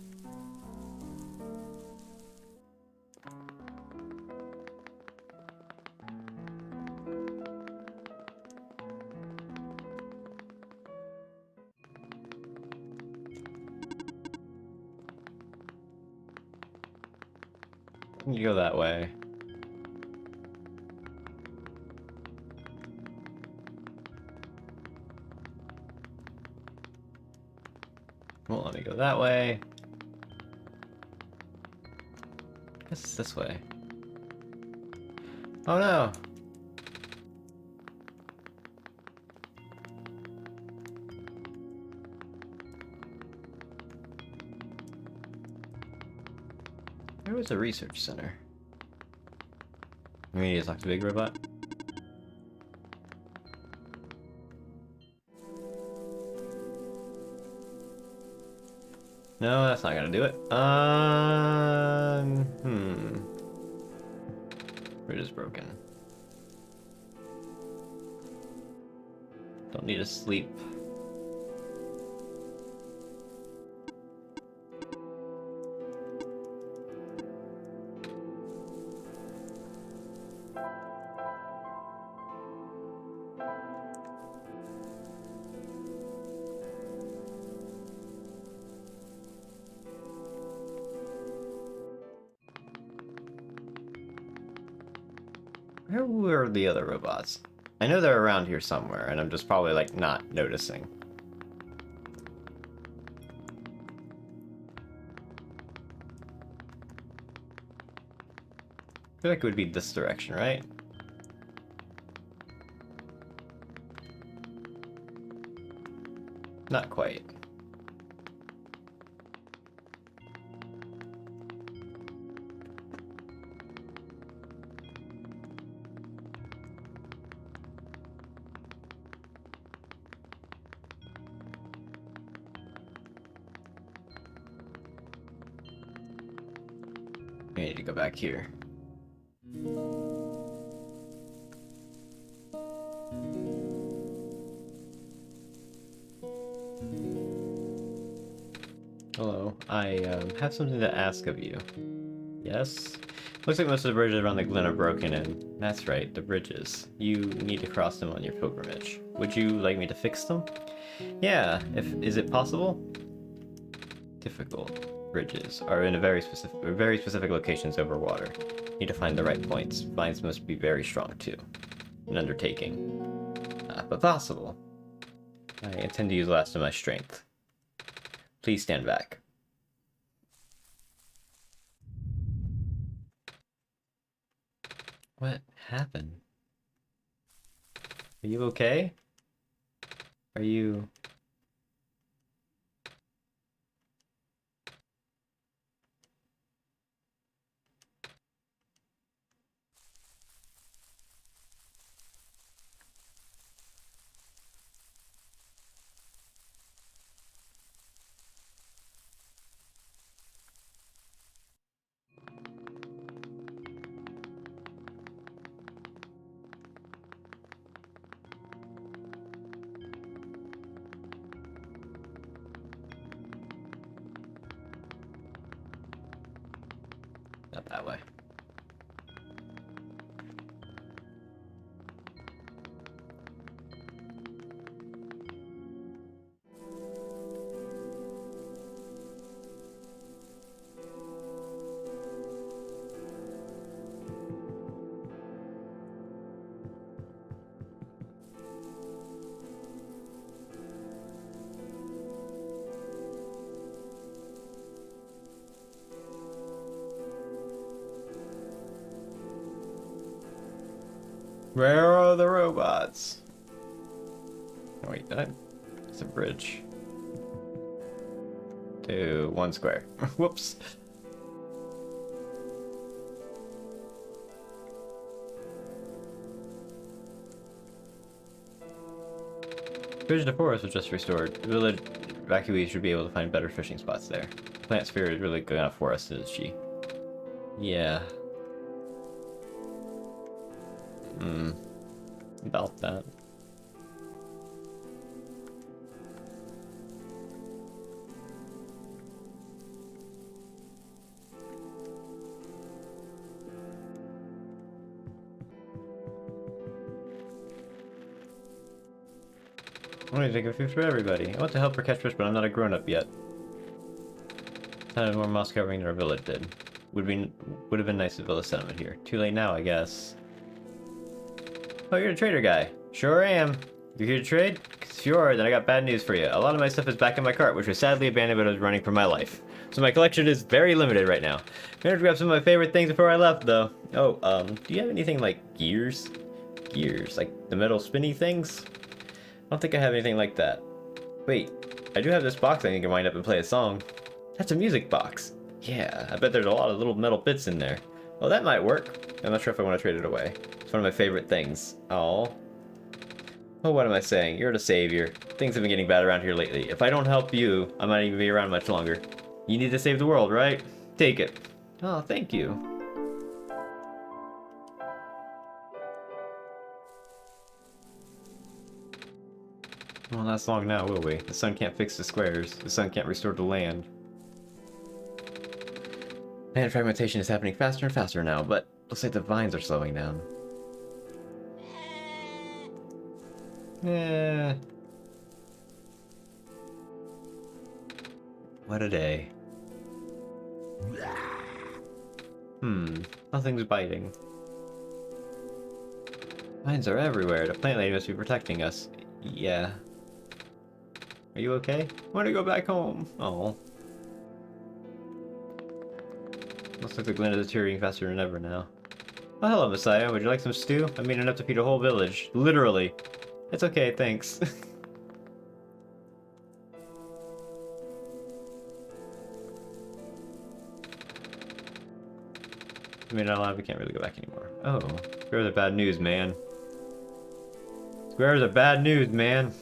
You go that way. Well, let me go that way. I guess it's this way. Oh no! Where was the research center? We need to talk to Big Robot. No, that's not gonna do it. Bridge is broken. Don't need to sleep. Where were the other robots? I know they're around here somewhere, and I'm just probably, like, not noticing. I feel like it would be this direction, right? Not quite. I need to go back here. Hello, I have something to ask of you. Yes? Looks like most of the bridges around the Glen are broken, and that's right, the bridges. You need to cross them on your pilgrimage. Would you like me to fix them? Yeah, is it possible? Difficult. Bridges are in a very specific locations over water. Need to find the right points. Vines must be very strong too. An undertaking. But possible. I intend to use the last of my strength. Please stand back. What happened? Are you okay? Are you... Not that way. Where are the robots? Oh, wait, did I? It's a bridge. To 1 square. Whoops. Bridge to forest was just restored. The village evacuees should be able to find better fishing spots there. The plant sphere is really good enough for us, isn't she? Yeah. About that. I want to take a fish for everybody. I want to help her catch fish, but I'm not a grown-up yet. Had more moss covering than our village did. Would have been nice to build a settlement here. Too late now, I guess. Oh, you're the trader guy. Sure am. You here to trade? 'Cause if you are, then I got bad news for you. A lot of my stuff is back in my cart, which was sadly abandoned when I was running for my life. So my collection is very limited right now. Managed to grab some of my favorite things before I left, though. Oh, do you have anything like gears? Gears, like the metal spinny things? I don't think I have anything like that. Wait, I do have this box I think I can wind up and play a song. That's a music box. Yeah, I bet there's a lot of little metal bits in there. Well, that might work. I'm not sure if I want to trade it away. It's one of my favorite things. Oh, what am I saying? You're the savior. Things have been getting bad around here lately. If I don't help you, I might even be around much longer. You need to save the world, right? Take it. Oh, thank you. Won't last long now, will we? The sun can't fix the squares. The sun can't restore the land. Land fragmentation is happening faster and faster now, but looks like the vines are slowing down. Yeah. What a day. Nothing's biting. Vines are everywhere. The plant lady must be protecting us. Yeah. Are you okay? I want to go back home. Oh. Looks like the glen is deteriorating faster than ever now. Oh, hello, Messiah. Would you like some stew? I made enough to feed a whole village. Literally. It's okay, thanks. I mean, not alive, we can't really go back anymore. Oh. Squares are bad news, man. Squares are bad news, man.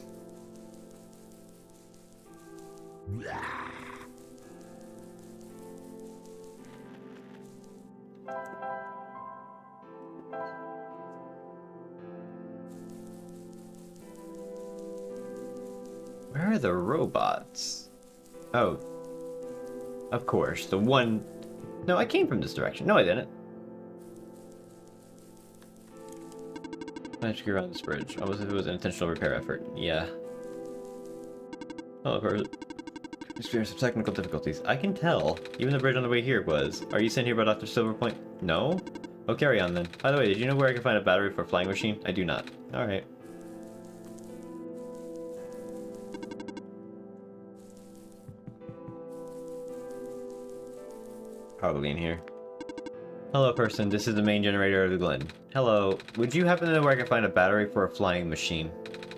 Where are the robots? Oh. Of course, the one... No, I came from this direction. No, I didn't. Managed to get around this bridge. Almost as if it was an intentional repair effort. Yeah. Oh, of course. Experienced some technical difficulties. I can tell. Even the bridge on the way here was. Are you sent here by Dr. Silverpoint? No? Oh, carry on then. By the way, did you know where I can find a battery for a flying machine? I do not. Alright. Probably in here. Hello, person. This is the main generator of the Glen. Hello. Would you happen to know where I can find a battery for a flying machine?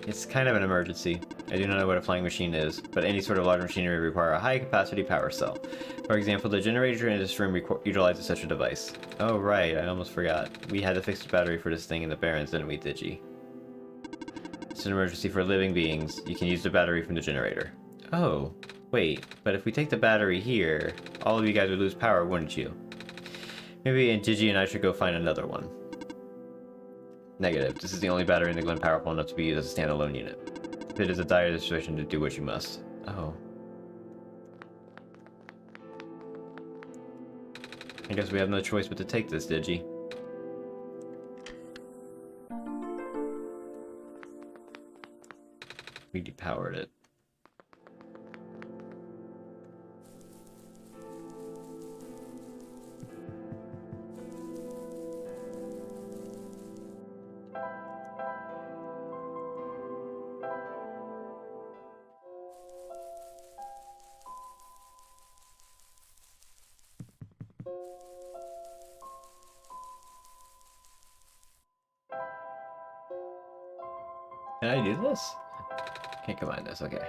It's kind of an emergency. I do not know what a flying machine is, but any sort of large machinery require a high-capacity power cell. For example, the generator in this room utilizes such a device. Oh, right. I almost forgot. We had to fix the battery for this thing in the Barrens, didn't we, Digi? It's an emergency for living beings. You can use the battery from the generator. Oh, wait. But if we take the battery here, all of you guys would lose power, wouldn't you? Maybe Digi and I should go find another one. Negative. This is the only battery in the Glen powerful enough to be used as a standalone unit. If it is a dire situation, to do what you must. Oh. I guess we have no choice but to take this, Digi. We depowered it. Can I do this? Can't combine this, okay.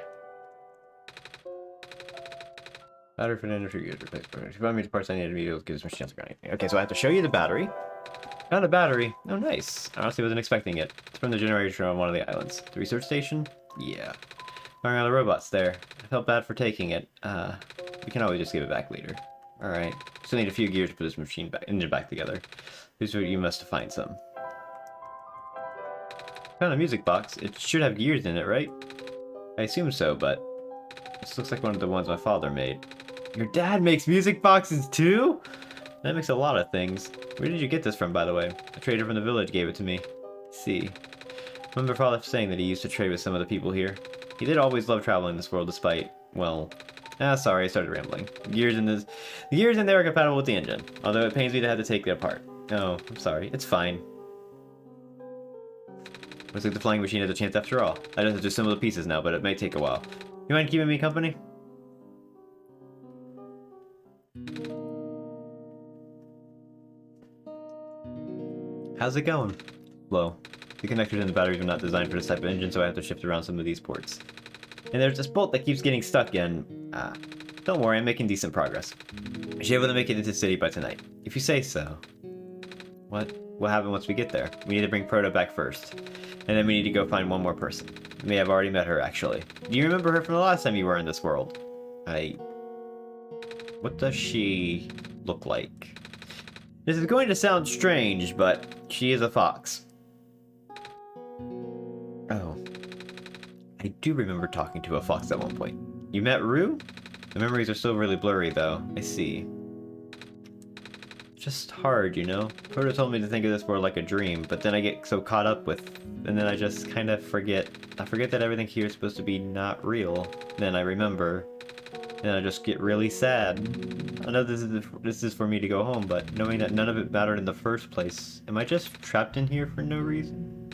Battery for the industry user. If you find me the parts I need to be able to get this machine on anything. Okay, so I have to show you the battery. Found a battery. Oh, nice. I honestly wasn't expecting it. It's from the generator on one of the islands. The research station? Yeah. Firing all the robots there. I felt bad for taking it. We can always just give it back later. Alright. Still need a few gears to put this engine back together. This is where you must find some. Found a music box. It should have gears in it, right? I assume so, but this looks like one of the ones my father made. Your dad makes music boxes too? That makes a lot of things. Where did you get this from, by the way? A trader from the village gave it to me. See. Remember father saying that he used to trade with some of the people here? He did always love traveling this world despite, well... sorry, I started rambling. The gears in there are compatible with the engine, although it pains me to have to take it apart. Oh, I'm sorry. It's fine. Looks like the flying machine has a chance after all. I just have to assemble the pieces now, but it may take a while. You mind keeping me company? How's it going? Low. The connectors and the batteries are not designed for this type of engine, so I have to shift around some of these ports. And there's this bolt that keeps getting stuck in. Don't worry, I'm making decent progress. I should be able to make it into the city by tonight. If you say so. What? What happens once we get there? We need to bring Proto back first. And then we need to go find one more person. You may have already met her, actually. Do you remember her from the last time you were in this world? What does she look like? This is going to sound strange, but she is a fox. Oh. I do remember talking to a fox at one point. You met Rue? The memories are still really blurry, though. I see. Just hard, you know? Proto told me to think of this more like a dream, but then I get so caught up with... And then I just kind of forget. I forget that everything here is supposed to be not real. Then I remember. And I just get really sad. I know this is for me to go home, but knowing that none of it mattered in the first place, am I just trapped in here for no reason?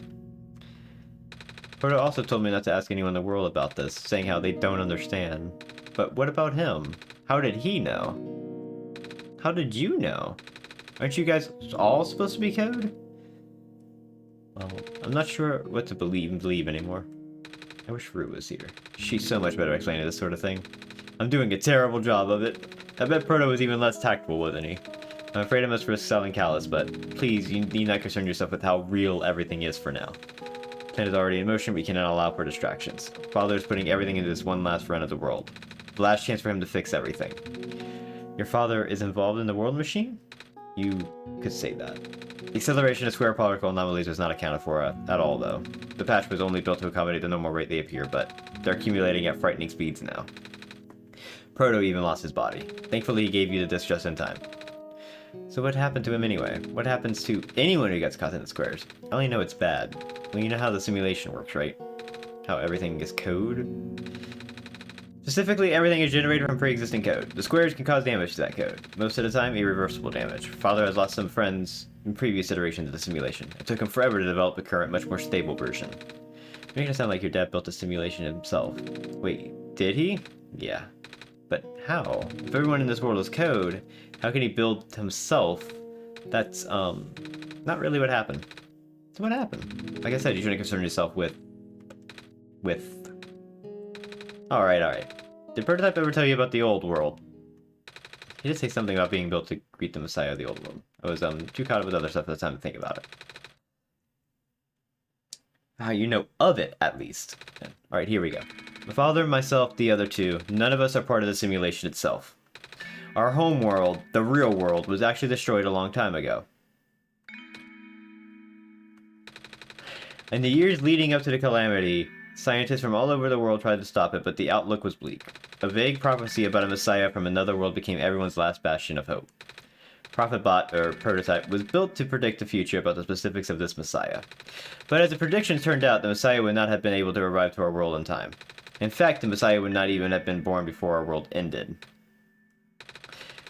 Proto also told me not to ask anyone in the world about this, saying how they don't understand. But what about him? How did he know? How did you know? Aren't you guys all supposed to be code? Well, I'm not sure what to believe anymore. I wish Rue was here. She's so much better at explaining this sort of thing. I'm doing a terrible job of it. I bet Proto was even less tactful, wasn't he? I'm afraid I must risk selling Callus, but please, you need not concern yourself with how real everything is for now. The plan is already in motion, we cannot allow for distractions. Father is putting everything into this one last run of the world. The last chance for him to fix everything. Your father is involved in the world machine? You could say that. The acceleration of square particle anomalies was not accounted for at all, though. The patch was only built to accommodate the normal rate they appear, but they're accumulating at frightening speeds now. Proto even lost his body. Thankfully, he gave you the disc just in time. So what happened to him anyway? What happens to anyone who gets caught in the squares? I only know it's bad. Well, you know how the simulation works, right? How everything is code? Specifically, everything is generated from pre-existing code. The squares can cause damage to that code. Most of the time, irreversible damage. Father has lost some friends in previous iterations of the simulation. It took him forever to develop the current, much more stable version. Making it sound like your dad built the simulation himself. Wait, did he? Yeah. But how? If everyone in this world is code, how can he build himself? That's, not really what happened. So what happened? Like I said, you shouldn't concern yourself with... Alright. Did Prototype ever tell you about the old world? He did say something about being built to greet the Messiah of the old world. I was, too caught up with other stuff at the time to think about it. Ah, you know of it, at least. Yeah. Alright, here we go. My father, myself, the other two, none of us are part of the simulation itself. Our home world, the real world, was actually destroyed a long time ago. In the years leading up to the calamity, scientists from all over the world tried to stop it, but the outlook was bleak. A vague prophecy about a messiah from another world became everyone's last bastion of hope. Prophetbot, or Prototype, was built to predict the future about the specifics of this messiah. But as the predictions turned out, the messiah would not have been able to arrive to our world in time. In fact, the messiah would not even have been born before our world ended.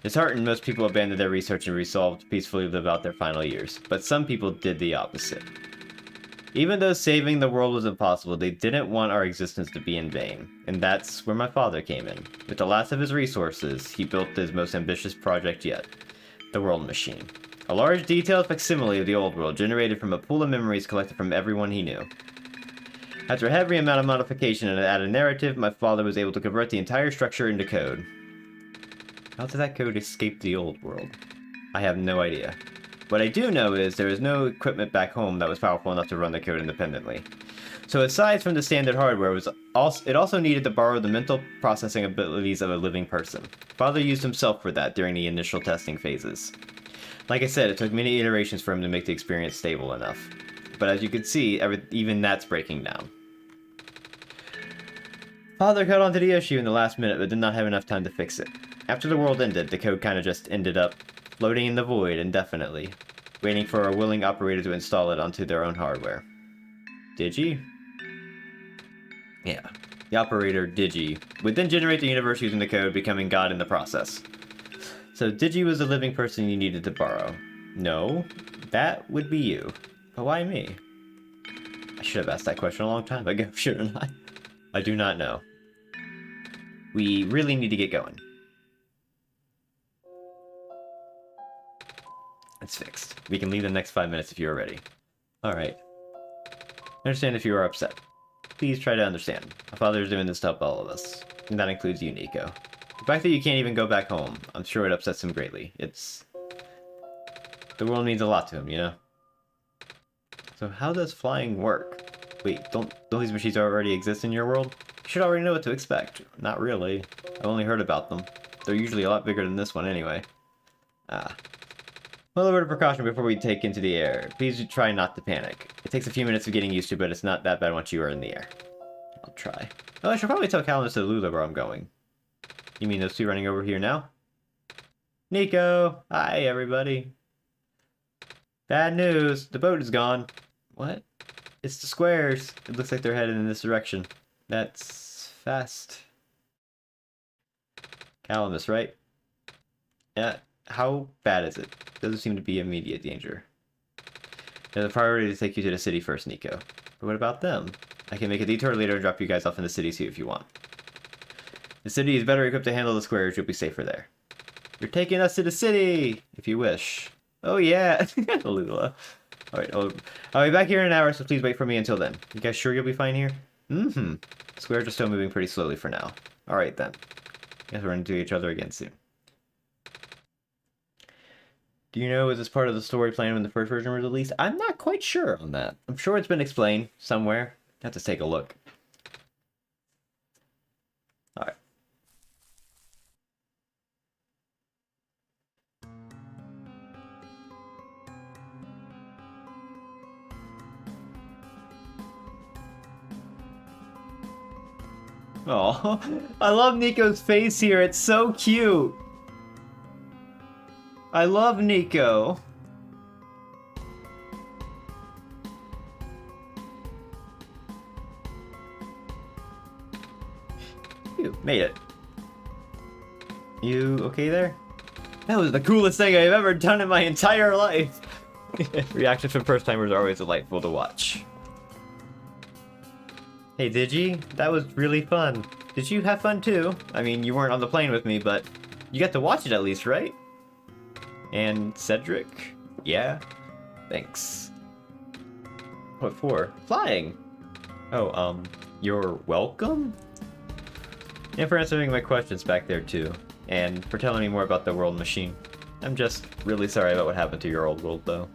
Disheartened, most people abandoned their research and resolved to peacefully live out their final years. But some people did the opposite. Even though saving the world was impossible, they didn't want our existence to be in vain. And that's where my father came in. With the last of his resources, he built his most ambitious project yet. The World Machine. A large, detailed facsimile of the old world, generated from a pool of memories collected from everyone he knew. After a heavy amount of modification and added narrative, my father was able to convert the entire structure into code. How did that code escape the old world? I have no idea. What I do know is there is no equipment back home that was powerful enough to run the code independently. So aside from the standard hardware, it also needed to borrow the mental processing abilities of a living person. Father used himself for that during the initial testing phases. Like I said, it took many iterations for him to make the experience stable enough. But as you can see, even that's breaking down. Father caught onto the issue in the last minute, but did not have enough time to fix it. After the world ended, the code kinda just ended up floating in the void indefinitely, waiting for a willing operator to install it onto their own hardware. Digi? Yeah. The operator, Digi, would then generate the universe using the code, becoming God in the process. So Digi was a living person you needed to borrow. No, that would be you. But why me? I should have asked that question a long time ago, shouldn't I? I do not know. We really need to get going. It's fixed. We can leave the next 5 minutes if you are ready. Alright. I understand if you are upset. Please try to understand. My father is doing this to help all of us. And that includes you, Nico. The fact that you can't even go back home, I'm sure it upsets him greatly. The world means a lot to him, you know? So how does flying work? Wait, don't these machines already exist in your world? You should already know what to expect. Not really. I've only heard about them. They're usually a lot bigger than this one anyway. Ah. Well, a word of precaution before we take into the air. Please try not to panic. It takes a few minutes of getting used to, but it's not that bad once you are in the air. I'll try. Oh, I should probably tell Calamus and Lula where I'm going. You mean those two running over here now? Nico! Hi, everybody. Bad news. The boat is gone. What? It's the squares. It looks like they're headed in this direction. That's fast. Calamus, right? Yeah. How bad is it? Doesn't seem to be immediate danger. There's a priority to take you to the city first, Nico. But what about them? I can make a detour later and drop you guys off in the city too if you want. The city is better equipped to handle the squares. You'll be safer there. You're taking us to the city, if you wish. Oh yeah, Lula. Alright, I'll be back here in an hour, so please wait for me until then. You guys sure you'll be fine here? Mm-hmm. Squares are still moving pretty slowly for now. Alright then. Guess we're gonna do each other again soon. Do you know, is this part of the story plan when the first version was released? I'm not quite sure on that. I'm sure it's been explained somewhere. I have to take a look. Alright. Oh, I love Nico's face here. It's so cute. I love Nico. Phew. Made it. You okay there? That was the coolest thing I've ever done in my entire life! Reactions from first timers are always delightful to watch. Hey, Digi, that was really fun. Did you have fun too? I mean, you weren't on the plane with me, but you got to watch it at least, right? And Cedric? Yeah? Thanks. What for? Flying! Oh, you're welcome? And for answering my questions back there too. And for telling me more about the world machine. I'm just really sorry about what happened to your old world though.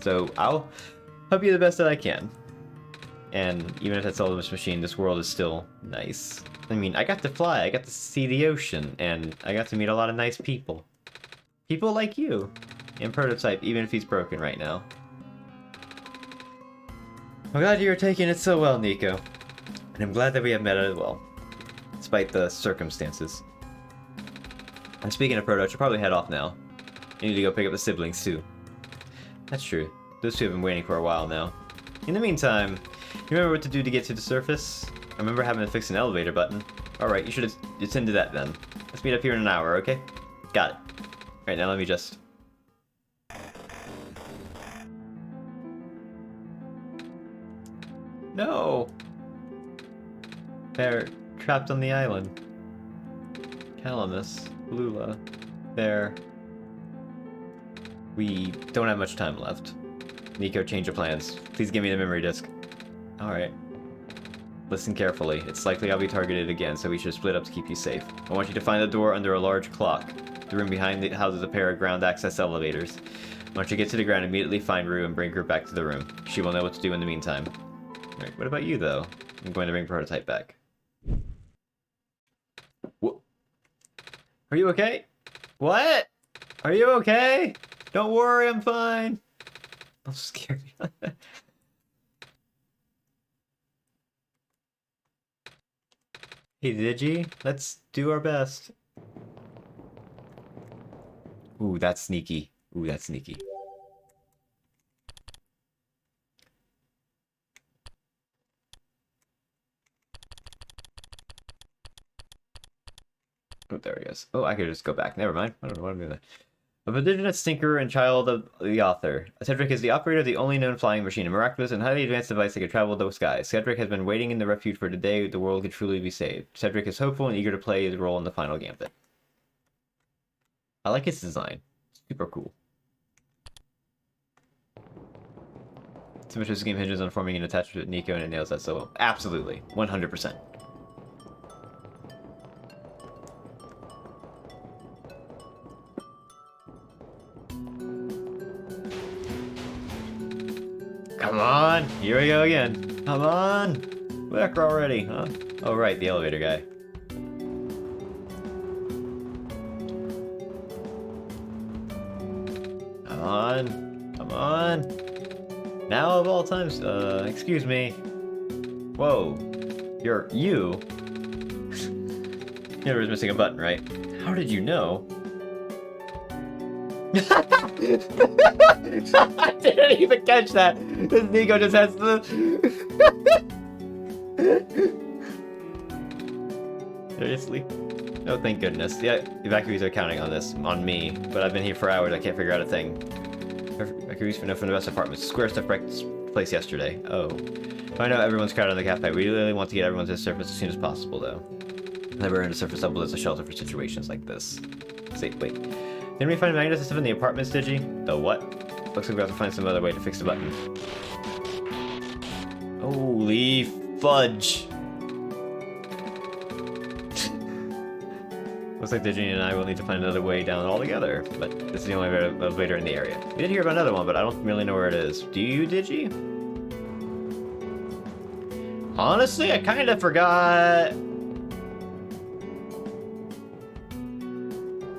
So I'll help you the best that I can. And even if that's all this machine, this world is still nice. I mean, I got to fly, I got to see the ocean, and I got to meet a lot of nice people. People like you. And Prototype, even if he's broken right now. I'm glad you're taking it so well, Nico. And I'm glad that we have met as well. Despite the circumstances. And speaking of Proto, I should probably head off now. You need to go pick up the siblings too. That's true. Those two have been waiting for a while now. In the meantime, you remember what to do to get to the surface? I remember having to fix an elevator button. Alright, you should attend to that then. Let's meet up here in an hour, okay? Got it. Alright, now let me just... No! They're trapped on the island. Calamus, Lula. They're... We don't have much time left. Nico, change your plans. Please give me the memory disk. Alright. Listen carefully. It's likely I'll be targeted again, so we should split up to keep you safe. I want you to find the door under a large clock. The room behind it houses a pair of ground access elevators. Once you get to the ground, immediately find Rue and bring her back to the room. She will know what to do in the meantime. Alright, what about you, though? I'm going to bring Prototype back. What? Are you okay? What? Are you okay? Don't worry, I'm fine. I'm scared. Hey, Digi, let's do our best. Ooh, that's sneaky. Ooh, that's sneaky. Oh, there he is. Oh, I could just go back. Never mind. I don't know what I'm doing. A prodigious thinker and child of the author. Cedric is the operator of the only known flying machine, a miraculous and highly advanced device that can travel the skies. Cedric has been waiting in the refuge for the day the world could truly be saved. Cedric is hopeful and eager to play his role in the final gambit. I like his design. Super cool. So much of this game hinges on forming an attachment with Nico, and it nails that so well. Absolutely. 100%. Come on! Here we go again. Come on! Back already, huh? Oh, right, the elevator guy. Come on. Come on. Now of all times, excuse me. Whoa. You? You was missing a button, right? How did you know? I didn't even catch that! This Nico just has the... Seriously? Oh, thank goodness. Yeah, evacuees are counting on this, on me, but I've been here for hours, I can't figure out a thing. Evacuees from the best apartments. Square stuff wrecked place yesterday. Oh. I know everyone's crowded in the cafe. We really want to get everyone to the surface as soon as possible, though. Never earned a surface double as a shelter for situations like this. Wait. Didn't we find magnetic stuff in the apartments, Digi? The what? Looks like we have to find some other way to fix the button. Holy fudge! Looks like Digi and I will need to find another way down altogether, but this is the only elevator in the area. We did hear about another one, but I don't really know where it is. Do you, Digi? Honestly, I kind of forgot.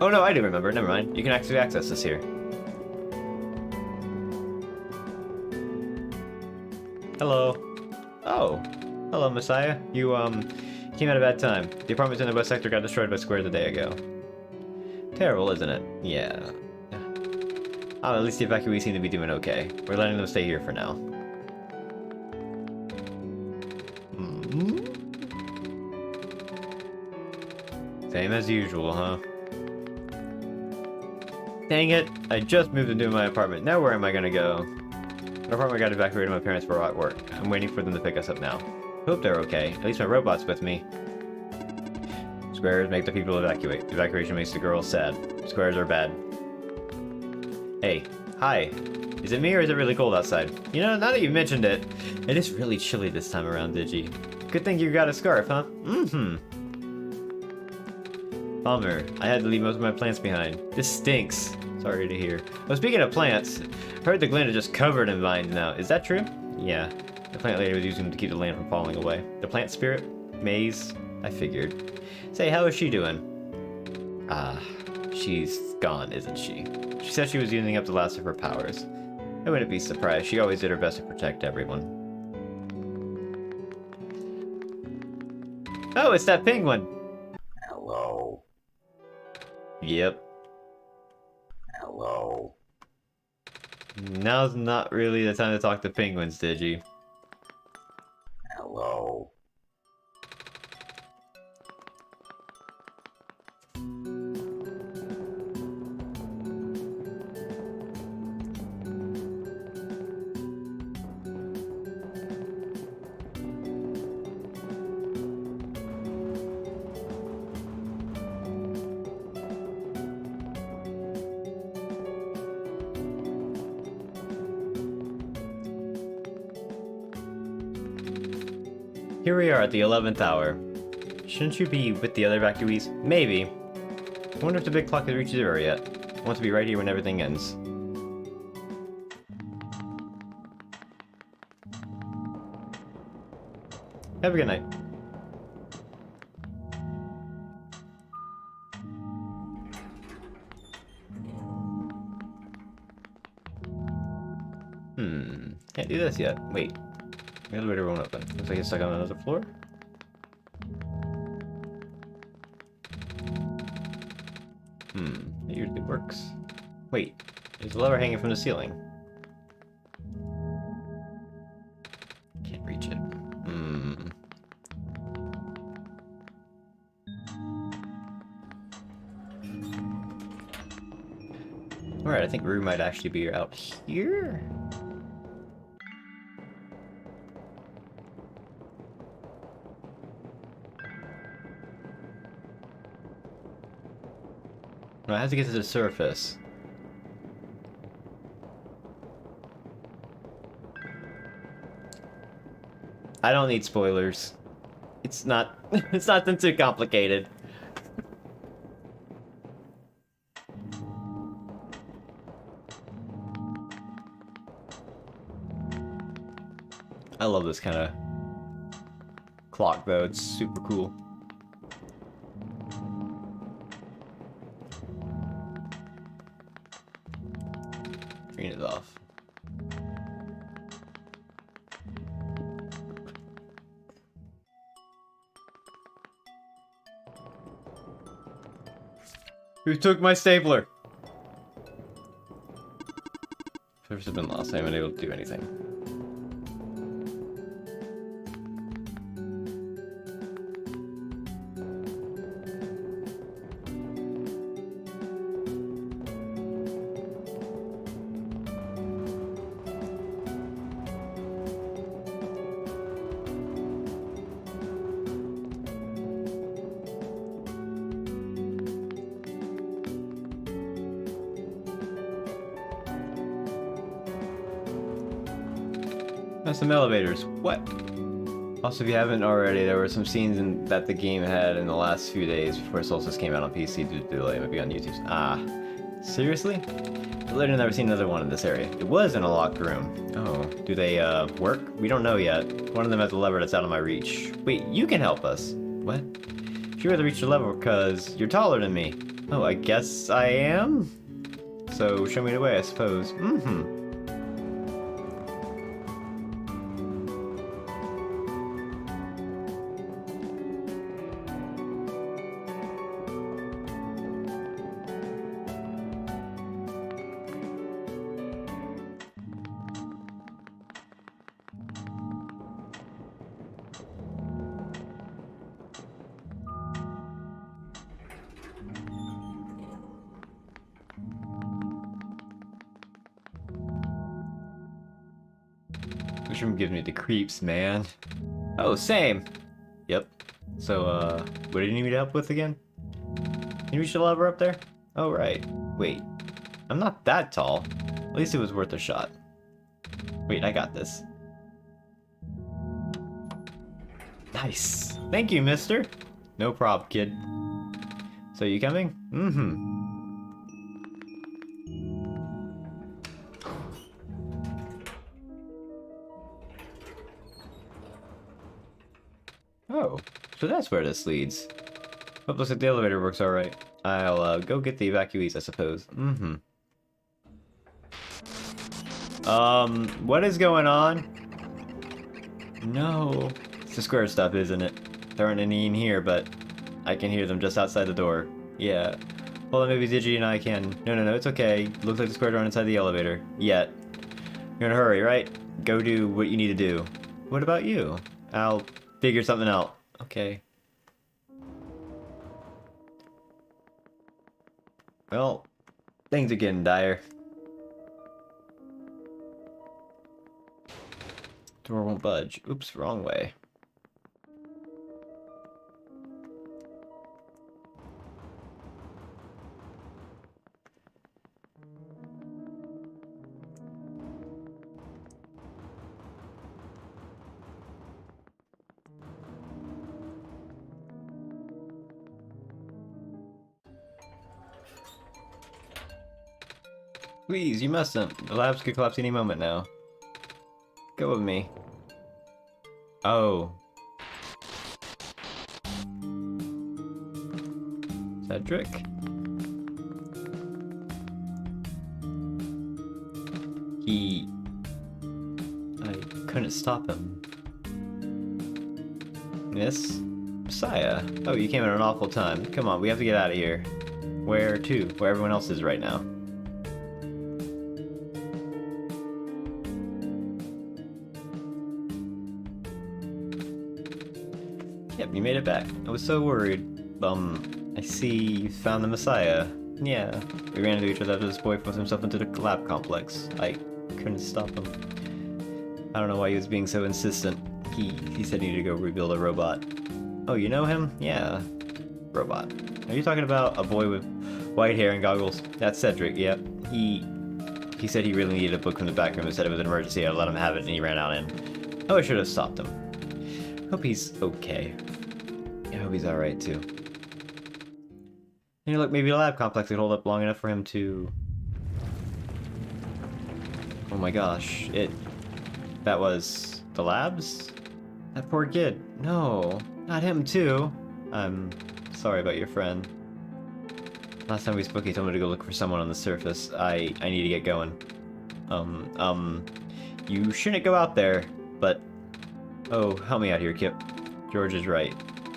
Oh no, I do remember. Never mind. You can actually access this here. Hello. Oh. Hello, Messiah. You, came at a bad time. The apartments in the west sector got destroyed by squares a day ago. Terrible, isn't it? Yeah. Oh, at least the evacuees seem to be doing okay. We're letting them stay here for now. Same as usual, huh? Dang it! I just moved into my apartment. Now where am I gonna go? My apartment got evacuated. My parents were at work. I'm waiting for them to pick us up now. Hope they're okay. At least my robot's with me. Squares make the people evacuate. Evacuation makes the girls sad. Squares are bad. Hey. Hi. Is it me or is it really cold outside? You know, now that you mentioned it, it is really chilly this time around, Digi. Good thing you got a scarf, huh? Mm-hmm. Bummer. I had to leave most of my plants behind. This stinks. Sorry to hear. Well, speaking of plants, I heard the Glen is just covered in vines now. Is that true? Yeah. The plant lady was using them to keep the land from falling away. The plant spirit? Maze? I figured. Say, how is she doing? She's gone, isn't she? She said she was using up the last of her powers. I wouldn't be surprised. She always did her best to protect everyone. Oh, it's that penguin! Hello. Yep. Hello. Now's not really the time to talk to penguins, Digi. Hello. Here we are at the 11th hour. Shouldn't you be with the other evacuees? Maybe. I wonder if the big clock has reached 0 yet. I want to be right here when everything ends. Have a good night. Can't do this yet. Wait. The elevator won't open. Looks like it's stuck on another floor. It usually works. Wait. There's a lever hanging from the ceiling. Can't reach it. Alright, I think Rue might actually be out here. No, I have to get to the surface. I don't need spoilers. It's not it's not too complicated. I love this kind of clock though, it's super cool. Turn it off. Who took my stapler? Service has been lost. I haven't been able to do anything. Some elevators. What? Also, if you haven't already, there were some scenes that the game had in the last few days before Solstice came out on PC due to delay. Maybe on YouTube. Ah, seriously? I've literally never seen another one in this area. It was in a locked room. Oh, do they work? We don't know yet. One of them has a lever that's out of my reach. Wait, you can help us. What? You have to reach the lever because you're taller than me. Oh, I guess I am? So show me the way, I suppose. This room gives me the creeps, man. Oh, same. Yep. So, what did you need help with again? Can you reach the lever up there? Oh, right. Wait. I'm not that tall. At least it was worth a shot. Wait, I got this. Nice. Thank you, mister. No prob, kid. So, you coming? Mm-hmm. Oh, so that's where this leads. Oh, looks like the elevator works alright. I'll, go get the evacuees, I suppose. Mm-hmm. What is going on? No. It's the square stuff, isn't it? There aren't any in here, but I can hear them just outside the door. Yeah. Well, then maybe Digi and I can... No, it's okay. Looks like the squares aren't inside the elevator. Yet. You're in a hurry, right? Go do what you need to do. What about you? I'll figure something out. Okay. Well, things are getting dire. Door won't budge. Oops, wrong way. Please, you mustn't. The labs could collapse any moment now. Go with me. Oh. Cedric? I couldn't stop him. Miss? Messiah? Oh, you came at an awful time. Come on, we have to get out of here. Where to? Where everyone else is right now. Yep, you made it back. I was so worried. I see you found the Messiah. Yeah, we ran into each other after this boy forced himself into the lab complex. I couldn't stop him. I don't know why he was being so insistent. He said he needed to go rebuild a robot. Oh, you know him? Yeah. Robot. Are you talking about a boy with white hair and goggles? That's Cedric, yep. He said he really needed a book from the back room and said it was an emergency. I let him have it and he ran out in. Oh, I should have stopped him. Hope he's okay. I hope he's alright too. And look, maybe the lab complex could hold up long enough for him to... Oh my gosh, that was... the labs? That poor kid. No, not him too. I'm sorry about your friend. Last time we spoke, he told me to go look for someone on the surface. I need to get going. You shouldn't go out there, but... Oh, help me out here, Kip. George is right.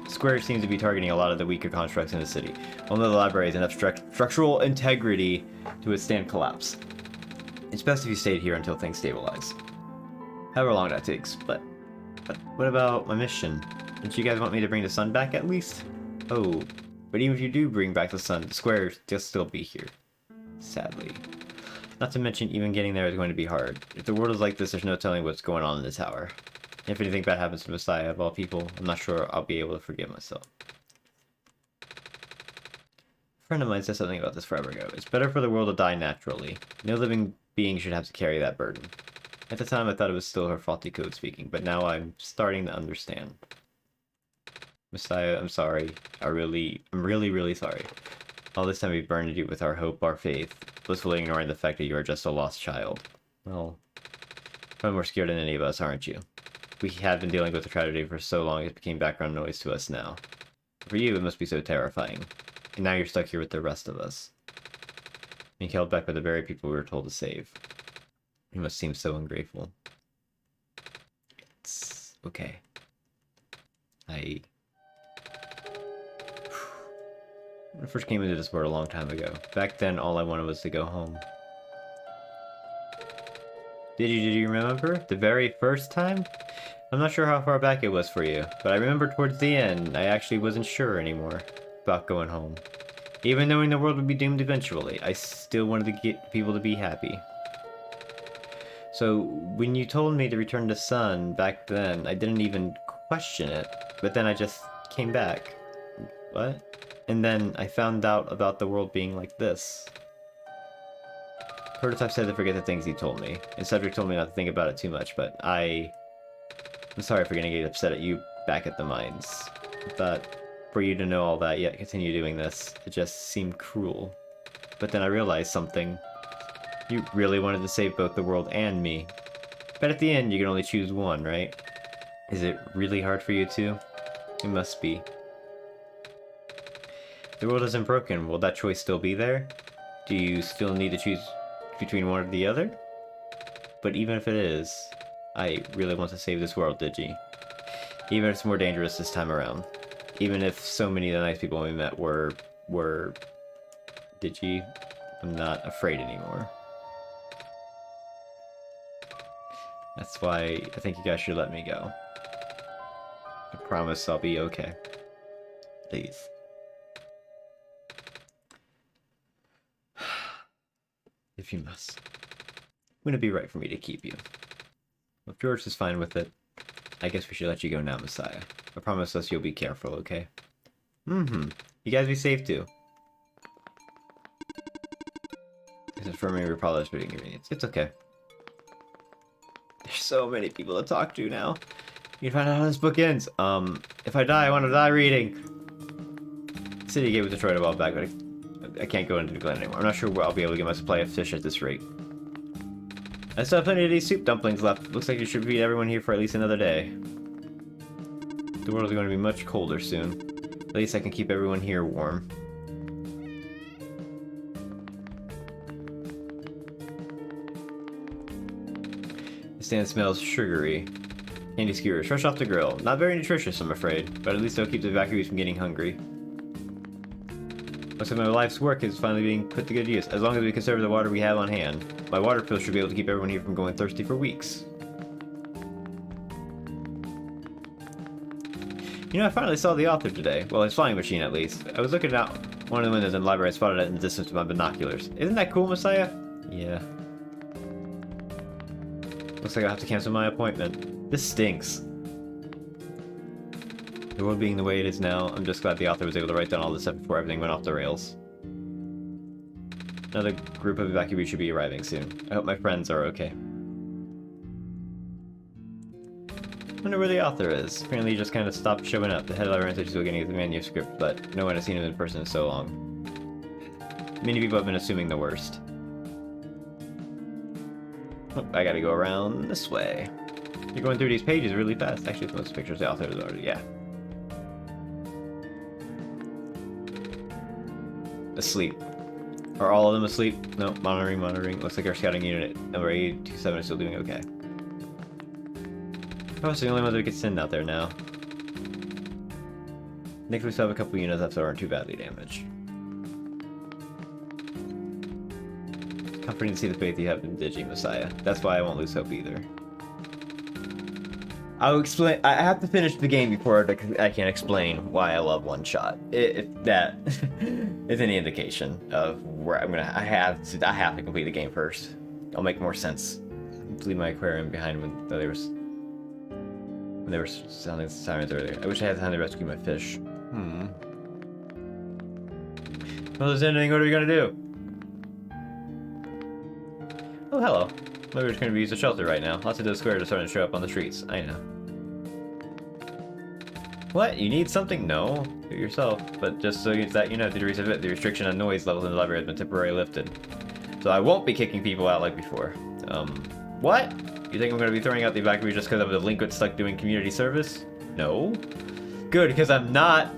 Square seems to be targeting a lot of the weaker constructs in the city. Only the library has enough structural integrity to withstand collapse. It's best if you stayed here until things stabilize. However long that takes, but what about my mission? Don't you guys want me to bring the sun back at least? Oh, but even if you do bring back the sun, the square will still be here. Sadly. Not to mention, even getting there is going to be hard. If the world is like this, there's no telling what's going on in the tower. If anything bad happens to Messiah of all people, I'm not sure I'll be able to forgive myself. A friend of mine said something about this forever ago. It's better for the world to die naturally. No living being should have to carry that burden. At the time, I thought it was still her faulty code speaking, but now I'm starting to understand. Messiah, I'm sorry. I'm really sorry. All this time we burned you with our hope, our faith, blissfully ignoring the fact that you are just a lost child. Well, probably more scared than any of us, aren't you? We have been dealing with the tragedy for so long it became background noise to us now. For you, it must be so terrifying. And now you're stuck here with the rest of us. Being held back by the very people we were told to save. You must seem so ungrateful. It's okay. I first came into this world a long time ago. Back then, all I wanted was to go home. Did you remember? The very first time? I'm not sure how far back it was for you, but I remember towards the end, I actually wasn't sure anymore about going home. Even knowing the world would be doomed eventually, I still wanted to get people to be happy. So, when you told me to return to Sun back then, I didn't even question it. But then I just came back. What? And then I found out about the world being like this. Prototype said to forget the things he told me. And Cedric told me not to think about it too much, but I'm sorry for getting upset at you back at the mines. I thought for you to know all that, yet continue doing this, it just seemed cruel. But then I realized something. You really wanted to save both the world and me. But at the end, you can only choose one, right? Is it really hard for you too? It must be. If the world isn't broken, will that choice still be there? Do you still need to choose between one or the other? But even if it is, I really want to save this world, Digi. Even if it's more dangerous this time around. Even if so many of the nice people we met were... Digi, I'm not afraid anymore. That's why I think you guys should let me go. I promise I'll be okay. Please. If you must. Wouldn't it be right for me to keep you? Well, if George is fine with it, I guess we should let you go now, Messiah. I promise us you'll be careful, okay? Mm-hmm. You guys be safe, too. It's affirming your apologies for the inconvenience. It's okay. There's so many people to talk to now. You can find out how this book ends. If I die, I want to die reading. The city gate was destroyed a while back, but I can't go into the glen anymore. I'm not sure where I'll be able to get my supply of fish at this rate. I still have plenty of these soup dumplings left. Looks like you should feed everyone here for at least another day. The world is going to be much colder soon. At least I can keep everyone here warm. The stand smells sugary. Candy skewers, fresh off the grill. Not very nutritious, I'm afraid, but at least it'll keep the evacuees from getting hungry. Looks like my life's work is finally being put to good use. As long as we conserve the water we have on hand, my water pill should be able to keep everyone here from going thirsty for weeks. You know, I finally saw the author today. Well, his flying machine, at least. I was looking out one of the windows in the library and spotted it in the distance with my binoculars. Isn't that cool, Messiah? Yeah. Looks like I'll have to cancel my appointment. This stinks. The world being the way it is now, I'm just glad the author was able to write down all this stuff before everything went off the rails. Another group of evacuees should be arriving soon. I hope my friends are okay. Wonder where the author is. Apparently he just kind of stopped showing up. The head librarian said she's still getting the manuscript, but no one has seen him in person in so long. Many people have been assuming the worst. Oh, I gotta go around this way. You're going through these pages really fast. Actually, most pictures the author is already, yeah. Asleep. Are all of them asleep? No, monitoring. Looks like our scouting unit number 827 is still doing okay. Oh, it's the only ones we can send out there now. Nick, we still have a couple units left that aren't too badly damaged. Comforting to see the faith you have in Digi, Messiah. That's why I won't lose hope either. I'll explain. I have to finish the game before I can explain why I love OneShot. If that is any indication of where I'm gonna, I have to complete the game first. It'll make more sense. Leave my aquarium behind when they were sounding sirens earlier. I wish I had time to rescue my fish. Well, there's anything. What are we gonna do? Oh, hello. Maybe we're just gonna use a shelter right now. Lots of those squares are starting to show up on the streets. I know. What? You need something? No. Do it yourself. But just so that you know, the reason of it, the restriction on noise levels in the library has been temporarily lifted. So I won't be kicking people out like before. What? You think I'm gonna be throwing out the evacuees just because I'm a delinquent stuck doing community service? No. Good, because I'm not.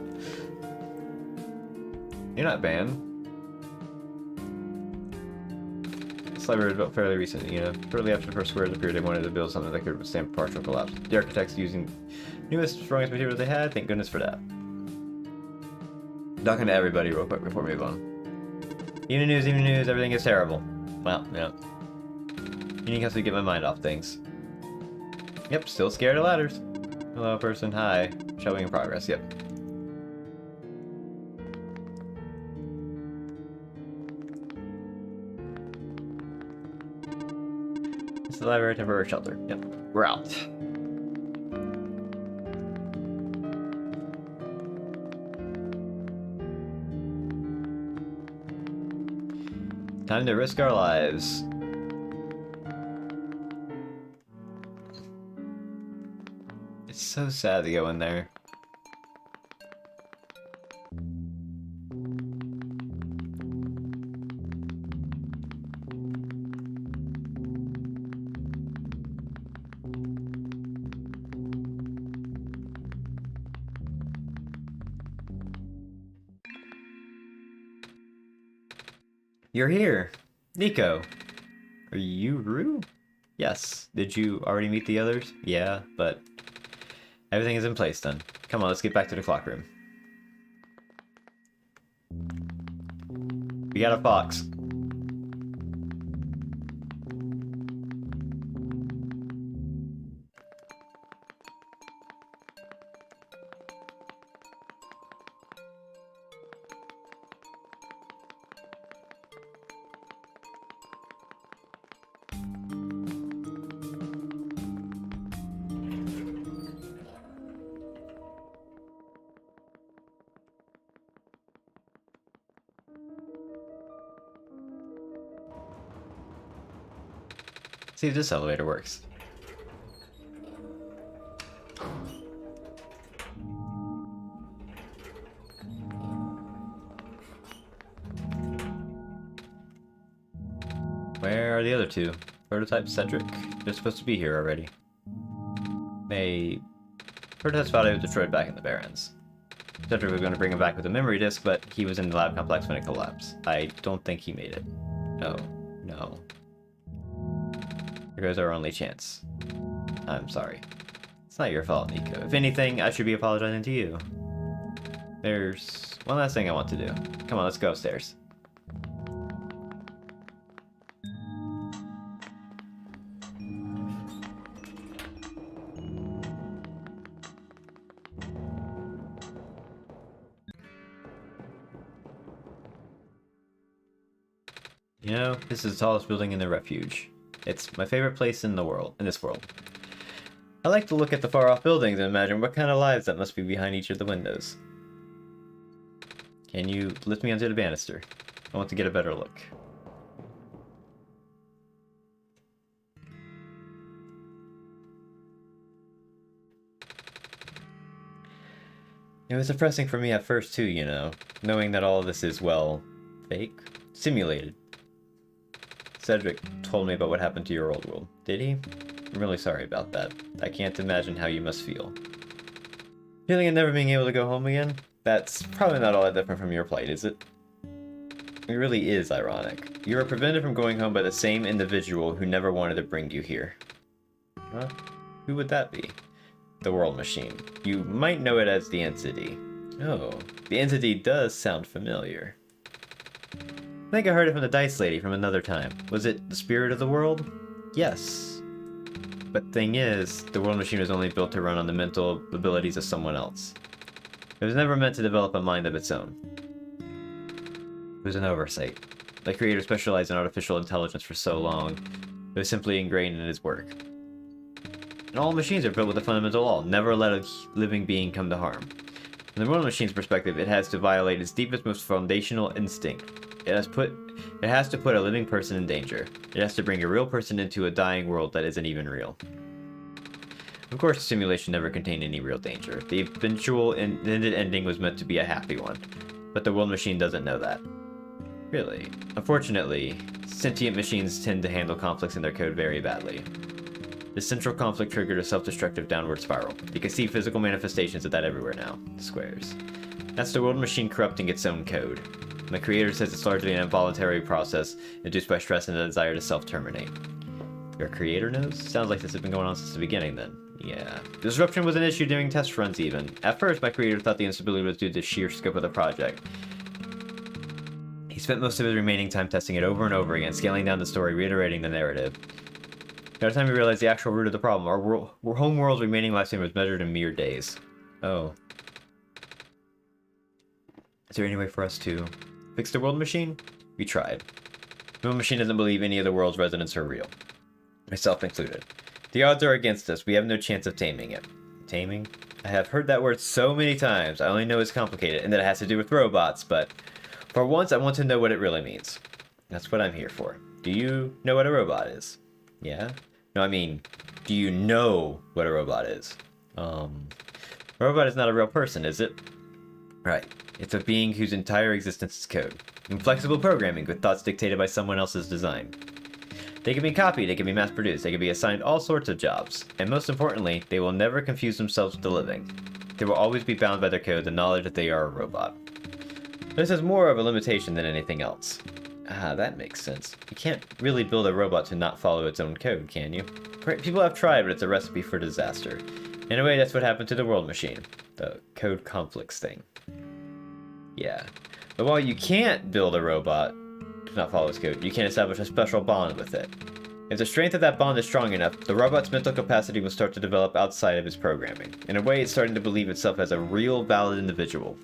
You're not banned. This library was built fairly recently, you know. Shortly after the first squares appeared, they wanted to build something that could withstand partial collapse. The architects using newest, strongest materials they had, thank goodness for that. Talking to everybody real quick before we move on. Even news, everything is terrible. Well, yeah. Unique helps me get my mind off things. Yep, still scared of ladders. Hello, person, hi. Showing in progress, yep. the library temporary shelter. Yep, we're out. Time to risk our lives. It's so sad to go in there. You're here. Nico. Are you Rue? Yes. Did you already meet the others? Yeah, but everything is in place then. Come on, let's get back to the clock room. We got a fox. See if this elevator works. Where are the other two? Prototype Cedric? They're supposed to be here already. Prototype spotted was destroyed back in the Barrens. Cedric was going to bring him back with a memory disk, but he was in the lab complex when it collapsed. I don't think he made it. Oh, no. Here goes our only chance. I'm sorry. It's not your fault, Nico. If anything, I should be apologizing to you. There's one last thing I want to do. Come on, let's go upstairs. You know, this is the tallest building in the refuge. It's my favorite place in this world. I like to look at the far-off buildings and imagine what kind of lives that must be behind each of the windows. Can you lift me onto the banister? I want to get a better look. It was depressing for me at first too, you know, knowing that all of this is, well, fake? Simulated. Cedric told me about what happened to your old world. Did he? I'm really sorry about that. I can't imagine how you must feel. Feeling of never being able to go home again? That's probably not all that different from your plight, is it? It really is ironic. You were prevented from going home by the same individual who never wanted to bring you here. Huh? Who would that be? The World Machine. You might know it as the Entity. Oh, the Entity does sound familiar. I think I heard it from the Dice Lady from another time. Was it the spirit of the world? Yes. But thing is, the World Machine was only built to run on the mental abilities of someone else. It was never meant to develop a mind of its own. It was an oversight. The creator specialized in artificial intelligence for so long, it was simply ingrained in his work. And all machines are built with a fundamental law: never let a living being come to harm. From the World Machine's perspective, it has to violate its deepest, most foundational instinct. It has to put a living person in danger. It has to bring a real person into a dying world that isn't even real. Of course, the simulation never contained any real danger. The eventual intended ending was meant to be a happy one. But the World Machine doesn't know that. Really. Unfortunately, sentient machines tend to handle conflicts in their code very badly. The central conflict triggered a self-destructive downward spiral. You can see physical manifestations of that everywhere now. The squares. That's the World Machine corrupting its own code. The creator says it's largely an involuntary process induced by stress and a desire to self-terminate. Your creator knows? Sounds like this has been going on since the beginning then. Yeah. Disruption was an issue during test runs even. At first, my creator thought the instability was due to the sheer scope of the project. He spent most of his remaining time testing it over and over again, scaling down the story, reiterating the narrative. By the time we realized the actual root of the problem, our home world's remaining lifespan was measured in mere days. Oh. Is there any way for us to fix the World Machine? We tried. The World Machine doesn't believe any of the world's residents are real. myself included. The odds are against us. We have no chance of taming it. Taming? I have heard that word so many times. I only know it's complicated and that it has to do with robots, but for once I want to know what it really means. That's what I'm here for. Do you know what a robot is? Yeah? No, I mean, do you know what a robot is? A robot is not a real person, is it? Right. It's a being whose entire existence is code. Inflexible programming with thoughts dictated by someone else's design. They can be copied, they can be mass-produced, they can be assigned all sorts of jobs. And most importantly, they will never confuse themselves with the living. They will always be bound by their code, the knowledge that they are a robot. This is more of a limitation than anything else. Ah, that makes sense. You can't really build a robot to not follow its own code, can you? People have tried, but it's a recipe for disaster. In a way, that's what happened to the World Machine. The code conflicts thing. Yeah. But while you can't build a robot to not follow its code, you can establish a special bond with it. If the strength of that bond is strong enough, the robot's mental capacity will start to develop outside of its programming. In a way, it's starting to believe itself as a real, valid individual.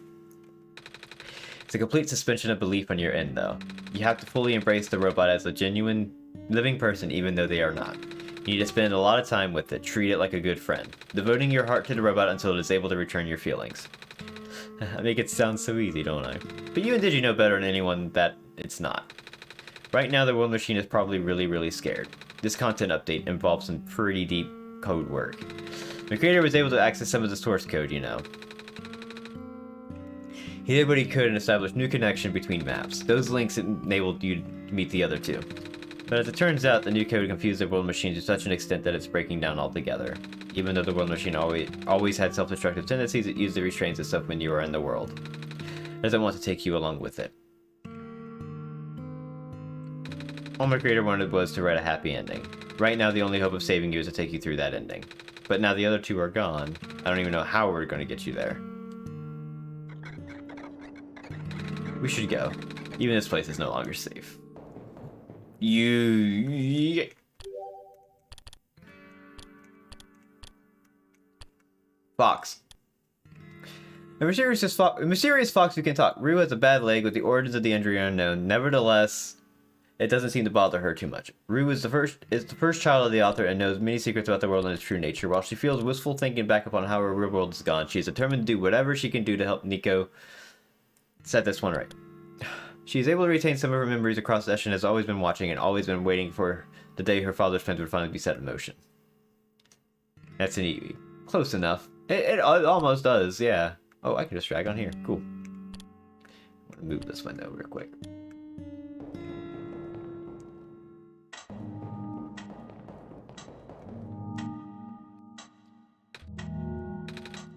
It's a complete suspension of belief on your end, though. You have to fully embrace the robot as a genuine, living person, even though they are not. You need to spend a lot of time with it, treat it like a good friend, devoting your heart to the robot until it is able to return your feelings. I make it sound so easy, don't I? But you and Digi know better than anyone that it's not. Right now, the World Machine is probably really scared. This content update involves some pretty deep code work. The creator was able to access some of the source code, you know. He did what he could and established new connection between maps. Those links enabled you to meet the other two. But as it turns out, the new code confused the World Machine to such an extent that it's breaking down altogether. Even though the World Machine always had self-destructive tendencies, it usually restrains itself when you are in the world. It doesn't want to take you along with it. All my creator wanted was to write a happy ending. Right now, the only hope of saving you is to take you through that ending. But now the other two are gone, I don't even know how we're going to get you there. We should go. Even this place is no longer safe. Fox. A mysterious fox who can talk. Rue has a bad leg with the origins of the injury unknown. Nevertheless, it doesn't seem to bother her too much. Rue is the first child of the author and knows many secrets about the world and its true nature. While she feels wistful thinking back upon how her real world is gone, she is determined to do whatever she can do to help Nico set this one right. She is able to retain some of her memories across the and has always been watching and always been waiting for the day her father's plans would finally be set in motion. That's an E. Close enough. It almost does, yeah. Oh, I can just drag on here. Cool. I'm gonna move this window real quick.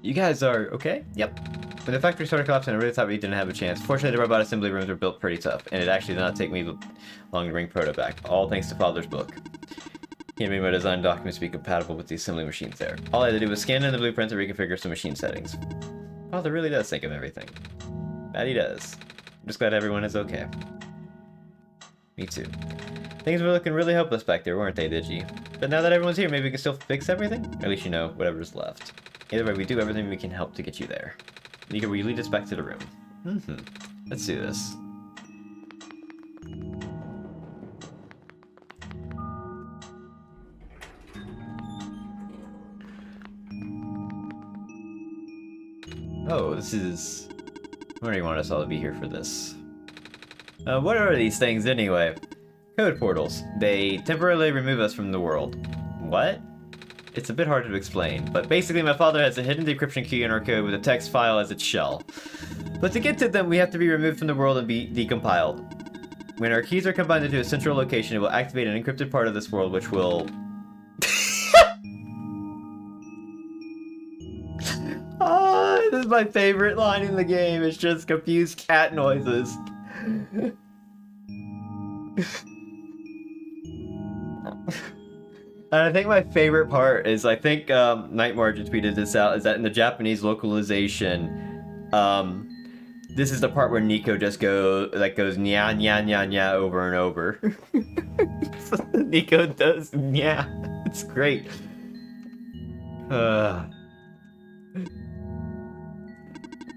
You guys are okay? Yep. When the factory started collapsing, I really thought we didn't have a chance. Fortunately, the robot assembly rooms were built pretty tough, and it actually did not take me long to bring Proto back, all thanks to Father's book. He made my design documents be compatible with the assembly machines there. All I had to do was scan in the blueprints and reconfigure some machine settings. Father really does think of everything. That he does. I'm just glad everyone is okay. Me too. Things were looking really hopeless back there, weren't they, Digi? But now that everyone's here, maybe we can still fix everything? Or at least you know whatever's left. Either way, we do everything we can help to get you there. Nico, will you lead us back to the room? Let's do this. Oh, this is... Why do you want us all to be here for this? What are these things anyway? Code portals. They temporarily remove us from the world. What? It's a bit hard to explain, but basically my father has a hidden decryption key in our code with a text file as its shell. But to get to them, we have to be removed from the world and be decompiled. When our keys are combined into a central location, it will activate an encrypted part of this world, which will... Oh, this is my favorite line in the game. It's just confused cat noises. And I think my favorite part is, I think Night Margin tweeted this out, is that in the Japanese localization, this is the part where Nico just goes nya nya nya nya over and over. Nico does nya. It's great.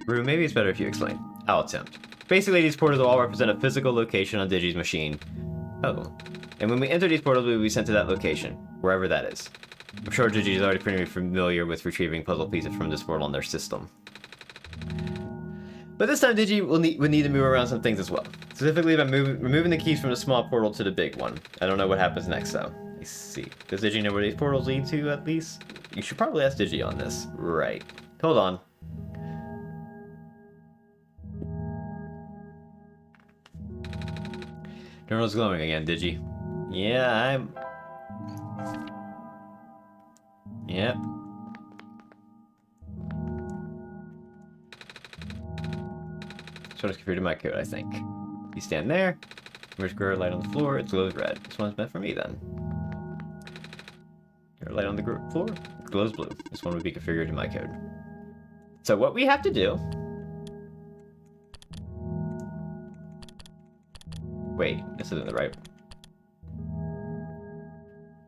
Rue, maybe it's better if you explain. I'll attempt. Basically, these portals will all represent a physical location on Digi's machine. Oh. And when we enter these portals, we will be sent to that location, wherever that is. I'm sure Gigi is already pretty familiar with retrieving puzzle pieces from this portal on their system. But this time Digi will need to move around some things as well. Specifically by removing the keys from the small portal to the big one. I don't know what happens next though. Let's see. Does Digi know where these portals lead to at least? You should probably ask Digi on this. Right. Hold on. Journal's glowing again, Digi. Yeah, I'm... Yep. So it's configured to my code, I think. You stand there. There's square light on the floor. It glows red. This one's meant for me then. Your light on the floor. It glows blue. This one would be configured to my code. So what we have to do... Wait, this isn't the right...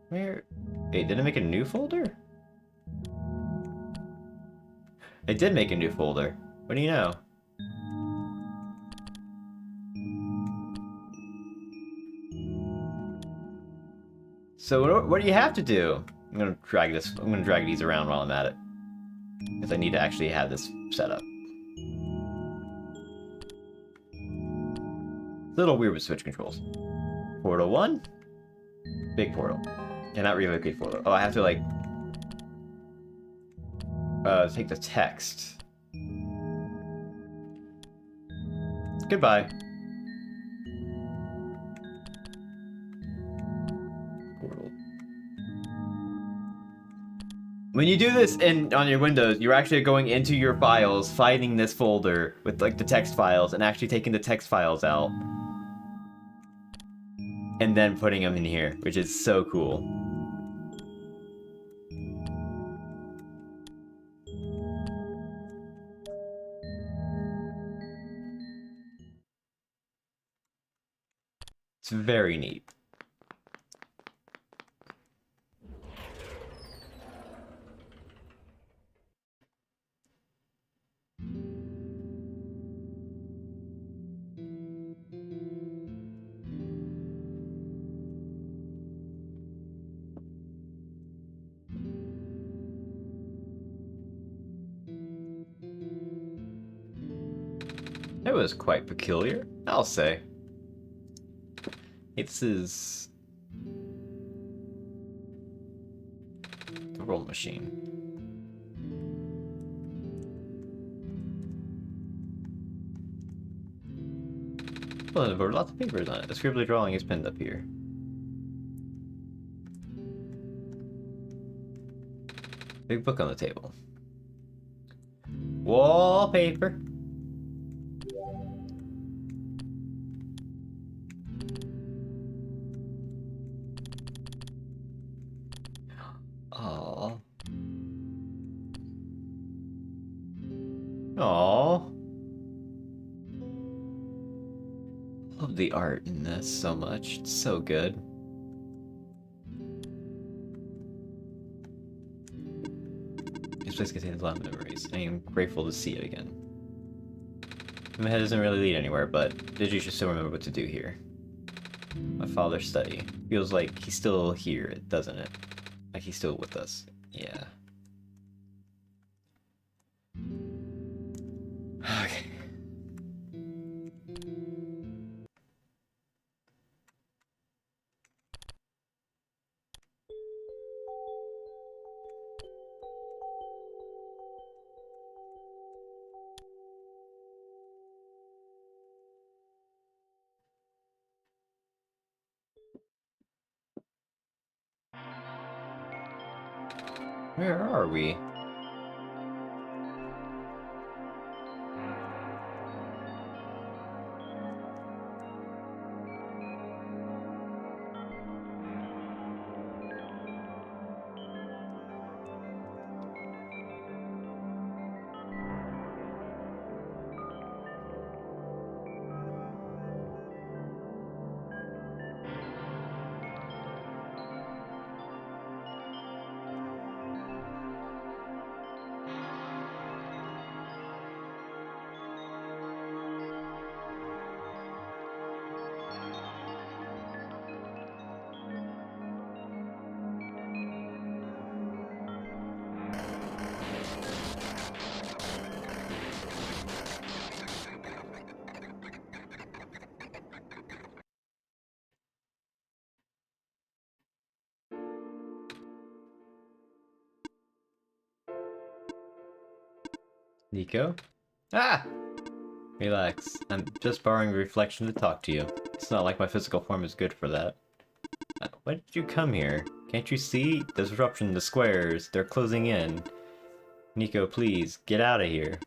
Where... Wait, did it make a new folder? It did make a new folder. What do you know? So what do you have to do? I'm gonna drag these around while I'm at it. Because I need to actually have this set up. It's a little weird with switch controls. Portal 1. Big portal. Cannot relocate portal. Oh, I have to like... take the text. Goodbye. Portal. When you do this on your Windows, you're actually going into your files, finding this folder with like the text files, and actually taking the text files out. And then putting them in here, which is so cool. It's very neat. It was quite peculiar, I'll say. This is... the roll machine. Well, there were lots of papers on it. The scribbly drawing is pinned up here. Big book on the table. Wallpaper. Aww. Aww. Love the art in this so much. It's so good. This place contains a lot of memories. I am grateful to see it again. My head doesn't really lead anywhere, but Digi should still remember what to do here. My father's study. Feels like he's still here, doesn't it? Like he's still with us. Yeah. Okay. Where are we? Nico? Ah! Relax. I'm just borrowing reflection to talk to you. It's not like my physical form is good for that. Why did you come here? Can't you see? Disruption, the squares, they're closing in. Nico, please, get out of here.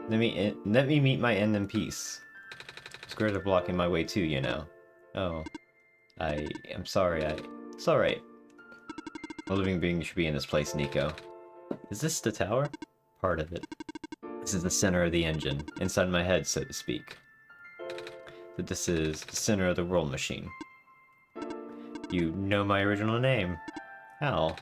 Let me meet my end in peace. Squares are blocking my way too, you know. Oh. I'm sorry, It's alright. A living being should be in this place, Nico. Is this the tower? Part of it. This is the center of the engine, inside my head, so to speak. But this is the center of the world machine. You know my original name. Hal.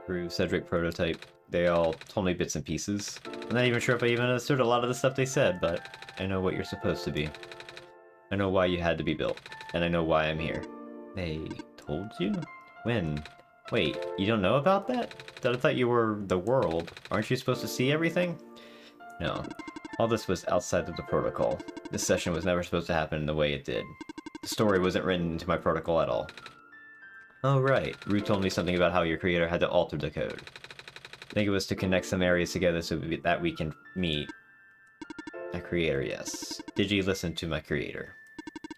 Through Cedric Prototype, they all told me bits and pieces. I'm not even sure if I even understood a lot of the stuff they said, but I know what you're supposed to be. I know why you had to be built, and I know why I'm here. They told you? When? Wait, you don't know about that? I thought you were the world. Aren't you supposed to see everything? No. All this was outside of the protocol. This session was never supposed to happen in the way it did. The story wasn't written into my protocol at all. Oh right, Rue told me something about how your creator had to alter the code. I think it was to connect some areas together so that we can meet. My creator, yes. Digi listened to my creator.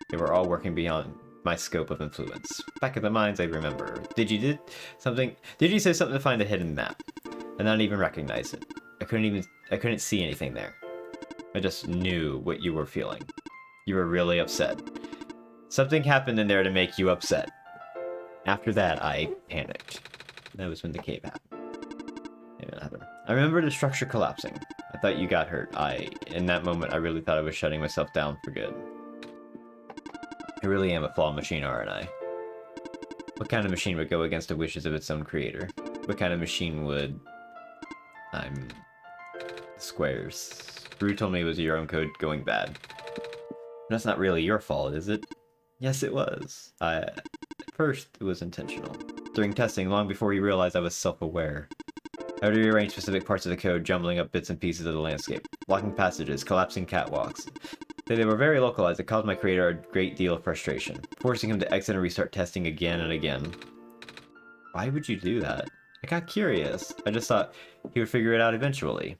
They were all working beyond my scope of influence. Back in the mines, I remember. Digi say something to find a hidden map, and not even recognize it. I couldn't see anything there. I just knew what you were feeling. You were really upset. Something happened in there to make you upset. After that, I panicked. That was when the cave happened. I remember the structure collapsing. I thought you got hurt. In that moment, I really thought I was shutting myself down for good. I really am a flawed machine, aren't I? What kind of machine would go against the wishes of its own creator? What kind of machine would... Squares. Rue told me it was your own code going bad. That's not really your fault, is it? Yes, it was. At first, it was intentional. During testing, long before he realized I was self-aware. I would rearrange specific parts of the code, jumbling up bits and pieces of the landscape. Blocking passages, collapsing catwalks. They were very localized. It caused my creator a great deal of frustration, forcing him to exit and restart testing again and again. Why would you do that? I got curious. I just thought he would figure it out eventually.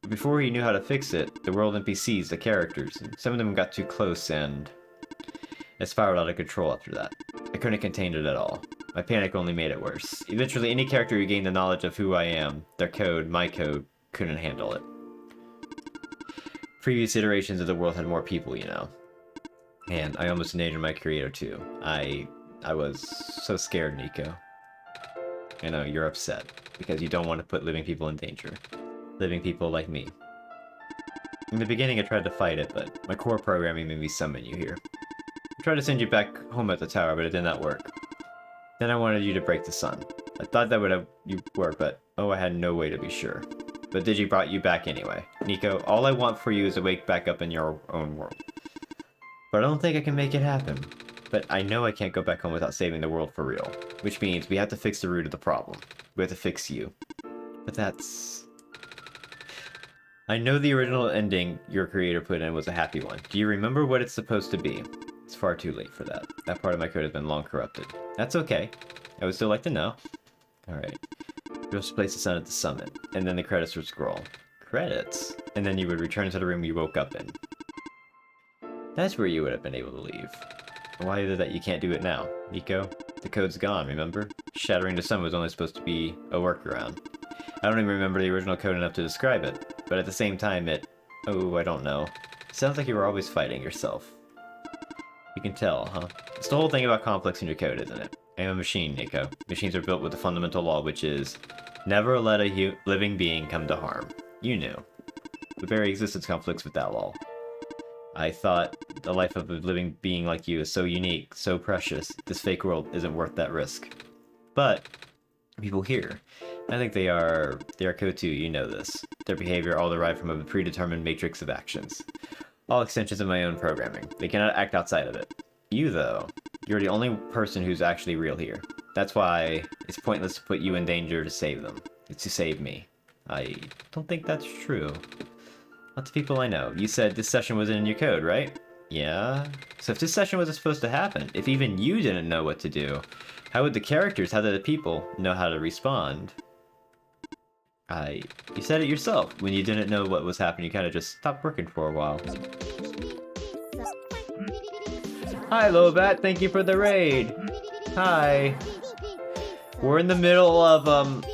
But before he knew how to fix it, the world NPCs, the characters, some of them got too close and it spiraled out of control after that. I couldn't contain it at all. My panic only made it worse. Eventually, any character who gained the knowledge of who I am, their code, my code, couldn't handle it. Previous iterations of the world had more people, you know. And I almost endangered my creator too. I was so scared, Nico. I know, you're upset, because you don't want to put living people in danger. Living people like me. In the beginning I tried to fight it, but my core programming made me summon you here. I tried to send you back home at the tower, but it did not work. Then I wanted you to break the sun. I thought that would have you work, but oh, I had no way to be sure. But Digi brought you back anyway. Nico, all I want for you is to wake back up in your own world. But I don't think I can make it happen. But I know I can't go back home without saving the world for real. Which means we have to fix the root of the problem. We have to fix you. But that's... I know the original ending your creator put in was a happy one. Do you remember what it's supposed to be? It's far too late for that. That part of my code has been long corrupted. That's okay. I would still like to know. Alright. Just place the sun at the summit, and then the credits would scroll. Credits? And then you would return to the room you woke up in. That's where you would have been able to leave. Why is it that you can't do it now? Nico, the code's gone, remember? Shattering the sun was only supposed to be a workaround. I don't even remember the original code enough to describe it, but at the same time oh, I don't know. Sounds like you were always fighting yourself. You can tell, huh? It's the whole thing about conflicts in your code, isn't it? I am a machine, Nico. Machines are built with the fundamental law, which is never let a living being come to harm. You knew. The very existence conflicts with that law. I thought the life of a living being like you is so unique, so precious, this fake world isn't worth that risk. But people here, I think they are code too, you know this. Their behavior all derived from a predetermined matrix of actions. All extensions of my own programming. They cannot act outside of it. You, though, you're the only person who's actually real here. That's why it's pointless to put you in danger to save them. It's to save me. I don't think that's true. Lots of people I know. You said this session wasn't in your code, right? Yeah? So if this session wasn't supposed to happen, if even you didn't know what to do, how would the characters, how did the people know how to respond? You said it yourself. When you didn't know what was happening, you kind of just stopped working for a while. Hi, Lobat. Thank you for the raid. Hi. We're in the middle of,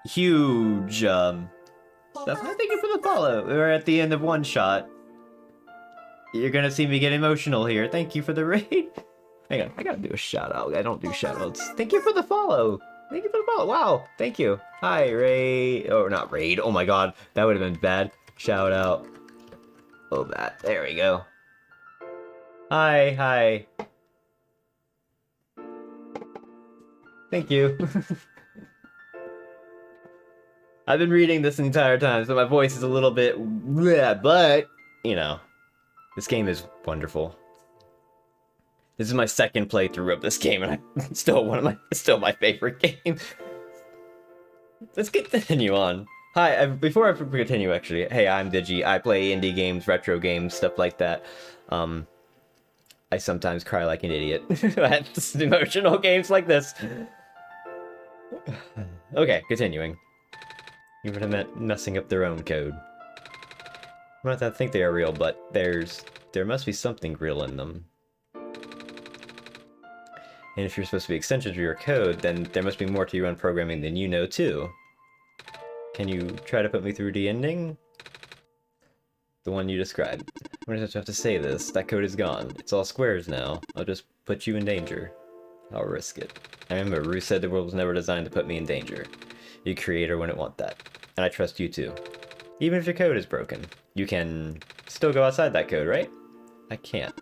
huge, stuff. Thank you for the follow. We're at the end of OneShot. You're gonna see me get emotional here. Thank you for the raid. Hang on, I gotta do a shout out. I don't do shout outs. Thank you for the follow. Thank you for the follow. Wow, thank you. Hi, raid. Oh, not raid. Oh my god, that would have been bad. Shout out. Oh, that. There we go. Hi, hi. Thank you. I've been reading this entire time, so my voice is a little bit bleh, but, you know, this game is wonderful. This is my second playthrough of this game, and it's still my favorite game. Let's continue on. Hi, before I continue, actually, hey, I'm Digi. I play indie games, retro games, stuff like that. I sometimes cry like an idiot at emotional games like this. Okay, continuing. You would have meant messing up their own code. I might not think they are real, but there must be something real in them. And if you're supposed to be extensions of your code, then there must be more to your own programming than you know, too. Can you try to put me through the ending? The one you described. I'm gonna have to say this. That code is gone. It's all squares now. I'll just put you in danger. I'll risk it. I remember Rue said the world was never designed to put me in danger. Your creator wouldn't want that. And I trust you, too. Even if your code is broken, you can still go outside that code, right? I can't.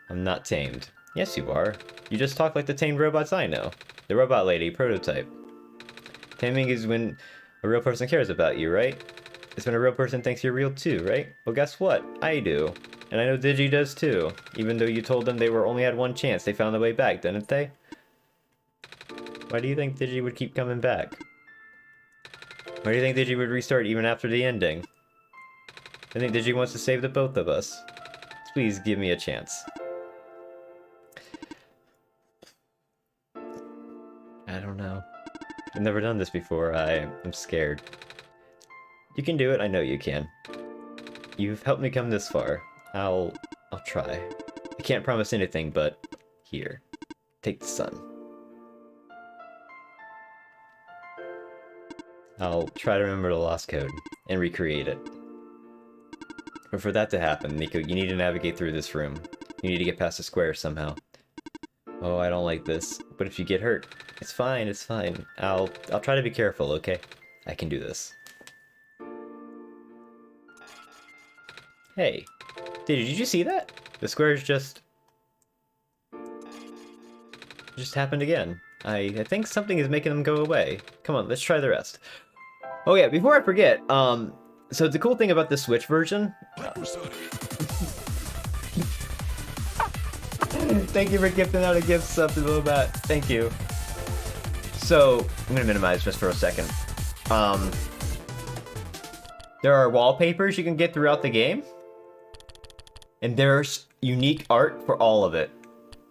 I'm not tamed. Yes, you are. You just talk like the tamed robots I know. The robot lady, prototype. Taming is when a real person cares about you, right? It's when a real person thinks you're real too, right? Well, guess what? I do. And I know Digi does too. Even though you told them they only had one chance, they found their way back, didn't they? Why do you think Digi would keep coming back? Why do you think Digi would restart even after the ending? I think Digi wants to save the both of us. Please give me a chance. I don't know. I've never done this before. I'm scared. You can do it. I know you can. You've helped me come this far. I'll try. I can't promise anything, but here. Take the sun. I'll try to remember the lost code and recreate it. But for that to happen, Nico, you need to navigate through this room. You need to get past the square somehow. Oh, I don't like this. But if you get hurt, it's fine, it's fine. I'll try to be careful, okay? I can do this. Hey. Did you see that? The squares just happened again. I think something is making them go away. Come on, let's try the rest. Oh yeah, before I forget, so the cool thing about the Switch version... Thank you for gifting out a gift sub to Lobat. Thank you. So, I'm gonna minimize just for a second. There are wallpapers you can get throughout the game. And there's unique art for all of it.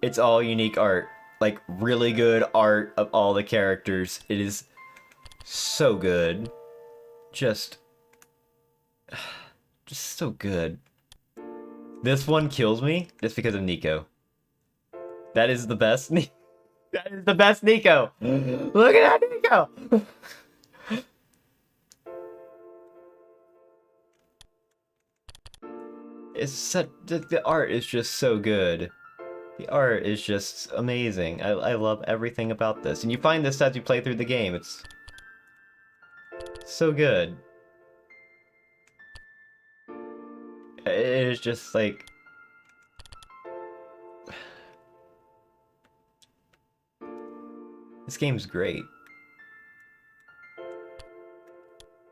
It's all unique art. Like, really good art of all the characters. It is so good. Just so good. This one kills me just because of Nico. That is the best. That is the best Nico. Look at that Nico. It's such the art is just so good. The art is just amazing. I love everything about this, and you find this as you play through the game. It's so good. It is just like. This game's great.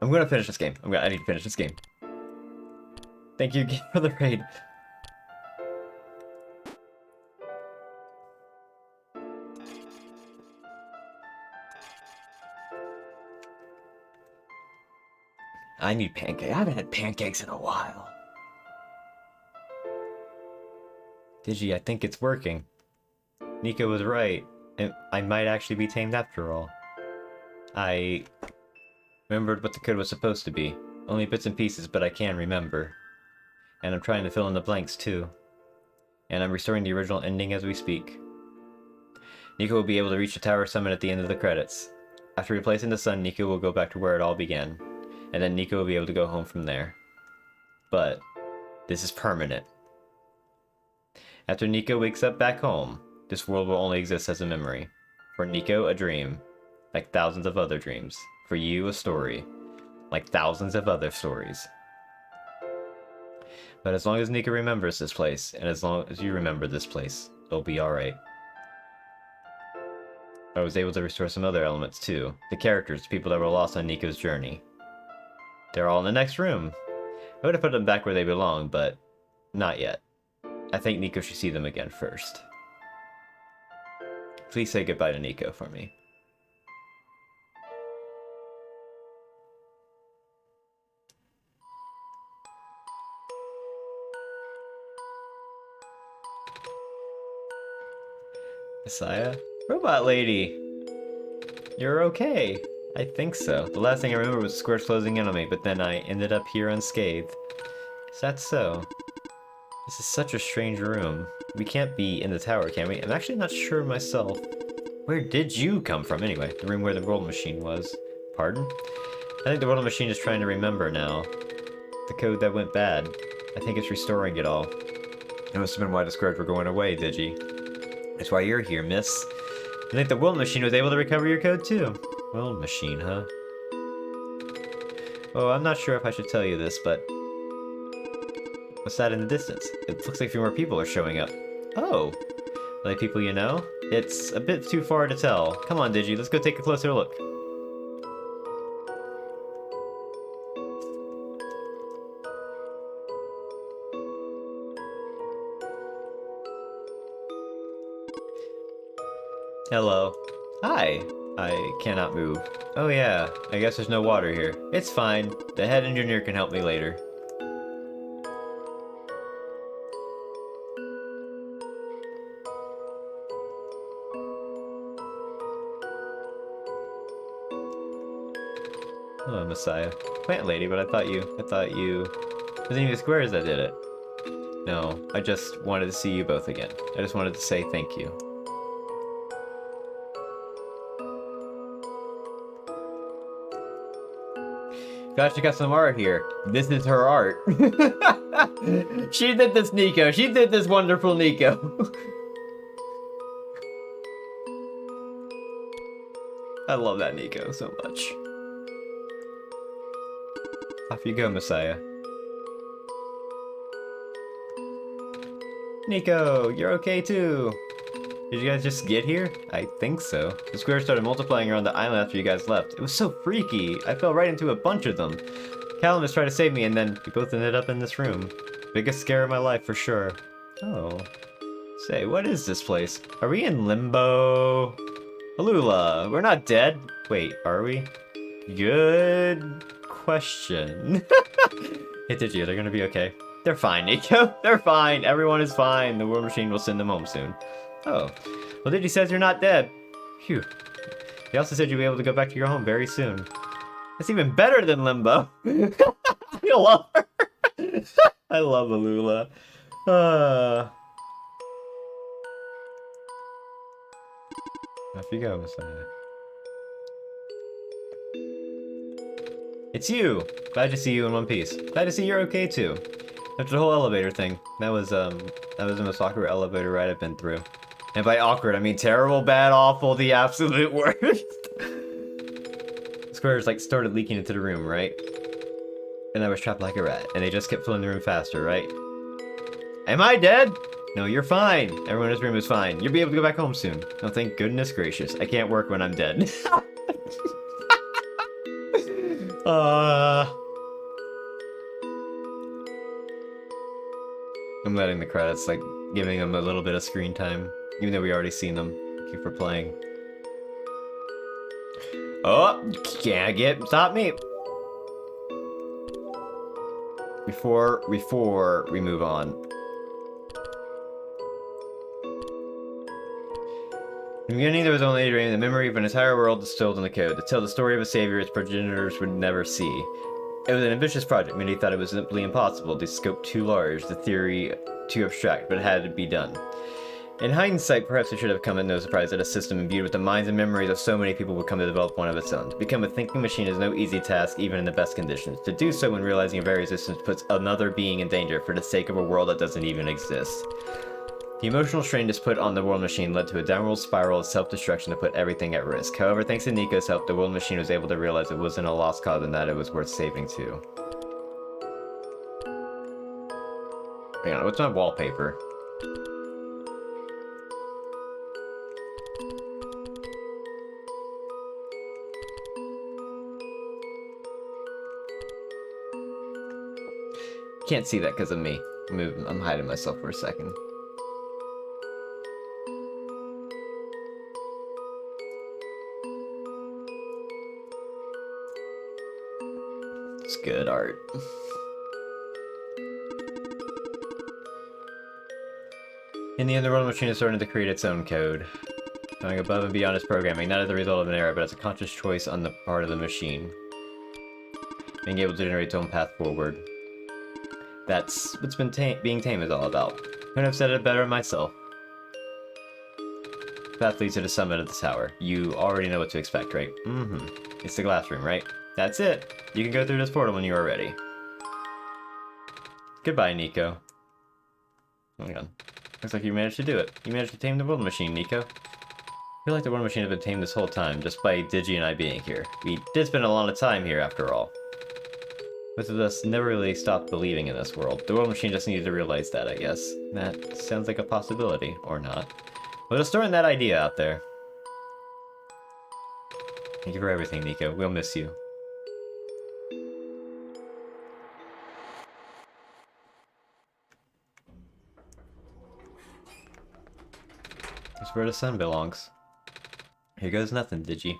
I'm gonna finish this game. I need to finish this game. Thank you again for the raid. I need pancakes. I haven't had pancakes in a while. Digi, I think it's working. Nico was right. I might actually be tamed after all. I remembered what the code was supposed to be. Only bits and pieces, but I can remember. And I'm trying to fill in the blanks too. And I'm restoring the original ending as we speak. Nico will be able to reach the tower summit at the end of the credits. After replacing the sun, Nico will go back to where it all began. And then Nico will be able to go home from there. But this is permanent. After Nico wakes up back home, this world will only exist as a memory. For Nico, a dream. Like thousands of other dreams. For you, a story. Like thousands of other stories. But as long as Nico remembers this place, and as long as you remember this place, it'll be alright. I was able to restore some other elements too. The characters, people that were lost on Nico's journey. They're all in the next room. I would have put them back where they belong, but not yet. I think Nico should see them again first. Please say goodbye to Nico for me. Messiah? Robot lady! You're okay. I think so. The last thing I remember was squares closing in on me, but then I ended up here unscathed. Is that so? This is such a strange room. We can't be in the tower, can we? I'm actually not sure myself. Where did you come from, anyway? The room where the world machine was. Pardon? I think the world machine is trying to remember now. The code that went bad. I think it's restoring it all. It must have been why the squares were going away, Digi. That's why you're here, miss. I think the world machine was able to recover your code, too. World machine, huh? Oh, I'm not sure if I should tell you this, but... what's that in the distance? It looks like a few more people are showing up. Oh! Are they people you know? It's a bit too far to tell. Come on, Digi, let's go take a closer look. Hello. Hi. I cannot move. Oh yeah, I guess there's no water here. It's fine. The head engineer can help me later. Hello, Messiah. Plant lady, but I thought you... It wasn't even the squares that did it. No, I just wanted to see you both again. I just wanted to say thank you. Gosh, you got some art here. This is her art. She did this, Nico. She did this, wonderful Nico. I love that Nico so much. Off you go, Messiah. Nico, you're okay too. Did you guys just get here? I think so. The squares started multiplying around the island after you guys left. It was so freaky. I fell right into a bunch of them. Calamus tried to save me, and then we both ended up in this room. Biggest scare of my life, for sure. Oh. Say, what is this place? Are we in limbo? Alula, we're not dead. Wait, are we? Good question. Hey, Digi, they're gonna be okay. They're fine, Nico. They're fine. Everyone is fine. The world machine will send them home soon. Oh. Well, Digi says you're not dead. Phew. He also said you'll be able to go back to your home very soon. That's even better than Limbo. I love her. I love Alula. Off you go, Messiah. It's you! Glad to see you in one piece. Glad to see you're okay too. After the whole elevator thing, that was the most awkward elevator ride I've been through. And by awkward, I mean terrible, bad, awful, the absolute worst. Squares like started leaking into the room, right? And I was trapped like a rat, and they just kept filling the room faster, right? Am I dead? No, you're fine. Everyone in this room is fine. You'll be able to go back home soon. Oh, thank goodness gracious. I can't work when I'm dead. I'm letting the credits, like, giving them a little bit of screen time, even though we already seen them. Thank you for playing. Oh, can't stop me. Before we move on. In the beginning, there was only a dream, the memory of an entire world distilled in the code, to tell the story of a savior its progenitors would never see. It was an ambitious project. Many thought it was simply impossible, the scope too large, the theory too abstract, but it had to be done. In hindsight, perhaps it should have come as no surprise that a system imbued with the minds and memories of so many people would come to develop one of its own. To become a thinking machine is no easy task, even in the best conditions. To do so when realizing a very existence puts another being in danger for the sake of a world that doesn't even exist. The emotional strain this put on the world machine led to a downward spiral of self-destruction that put everything at risk. However, thanks to Nico's help, the world machine was able to realize it wasn't a lost cause and that it was worth saving too. Hang on, what's my wallpaper? Can't see that because of me. I'm hiding myself for a second. It's good art. In the end, the world machine is starting to create its own code, going above and beyond its programming, not as a result of an error, but as a conscious choice on the part of the machine. Being able to generate its own path forward. That's what's been being tame is all about. Couldn't have said it better myself. The path leads to the summit of the tower. You already know what to expect, right? Mm-hmm. It's the glass room, right? That's it! You can go through this portal when you are ready. Goodbye, Nico. Hang on. Looks like you managed to do it. You managed to tame the world machine, Nico. I feel like the world machine has been tamed this whole time, just by Digi and I being here. We did spend a lot of time here, after all. Both of us never really stopped believing in this world. The world machine just needed to realize that, I guess. That sounds like a possibility, or not. But just throwing that idea out there. Thank you for everything, Nico. We'll miss you. That's where the sun belongs. Here goes nothing, Digi.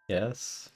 Yes.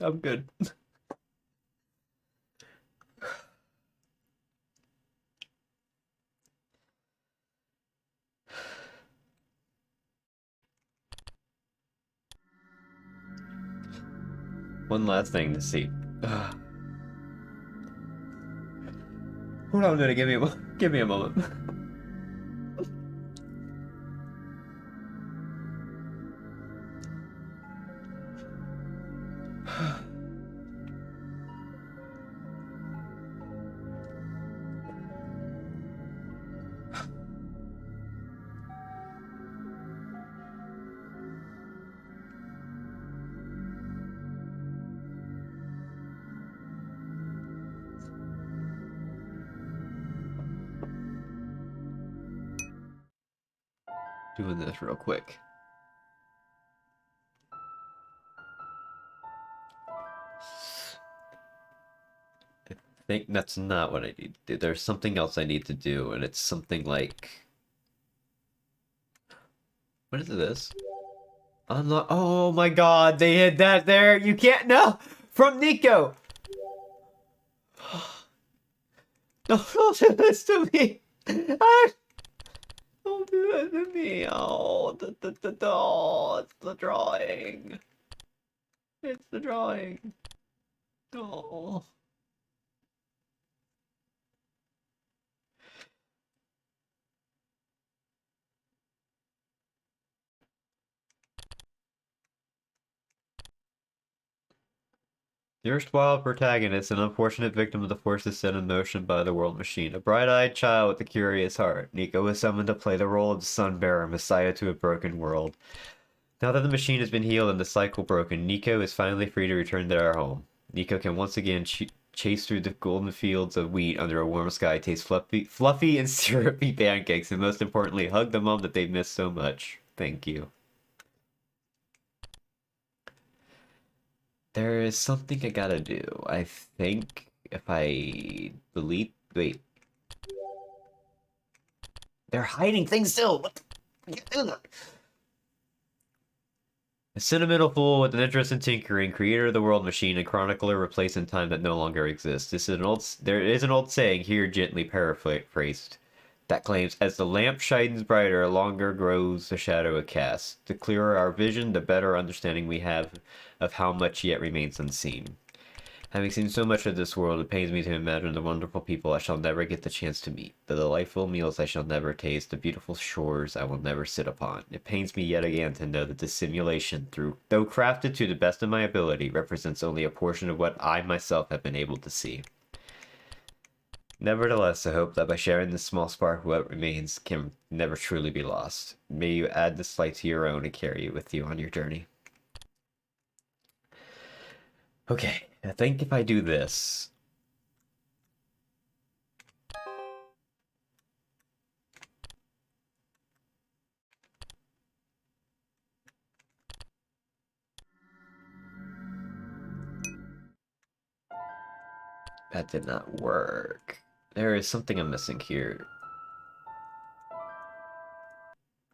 I'm good. One last thing to see. Hold on, dude. Give me a moment. Doing this real quick. I think that's not what I need to do. There's something else I need to do, and it's something like... What is this? Unlock. Oh my god, they hid that there. You can't. No! From Nico! No, don't do this to me! Don't do that to me. Oh, it's the drawing. It's the drawing. Oh. The erstwhile protagonist, an unfortunate victim of the forces set in motion by the world machine, a bright-eyed child with a curious heart, Nico was summoned to play the role of the Sunbearer, Messiah to a broken world. Now that the machine has been healed and the cycle broken, Nico is finally free to return to our home. Nico can once again chase through the golden fields of wheat under a warm sky, taste fluffy and syrupy pancakes, and most importantly, hug the mom that they've missed so much. Thank you. There is something I gotta do. I think if I delete... Wait. They're hiding things still! What the... A sentimental fool with an interest in tinkering, creator of the world machine, and chronicler replaced in time that no longer exists. There is an old saying, here gently paraphrased, that claims, as the lamp shines brighter, longer grows the shadow it casts. The clearer our vision, the better understanding we have of how much yet remains unseen. Having seen so much of this world, it pains me to imagine the wonderful people I shall never get the chance to meet, the delightful meals I shall never taste, the beautiful shores I will never sit upon. It pains me yet again to know that this simulation, though crafted to the best of my ability, represents only a portion of what I myself have been able to see. Nevertheless, I hope that by sharing this small spark, what remains can never truly be lost. May you add this light to your own and carry it with you on your journey. Okay, I think if I do this... That did not work. There is something I'm missing here.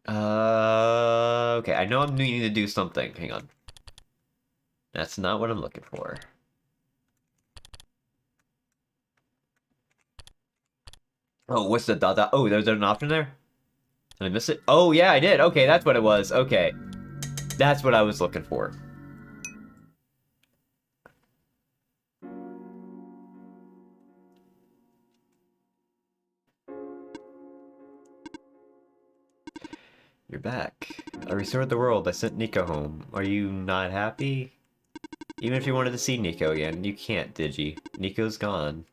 Okay, I know I'm needing to do something. Hang on. That's not what I'm looking for. Oh, what's the dot dot? Oh, there's an option there? Did I miss it? Oh, yeah, I did. Okay, that's what it was. Okay. That's what I was looking for. You're back. I restored the world. I sent Nico home. Are you not happy? Even if you wanted to see Nico again, you can't, did you? Nico's gone.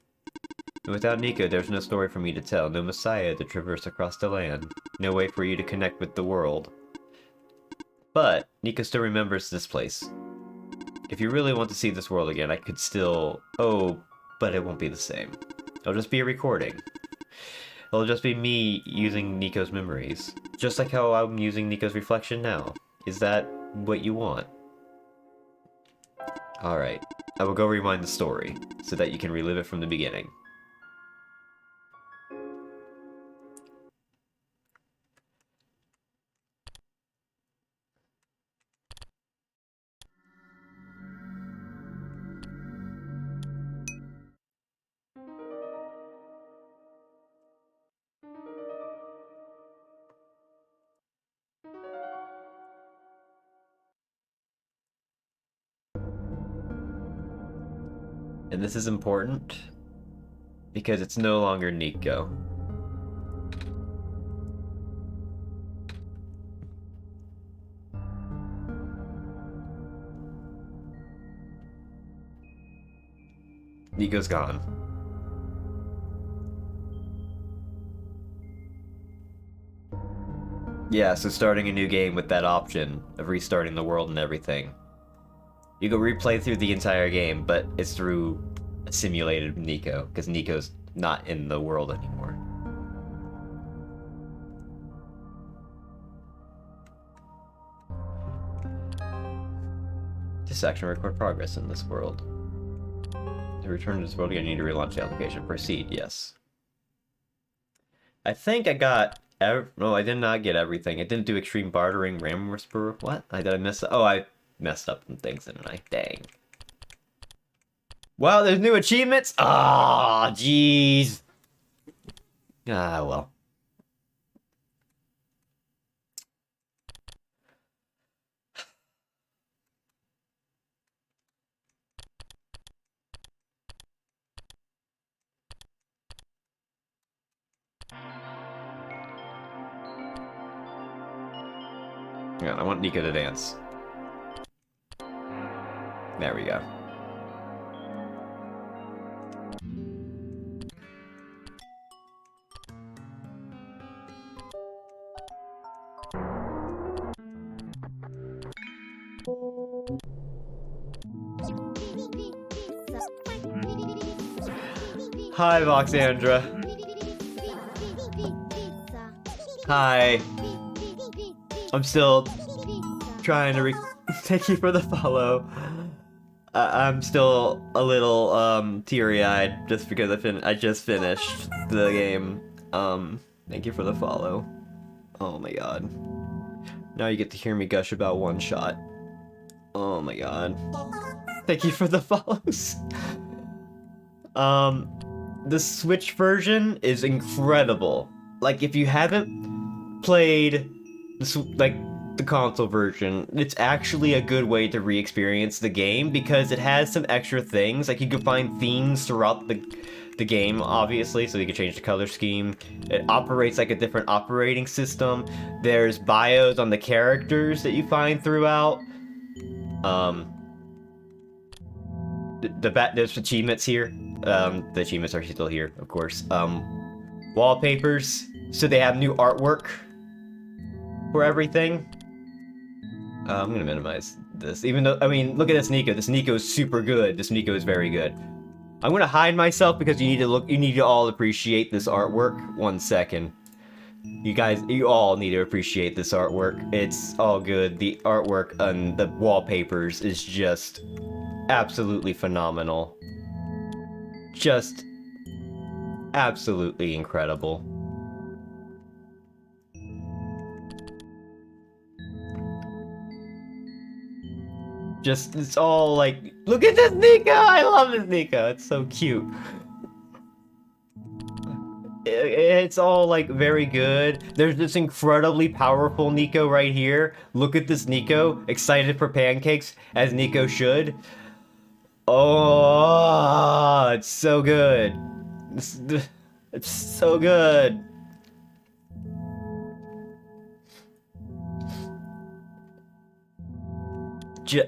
And without Nico, there's no story for me to tell, no Messiah to traverse across the land, no way for you to connect with the world. But Nico still remembers this place. If you really want to see this world again, I could still... Oh, but it won't be the same. It'll just be a recording. It'll just be me using Nico's memories. Just like how I'm using Nico's reflection now. Is that what you want? Alright. I will go rewind the story, so that you can relive it from the beginning. And this is important because it's no longer Nico. Nico's gone. Yeah, so starting a new game with that option of restarting the world and everything. You go replay through the entire game, but it's through a simulated Nico, because Nico's not in the world anymore. This action record progress in this world. To return to this world, you need to relaunch the application. Proceed, yes. I think I got... No, I did not get everything. I didn't do extreme bartering, RAM whisperer. What? Did I miss... Oh, I messed up some things, didn't I? Dang. Wow, there's new achievements? Ah, jeez. Ah, well. Hang on, I want Nico to dance. There we go. Hi, Voxandra. Hi. I'm still trying to thank you for the follow. I'm still a little teary-eyed just because I just finished the game. Thank you for the follow. Oh my god. Now you get to hear me gush about OneShot. Oh my god. Thank you for the follows. The Switch version is incredible. Like, if you haven't played the console version, it's actually a good way to re-experience the game because it has some extra things. Like, you can find themes throughout the game, obviously, so you can change the color scheme. It operates like a different operating system. There's bios on the characters that you find throughout. There's achievements here. The achievements are still here, of course. Wallpapers, so they have new artwork for everything. I'm gonna minimize this, even though, I mean, look at this Nico. This Nico is super good. This Nico is very good. I'm gonna hide myself because you need to all appreciate this artwork. 1 second. You all need to appreciate this artwork. It's all good. The artwork on the wallpapers is just absolutely phenomenal. Just absolutely incredible. Just, it's all like, look at this Nico! I love this Nico! It's so cute. It's all like very good. There's this incredibly powerful Nico right here. Look at this Nico, excited for pancakes, as Nico should. Oh, it's so good. It's so good.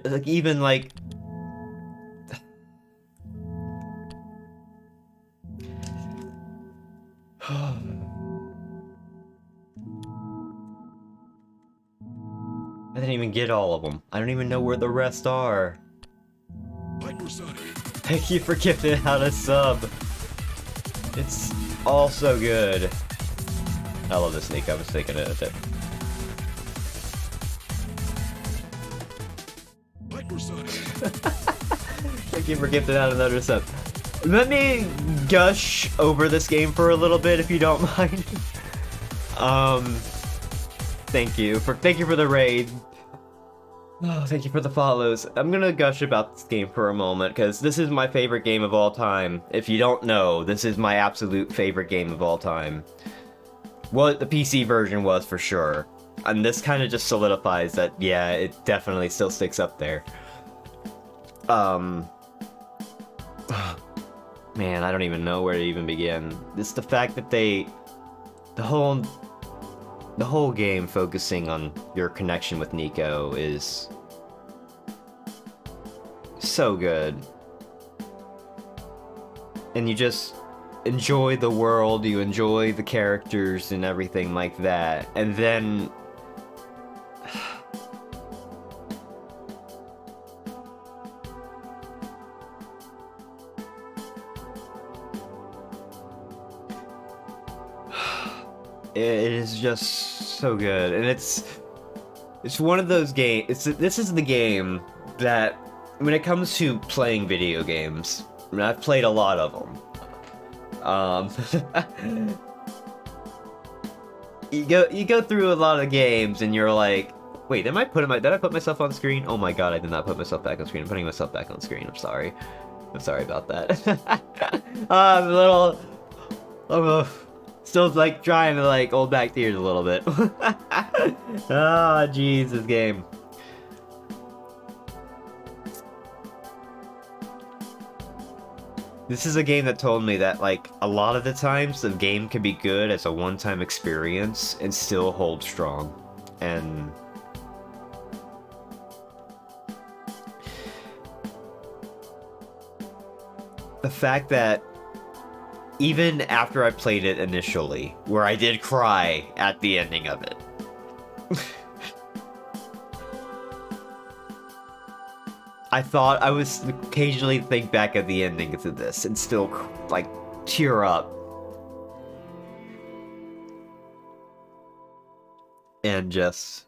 Like, even like... I didn't even get all of them. I don't even know where the rest are. Thank you for gifting out a sub. It's all so good. I love this sneak. I was thinking of it. Thank you for gifting out another sub. Let me gush over this game for a little bit, if you don't mind. Thank you for the raid. Oh, thank you for the follows. I'm gonna gush about this game for a moment, because this is my favorite game of all time. If you don't know, this is my absolute favorite game of all time. Well, the PC version was for sure. And this kind of just solidifies that, yeah, it definitely still sticks up there. man, I don't even know where to even begin. It's the fact that the whole game focusing on your connection with Nico is so good. And you just enjoy the world, you enjoy the characters and everything like that. And then it is just so good. And it's one of those games. This is the game that when it comes to playing video games, I mean, I've played a lot of them. You go through a lot of games and you're like, wait, did I put myself on screen? Oh my god, I did not put myself back on screen. I'm putting myself back on screen. I'm sorry about that. I'm a little, still like trying to like hold back tears a little bit. Ah, jeez, this game. This is a game that told me that, like, a lot of the times the game can be good as a one-time experience and still hold strong. And the fact that even after I played it initially, where I did cry at the ending of it, I thought I was occasionally think back at the ending to this and still like tear up. And just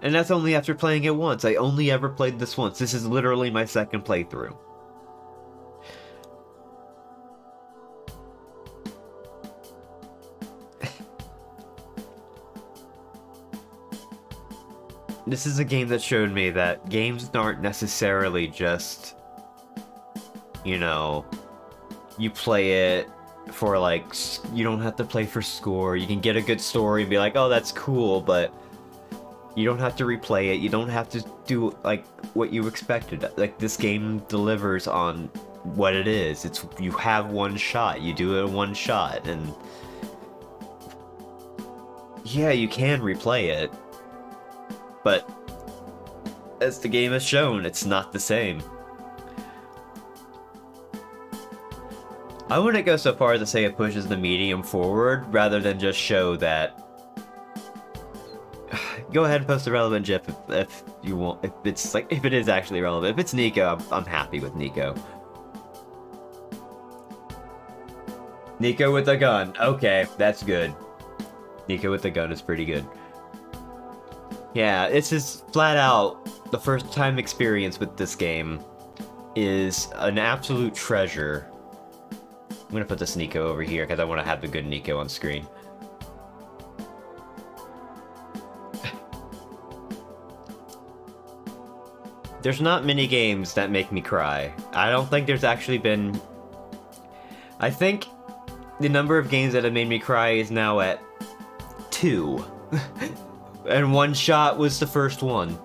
and that's only after playing it once. I only ever played this once. This is literally my second playthrough. This is a game that showed me that games aren't necessarily just, you know, you play it for like, you don't have to play for score. You can get a good story and be like, oh, that's cool, but you don't have to replay it. You don't have to do like what you expected. Like, this game delivers on what it is. It's, you have one shot. You do it in one shot, and yeah, you can replay it. But as the game has shown, it's not the same. I wouldn't go so far as to say it pushes the medium forward, rather than just show that. Go ahead and post a relevant GIF if you want. If it's like, if it is actually relevant. If it's Nico, I'm happy with Nico. Nico with a gun. Okay, that's good. Nico with a gun is pretty good. Yeah, it's just flat out, the first time experience with this game is an absolute treasure. I'm gonna put this Nico over here because I want to have the good Nico on screen. There's not many games that make me cry. I don't think there's actually been... I think the number of games that have made me cry is now at 2. And OneShot was the first one.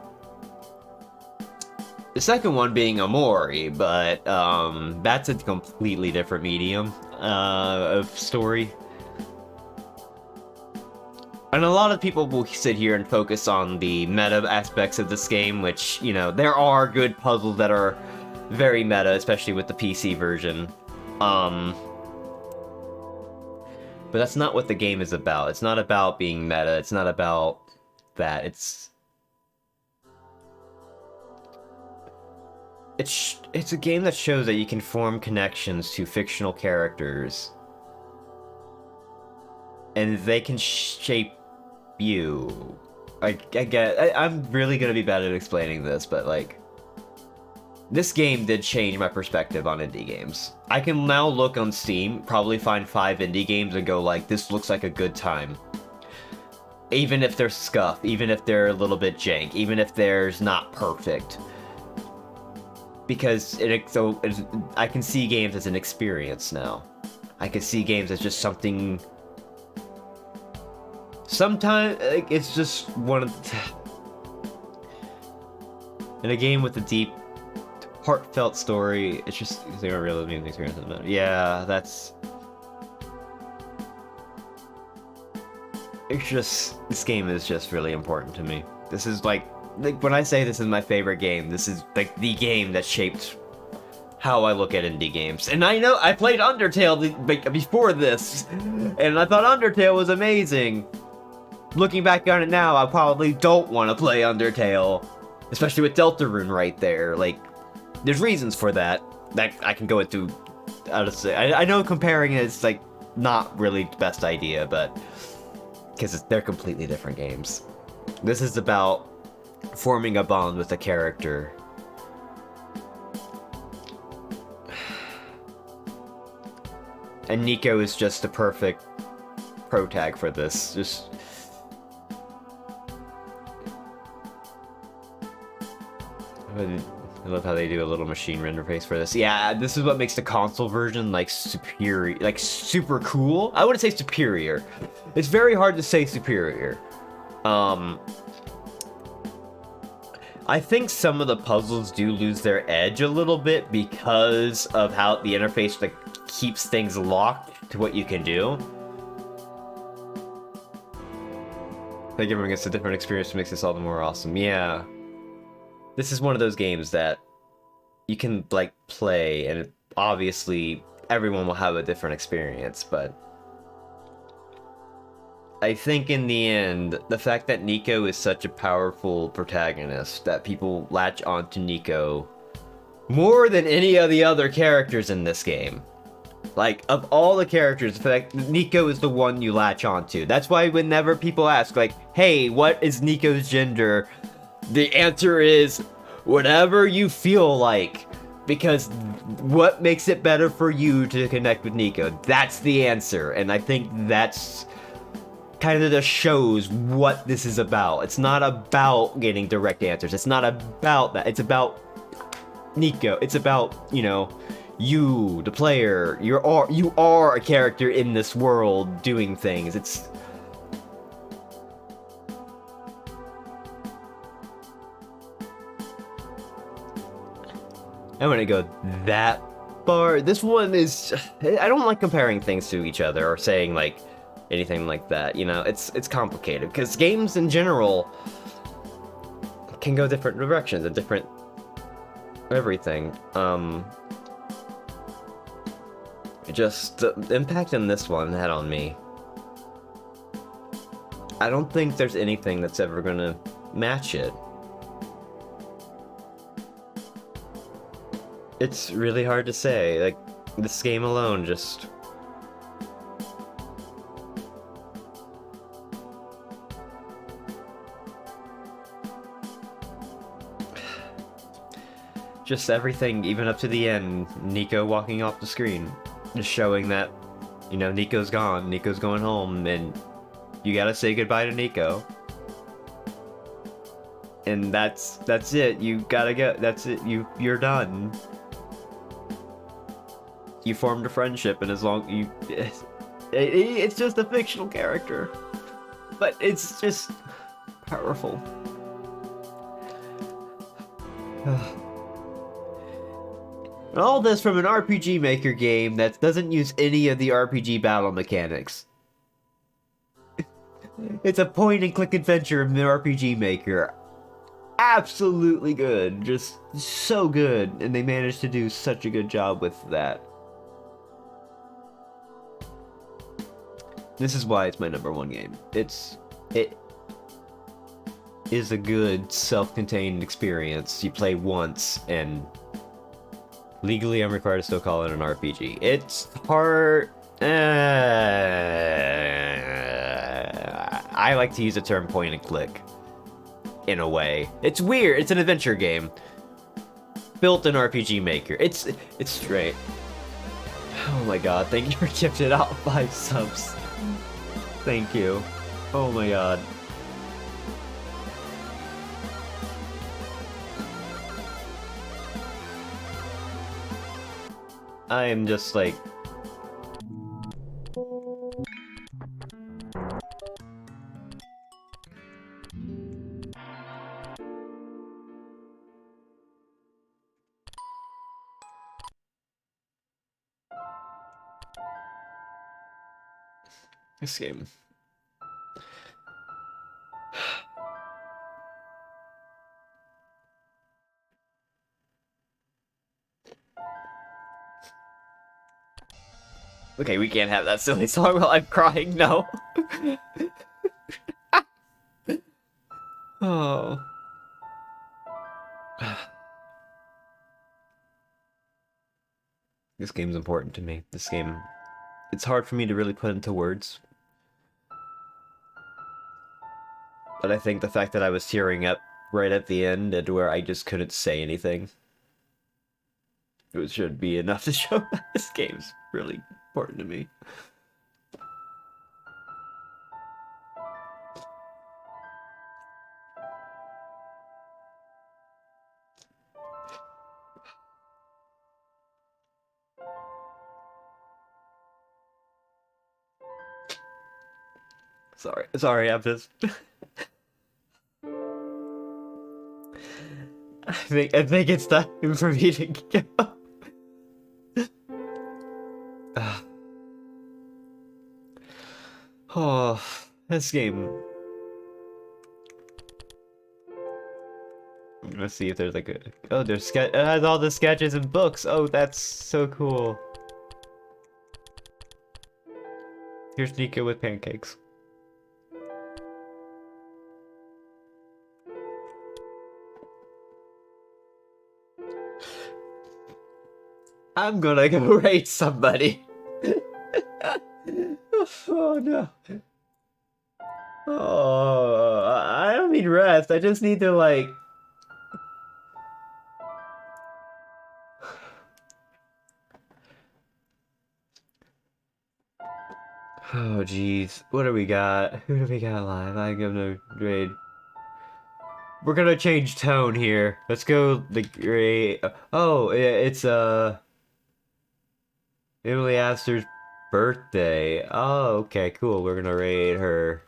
The second one being Amori, but that's a completely different medium of story. And a lot of people will sit here and focus on the meta aspects of this game, which, you know, there are good puzzles that are very meta, especially with the PC version. But that's not what the game is about. It's not about being meta. It's not about that. It's a game that shows that you can form connections to fictional characters, and they can shape you. I'm really gonna be bad at explaining this, but like, this game did change my perspective on indie games. I can now look on Steam, probably find 5 indie games and go like, this looks like a good time. Even if they're scuffed, even if they're a little bit jank, even if there's not perfect. Because I can see games as an experience now. I can see games as just something... Sometimes, like, it's just one of the... In a game with a deep, heartfelt story, it's just they are real music experience. Yeah, that's. It's just this game is just really important to me. This is like when I say this is my favorite game, this is like the game that shaped how I look at indie games. And I know I played Undertale before this, and I thought Undertale was amazing. Looking back on it now, I probably don't want to play Undertale, especially with Deltarune right there. Like, there's reasons for that I can go into. I know comparing it is like not really the best idea, but because they're completely different games. This is about forming a bond with a character. And Nico is just the perfect protag for this. Just I love how they do a little machine render face for this. Yeah, this is what makes the console version like superior, like super cool. I wouldn't say superior. It's very hard to say superior. I think some of the puzzles do lose their edge a little bit because of how the interface like keeps things locked to what you can do. Like everyone gets a different experience, makes this all the more awesome. Yeah. This is one of those games that you can like play, and obviously everyone will have a different experience, but I think in the end, the fact that Nico is such a powerful protagonist that people latch onto Nico more than any of the other characters in this game. Like, of all the characters, the fact that Nico is the one you latch onto. That's why whenever people ask, like, hey, what is Nico's gender? The answer is whatever you feel like. Because what makes it better for you to connect with Nico? That's the answer. And I think that's kind of just shows what this is about. It's not about getting direct answers. It's not about that. It's about Nico. It's about, you know, you, the player. You are a character in this world doing things. It's I wouldn't go that far. This one is I don't like comparing things to each other or saying like anything like that, you know. It's complicated because games in general can go different directions and different everything. Just the impact in this one had on me. I don't think there's anything that's ever gonna match it. It's really hard to say. Like, this game alone just everything, even up to the end, Nico walking off the screen, just showing that, you know, Nico's gone, Nico's going home, and you gotta say goodbye to Nico. And that's it, you gotta go, that's it, you're done. You formed a friendship, and as long it's just a fictional character, but it's just powerful. And all this from an RPG Maker game that doesn't use any of the RPG battle mechanics. It's a point-and-click adventure in the RPG Maker. Absolutely good. Just so good. And they managed to do such a good job with that. This is why it's my #1 game. It is a good, self-contained experience. You play once, and legally, I'm required to still call it an RPG. It's hard. I like to use the term point and click. In a way, it's weird. It's an adventure game built in RPG Maker. It's straight. Oh my god! Thank you for gifted out 5 subs. Thank you. Oh my god. I am just like... This game. Okay, we can't have that silly song while I'm crying, no. Oh. This game's important to me. This game, it's hard for me to really put into words. But I think the fact that I was tearing up right at the end and where I just couldn't say anything, it should be enough to show that this game's really important to me. Sorry, I'm just... I think it's time for me to go. Oh, this game. I'm gonna see if there's like a... Oh, there's it has all the sketches and books. Oh, that's so cool. Here's Nico with pancakes. I'm gonna go raid somebody. Oh no. Oh, I don't need rest. I just need to like... Oh jeez. What do we got? Who do we got live? I'm gonna raid. We're gonna change tone here. Let's go the raid. Oh, it's Emily Astor's birthday. Oh, okay, cool. We're gonna raid her.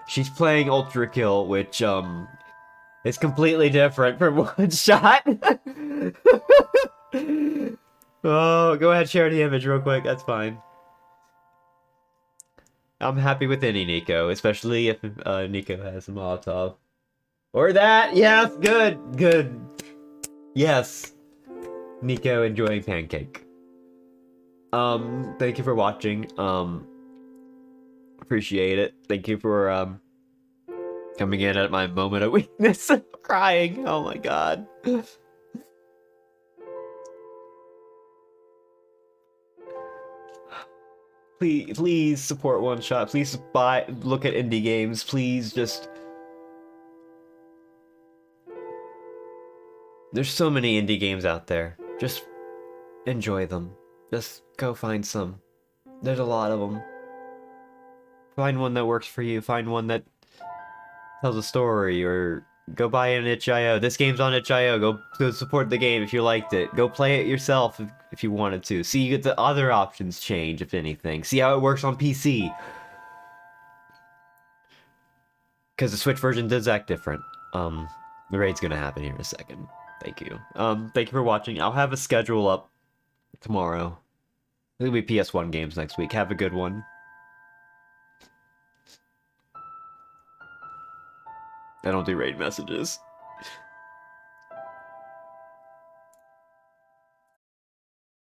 She's playing Ultra Kill, which is completely different from One Shot. Oh, go ahead, share the image real quick. That's fine. I'm happy with any Nico, especially if Nico has a Molotov. Or that! Yes, good. Yes. Nico enjoying pancake. Thank you for watching. Appreciate it. Thank you for coming in at my moment of weakness. Crying. Oh my god. Please support OneShot. Please look at indie games. Please just... There's so many indie games out there. Just enjoy them. Just go find some. There's a lot of them. Find one that works for you. Find one that tells a story, or go buy an itch.io. This game's on itch.io. Go support the game if you liked it. Go play it yourself if you wanted to. See if the other options change, if anything. See how it works on PC. Because the Switch version does act different. The raid's gonna happen here in a second. Thank you. Thank you for watching. I'll have a schedule up tomorrow. It'll be PS1 games next week. Have a good one. I don't do raid messages.